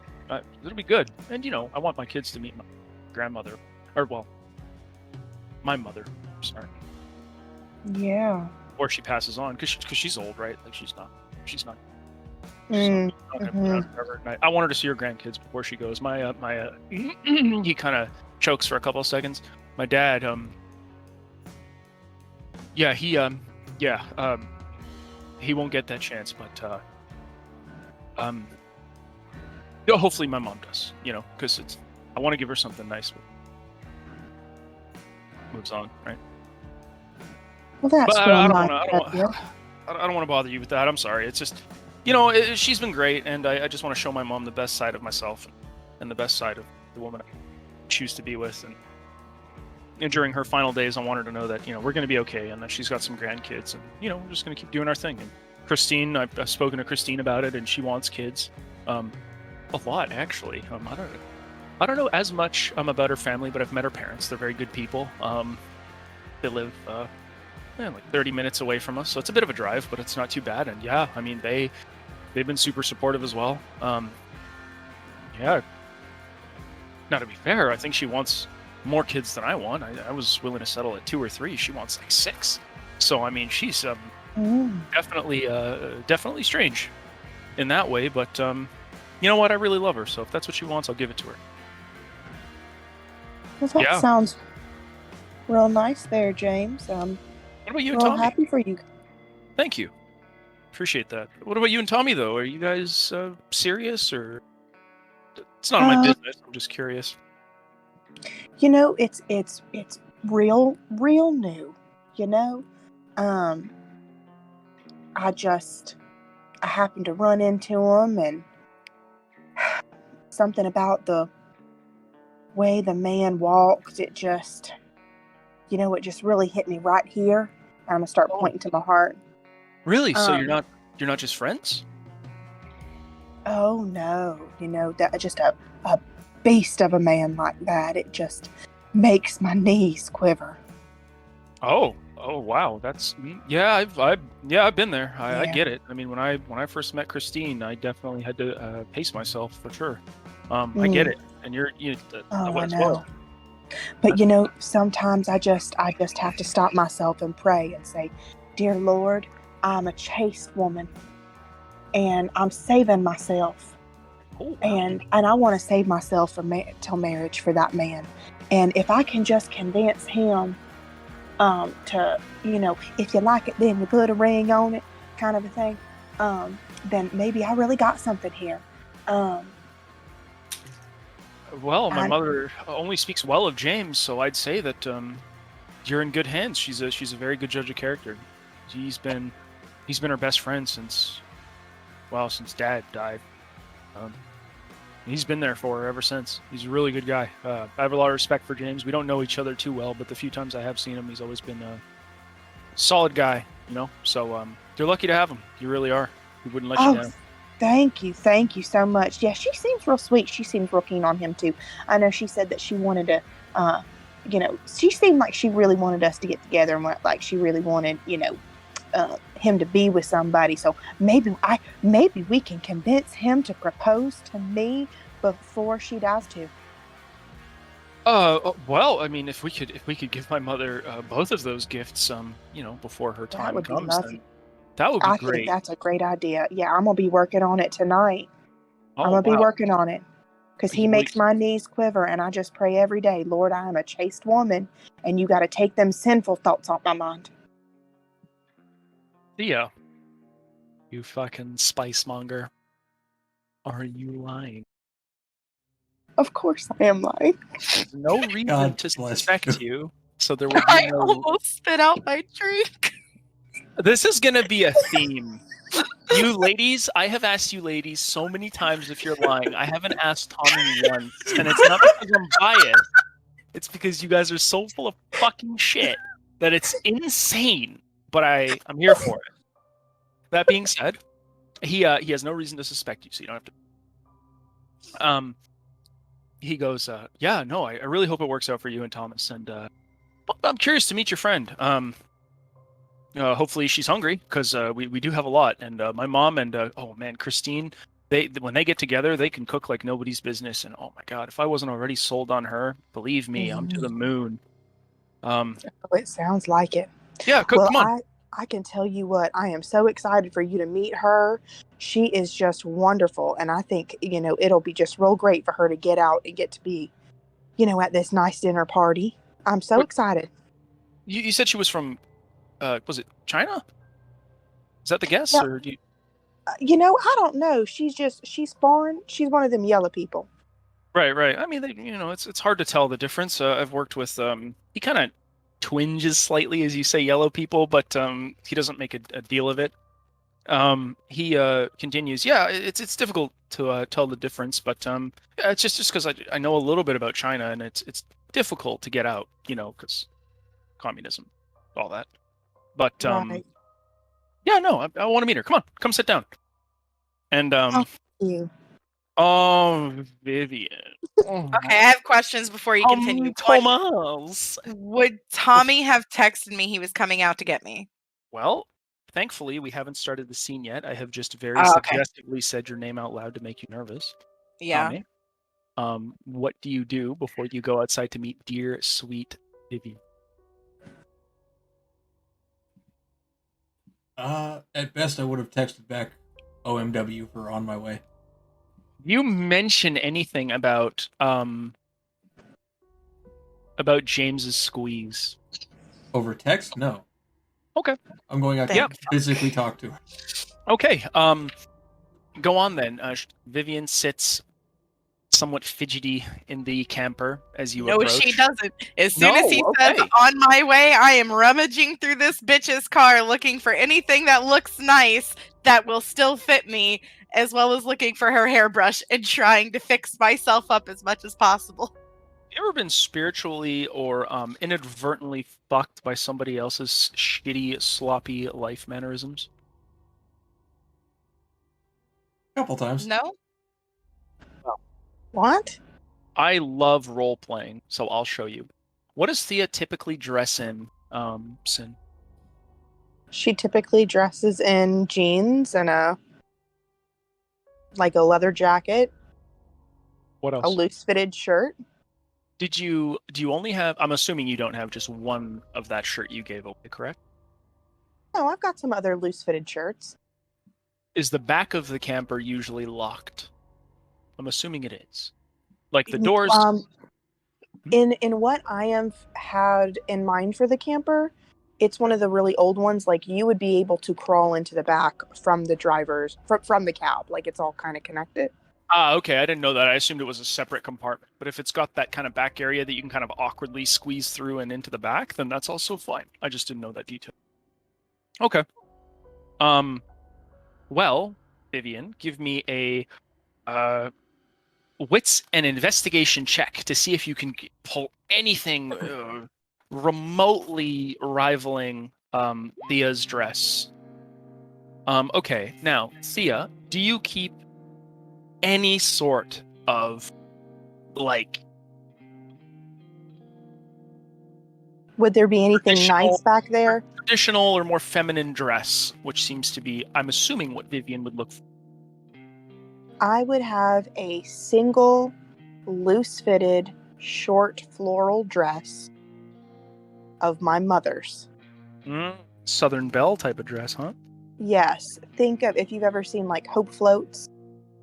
It'll be good, and you know, I want my kids to meet my grandmother, or well, my mother. Sorry. Yeah. Or she passes on because she's old, right? Like she's not Mm, gonna be around forever. I want her to see her grandkids before she goes. My he kind of chokes for a couple of seconds. My dad, he won't get that chance, but hopefully my mom does. You know, because I want to give her something nice. But moves on, right? well, that's But real I nice don't of you. want to bother you with that. I'm sorry. It's just, you know, she's been great, and I just want to show my mom the best side of myself and the best side of the woman I choose to be with. And during her final days, I want her to know that, you know, we're going to be okay, and that she's got some grandkids, and you know, we're just going to keep doing our thing. And Christine, I've spoken to Christine about it, and she wants kids, a lot actually. I don't know as much about her family, but I've met her parents. They're very good people. They live like 30 minutes away from us, so it's a bit of a drive, but it's not too bad. And yeah, I mean, they've been super supportive as well. Yeah. Now, to be fair, I think she wants more kids than I want. I was willing to settle at 2 or 3. She wants like 6. So I mean, she's definitely strange in that way. But you know what? I really love her. So if that's what she wants, I'll give it to her. Well, that Yeah. sounds real nice there, James. What about you and Real Tommy? happy for you. Thank you. Appreciate that. What about you and Tommy though? Are you guys serious or? It's none of my business. I'm just curious. You know, it's real new. You know, I happened to run into him, and something about the way the man walked, it just really hit me right here. I'm gonna start pointing to my heart. Really? So you're not just friends? Oh no, that just a beast of a man like that, it just makes my knees quiver. Oh wow, that's I've been there. I Yeah. get it. I mean, when I first met Christine, I definitely had to pace myself for sure. I get it, and you Oh, I as well. know. But sometimes I just have to stop myself and pray and say, "Dear Lord, I'm a chaste woman, and I'm saving myself, Oh, wow. and I want to save myself till marriage for that man. And if I can just convince him, to if you like it, then you put a ring on it, kind of a thing. Then maybe I really got something here." Well, my I- mother only speaks well of James, so I'd say that you're in good hands. She's a very good judge of character. He's been her best friend since Dad died. He's been there for her ever since. He's a really good guy. I have a lot of respect for James. We don't know each other too well, but the few times I have seen him, he's always been a solid guy. So you're lucky to have him. You really are. He wouldn't let you down. Thank you so much. Yeah, she seems real sweet. She seems real keen on him too. I know she said that she wanted to, she seemed like she really wanted us to get together, and like she really wanted, him to be with somebody. So maybe we can convince him to propose to me before she dies too. Well, I mean, if we could give my mother both of those gifts, before her time would be comes, lovely. then that would be I great. think that's a great idea. Yeah, I'm gonna be working on it tonight. Oh, I'm gonna be wow. working on it because he makes my knees quiver, and I just pray every day, Lord, I am a chaste woman, and you got to take them sinful thoughts off my mind. Yeah. You fucking spice monger. Are you lying? Of course I am lying. There's no reason God to bless suspect you, so there will I be no. almost spit out my drink. This is gonna be a theme. You ladies, I have asked you ladies so many times if you're lying. I haven't asked Tommy once, and it's not because I'm biased. It's because you guys are so full of fucking shit that it's insane. But I'm here for it. That being said, he has no reason to suspect you, so you don't have to. He goes, yeah, no, I really hope it works out for you and Thomas. And I'm curious to meet your friend. Hopefully she's hungry because we do have a lot. And my mom and oh man, Christine, when they get together, they can cook like nobody's business. And oh my god, if I wasn't already sold on her, believe me, I'm to the moon. It sounds like it. Yeah, Well, come on. I can tell you what, I am so excited for you to meet her. She is just wonderful, and I think it'll be just real great for her to get out and get to be at this nice dinner party. I'm so excited. You said she was from was it China? Is that the guess? Yeah. Or do you... I don't know. She's foreign. She's one of them yellow people. Right. I mean, it's hard to tell the difference. I've worked with he kind of twinges slightly as you say yellow people, but he doesn't make a deal of it. He continues. Yeah, it's difficult to tell the difference, but yeah, it's just because I know a little bit about China, and it's difficult to get out, because communism, all that. But Right. yeah, no, I want to meet her. Come on, come sit down. And You. oh, Vivian. Okay, I have questions before you continue. Thomas. Would Tommy have texted me he was coming out to get me? Well, thankfully, we haven't started the scene yet. I have just very Oh, okay. suggestively said your name out loud to make you nervous. Yeah. Tommy. what do you do before you go outside to meet dear, sweet Vivian? At best, I would have texted back OMW for on my way. You mention anything about James's squeeze? Over text? No. Okay. I'm going out to physically talk to her. Okay. Go on then. Vivian sits somewhat fidgety in the camper as you approach. No, she doesn't. As soon as he says, okay. on my way, I am rummaging through this bitch's car looking for anything that looks nice that will still fit me, as well as looking for her hairbrush and trying to fix myself up as much as possible. You ever been spiritually or inadvertently fucked by somebody else's shitty, sloppy life mannerisms? A couple times. No? What? I love role playing, so I'll show you. What does Thea typically dress in, Sin? She typically dresses in jeans and a leather jacket, What else? a loose fitted shirt. Do you only have, I'm assuming you don't have just one of that shirt you gave away, correct? No, I've got some other loose fitted shirts. Is the back of the camper usually locked? I'm assuming it is. Like the doors. In what I have had in mind for the camper, it's one of the really old ones. Like you would be able to crawl into the back from the driver's from the cab. Like it's all kind of connected. Ah, okay. I didn't know that. I assumed it was a separate compartment. But if it's got that kind of back area that you can kind of awkwardly squeeze through and into the back, then that's also fine. I just didn't know that detail. Okay. Well, Vivian, give me a wits and investigation check to see if you can pull anything remotely rivaling Thea's dress. Okay. Now, Thea, do you keep any sort of Would there be anything nice back there? Traditional or more feminine dress, which seems to be, I'm assuming, what Vivian would look for. I would have a single loose-fitted short floral dress of my mother's. Southern Belle type of dress, huh? Yes. Think of if you've ever seen like Hope Floats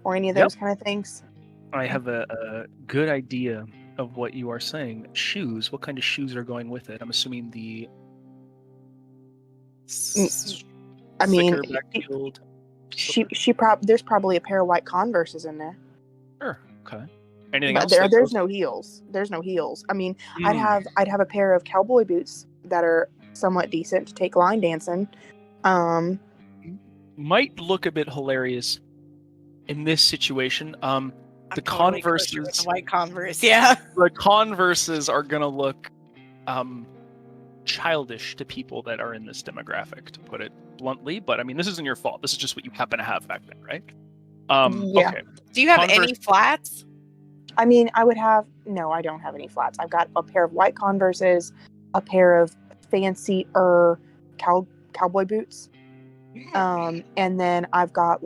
or any of those kind of things. I have a good idea of what you are saying. Shoes. What kind of shoes are going with it? I'm assuming the. I mean, there's probably a pair of white Converses in there. Sure. Okay. Anything else? There's no heels. There's no heels. I mean, I'd have a pair of cowboy boots that are somewhat decent to take line dancing. Might look a bit hilarious in this situation. The Converses, the white Converse, yeah. The Converses are gonna look childish to people that are in this demographic, to put it bluntly. But I mean, this isn't your fault. This is just what you happen to have back then, right? Yeah. Okay. Do you have any flats? I mean, I don't have any flats. I've got a pair of white Converses, a pair of fancier cowboy boots. And then I've got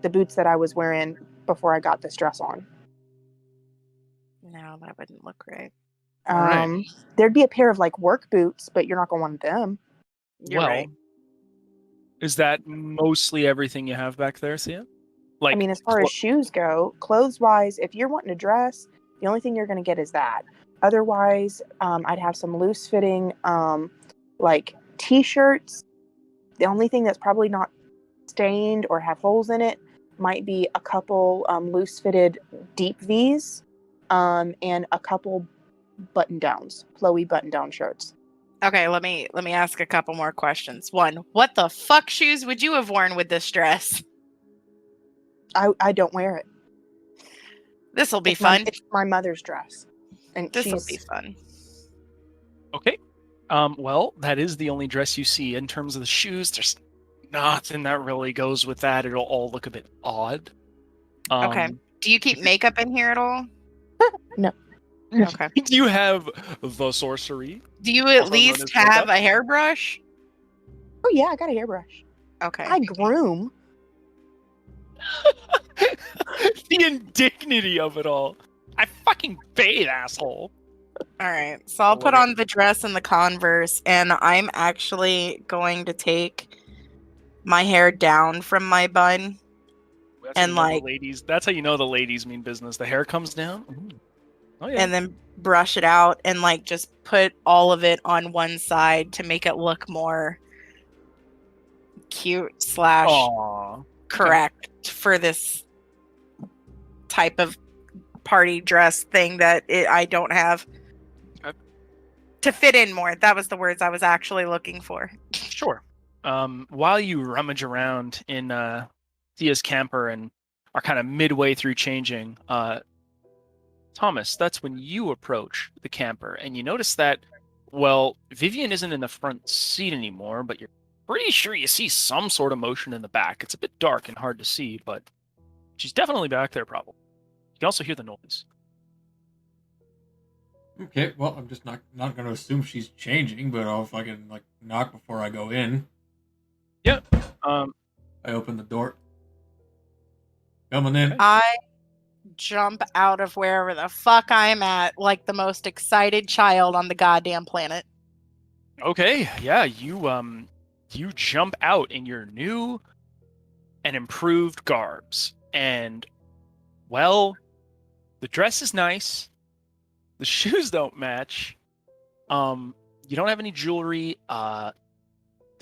the boots that I was wearing before I got this dress on. No, that wouldn't look right. Right. There'd be a pair of work boots, but you're not gonna want them. You're right. Is that mostly everything you have back there, Thea? I mean, as far as shoes go, clothes-wise, if you're wanting to dress, the only thing you're gonna get is that. Otherwise, I'd have some loose-fitting, t-shirts. The only thing that's probably not stained or have holes in it might be a couple loose-fitted deep V's, and a couple button-downs, flowy button-down shirts. Okay, let me ask a couple more questions. One, what the fuck shoes would you have worn with this dress? I don't wear it. This will be fun. It's my mother's dress, and this will be fun. Okay. Well, that is the only dress you see. In terms of the shoes, there's nothing that really goes with that. It'll all look a bit odd. Okay. Do you keep makeup in here at all? No. Okay. Do you have the sorcery? Do you at least have a hairbrush? Oh yeah, I got a hairbrush. Okay. I groom. The indignity of it all. I fucking bathe, asshole. All right, so I'll put on the dress and the Converse, and I'm actually going to take my hair down from my bun. That's And how you know like, the ladies. That's how you know the ladies mean business. The hair comes down. Ooh. Oh yeah. and then brush it out, and like just put all of it on one side to make it look more cute / Aw. correct for this type of party dress thing that I don't have. Okay. To fit in more. That was the words I was actually looking for. Sure. While you rummage around in Thea's camper and are kind of midway through changing, Thomas, that's when you approach the camper and you notice that, well, Vivian isn't in the front seat anymore, but you're pretty sure you see some sort of motion in the back. It's a bit dark and hard to see, but she's definitely back there, probably. You can also hear the noise. Okay, well, I'm just not going to assume she's changing, but I'll fucking like knock before I go in. Yeah. I open the door. Coming in. I jump out of wherever the fuck I'm at like the most excited child on the goddamn planet. Okay, yeah, you jump out in your new and improved garbs, and well, the dress is nice, the shoes don't match, you don't have any jewelry, there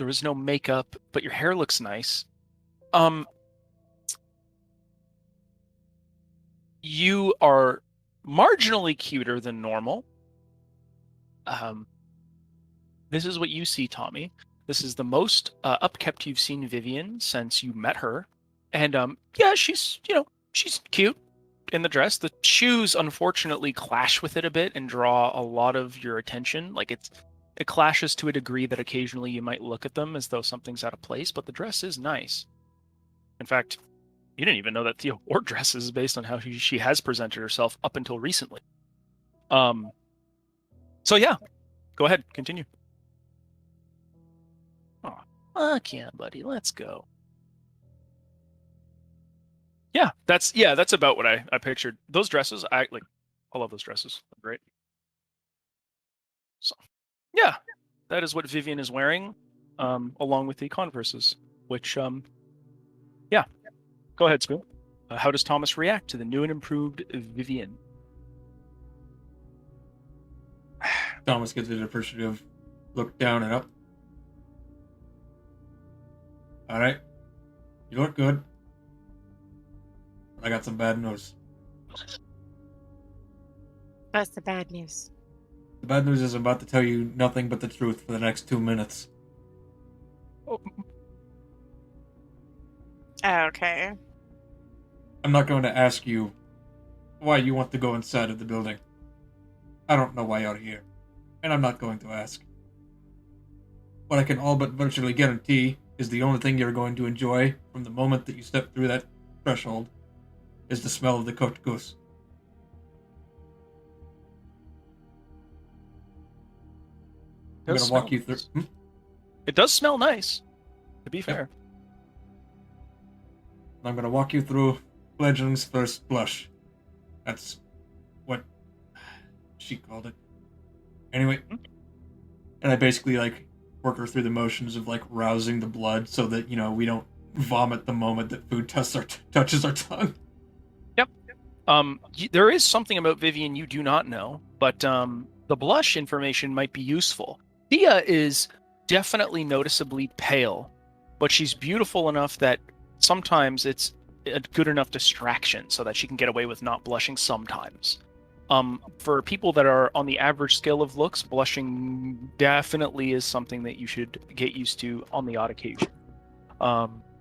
is no makeup, but your hair looks nice. You are marginally cuter than normal. This is what you see, Tommy. This is the most upkept you've seen Vivian since you met her. And yeah, she's cute in the dress. The shoes unfortunately clash with it a bit and draw a lot of your attention. Like it clashes to a degree that occasionally you might look at them as though something's out of place, but the dress is nice. In fact, you didn't even know that Thea wore dresses based on how she has presented herself up until recently. So yeah, go ahead, continue. Oh, fuck yeah, buddy, let's go. Yeah, that's about what I pictured. Those dresses, I love those dresses. They're great. So, yeah, that is what Vivian is wearing, along with the Converses, which, yeah. Go ahead, Spoon. How does Thomas react to the new and improved Vivian? Thomas gives it an appreciative look down and up. All right, you look good. I got some bad news. That's the bad news. The bad news is I'm about to tell you nothing but the truth for the next 2 minutes. Oh. Okay. I'm not going to ask you why you want to go inside of the building. I don't know why you're here, and I'm not going to ask. What I can all but virtually guarantee is the only thing you're going to enjoy from the moment that you step through that threshold is the smell of the cooked goose. I'm going to walk you through... It does smell nice, to be fair. I'm going to walk you through Fledgling's first blush. That's what she called it. Anyway, and I basically work her through the motions of rousing the blood so that we don't vomit the moment that food touches our tongue. Yep. There is something about Vivian you do not know, but the blush information might be useful. Thea is definitely noticeably pale, but she's beautiful enough that sometimes it's a good enough distraction so that she can get away with not blushing sometimes. For people that are on the average scale of looks, blushing definitely is something that you should get used to on the odd occasion.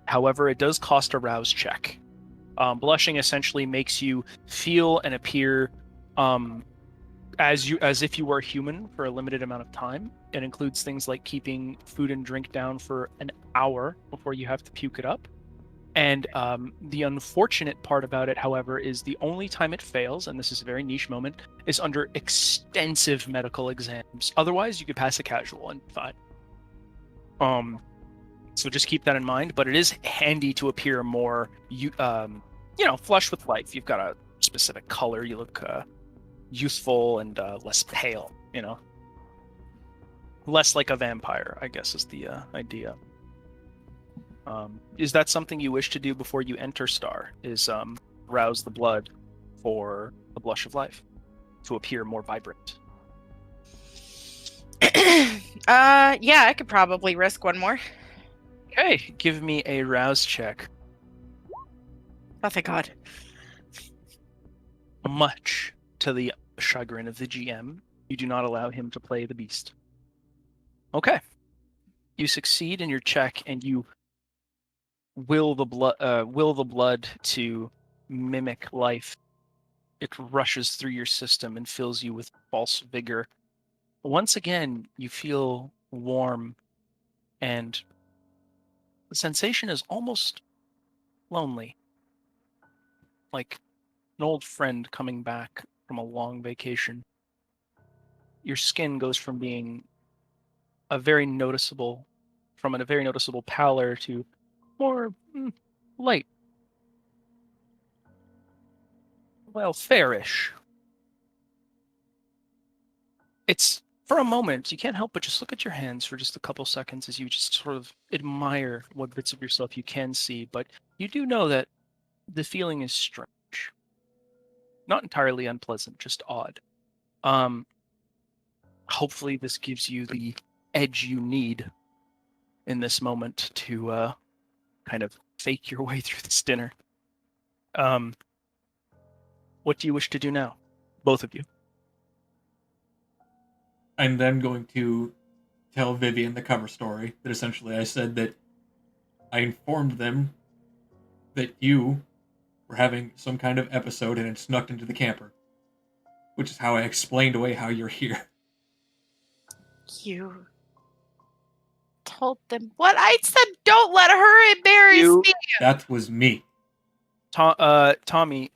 However, it does cost a rouse check. Blushing essentially makes you feel and appear as if you were human for a limited amount of time. It includes things like keeping food and drink down for an hour before you have to puke it up. And the unfortunate part about it, however, is the only time it fails, and this is a very niche moment, is under extensive medical exams. Otherwise, you could pass a casual and fine. So just keep that in mind. But it is handy to appear more flush with life. You've got a specific color. You look youthful and less pale. Less like a vampire, I guess, is the idea. Is that something you wish to do before you enter Star? Is rouse the blood for the blush of life to appear more vibrant? Yeah, I could probably risk one more. Okay, give me a rouse check. Oh, thank God. Much to the chagrin of the GM, you do not allow him to play the beast. Okay. You succeed in your check, and you will the blood to mimic life. It rushes through your system and fills you with false vigor. Once again, you feel warm, and the sensation is almost lonely. Like an old friend coming back from a long vacation. Your skin goes from being a very noticeable pallor to more light. Well, fairish. It's, for a moment, you can't help but just look at your hands for just a couple seconds as you just sort of admire what bits of yourself you can see, but you do know that the feeling is strange. Not entirely unpleasant, just odd. Hopefully this gives you the edge you need in this moment to kind of fake your way through this dinner. What do you wish to do now? Both of you. I'm then going to tell Vivian the cover story, that essentially I said that I informed them that you were having some kind of episode and had snuck into the camper, which is how I explained away how you're here. You told them what I said. Don't let her embarrass me. That was me. Tommy,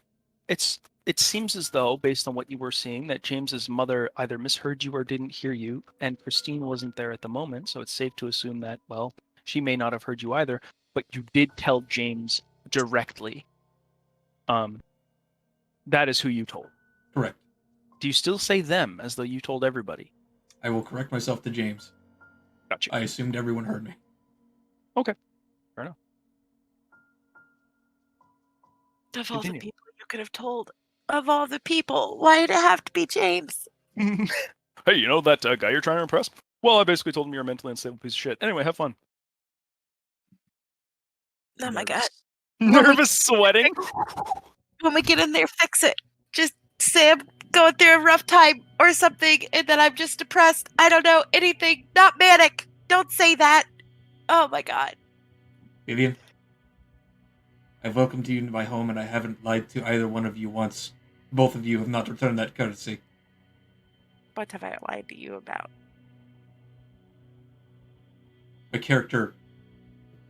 it seems as though, based on what you were seeing, that James's mother either misheard you or didn't hear you, and Christine wasn't there at the moment, so it's safe to assume that, well, she may not have heard you either, but you did tell James directly. That is who you told. Correct. Do you still say them as though you told everybody? I will correct myself to James. Gotcha. I assumed everyone heard me. Okay. Fair enough. Of all the people you could have told, of all the people, why did it have to be James? Hey, that guy you're trying to impress? Well, I basically told him you're a mentally unstable piece of shit. Anyway, have fun. Oh my God. Nervous sweating? When we get in there, fix it. Just say I'm going through a rough time or something, and that I'm just depressed. I don't know anything. Not manic. Don't say that. Oh my God. Vivian, I've welcomed you into my home, and I haven't lied to either one of you once. Both of you have not returned that courtesy. What have I lied to you about? My character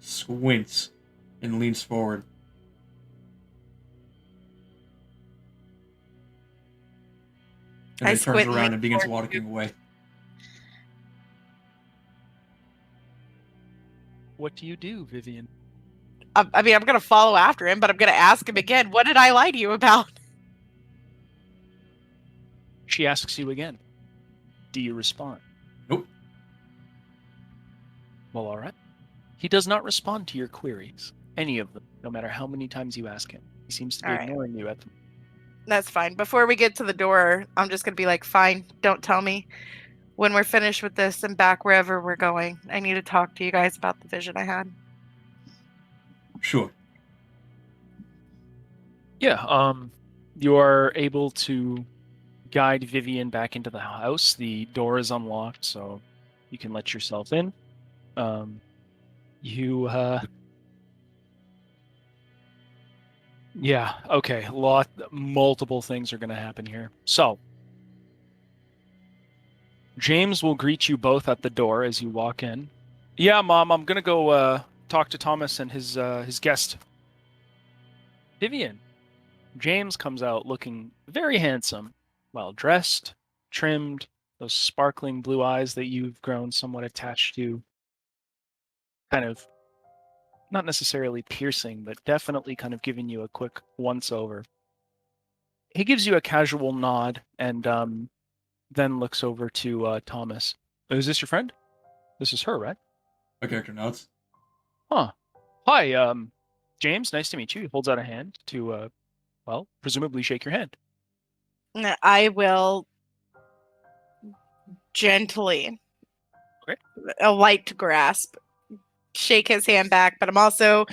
squints and leans forward. And then turns around and begins walking away. What do you do, Vivian? I mean, I'm going to follow after him, but I'm going to ask him again, what did I lie to you about? She asks you again. Do you respond? Nope. Well, all right. He does not respond to your queries, any of them, no matter how many times you ask him. He seems to be ignoring you at the moment. That's fine. Before we get to the door, I'm just going to be like, fine, don't tell me. When we're finished with this and back wherever we're going, I need to talk to you guys about the vision I had. Sure. Yeah, you are able to guide Vivian back into the house. The door is unlocked, so you can let yourself in. Yeah, okay. Multiple things are going to happen here. So, James will greet you both at the door as you walk in. Yeah, Mom, I'm going to go talk to Thomas and his guest. Vivian. James comes out looking very handsome, well dressed, trimmed, those sparkling blue eyes that you've grown somewhat attached to kind of not necessarily piercing, but definitely kind of giving you a quick once-over. He gives you a casual nod and then looks over to Thomas. Is this your friend? This is her, right? My character notes. Huh. Hi, James. Nice to meet you. He holds out a hand to, well, presumably shake your hand. I will gently, Okay. a light grasp, shake his hand back, but I'm also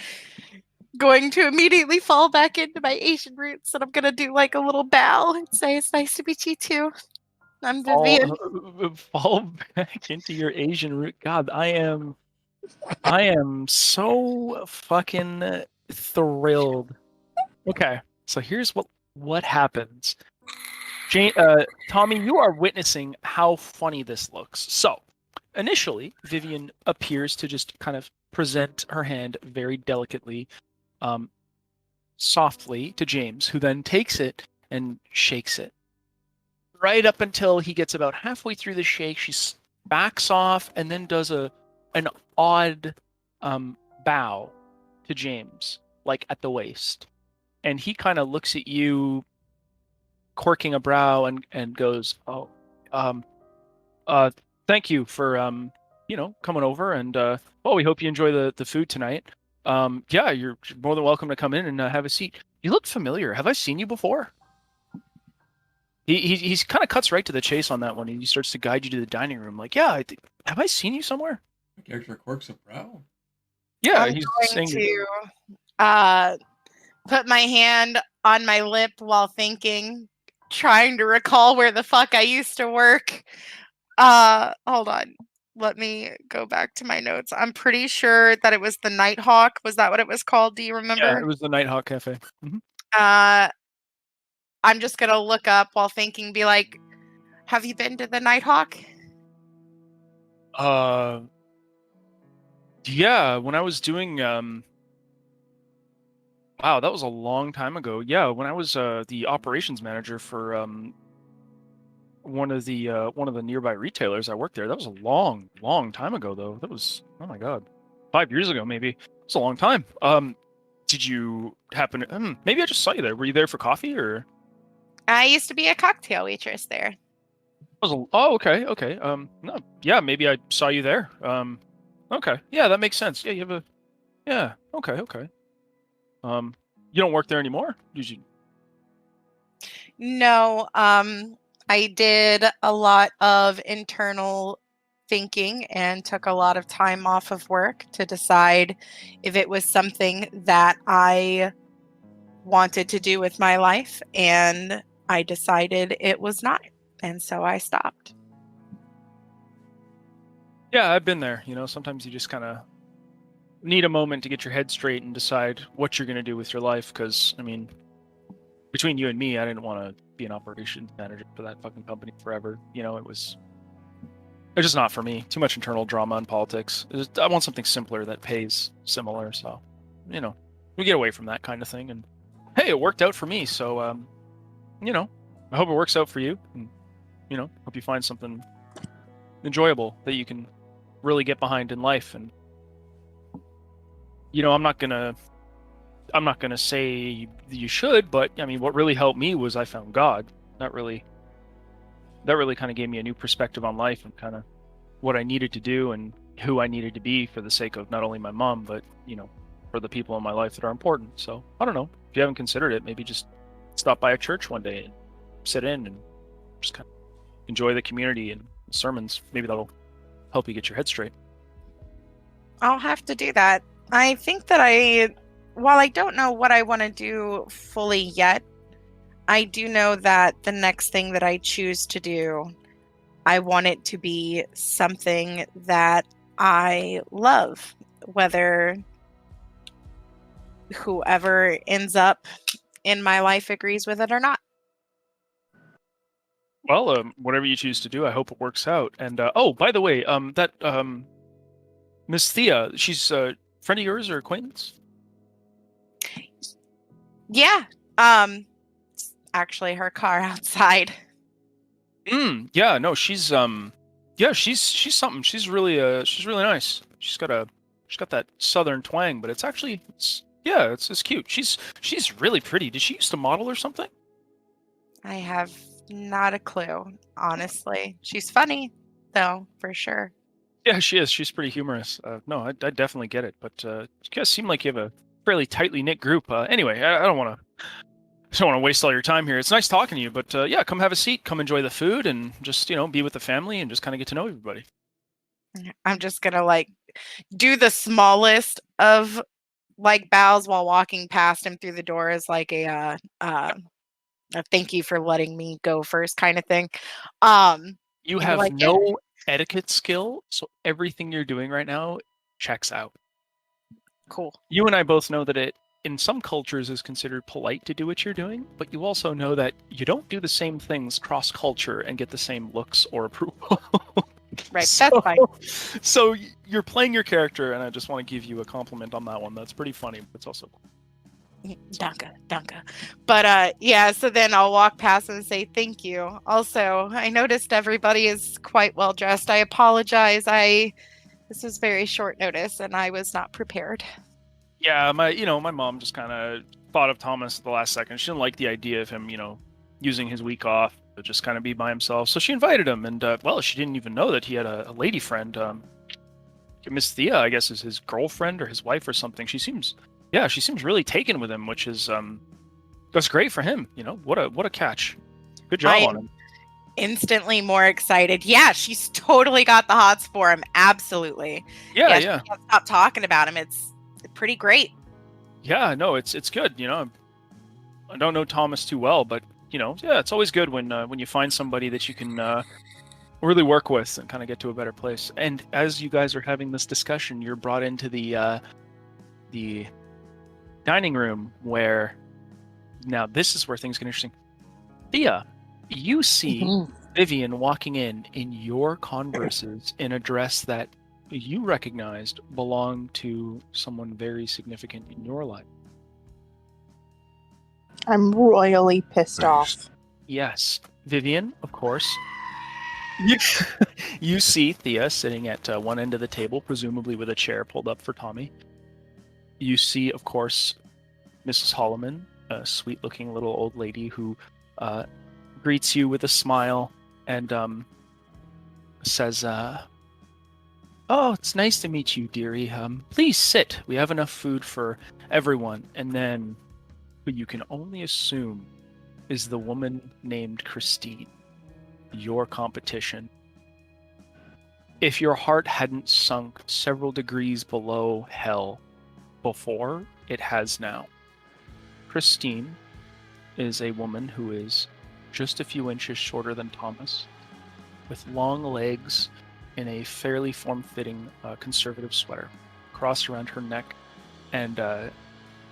going to immediately fall back into my Asian roots, and I'm gonna do like a little bow and say, "It's nice to meet you too. I'm Vivian." Fall back into your Asian root. God, I am so fucking thrilled. Okay, so here's what happens. Tommy, you are witnessing how funny this looks. So, initially, Vivian appears to just kind of present her hand very delicately, softly to James, who then takes it and shakes it. Right up until he gets about halfway through the shake, she backs off and then does an odd bow to James, like at the waist. And he kind of looks at you, corking a brow, and goes, "Oh, thank you for coming over, and we hope you enjoy the food tonight. Yeah, you're more than welcome to come in and have a seat. You look familiar. Have I seen you before?" He's kind of cuts right to the chase on that one, and he starts to guide you to the dining room. Like, yeah, have I seen you somewhere? My character quirks a brow. Yeah, I'm he's going saying to put my hand on my lip while thinking, trying to recall where the fuck I used to work. Hold on. Let me go back to my notes. I'm pretty sure that it was the Nighthawk. Was that what it was called? Do you remember? Yeah, it was the Nighthawk Cafe. Mm-hmm. I'm just gonna look up while thinking, be like, have you been to the Nighthawk? Yeah, when I was doing wow, that was a long time ago. Yeah, when I was the operations manager for one of the nearby retailers, I worked there. That was a long time ago, though. That was, oh my god, 5 years ago, maybe. It's a long time. Did you happen to, maybe I just saw you there. Were you there for coffee, or? I used to be a cocktail waitress there. Oh, okay. No, yeah, maybe I saw you there. Okay, yeah, that makes sense. Yeah, you have yeah, okay. You don't work there anymore? Did you? No, I did a lot of internal thinking and took a lot of time off of work to decide if it was something that I wanted to do with my life, and I decided it was not, and so I stopped. Yeah, I've been there. Sometimes you just kind of need a moment to get your head straight and decide what you're going to do with your life, because, I mean, between you and me, I didn't want to be an operations manager for that fucking company forever. It was just not for me. Too much internal drama and politics. I want something simpler that pays similar. So, we get away from that kind of thing. And hey, it worked out for me. So, I hope it works out for you. And, hope you find something enjoyable that you can really get behind in life. And, I'm not gonna say you should, but I mean, what really helped me was I found God. That really kind of gave me a new perspective on life and kind of what I needed to do and who I needed to be for the sake of not only my mom, but for the people in my life that are important. So I don't know, if you haven't considered it, maybe just stop by a church one day and sit in and just kind of enjoy the community and sermons. Maybe that'll help you get your head straight. I'll have to do that. I think that while I don't know what I want to do fully yet, I do know that the next thing that I choose to do, I want it to be something that I love, whether whoever ends up in my life agrees with it or not. Well, whatever you choose to do, I hope it works out. And by the way, that Miss Thea, she's a friend of yours or acquaintance? Yeah. Actually, her car outside. Yeah, no, she's something. She's really nice. She's got a She's got that southern twang, but it's actually it's cute. She's really pretty. Did she used to model or something? I have not a clue, honestly. She's funny, though, for sure. Yeah, she is. She's pretty humorous. No, I definitely get it. But you guys seem like you have a fairly tightly knit group. Anyway, I don't want to waste all your time here. It's nice talking to you, but yeah, come have a seat, come enjoy the food, and just be with the family and just kind of get to know everybody. I'm just gonna like do the smallest of like bows while walking past him through the door as like a thank you for letting me go first kind of thing. You and have like, no etiquette skill, so everything you're doing right now checks out. cool. You and I both know that it, in some cultures, is considered polite to do what you're doing, but you also know that you don't do the same things cross-culture and get the same looks or approval. Right, so, that's fine. So you're playing your character, and I just want to give you a compliment on that one. That's pretty funny, but it's also cool. Danke. But yeah, so then I'll walk past and say thank you. Also, I noticed everybody is quite well dressed. I apologize. This was very short notice and I was not prepared. Yeah, my mom just kind of thought of Thomas at the last second. She didn't like the idea of him, using his week off to just kind of be by himself. So she invited him, and well, she didn't even know that he had a lady friend. Miss Thea, I guess, is his girlfriend or his wife or something. She seems really taken with him, which is that's great for him. What a catch. Good job on him. Instantly more excited. Yeah, she's totally got the hots for him. Absolutely. Yeah. She can't stop talking about him. It's pretty great. Yeah, no, it's good. I don't know Thomas too well, but it's always good when you find somebody that you can really work with and kind of get to a better place. And as you guys are having this discussion, you're brought into the dining room where now this is where things get interesting. Thea, you see Vivian walking in your Converses in a dress that you recognized belonged to someone very significant in your life. I'm royally pissed off. Yes, Vivian, of course. You see Thea sitting at one end of the table, presumably with a chair pulled up for Tommy. You see, of course, Mrs. Holloman, a sweet-looking little old lady who greets you with a smile and says, "Oh, it's nice to meet you, dearie. Please sit. We have enough food for everyone." And then, who you can only assume is the woman named Christine, your competition. If your heart hadn't sunk several degrees below hell before, it has now. Christine is a woman who is just a few inches shorter than Thomas, with long legs in a fairly form-fitting conservative sweater, crossed around her neck, and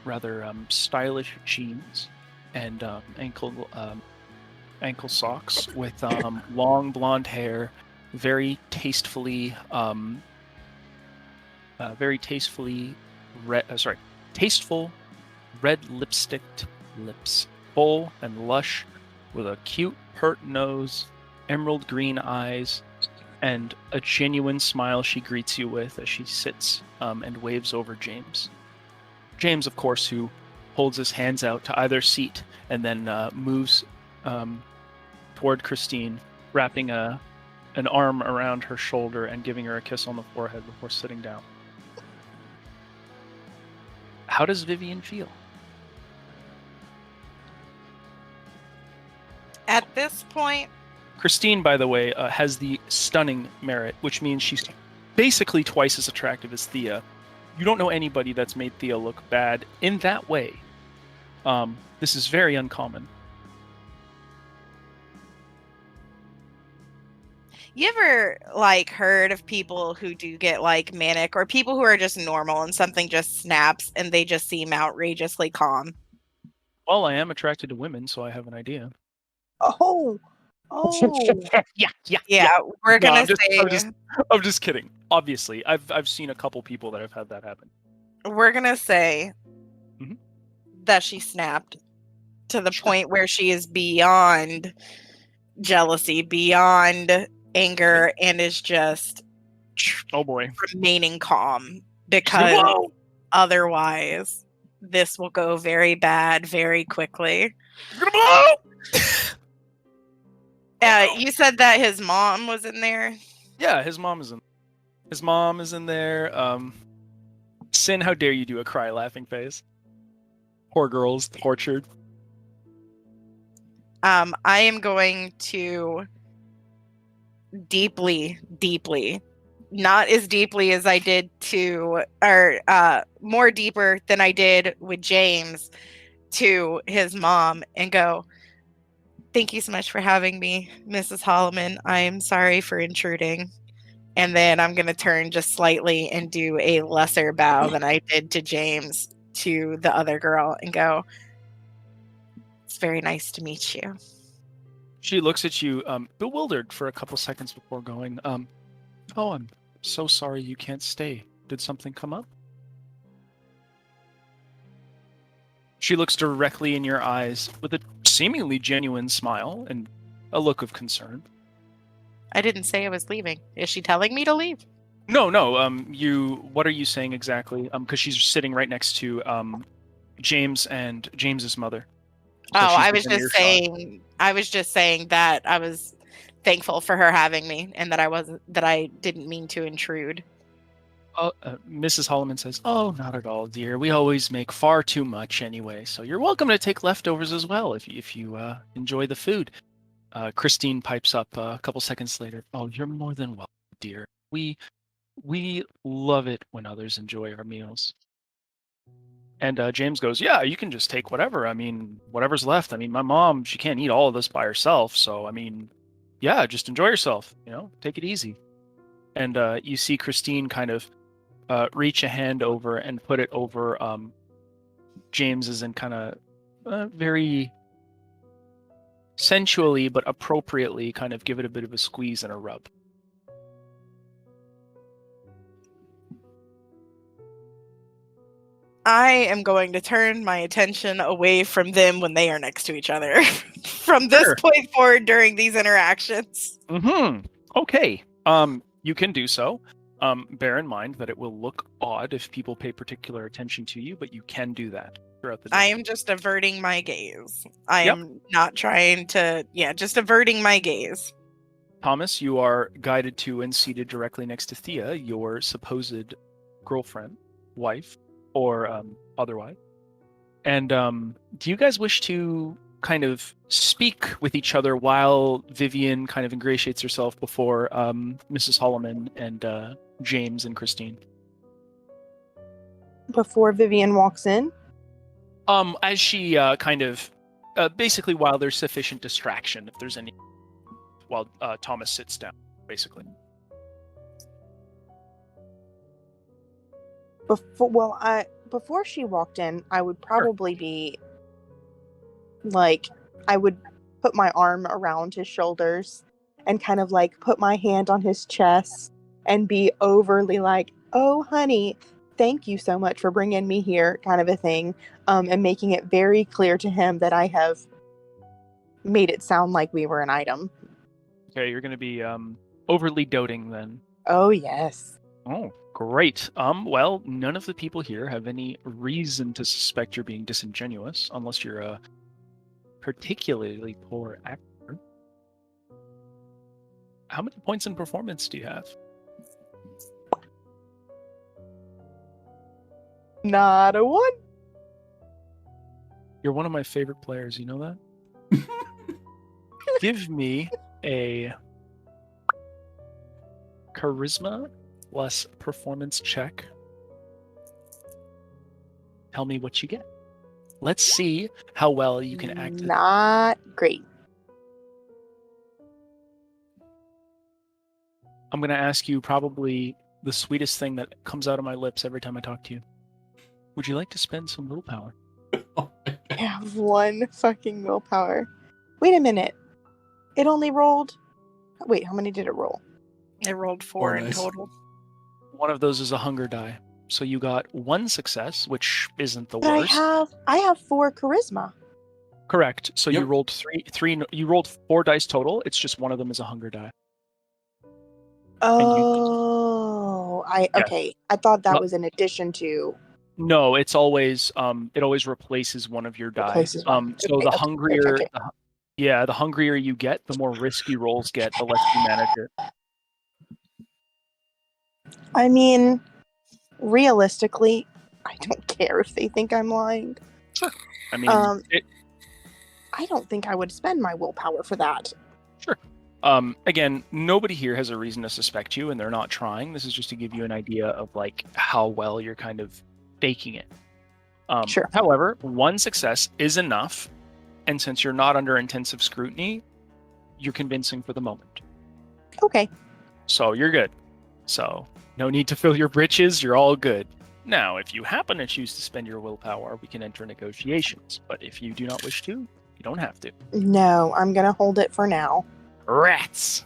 rather stylish jeans and ankle socks with long blonde hair, very tastefully tasteful red lipsticked lips, full and lush, with a cute pert nose, emerald green eyes, and a genuine smile she greets you with as she sits and waves over James. James, of course, who holds his hands out to either seat and then moves toward Christine, wrapping an arm around her shoulder and giving her a kiss on the forehead before sitting down. How does Vivian feel? At this point, Christine, by the way, has the stunning merit, which means she's basically twice as attractive as Thea. You don't know anybody that's made Thea look bad in that way. This is very uncommon. you ever like heard of people who do get like manic, or people who are just normal and something just snaps and they just seem outrageously calm? Well, I am attracted to women, so I have an idea. Oh. Yeah, we're gonna I'm just kidding. Obviously, I've seen a couple people that have had that happen. we're gonna say Mhm. that she snapped to the point where she is beyond jealousy, beyond anger, and is just Oh boy. remaining calm because "Whoa!" otherwise this will go very bad very quickly. It's gonna blow. You said that his mom was in there. Yeah, his mom is in. His mom is in there. Sin, how dare you do a cry laughing face? Poor girl's tortured. I am going to deeply, not as deeply as I did to, or more deeper than I did with James, to his mom and go, "Thank you so much for having me, Mrs. Holloman. I am sorry for intruding." And then I'm going to turn just slightly and do a lesser bow than I did to James to the other girl and go, "It's very nice to meet you." She looks at you, bewildered for a couple seconds before going, "Oh, I'm so sorry you can't stay. Did something come up?" She looks directly in your eyes with a seemingly genuine smile and a look of concern. I didn't say I was leaving. Is she telling me to leave? No. What are you saying exactly? Because she's sitting right next to James and James's mother. So she's I was within just earshot. saying. I was just saying that I was thankful for her having me, and that I didn't mean to intrude. Mrs. Holloman says, "Oh, not at all, dear. We always make far too much anyway, so you're welcome to take leftovers as well if you enjoy the food." Christine pipes up a couple seconds later. "Oh, you're more than welcome, dear. We love it when others enjoy our meals." And James goes, "Yeah, you can just take whatever. I mean, whatever's left. I mean, my mom, she can't eat all of this by herself, so I mean, yeah, just enjoy yourself. Take it easy." And you see Christine kind of reach a hand over and put it over James's and kind of very sensually but appropriately kind of give it a bit of a squeeze and a rub. I am going to turn my attention away from them when they are next to each other from this Sure. point forward during these interactions. Okay. You can do so. Bear in mind that it will look odd if people pay particular attention to you, but you can do that throughout the day. I am just averting my gaze. I am not trying to, just averting my gaze. Thomas, you are guided to and seated directly next to Thea, your supposed girlfriend, wife, or otherwise. And do you guys wish to kind of speak with each other while Vivian kind of ingratiates herself before Mrs. Holloman and James and Christine? Before Vivian walks in? As she kind of, basically while there's sufficient distraction, if there's any, while Thomas sits down, basically. Before she walked in, I would probably be like, I would put my arm around his shoulders and kind of like put my hand on his chest and be overly like, "Oh, honey, thank you so much for bringing me here," kind of a thing, and making it very clear to him that I have made it sound like we were an item. Okay, you're going to be overly doting then. Oh, yes. Oh, great. Well, none of the people here have any reason to suspect you're being disingenuous, unless you're a particularly poor actor. How many points in performance do you have? Not a one. You're one of my favorite players, you know that? Give me a charisma plus performance check. Tell me what you get. Let's see how well you can act. Not great. I'm going to ask you probably the sweetest thing that comes out of my lips every time I talk to you. Would you like to spend some willpower? I have one fucking willpower. Wait a minute. It only rolled... Wait, how many did it roll? It rolled 4 in nice. total. One of those is a hunger die. So you got one success, which isn't the But worst. I have 4 charisma. Correct. So you Yep. rolled three. You rolled 4 dice total. It's just one of them is a hunger die. Oh, Oh, okay. I thought that Well- was in addition to No, it's always it always replaces one of your die. replaces one. So Okay, the okay, hungrier, okay. the hungrier you get, the more risky rolls get, the less you manage it. I mean, realistically, I don't care if they think I'm lying. I mean, I don't think I would spend my willpower for that. sure. Again, nobody here has a reason to suspect you, and they're not trying. This is just to give you an idea of like how well you're kind of faking it. Sure. However, one success is enough, and since you're not under intensive scrutiny, you're convincing for the moment. Okay. So you're good. So no need to fill your britches. You're all good. Now, if you happen to choose to spend your willpower, we can enter negotiations. But if you do not wish to, you don't have to. No, I'm gonna hold it for now. Rats.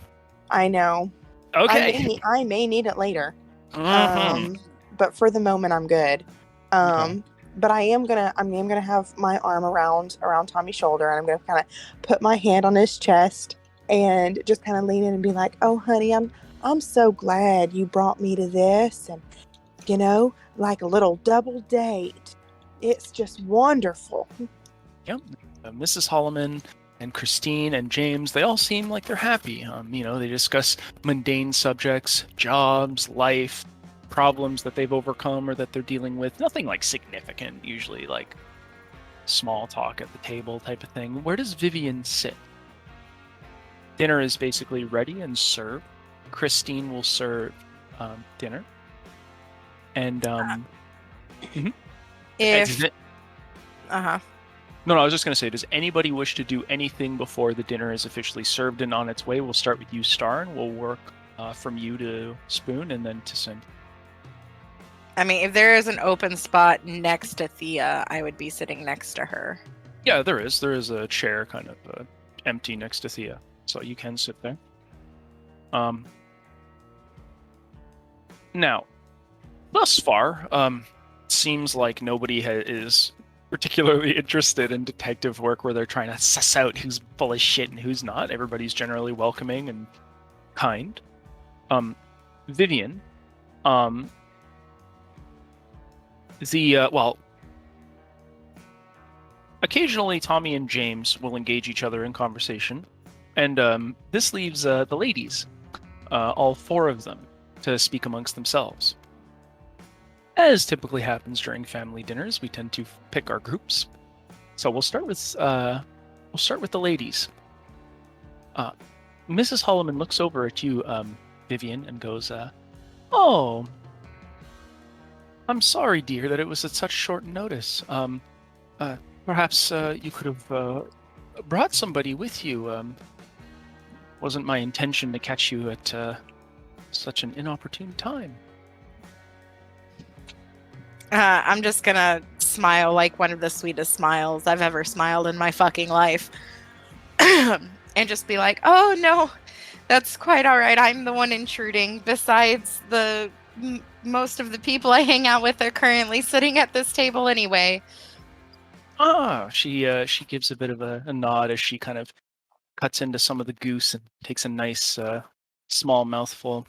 I know. Okay. I may need it later. Mhm. But for the moment, I'm good. Okay. But I am gonna have my arm around Tommy's shoulder, and I'm gonna kind of put my hand on his chest and just kind of lean in and be like, "Oh, honey, I'm so glad you brought me to this, and like a little double date. It's just wonderful." Yep. Mrs. Holloman and Christine and James, they all seem like they're happy. They discuss mundane subjects, jobs, life, problems that they've overcome or that they're dealing with. Nothing like significant, usually like small talk at the table type of thing. Where does Vivian sit? Dinner is basically ready and served. Christine will serve dinner. And If uh-huh. No, I was just going to say, does anybody wish to do anything before the dinner is officially served and on its way? We'll start with you, Star, and we'll work from you to Spoon and then to Cindy. I mean, if there is an open spot next to Thea, I would be sitting next to her. Yeah, there is. There is a chair kind of empty next to Thea, so you can sit there. Now, thus far, seems like nobody is particularly interested in detective work where they're trying to suss out who's full of shit and who's not. Everybody's generally welcoming and kind. Vivian, occasionally Tommy and James will engage each other in conversation, and this leaves the ladies, all four of them, to speak amongst themselves. As typically happens during family dinners, we tend to pick our groups. So we'll start with the ladies. Mrs. Holloman looks over at you, Vivian, and goes, "Oh, I'm sorry, dear, that it was at such short notice. Perhaps you could have brought somebody with you. Wasn't my intention to catch you at such an inopportune time." I'm just gonna smile like one of the sweetest smiles I've ever smiled in my fucking life. And just be like, "Oh no, that's quite all right. I'm the one intruding. Besides, most of the people I hang out with are currently sitting at this table anyway." She gives a bit of a nod as she kind of cuts into some of the goose and takes a nice small mouthful.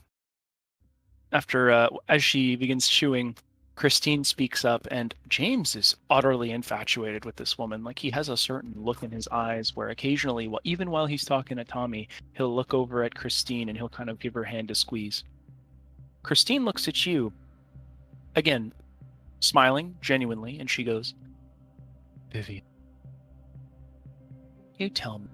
After as she begins chewing, Christine speaks up, and James is utterly infatuated with this woman. Like, he has a certain look in his eyes where occasionally, even while he's talking to Tommy, he'll look over at Christine and he'll kind of give her hand a squeeze. Christine looks at you, again, smiling genuinely, and she goes, "Vivian, you tell me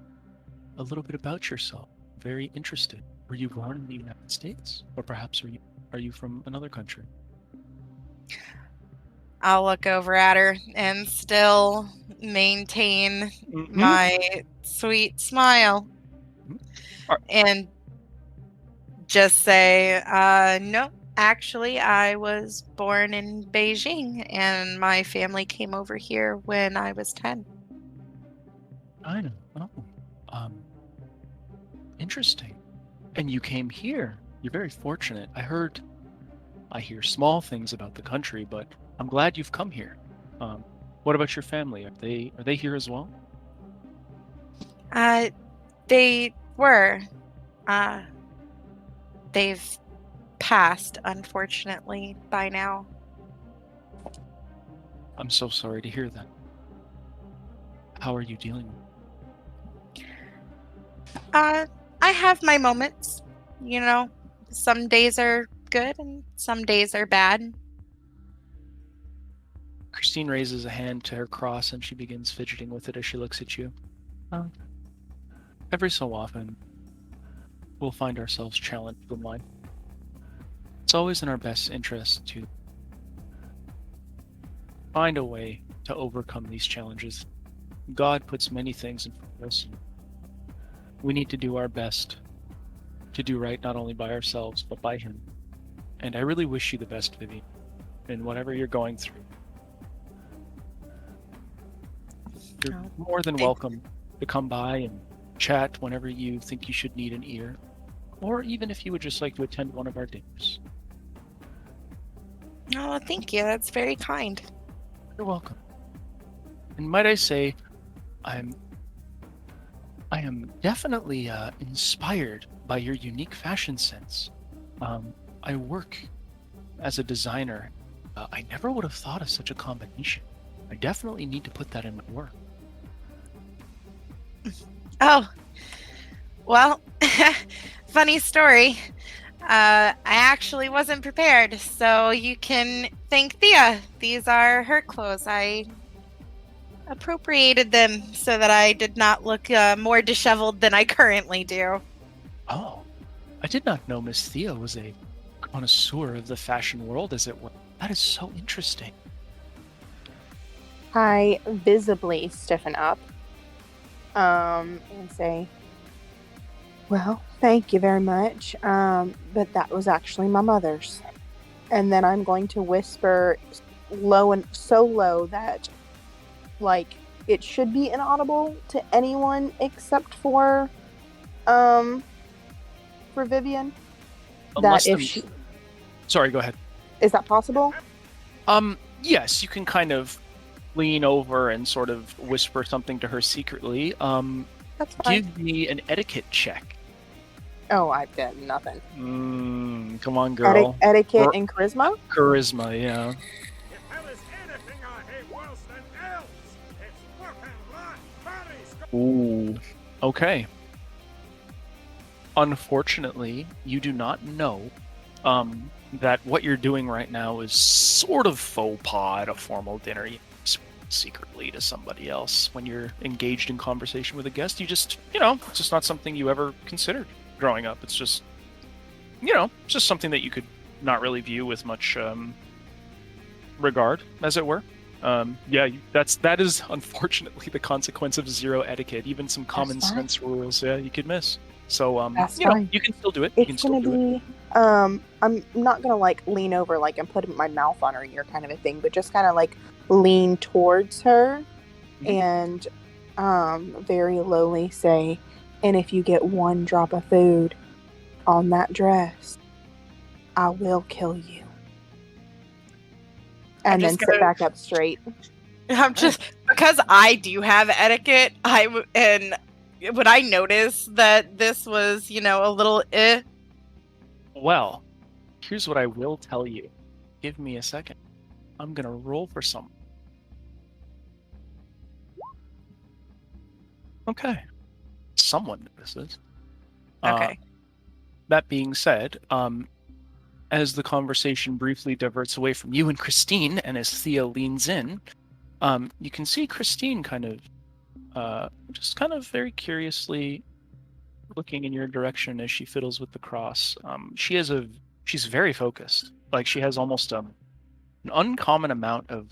a little bit about yourself. Very interested. Were you born in the United States? Or perhaps are you from another country?" I'll look over at her and still maintain my sweet smile and just say, "No, actually, I was born in Beijing and my family came over here when I was 10. I know. Oh. Interesting. And you came here. You're very fortunate. I hear small things about the country, but I'm glad you've come here. What about your family? Are they here as well? They were. They've passed, unfortunately, by now. I'm so sorry to hear that. How are you dealing with it? I have my moments. You know, some days are good and some days are bad. Christine raises a hand to her cross and she begins fidgeting with it as she looks at you. Every so often, we'll find ourselves challenged in life. It's always in our best interest to find a way to overcome these challenges. God puts many things in front of us. We need to do our best to do right not only by ourselves, but by Him. And I really wish you the best, Vivian, in whatever you're going through. You're more than welcome to come by and chat whenever you think you should need an ear, or even if you would just like to attend one of our dinners. Oh, thank you. That's very kind. You're welcome. And might I say, I am definitely inspired by your unique fashion sense. I work as a designer. I never would have thought of such a combination. I definitely need to put that in my work. Oh, well, funny story. I actually wasn't prepared, so you can thank Thea. These are her clothes. I appropriated them so that I did not look more disheveled than I currently do. Oh, I did not know Miss Thea was a connoisseur of the fashion world, as it were. That is so interesting. I visibly stiffen up and say, well, thank you very much, but that was actually my mother's. And then I'm going to whisper low and so low that, like, it should be inaudible to anyone except for Vivian. Unless that if the- she... Sorry, go ahead. Is that possible? Yes, you can kind of lean over and sort of whisper something to her secretly. That's fine. Give me an etiquette check. Oh, I've got nothing. Come on, girl. Etiquette Or- and charisma? Charisma, yeah. If there is anything I hate worse than elves, it's fucking black bodies. Ooh. Okay. Unfortunately, you do not know that what you're doing right now is sort of faux pas at a formal dinner. You speak secretly to somebody else when you're engaged in conversation with a guest. You just, it's just not something you ever considered growing up. It's just, it's just something that you could not really view with much regard, as it were. That is unfortunately the consequence of zero etiquette. Even some common sense rules, you could miss. So, you can still do it. It's gonna be, I'm not gonna like lean over like and put my mouth on her ear kind of a thing, but just kind of like lean towards her and very lowly say, and if you get one drop of food on that dress, I will kill you. And then sit back up straight. I'm just, because I do have etiquette, would I notice that this was, a little Well, here's what I will tell you. Give me a second. I'm gonna roll for some. Okay. Someone notices. Okay. That being said, as the conversation briefly diverts away from you and Christine, and as Thea leans in, you can see Christine kind of just kind of very curiously looking in your direction as she fiddles with the cross. She's very focused. Like, she has almost an uncommon amount of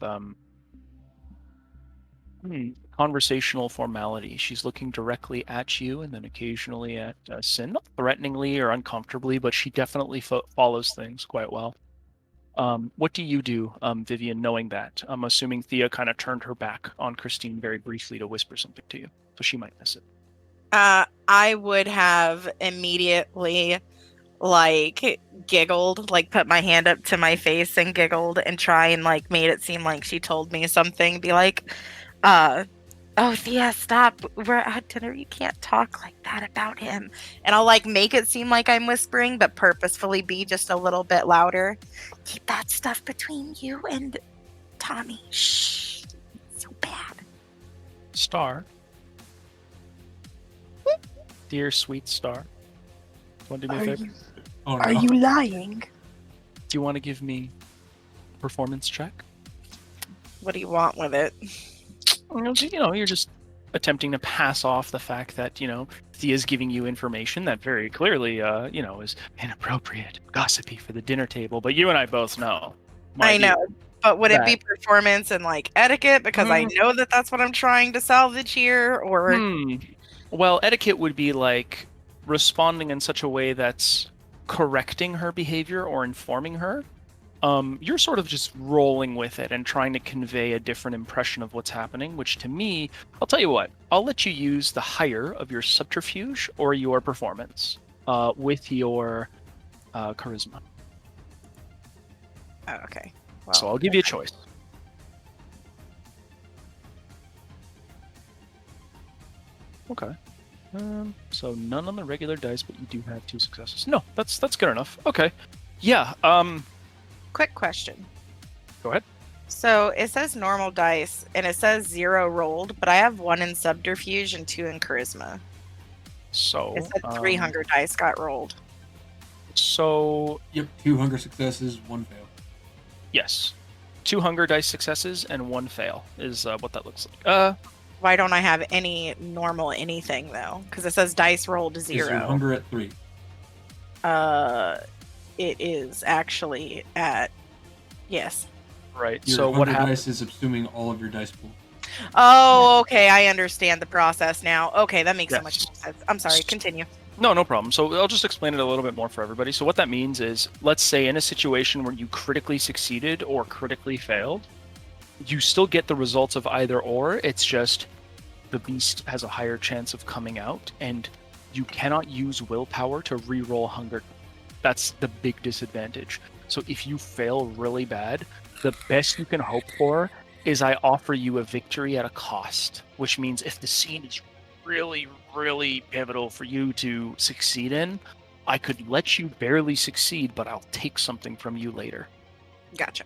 conversational formality. She's looking directly at you and then occasionally at Sin, not threateningly or uncomfortably, but she definitely follows things quite well. What do you do, Vivian, knowing that? I'm assuming Thea kind of turned her back on Christine very briefly to whisper something to you, so she might miss it. I would have immediately, giggled, put my hand up to my face and giggled and try and, made it seem like she told me something. Be like, Oh, Thea, stop. We're at dinner. You can't talk like that about him. And I'll like make it seem like I'm whispering, but purposefully be just a little bit louder. Keep that stuff between you and Tommy. Shh. It's so bad. Star. Dear sweet Star. Want to do me a favor? Oh, no. Are you lying? Do you want to give me a performance check? What do you want with it? You're just attempting to pass off the fact that, Thea's giving you information that very clearly, is inappropriate, gossipy for the dinner table. But you and I both know. I know. But would it be that- performance and like etiquette? Because I know that that's what I'm trying to salvage here. Or Well, etiquette would be like responding in such a way that's correcting her behavior or informing her. You're sort of just rolling with it and trying to convey a different impression of what's happening, which to me, I'll tell you what, I'll let you use the higher of your subterfuge or your performance with your charisma. Oh, okay. Well, So I'll give you a choice. Okay. So none on the regular dice, but you do have 2 successes. No, that's good enough. Okay. Yeah. quick question. Go ahead. So it says normal dice and it says 0 rolled, but I have 1 in subterfuge and 2 in charisma. So It said 3 hunger dice got rolled. So Yep, 2 hunger successes, 1 fail. yes, 2 hunger dice successes and 1 fail is what that looks like. Why don't I have any normal anything though? Because it says dice rolled Is your 0. hunger at 3? It is actually at yes. Right. Your so hunger what happens? dice is assuming all of your dice pool. Oh, okay. I understand the process now. Okay, that makes so Yes. much more sense. I'm sorry. Continue. No problem. So I'll just explain it a little bit more for everybody. So what that means is, let's say in a situation where you critically succeeded or critically failed, you still get the results of either or. It's just the beast has a higher chance of coming out, and you cannot use willpower to re-roll hunger. That's the big disadvantage. So if you fail really bad, the best you can hope for is I offer you a victory at a cost, which means if the scene is really, really pivotal for you to succeed in, I could let you barely succeed, but I'll take something from you later. Gotcha.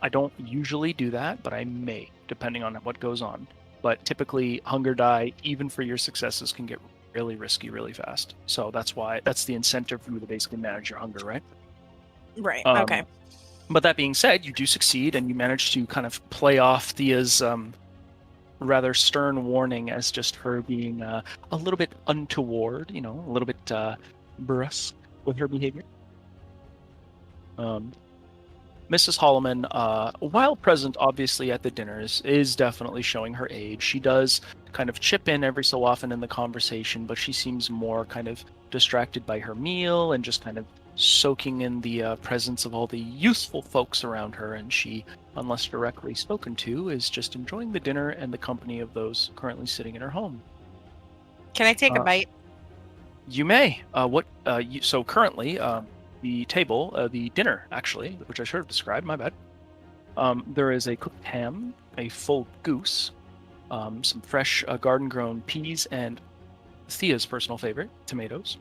I don't usually do that, but I may, depending on what goes on. But typically, hunger die, even for your successes, can get really risky really fast. So that's the incentive for you to basically manage your hunger, right? Right. Okay. But that being said, you do succeed, and you manage to kind of play off Thea's rather stern warning as just her being a little bit untoward, a little bit brusque with her behavior. Mrs. Holloman, while present obviously at the dinners, is definitely showing her age. She does kind of chip in every so often in the conversation, but she seems more kind of distracted by her meal and just kind of soaking in the presence of all the youthful folks around her, and she, unless directly spoken to, is just enjoying the dinner and the company of those currently sitting in her home. Can I take a bite? You may. So currently, the table, the dinner actually, which I should have described, my bad. There is a cooked ham, a full goose, some fresh garden-grown peas, and Thea's personal favorite, tomatoes.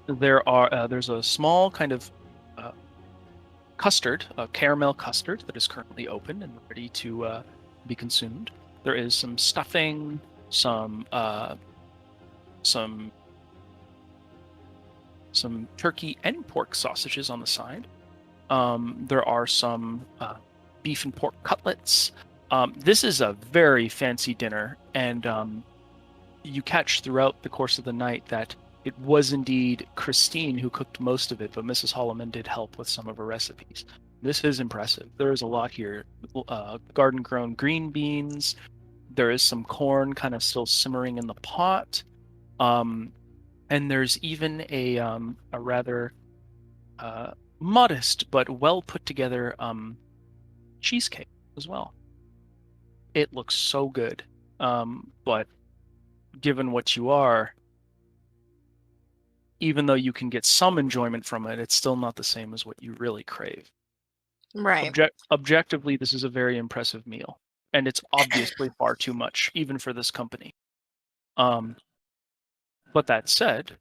There's a small kind of custard, caramel custard that is currently open and ready to be consumed. There is some stuffing, some turkey and pork sausages on the side. There are some beef and pork cutlets. This is a very fancy dinner, and you catch throughout the course of the night that it was indeed Christine who cooked most of it, but Mrs. Holloman did help with some of her recipes. This is impressive. There is a lot here. Garden-grown green beans. There is some corn kind of still simmering in the pot. And there's even a rather modest but well put together cheesecake as well. It looks so good, but given what you are, even though you can get some enjoyment from it, it's still not the same as what you really crave. Right. Objectively, this is a very impressive meal. and it's obviously far too much, even for this company. But that said,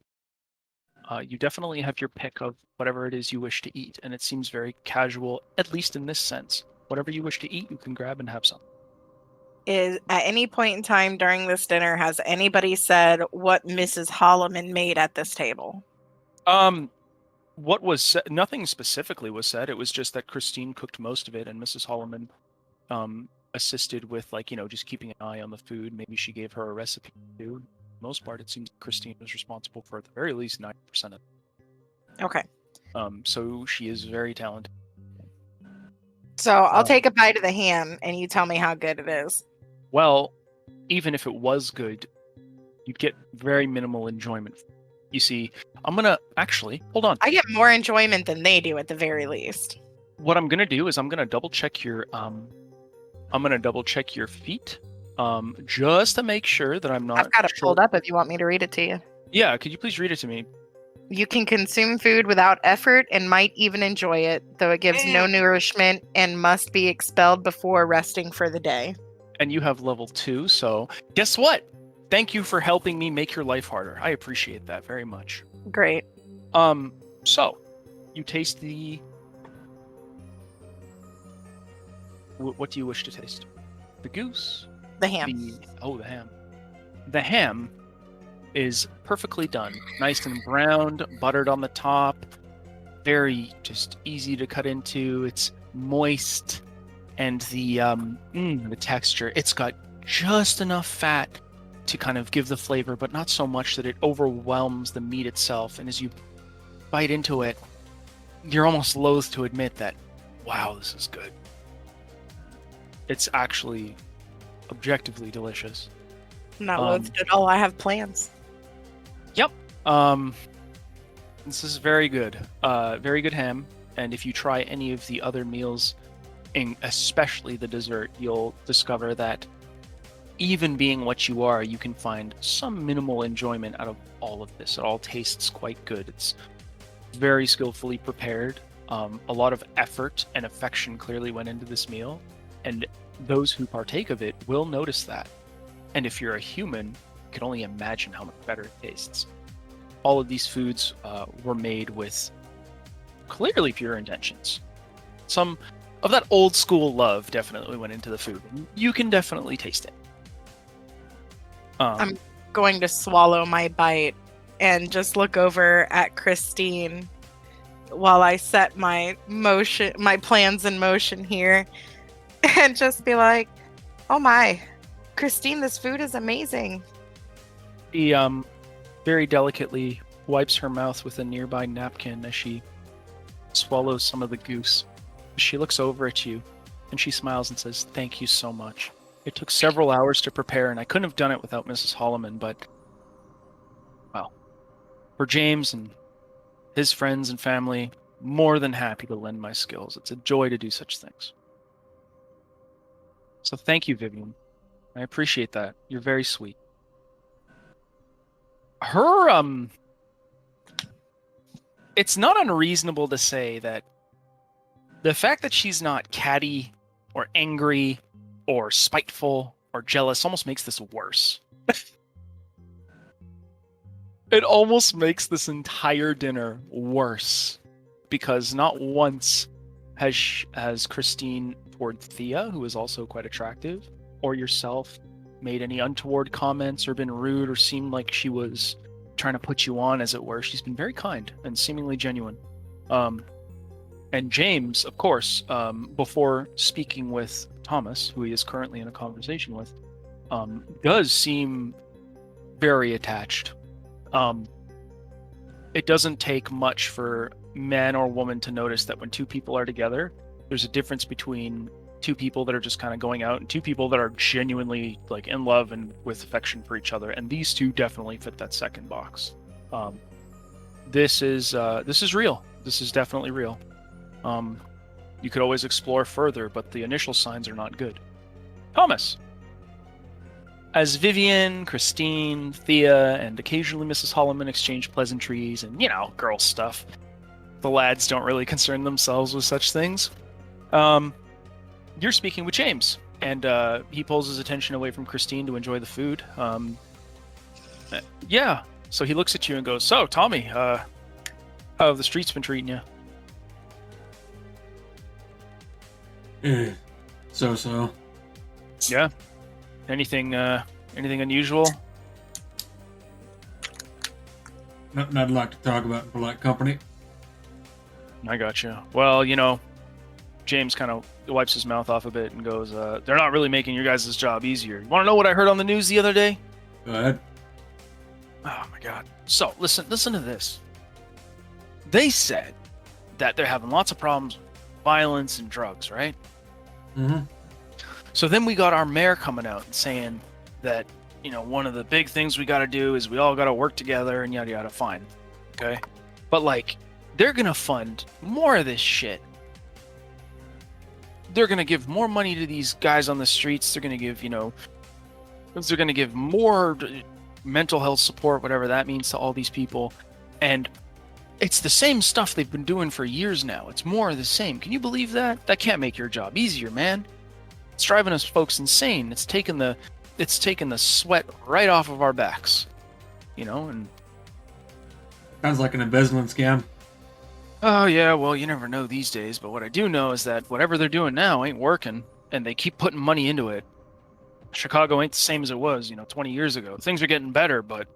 you definitely have your pick of whatever it is you wish to eat, and it seems very casual, at least in this sense. Whatever you wish to eat, you can grab and have some. Is at any point in time during this dinner, has anybody said what Mrs. Holloman made at this table? What was said, nothing specifically was said. It was just that Christine cooked most of it, and Mrs. Holloman assisted with, like, just keeping an eye on the food. Maybe she gave her a recipe too. For the most part, it seems Christine was responsible for at the very least 90% of it. Okay. So she is very talented. So I'll take a bite of the ham, and you tell me how good it is. Well, even if it was good, you'd get very minimal enjoyment. You see, I'm gonna actually hold on. I get more enjoyment than they do at the very least. What I'm gonna do is I'm gonna double check your feet, just to make sure that I'm not. I've got it pulled up if you want me to read it to you. Yeah, could you please read it to me? You can consume food without effort and might even enjoy it, though it gives no nourishment and must be expelled before resting for the day. And you have level 2, so guess what? Thank you for helping me make your life harder. I appreciate that very much. Great. So you taste the. What do you wish to taste? The goose? The ham. The ham. The ham is perfectly done. Nice and browned, buttered on the top. Very just easy to cut into. It's moist. And the texture, it's got just enough fat to kind of give the flavor, but not so much that it overwhelms the meat itself. And as you bite into it, you're almost loath to admit that, wow, this is good. It's actually objectively delicious. I'm not loathed at all. I have plans. Yep. This is very good. Very good ham. And if you try any of the other meals, especially the dessert, you'll discover that even being what you are, you can find some minimal enjoyment out of all of this. It all tastes quite good. It's very skillfully prepared. A lot of effort and affection clearly went into this meal, and those who partake of it will notice that. And if you're a human, you can only imagine how much better it tastes. All of these foods were made with clearly pure intentions. Some of that old school love definitely went into the food. You can definitely taste it. I'm going to swallow my bite and just look over at Christine while I set my plans in motion here, and just be like, "Oh my, Christine, this food is amazing." She very delicately wipes her mouth with a nearby napkin as she swallows some of the goose. She looks over at you and she smiles and says, "Thank you so much. It took several hours to prepare, and I couldn't have done it without Mrs. Holloman, but, well, for James and his friends and family, more than happy to lend my skills. It's a joy to do such things." So thank you, Vivian. I appreciate that. You're very sweet. It's not unreasonable to say that the fact that she's not catty or angry or spiteful or jealous almost makes this worse. It almost makes this entire dinner worse, because not once has Christine toward Thea, who is also quite attractive, or yourself, made any untoward comments or been rude or seemed like she was trying to put you on, as it were. She's been very kind and seemingly genuine. And James, of course, before speaking with Thomas, who he is currently in a conversation with, does seem very attached. It doesn't take much for man or woman to notice that when two people are together, there's a difference between two people that are just kind of going out and two people that are genuinely like in love and with affection for each other. And these two definitely fit that second box. This is real. This is definitely real. You could always explore further, but the initial signs are not good. Thomas, as Vivian, Christine, Thea, and occasionally Mrs. Holloman exchange pleasantries and, girl stuff, the lads don't really concern themselves with such things. You're speaking with James, and he pulls his attention away from Christine to enjoy the food. Yeah. So he looks at you and goes, "So, Tommy, how have the streets been treating you?" So. Yeah. Anything unusual? Nothing I'd like to talk about in polite company. I got you. Well, James kind of wipes his mouth off a bit and goes, "They're not really making your guys' job easier. You want to know what I heard on the news the other day?" Go ahead. Oh my god. So, listen to this. They said that they're having lots of problems with violence and drugs, right? Mm-hmm. So then we got our mayor coming out and saying that, one of the big things we got to do is we all got to work together and yada yada. Fine. Okay? But they're going to fund more of this shit. They're going to give more money to these guys on the streets. They're going to give, they're going to give more mental health support, whatever that means to all these people. And it's the same stuff they've been doing for years now. It's more of the same. Can you believe that? That can't make your job easier, man. It's driving us folks insane. It's taking the sweat right off of our backs. And Sounds like an embezzlement scam. oh yeah, well, you never know these days, but what I do know is that whatever they're doing now ain't working, and they keep putting money into it. Chicago ain't the same as it was, 20 years ago. Things are getting better, but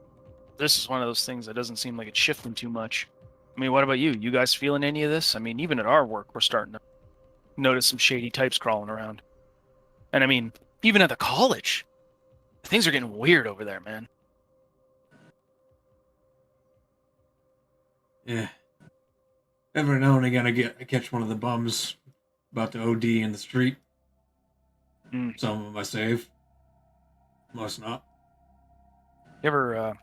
this is one of those things that doesn't seem like it's shifting too much. I mean, what about you? You guys feeling any of this? I mean, even at our work, we're starting to notice some shady types crawling around. And I mean, even at the college, things are getting weird over there, man. Yeah. Every now and again, I catch one of the bums about to OD in the street. Some of them I save. Most not. You ever,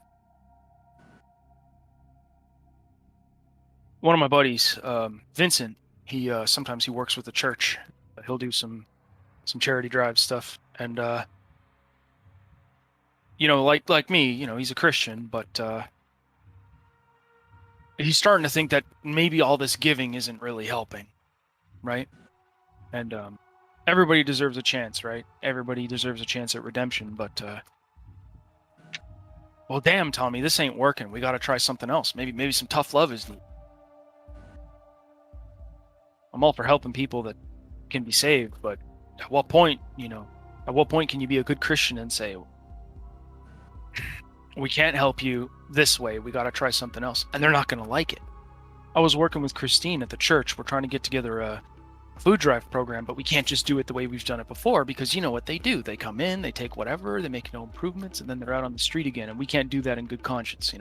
one of my buddies, Vincent, he sometimes he works with the church. He'll do some charity drive stuff, and like me, he's a Christian, but he's starting to think that maybe all this giving isn't really helping, right? And everybody deserves a chance, right? Everybody deserves a chance at redemption, but well, damn, Tommy, this ain't working. We got to try something else. Maybe some tough love is needed. I'm all for helping people that can be saved, but at what point can you be a good Christian and say, we can't help you this way, we got to try something else, and they're not going to like it. I was working with Christine at the church. We're trying to get together a food drive program, but we can't just do it the way we've done it before, because you know what they do. They come in, they take whatever, they make no improvements, and then they're out on the street again, and we can't do that in good conscience,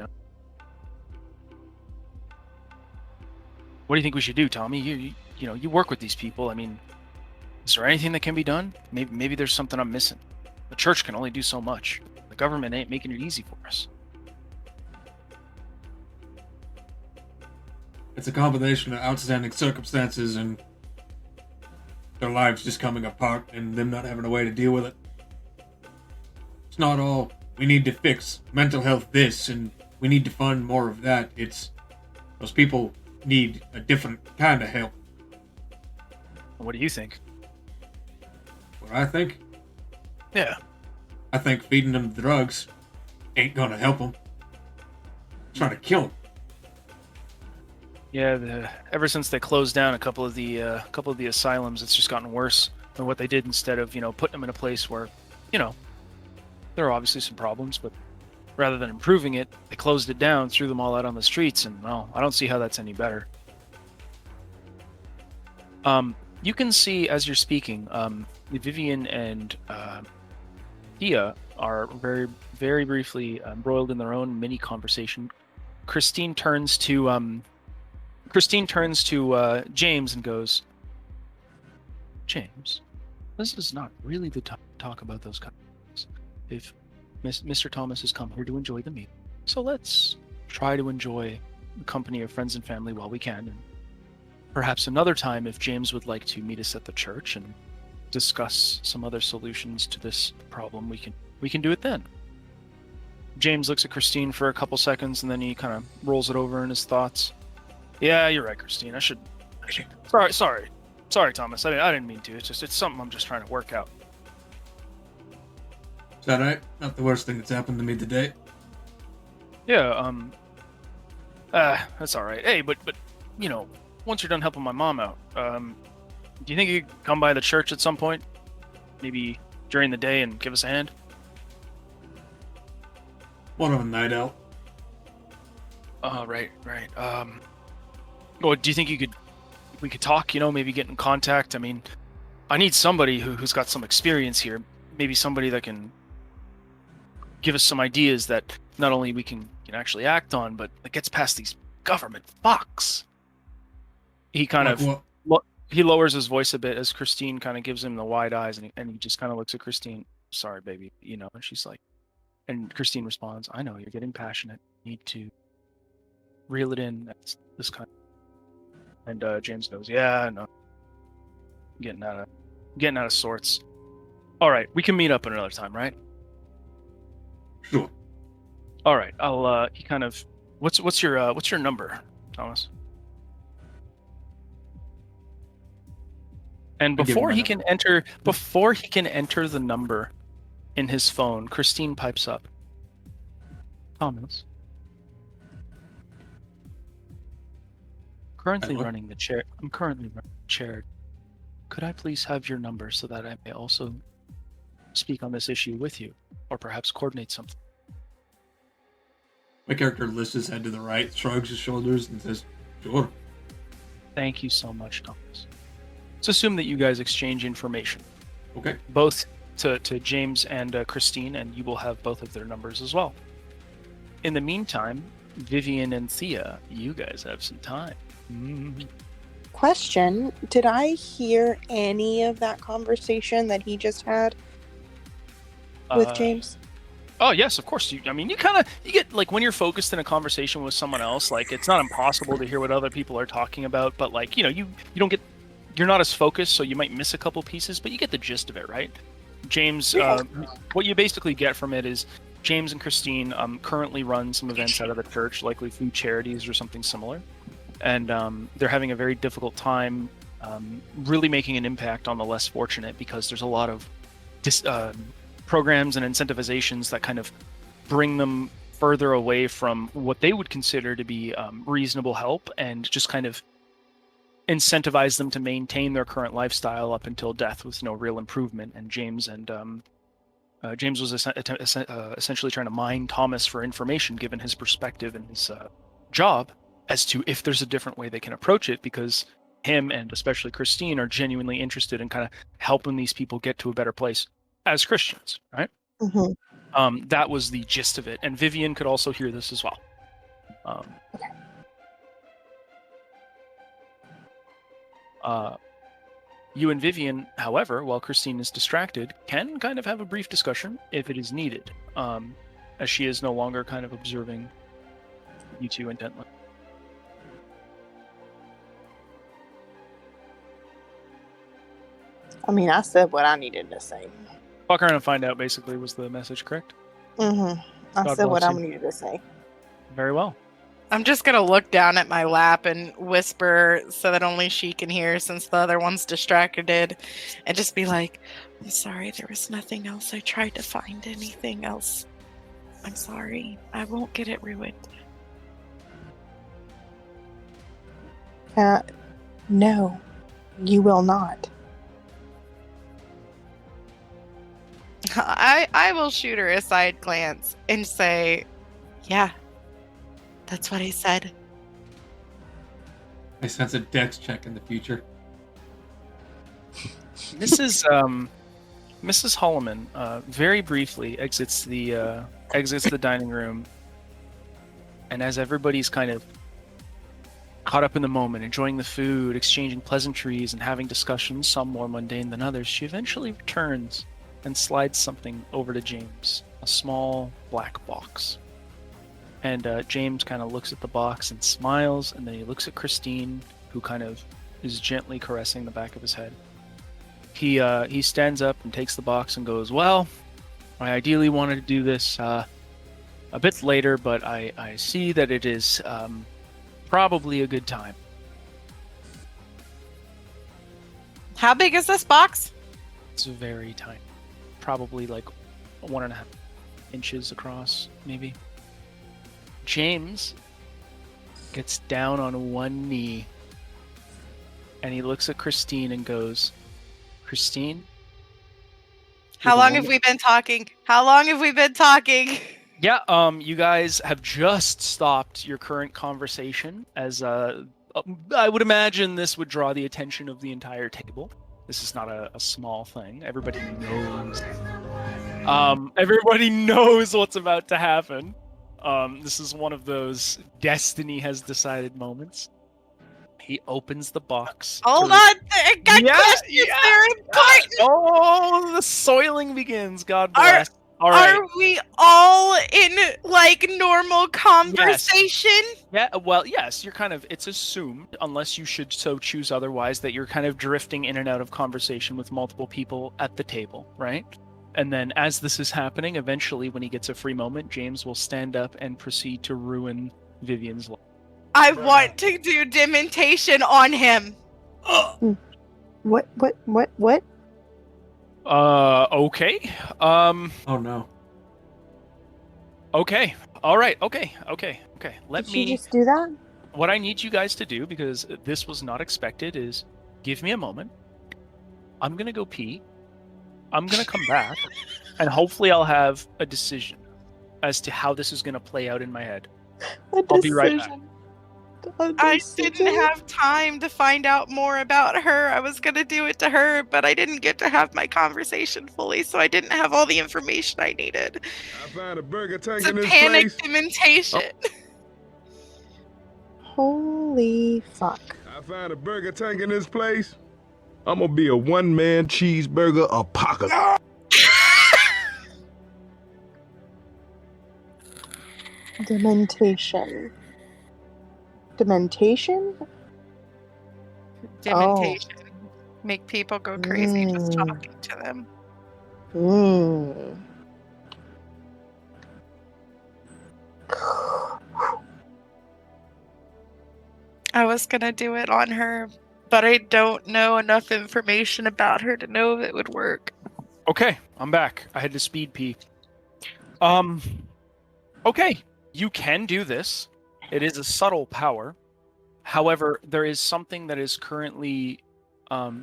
What do you think we should do, Tommy? You work with these people. I mean, is there anything that can be done? Maybe there's something I'm missing. The church can only do so much. The government ain't making it easy for us. It's a combination of outstanding circumstances and their lives just coming apart and them not having a way to deal with it. It's not all, we need to fix mental health this and we need to fund more of that. It's, those people need a different kind of help. What do you think? What I think? Yeah. I think feeding them drugs ain't gonna help them. It's trying to kill them. Yeah, ever since they closed down a couple of the asylums, it's just gotten worse than what they did. Instead of putting them in a place where, there are obviously some problems, but rather than improving it, they closed it down, threw them all out on the streets, and well, I don't see how that's any better. You can see as you're speaking, Vivian and Thea are very, very briefly embroiled in their own mini conversation. Christine turns to James and goes, "James, this is not really the time to talk about those kind of things. If Mr. Thomas has come here to enjoy the meal, so let's try to enjoy the company of friends and family while we can. And perhaps another time, if James would like to meet us at the church and discuss some other solutions to this problem, we can do it then." James looks at Christine for a couple seconds, and then he kind of rolls it over in his thoughts. "Yeah, you're right, Christine. I should. Sorry, Thomas. I didn't mean to. It's something I'm just trying to work out." that right? Not the worst thing that's happened to me today. Yeah, that's all right. Hey, but you know, once you're done helping my mom out, do you think you could come by the church at some point? Maybe during the day and give us a hand? One of a night out. Right. Well, do you think we could talk, you know, maybe get in contact? I mean, I need somebody who's got some experience here. Maybe somebody that can give us some ideas that not only we can actually act on, but that gets past these government fucks. He kind Like of what? he lowers his voice a bit as Christine kind of gives him the wide eyes, and he just kind of looks at Christine. Sorry, baby, you know. And she's like, and Christine responds, "I know you're getting passionate. You need to reel it in. That's this kind." And James goes, "Yeah, no, getting out of sorts. All right, we can meet up another time, right?" Sure. All right, I'll. He kind of, what's your number, Thomas? And I give him before my he number. can enter the number in his phone, Christine pipes up. Thomas. Currently Hello? running the chair. I'm currently running the chair. Could I please have your number so that I may also speak on this issue with you, or perhaps coordinate something? My character lifts his head to the right, shrugs his shoulders, and says, "Sure." Thank you so much, Thomas. Let's assume that you guys exchange information, Okay. both to James and Christine, and you will have both of their numbers as well. In the meantime, Vivian and Thea, you guys have some time. Question: did I hear any of that conversation that he just had with James? Oh yes, of course. You get like when you're focused in a conversation with someone else, like it's not impossible to hear what other people are talking about, but like you don't get, you're not as focused, so you might miss a couple pieces, but you get the gist of it, right? James, what you basically get from it is James and Christine currently run some events out of the church, likely food charities or something similar, and they're having a very difficult time really making an impact on the less fortunate because there's a lot of programs and incentivizations that kind of bring them further away from what they would consider to be reasonable help, and just kind of incentivize them to maintain their current lifestyle up until death with no real improvement. And James was essentially trying to mine Thomas for information, given his perspective and his job, as to if there's a different way they can approach it, because him and especially Christine are genuinely interested in kind of helping these people get to a better place as Christians, right? Mm-hmm. That was the gist of it, and Vivian could also hear this as well. You and Vivian, however, while Christine is distracted, can kind of have a brief discussion if it is needed, as she is no longer kind of observing you two intently. I mean, I said what I needed to say. Fuck around and find out, basically, was the message correct? Mm-hmm. I God said what bless I you. needed to say. Very well. I'm just gonna look down at my lap and whisper so that only she can hear, since the other one's distracted, and just be like, "I'm sorry, there was nothing else. I tried to find anything else. I'm sorry. I won't get it ruined." No, you will not. I will shoot her a side glance and say, "Yeah, that's what I said." I sense a dex check in the future. Mrs. Holloman very briefly exits the dining room, and as everybody's kind of caught up in the moment, enjoying the food, exchanging pleasantries, and having discussions, some more mundane than others, she eventually returns and slides something over to James, a small black box. And James kind of looks at the box and smiles, and then he looks at Christine, who kind of is gently caressing the back of his head. He stands up and takes the box and goes, "Well, I ideally wanted to do this a bit later, but I see that it is probably a good time." How big is this box? It's very tiny. Probably like 1.5 inches across, maybe. James gets down on one knee and he looks at Christine and goes, Christine? How long have we been talking? How long have we been talking? Yeah, you guys have just stopped your current conversation as I would imagine this would draw the attention of the entire table. This is not a small thing. Everybody knows. Everybody knows what's about to happen. This is one of those destiny has decided moments. He opens the box. Hold on, I got questions. They're important. Oh, the soiling begins. God bless. All right. Are we all in like normal conversation? Yeah, well, yes, you're kind of, it's assumed, unless you should so choose otherwise, that you're kind of drifting in and out of conversation with multiple people at the table, right? And then as this is happening, eventually when he gets a free moment, James will stand up and proceed to ruin Vivian's life. I want to do dementation on him. What? Okay. Oh no. Okay. All right. Okay. Let Did me she just do that? What I need you guys to do, because this was not expected, is give me a moment. I'm going to go pee. I'm going to come back. And hopefully I'll have a decision as to how this is going to play out in my head. I'll be right back. I didn't have time to find out more about her. I was going to do it to her, but I didn't get to have my conversation fully, so I didn't have all the information I needed. I found a burger tank It's in a this panic place. dementation. Holy fuck. I found a burger tank in this place. I'm gonna be a one-man cheeseburger apocalypse. Dementation. Dementation? Dementation. Make people go crazy just Mm. talking to them. I was gonna do it on her, but I don't know enough information about her to know if it would work. Okay, I'm back. I had to speed pee. Okay, you can do this. It is a subtle power. However, there is something that is currently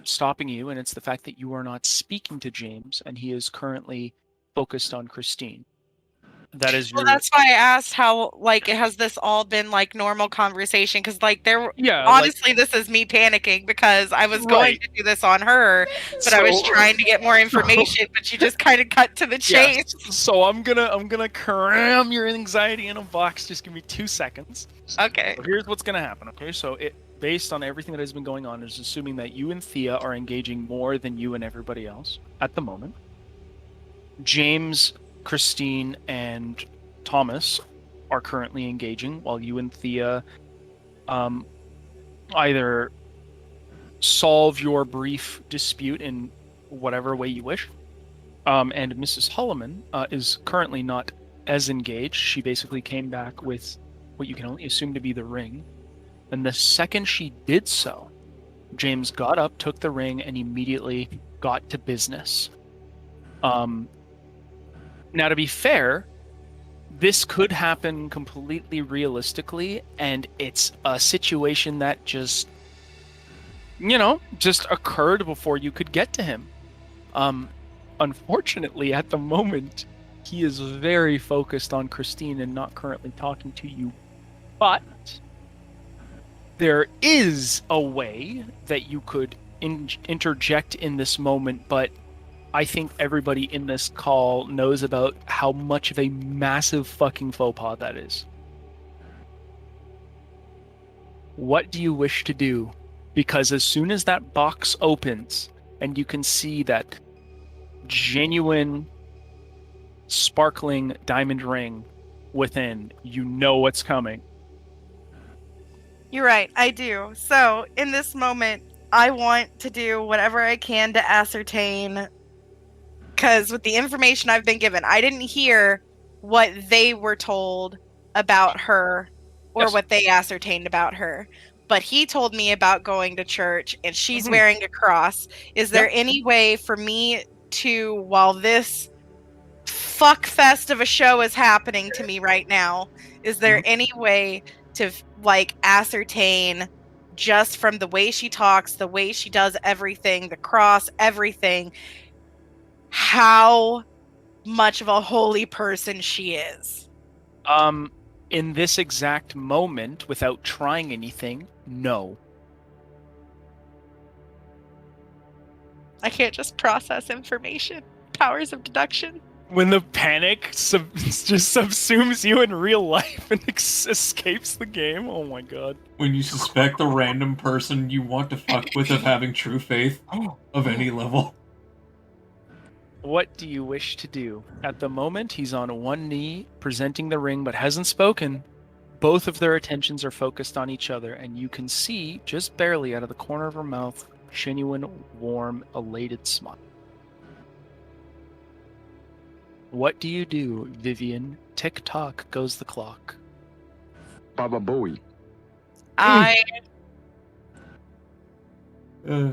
stopping you, and it's the fact that you are not speaking to James, and he is currently focused on Christine. That is your... Well, that's why I asked how, like, has this all been, like, normal conversation? Because, like, honestly, this is me panicking because I was going to do this on her, but I was trying to get more information, but you just kind of cut to the chase. Yes. So I'm gonna cram your anxiety in a box. Just give me 2 seconds. Okay. So here's what's gonna happen. Okay, so based on everything that has been going on, is assuming that you and Thea are engaging more than you and everybody else at the moment. James, Christine, and Thomas are currently engaging, while you and Thea either solve your brief dispute in whatever way you wish. And Mrs. Holloman is currently not as engaged. She basically came back with what you can only assume to be the ring. And the second she did so, James got up, took the ring, and immediately got to business. Now, to be fair, this could happen completely realistically, and it's a situation that just occurred before you could get to him. Unfortunately, at the moment, he is very focused on Christine and not currently talking to you. But there is a way that you could interject in this moment, but I think everybody in this call knows about how much of a massive fucking faux pas that is. What do you wish to do? Because as soon as that box opens and you can see that genuine, sparkling diamond ring within, you know what's coming. You're right, I do. So, in this moment, I want to do whatever I can to ascertain, because with the information I've been given, I didn't hear what they were told about her or what they ascertained about her. But he told me about going to church and she's wearing a cross. Is there any way for me to, while this fuck fest of a show is happening to me right now. Is there any way to like ascertain just from the way she talks, the way she does everything, the cross, everything, how much of a holy person she is? In this exact moment, without trying anything, no. I can't just process information. Powers of deduction. When the panic just subsumes you in real life and escapes the game, oh my god. When you suspect the random person you want to fuck with of having true faith of any level. What do you wish to do? At the moment, he's on one knee, presenting the ring, but hasn't spoken. Both of their attentions are focused on each other, and you can see, just barely out of the corner of her mouth, a genuine, warm, elated smile. What do you do, Vivian? Tick-tock goes the clock. Baba Booey. I Uh,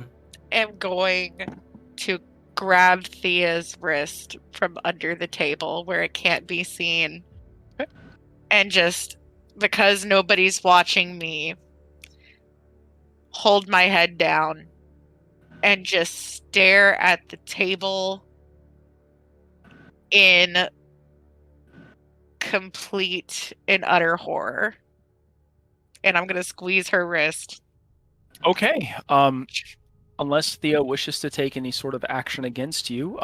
am going to grab Thea's wrist from under the table where it can't be seen. And just, because nobody's watching me, hold my head down and just stare at the table in complete and utter horror. And I'm going to squeeze her wrist. Okay. Unless Thea wishes to take any sort of action against you,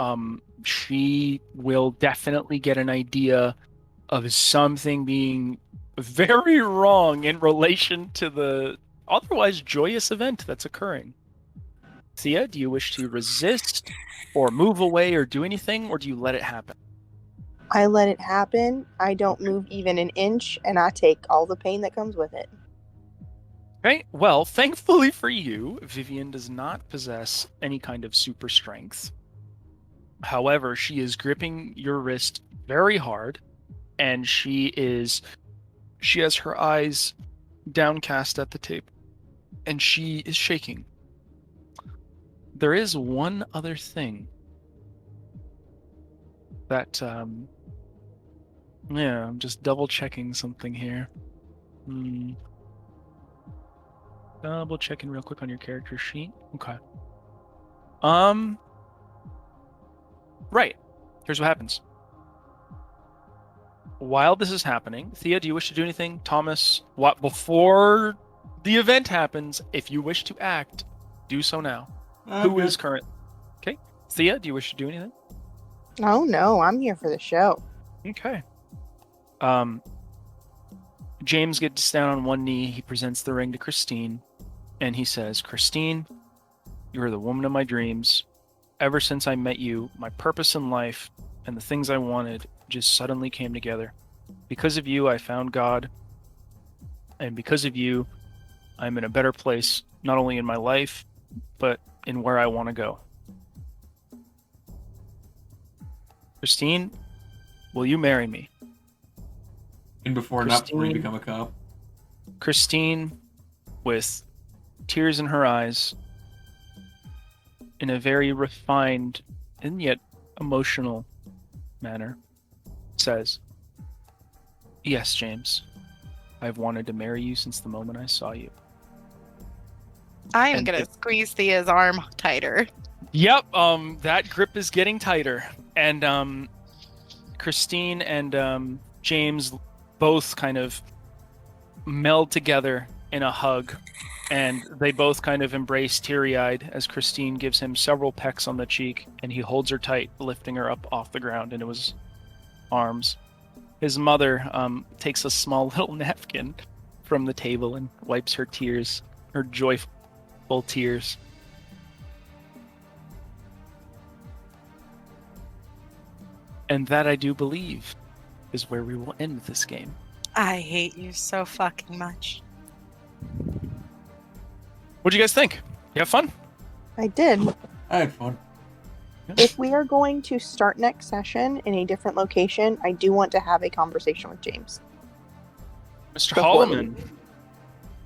she will definitely get an idea of something being very wrong in relation to the otherwise joyous event that's occurring. Thea, do you wish to resist or move away or do anything, or do you let it happen? I let it happen. I don't move even an inch, and I take all the pain that comes with it. Okay, well, thankfully for you, Vivian does not possess any kind of super strength. However, she is gripping your wrist very hard, and she has her eyes downcast at the table, and she is shaking. There is one other thing that, I'm just double checking something here. Double checking real quick on your character sheet. Okay. Right. Here's what happens. While this is happening, Thea, do you wish to do anything? Thomas, what before the event happens, if you wish to act, do so now. Who is current? Okay. Thea, do you wish to do anything? Oh no, I'm here for the show. Okay. James gets down on one knee. He presents the ring to Christine, and he says, Christine, you are the woman of my dreams. Ever since I met you, my purpose in life and the things I wanted just suddenly came together. Because of you, I found God. And because of you, I'm in a better place, not only in my life, but in where I want to go. Christine, will you marry me? and before not before you become a cop. Christine, with tears in her eyes, in a very refined and yet emotional manner, says, Yes, James. I've wanted to marry you since the moment I saw you. I am going to squeeze Thea's arm tighter. Yep, that grip is getting tighter. And Christine and James both kind of meld together in a hug. And they both kind of embrace teary-eyed as Christine gives him several pecks on the cheek, and he holds her tight, lifting her up off the ground into his arms. His mother takes a small little napkin from the table and wipes her tears, her joyful tears. And that, I do believe, is where we will end this game. I hate you so fucking much. What do you guys think? You have fun? I did. I had fun. If we are going to start next session in a different location, I do want to have a conversation with James. Mr. Before Holloman,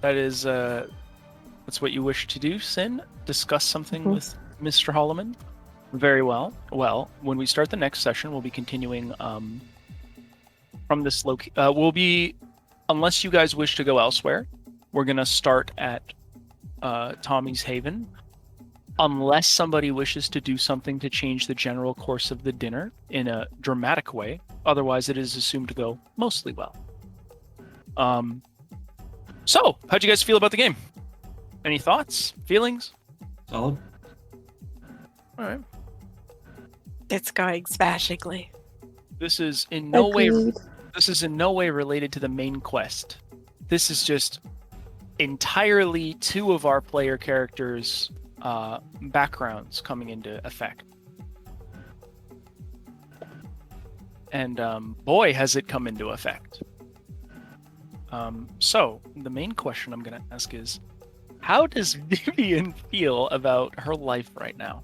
that is, that's what you wish to do, Sin? Discuss something with Mr. Holloman? Very well. Well, when we start the next session, we'll be continuing from this we'll be, unless you guys wish to go elsewhere, we're gonna start at Tommy's Haven. Unless somebody wishes to do something to change the general course of the dinner in a dramatic way, otherwise it is assumed to go mostly well. So, how'd you guys feel about the game? Any thoughts? Feelings? Solid. All right. It's going smashingly. This is in no way Agreed. related to the main quest. This is just entirely two of our player characters' backgrounds coming into effect. And boy, has it come into effect. So, the main question I'm going to ask is, how does Vivian feel about her life right now?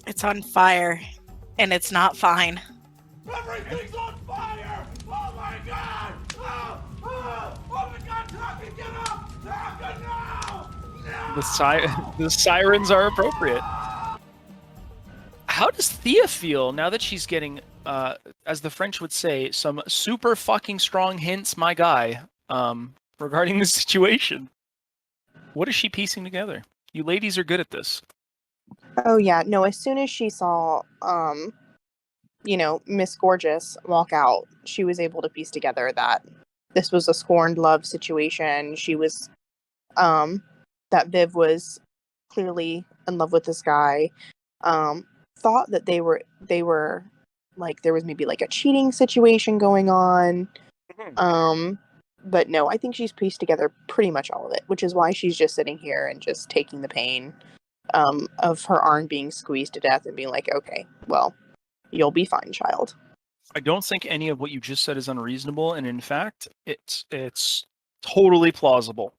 It's on fire, and it's not fine. Everything's on fire! Oh my god! Oh my god, Taki, get up! Taka, no! The sirens are appropriate. How does Thea feel now that she's getting, as the French would say, some super fucking strong hints, my guy, regarding the situation? What is she piecing together? You ladies are good at this. Oh yeah, no, as soon as she saw Miss Gorgeous walk out, she was able to piece together that this was a scorned love situation. She was that Viv was clearly in love with this guy. Thought that they were like there was maybe like a cheating situation going on. But no, I think she's pieced together pretty much all of it, which is why she's just sitting here and just taking the pain of her arm being squeezed to death and being like, okay, well, you'll be fine, child. I don't think any of what you just said is unreasonable, and in fact, it's totally plausible.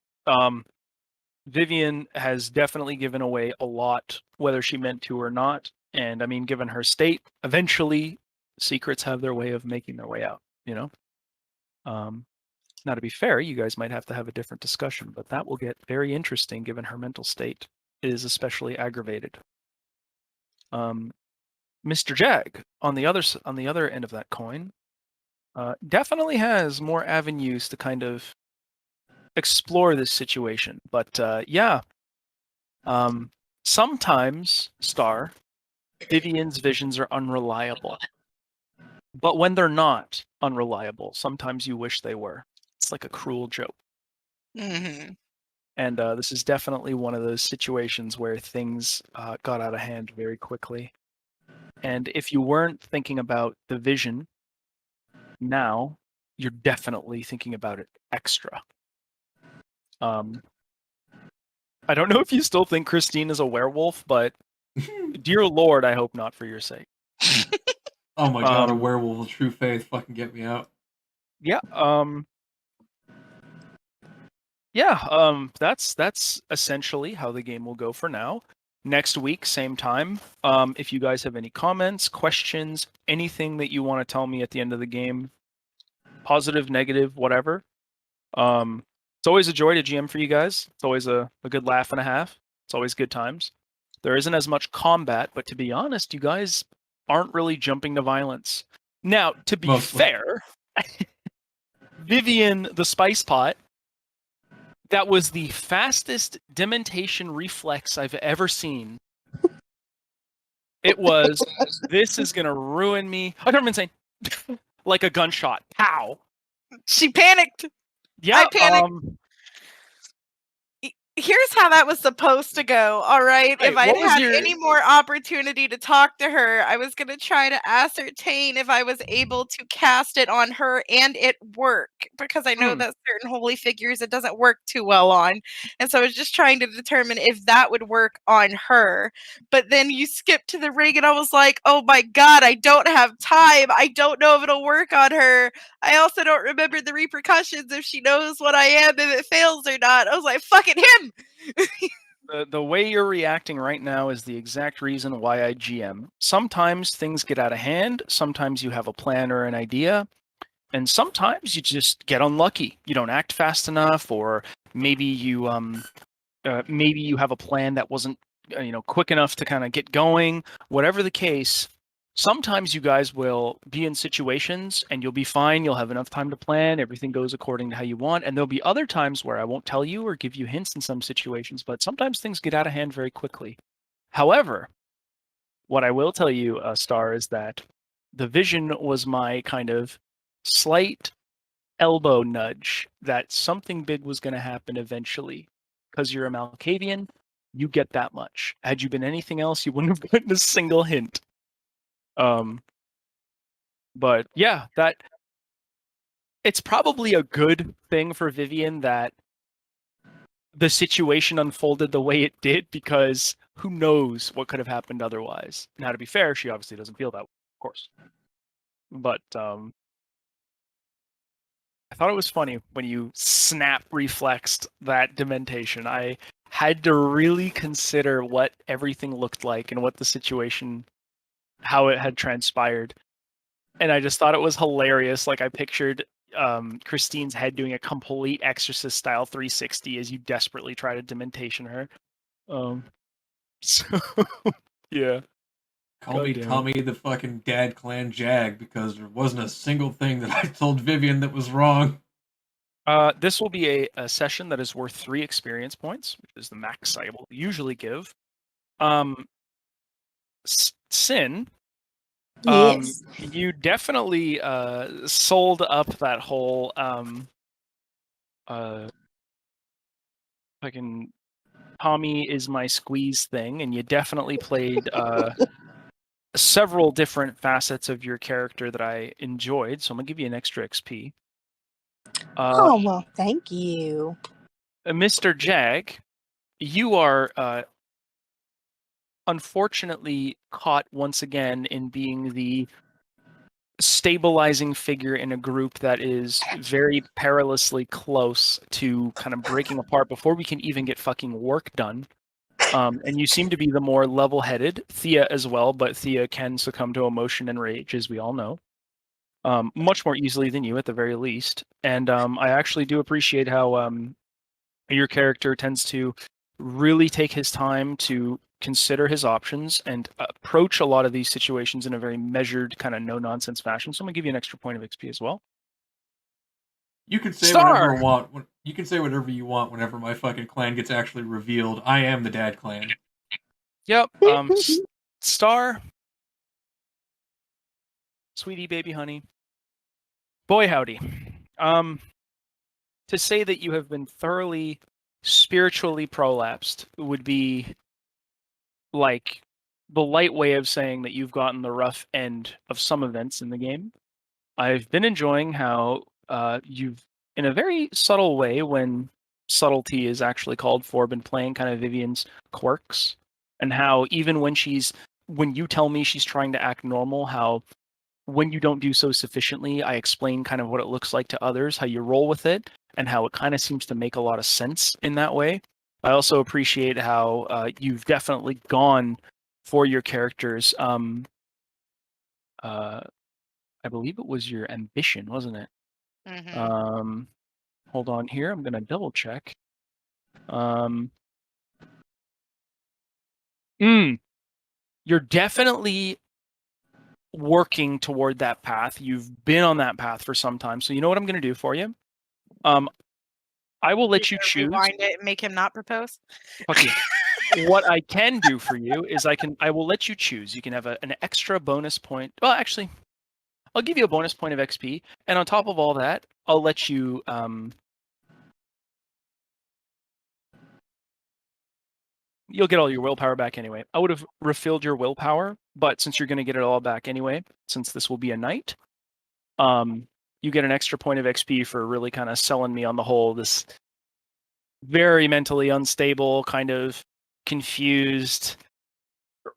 Vivian has definitely given away a lot, whether she meant to or not, and I mean, given her state, eventually secrets have their way of making their way out, you know? Now, to be fair, you guys might have to have a different discussion, but that will get very interesting given her mental state is especially aggravated. Mr. Jag, on the other end of that coin, definitely has more avenues to kind of explore this situation. But yeah, sometimes, Star, Vivian's visions are unreliable. But when they're not unreliable, sometimes you wish they were. It's like a cruel joke. Mm-hmm. And this is definitely one of those situations where things got out of hand very quickly. And if you weren't thinking about the vision now, you're definitely thinking about it extra. I don't know if you still think Christine is a werewolf, but dear Lord, I hope not for your sake. Oh my god, a werewolf of true faith, fucking get me out. Yeah, that's essentially how the game will go for now. Next week, same time. If you guys have any comments, questions, anything that you want to tell me at the end of the game, positive, negative, whatever. It's always a joy to GM for you guys. It's always a good laugh and a half. It's always good times. There isn't as much combat, but to be honest, you guys aren't really jumping to violence. Now, to be fair, Vivian the Spice Pot, that was the fastest dementation reflex I've ever seen. It was, this is going to ruin me. I don't insane. Like a gunshot. Pow. She panicked. Yeah. I panicked. Here's how that was supposed to go, all right? Wait, if I had any more opportunity to talk to her, I was going to try to ascertain if I was able to cast it on her and it work, because I know that certain holy figures it doesn't work too well on. And so I was just trying to determine if that would work on her. But then you skipped to the ring and I was like, oh my god, I don't have time. I don't know if it'll work on her. I also don't remember the repercussions if she knows what I am, if it fails or not. I was like, fuck it, him! The way you're reacting right now is the exact reason why I GM. Sometimes things get out of hand, sometimes you have a plan or an idea, and sometimes you just get unlucky. You don't act fast enough, or maybe you have a plan that wasn't quick enough to kind of get going. Whatever the case, sometimes you guys will be in situations and you'll be fine. You'll have enough time to plan. Everything goes according to how you want. And there'll be other times where I won't tell you or give you hints in some situations, but sometimes things get out of hand very quickly. However, what I will tell you, Star, is that the vision was my kind of slight elbow nudge that something big was going to happen eventually. Because you're a Malkavian, you get that much. Had you been anything else, you wouldn't have gotten a single hint. But yeah, that it's probably a good thing for Vivian that the situation unfolded the way it did, because who knows what could have happened otherwise. Now, to be fair, she obviously doesn't feel that way, of course. But I thought it was funny when you snap reflexed that dementation. I had to really consider what everything looked like and what the situation, how it had transpired. And I just thought it was hilarious. Like, I pictured Christine's head doing a complete Exorcist style 360 as you desperately try to dementation her. So yeah. Call me Goddamn. Tommy the fucking Dad Clan Jag, because there wasn't a single thing that I told Vivian that was wrong. This will be a session that is worth 3 experience points, which is the max I will usually give. Sin, Yes. you definitely sold up that whole fucking Tommy is my squeeze thing, and you definitely played several different facets of your character that I enjoyed, so I'm gonna give you an extra XP. Oh, well, thank you. Mr. Jag, you are unfortunately caught once again in being the stabilizing figure in a group that is very perilously close to kind of breaking apart before we can even get fucking work done. And you seem to be the more level-headed. Thea as well, but Thea can succumb to emotion and rage, as we all know. Much more easily than you, at the very least. And I actually do appreciate how your character tends to really take his time to consider his options and approach a lot of these situations in a very measured, kind of no-nonsense fashion. So I'm gonna give you an extra point of XP as well. You can say Star! whatever you want. You can say whatever you want whenever my fucking clan gets actually revealed. I am the Dad Clan. Yep. Star, sweetie baby honey. Boy howdy. To say that you have been thoroughly spiritually prolapsed would be like the light way of saying that you've gotten the rough end of some events in the game. I've been enjoying how you've, in a very subtle way, when subtlety is actually called for, been playing kind of Vivian's quirks, and how even when you tell me she's trying to act normal, how when you don't do so sufficiently, I explain kind of what it looks like to others, how you roll with it, and how it kind of seems to make a lot of sense in that way. I also appreciate how you've definitely gone for your characters. I believe it was your ambition, wasn't it? Mm-hmm. Hold on here. I'm gonna double check. You're definitely working toward that path. You've been on that path for some time. So you know what I'm gonna do for you? I will let you choose. Rewind it and make him not propose. Fuck you. What I can do for you is I will let you choose. You can have an extra bonus point. Well, actually, I'll give you a bonus point of XP, and on top of all that, I'll let you you'll get all your willpower back anyway. I would have refilled your willpower, but since you're going to get it all back anyway, since this will be a night, you get an extra point of XP for really kind of selling me on the whole this very mentally unstable, kind of confused,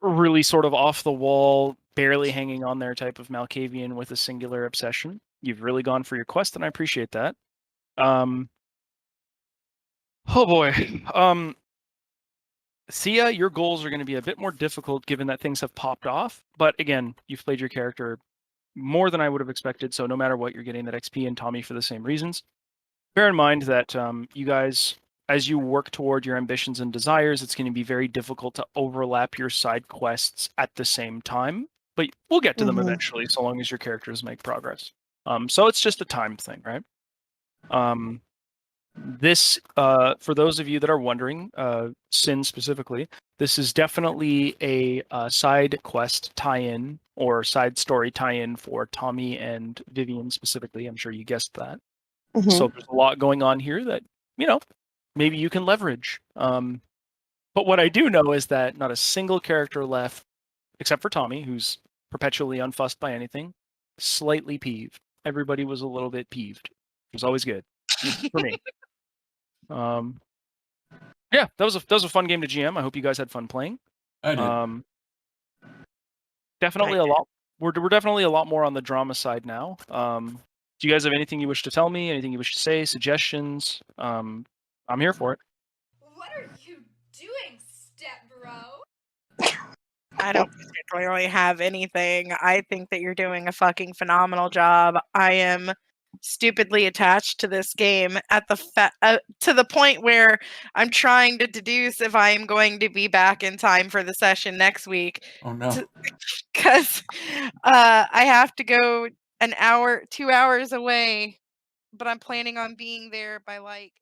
really sort of off the wall, barely hanging on there type of Malkavian with a singular obsession. You've really gone for your quest, and I appreciate that. Oh boy. Thea, your goals are going to be a bit more difficult given that things have popped off. But again, you've played your character more than I would have expected. So no matter what, you're getting that XP, and Tommy for the same reasons. Bear in mind that you guys as you work toward your ambitions and desires, it's going to be very difficult to overlap your side quests at the same time. But we'll get to them Mhm. eventually, so long as your characters make progress. So it's just a time thing, right? This, for those of you that are wondering, Sin specifically, this is definitely a side quest tie-in or side story tie-in for Tommy and Vivian specifically. I'm sure you guessed that. Mhm. So there's a lot going on here that, maybe you can leverage. But what I do know is that not a single character left, except for Tommy, who's perpetually unfussed by anything, slightly peeved. Everybody was a little bit peeved. It was always good for me. Yeah, that was a fun game to GM. I hope you guys had fun playing. I did. Definitely a lot. We're definitely a lot more on the drama side now. Do you guys have anything you wish to tell me? Anything you wish to say? Suggestions? I'm here for it. What are you doing, step bro? I don't particularly have anything. I think that you're doing a fucking phenomenal job. I am stupidly attached to this game at to the point where I'm trying to deduce if I am going to be back in time for the session next week. Oh no. Because I have to go 2 hours away, but I'm planning on being there by like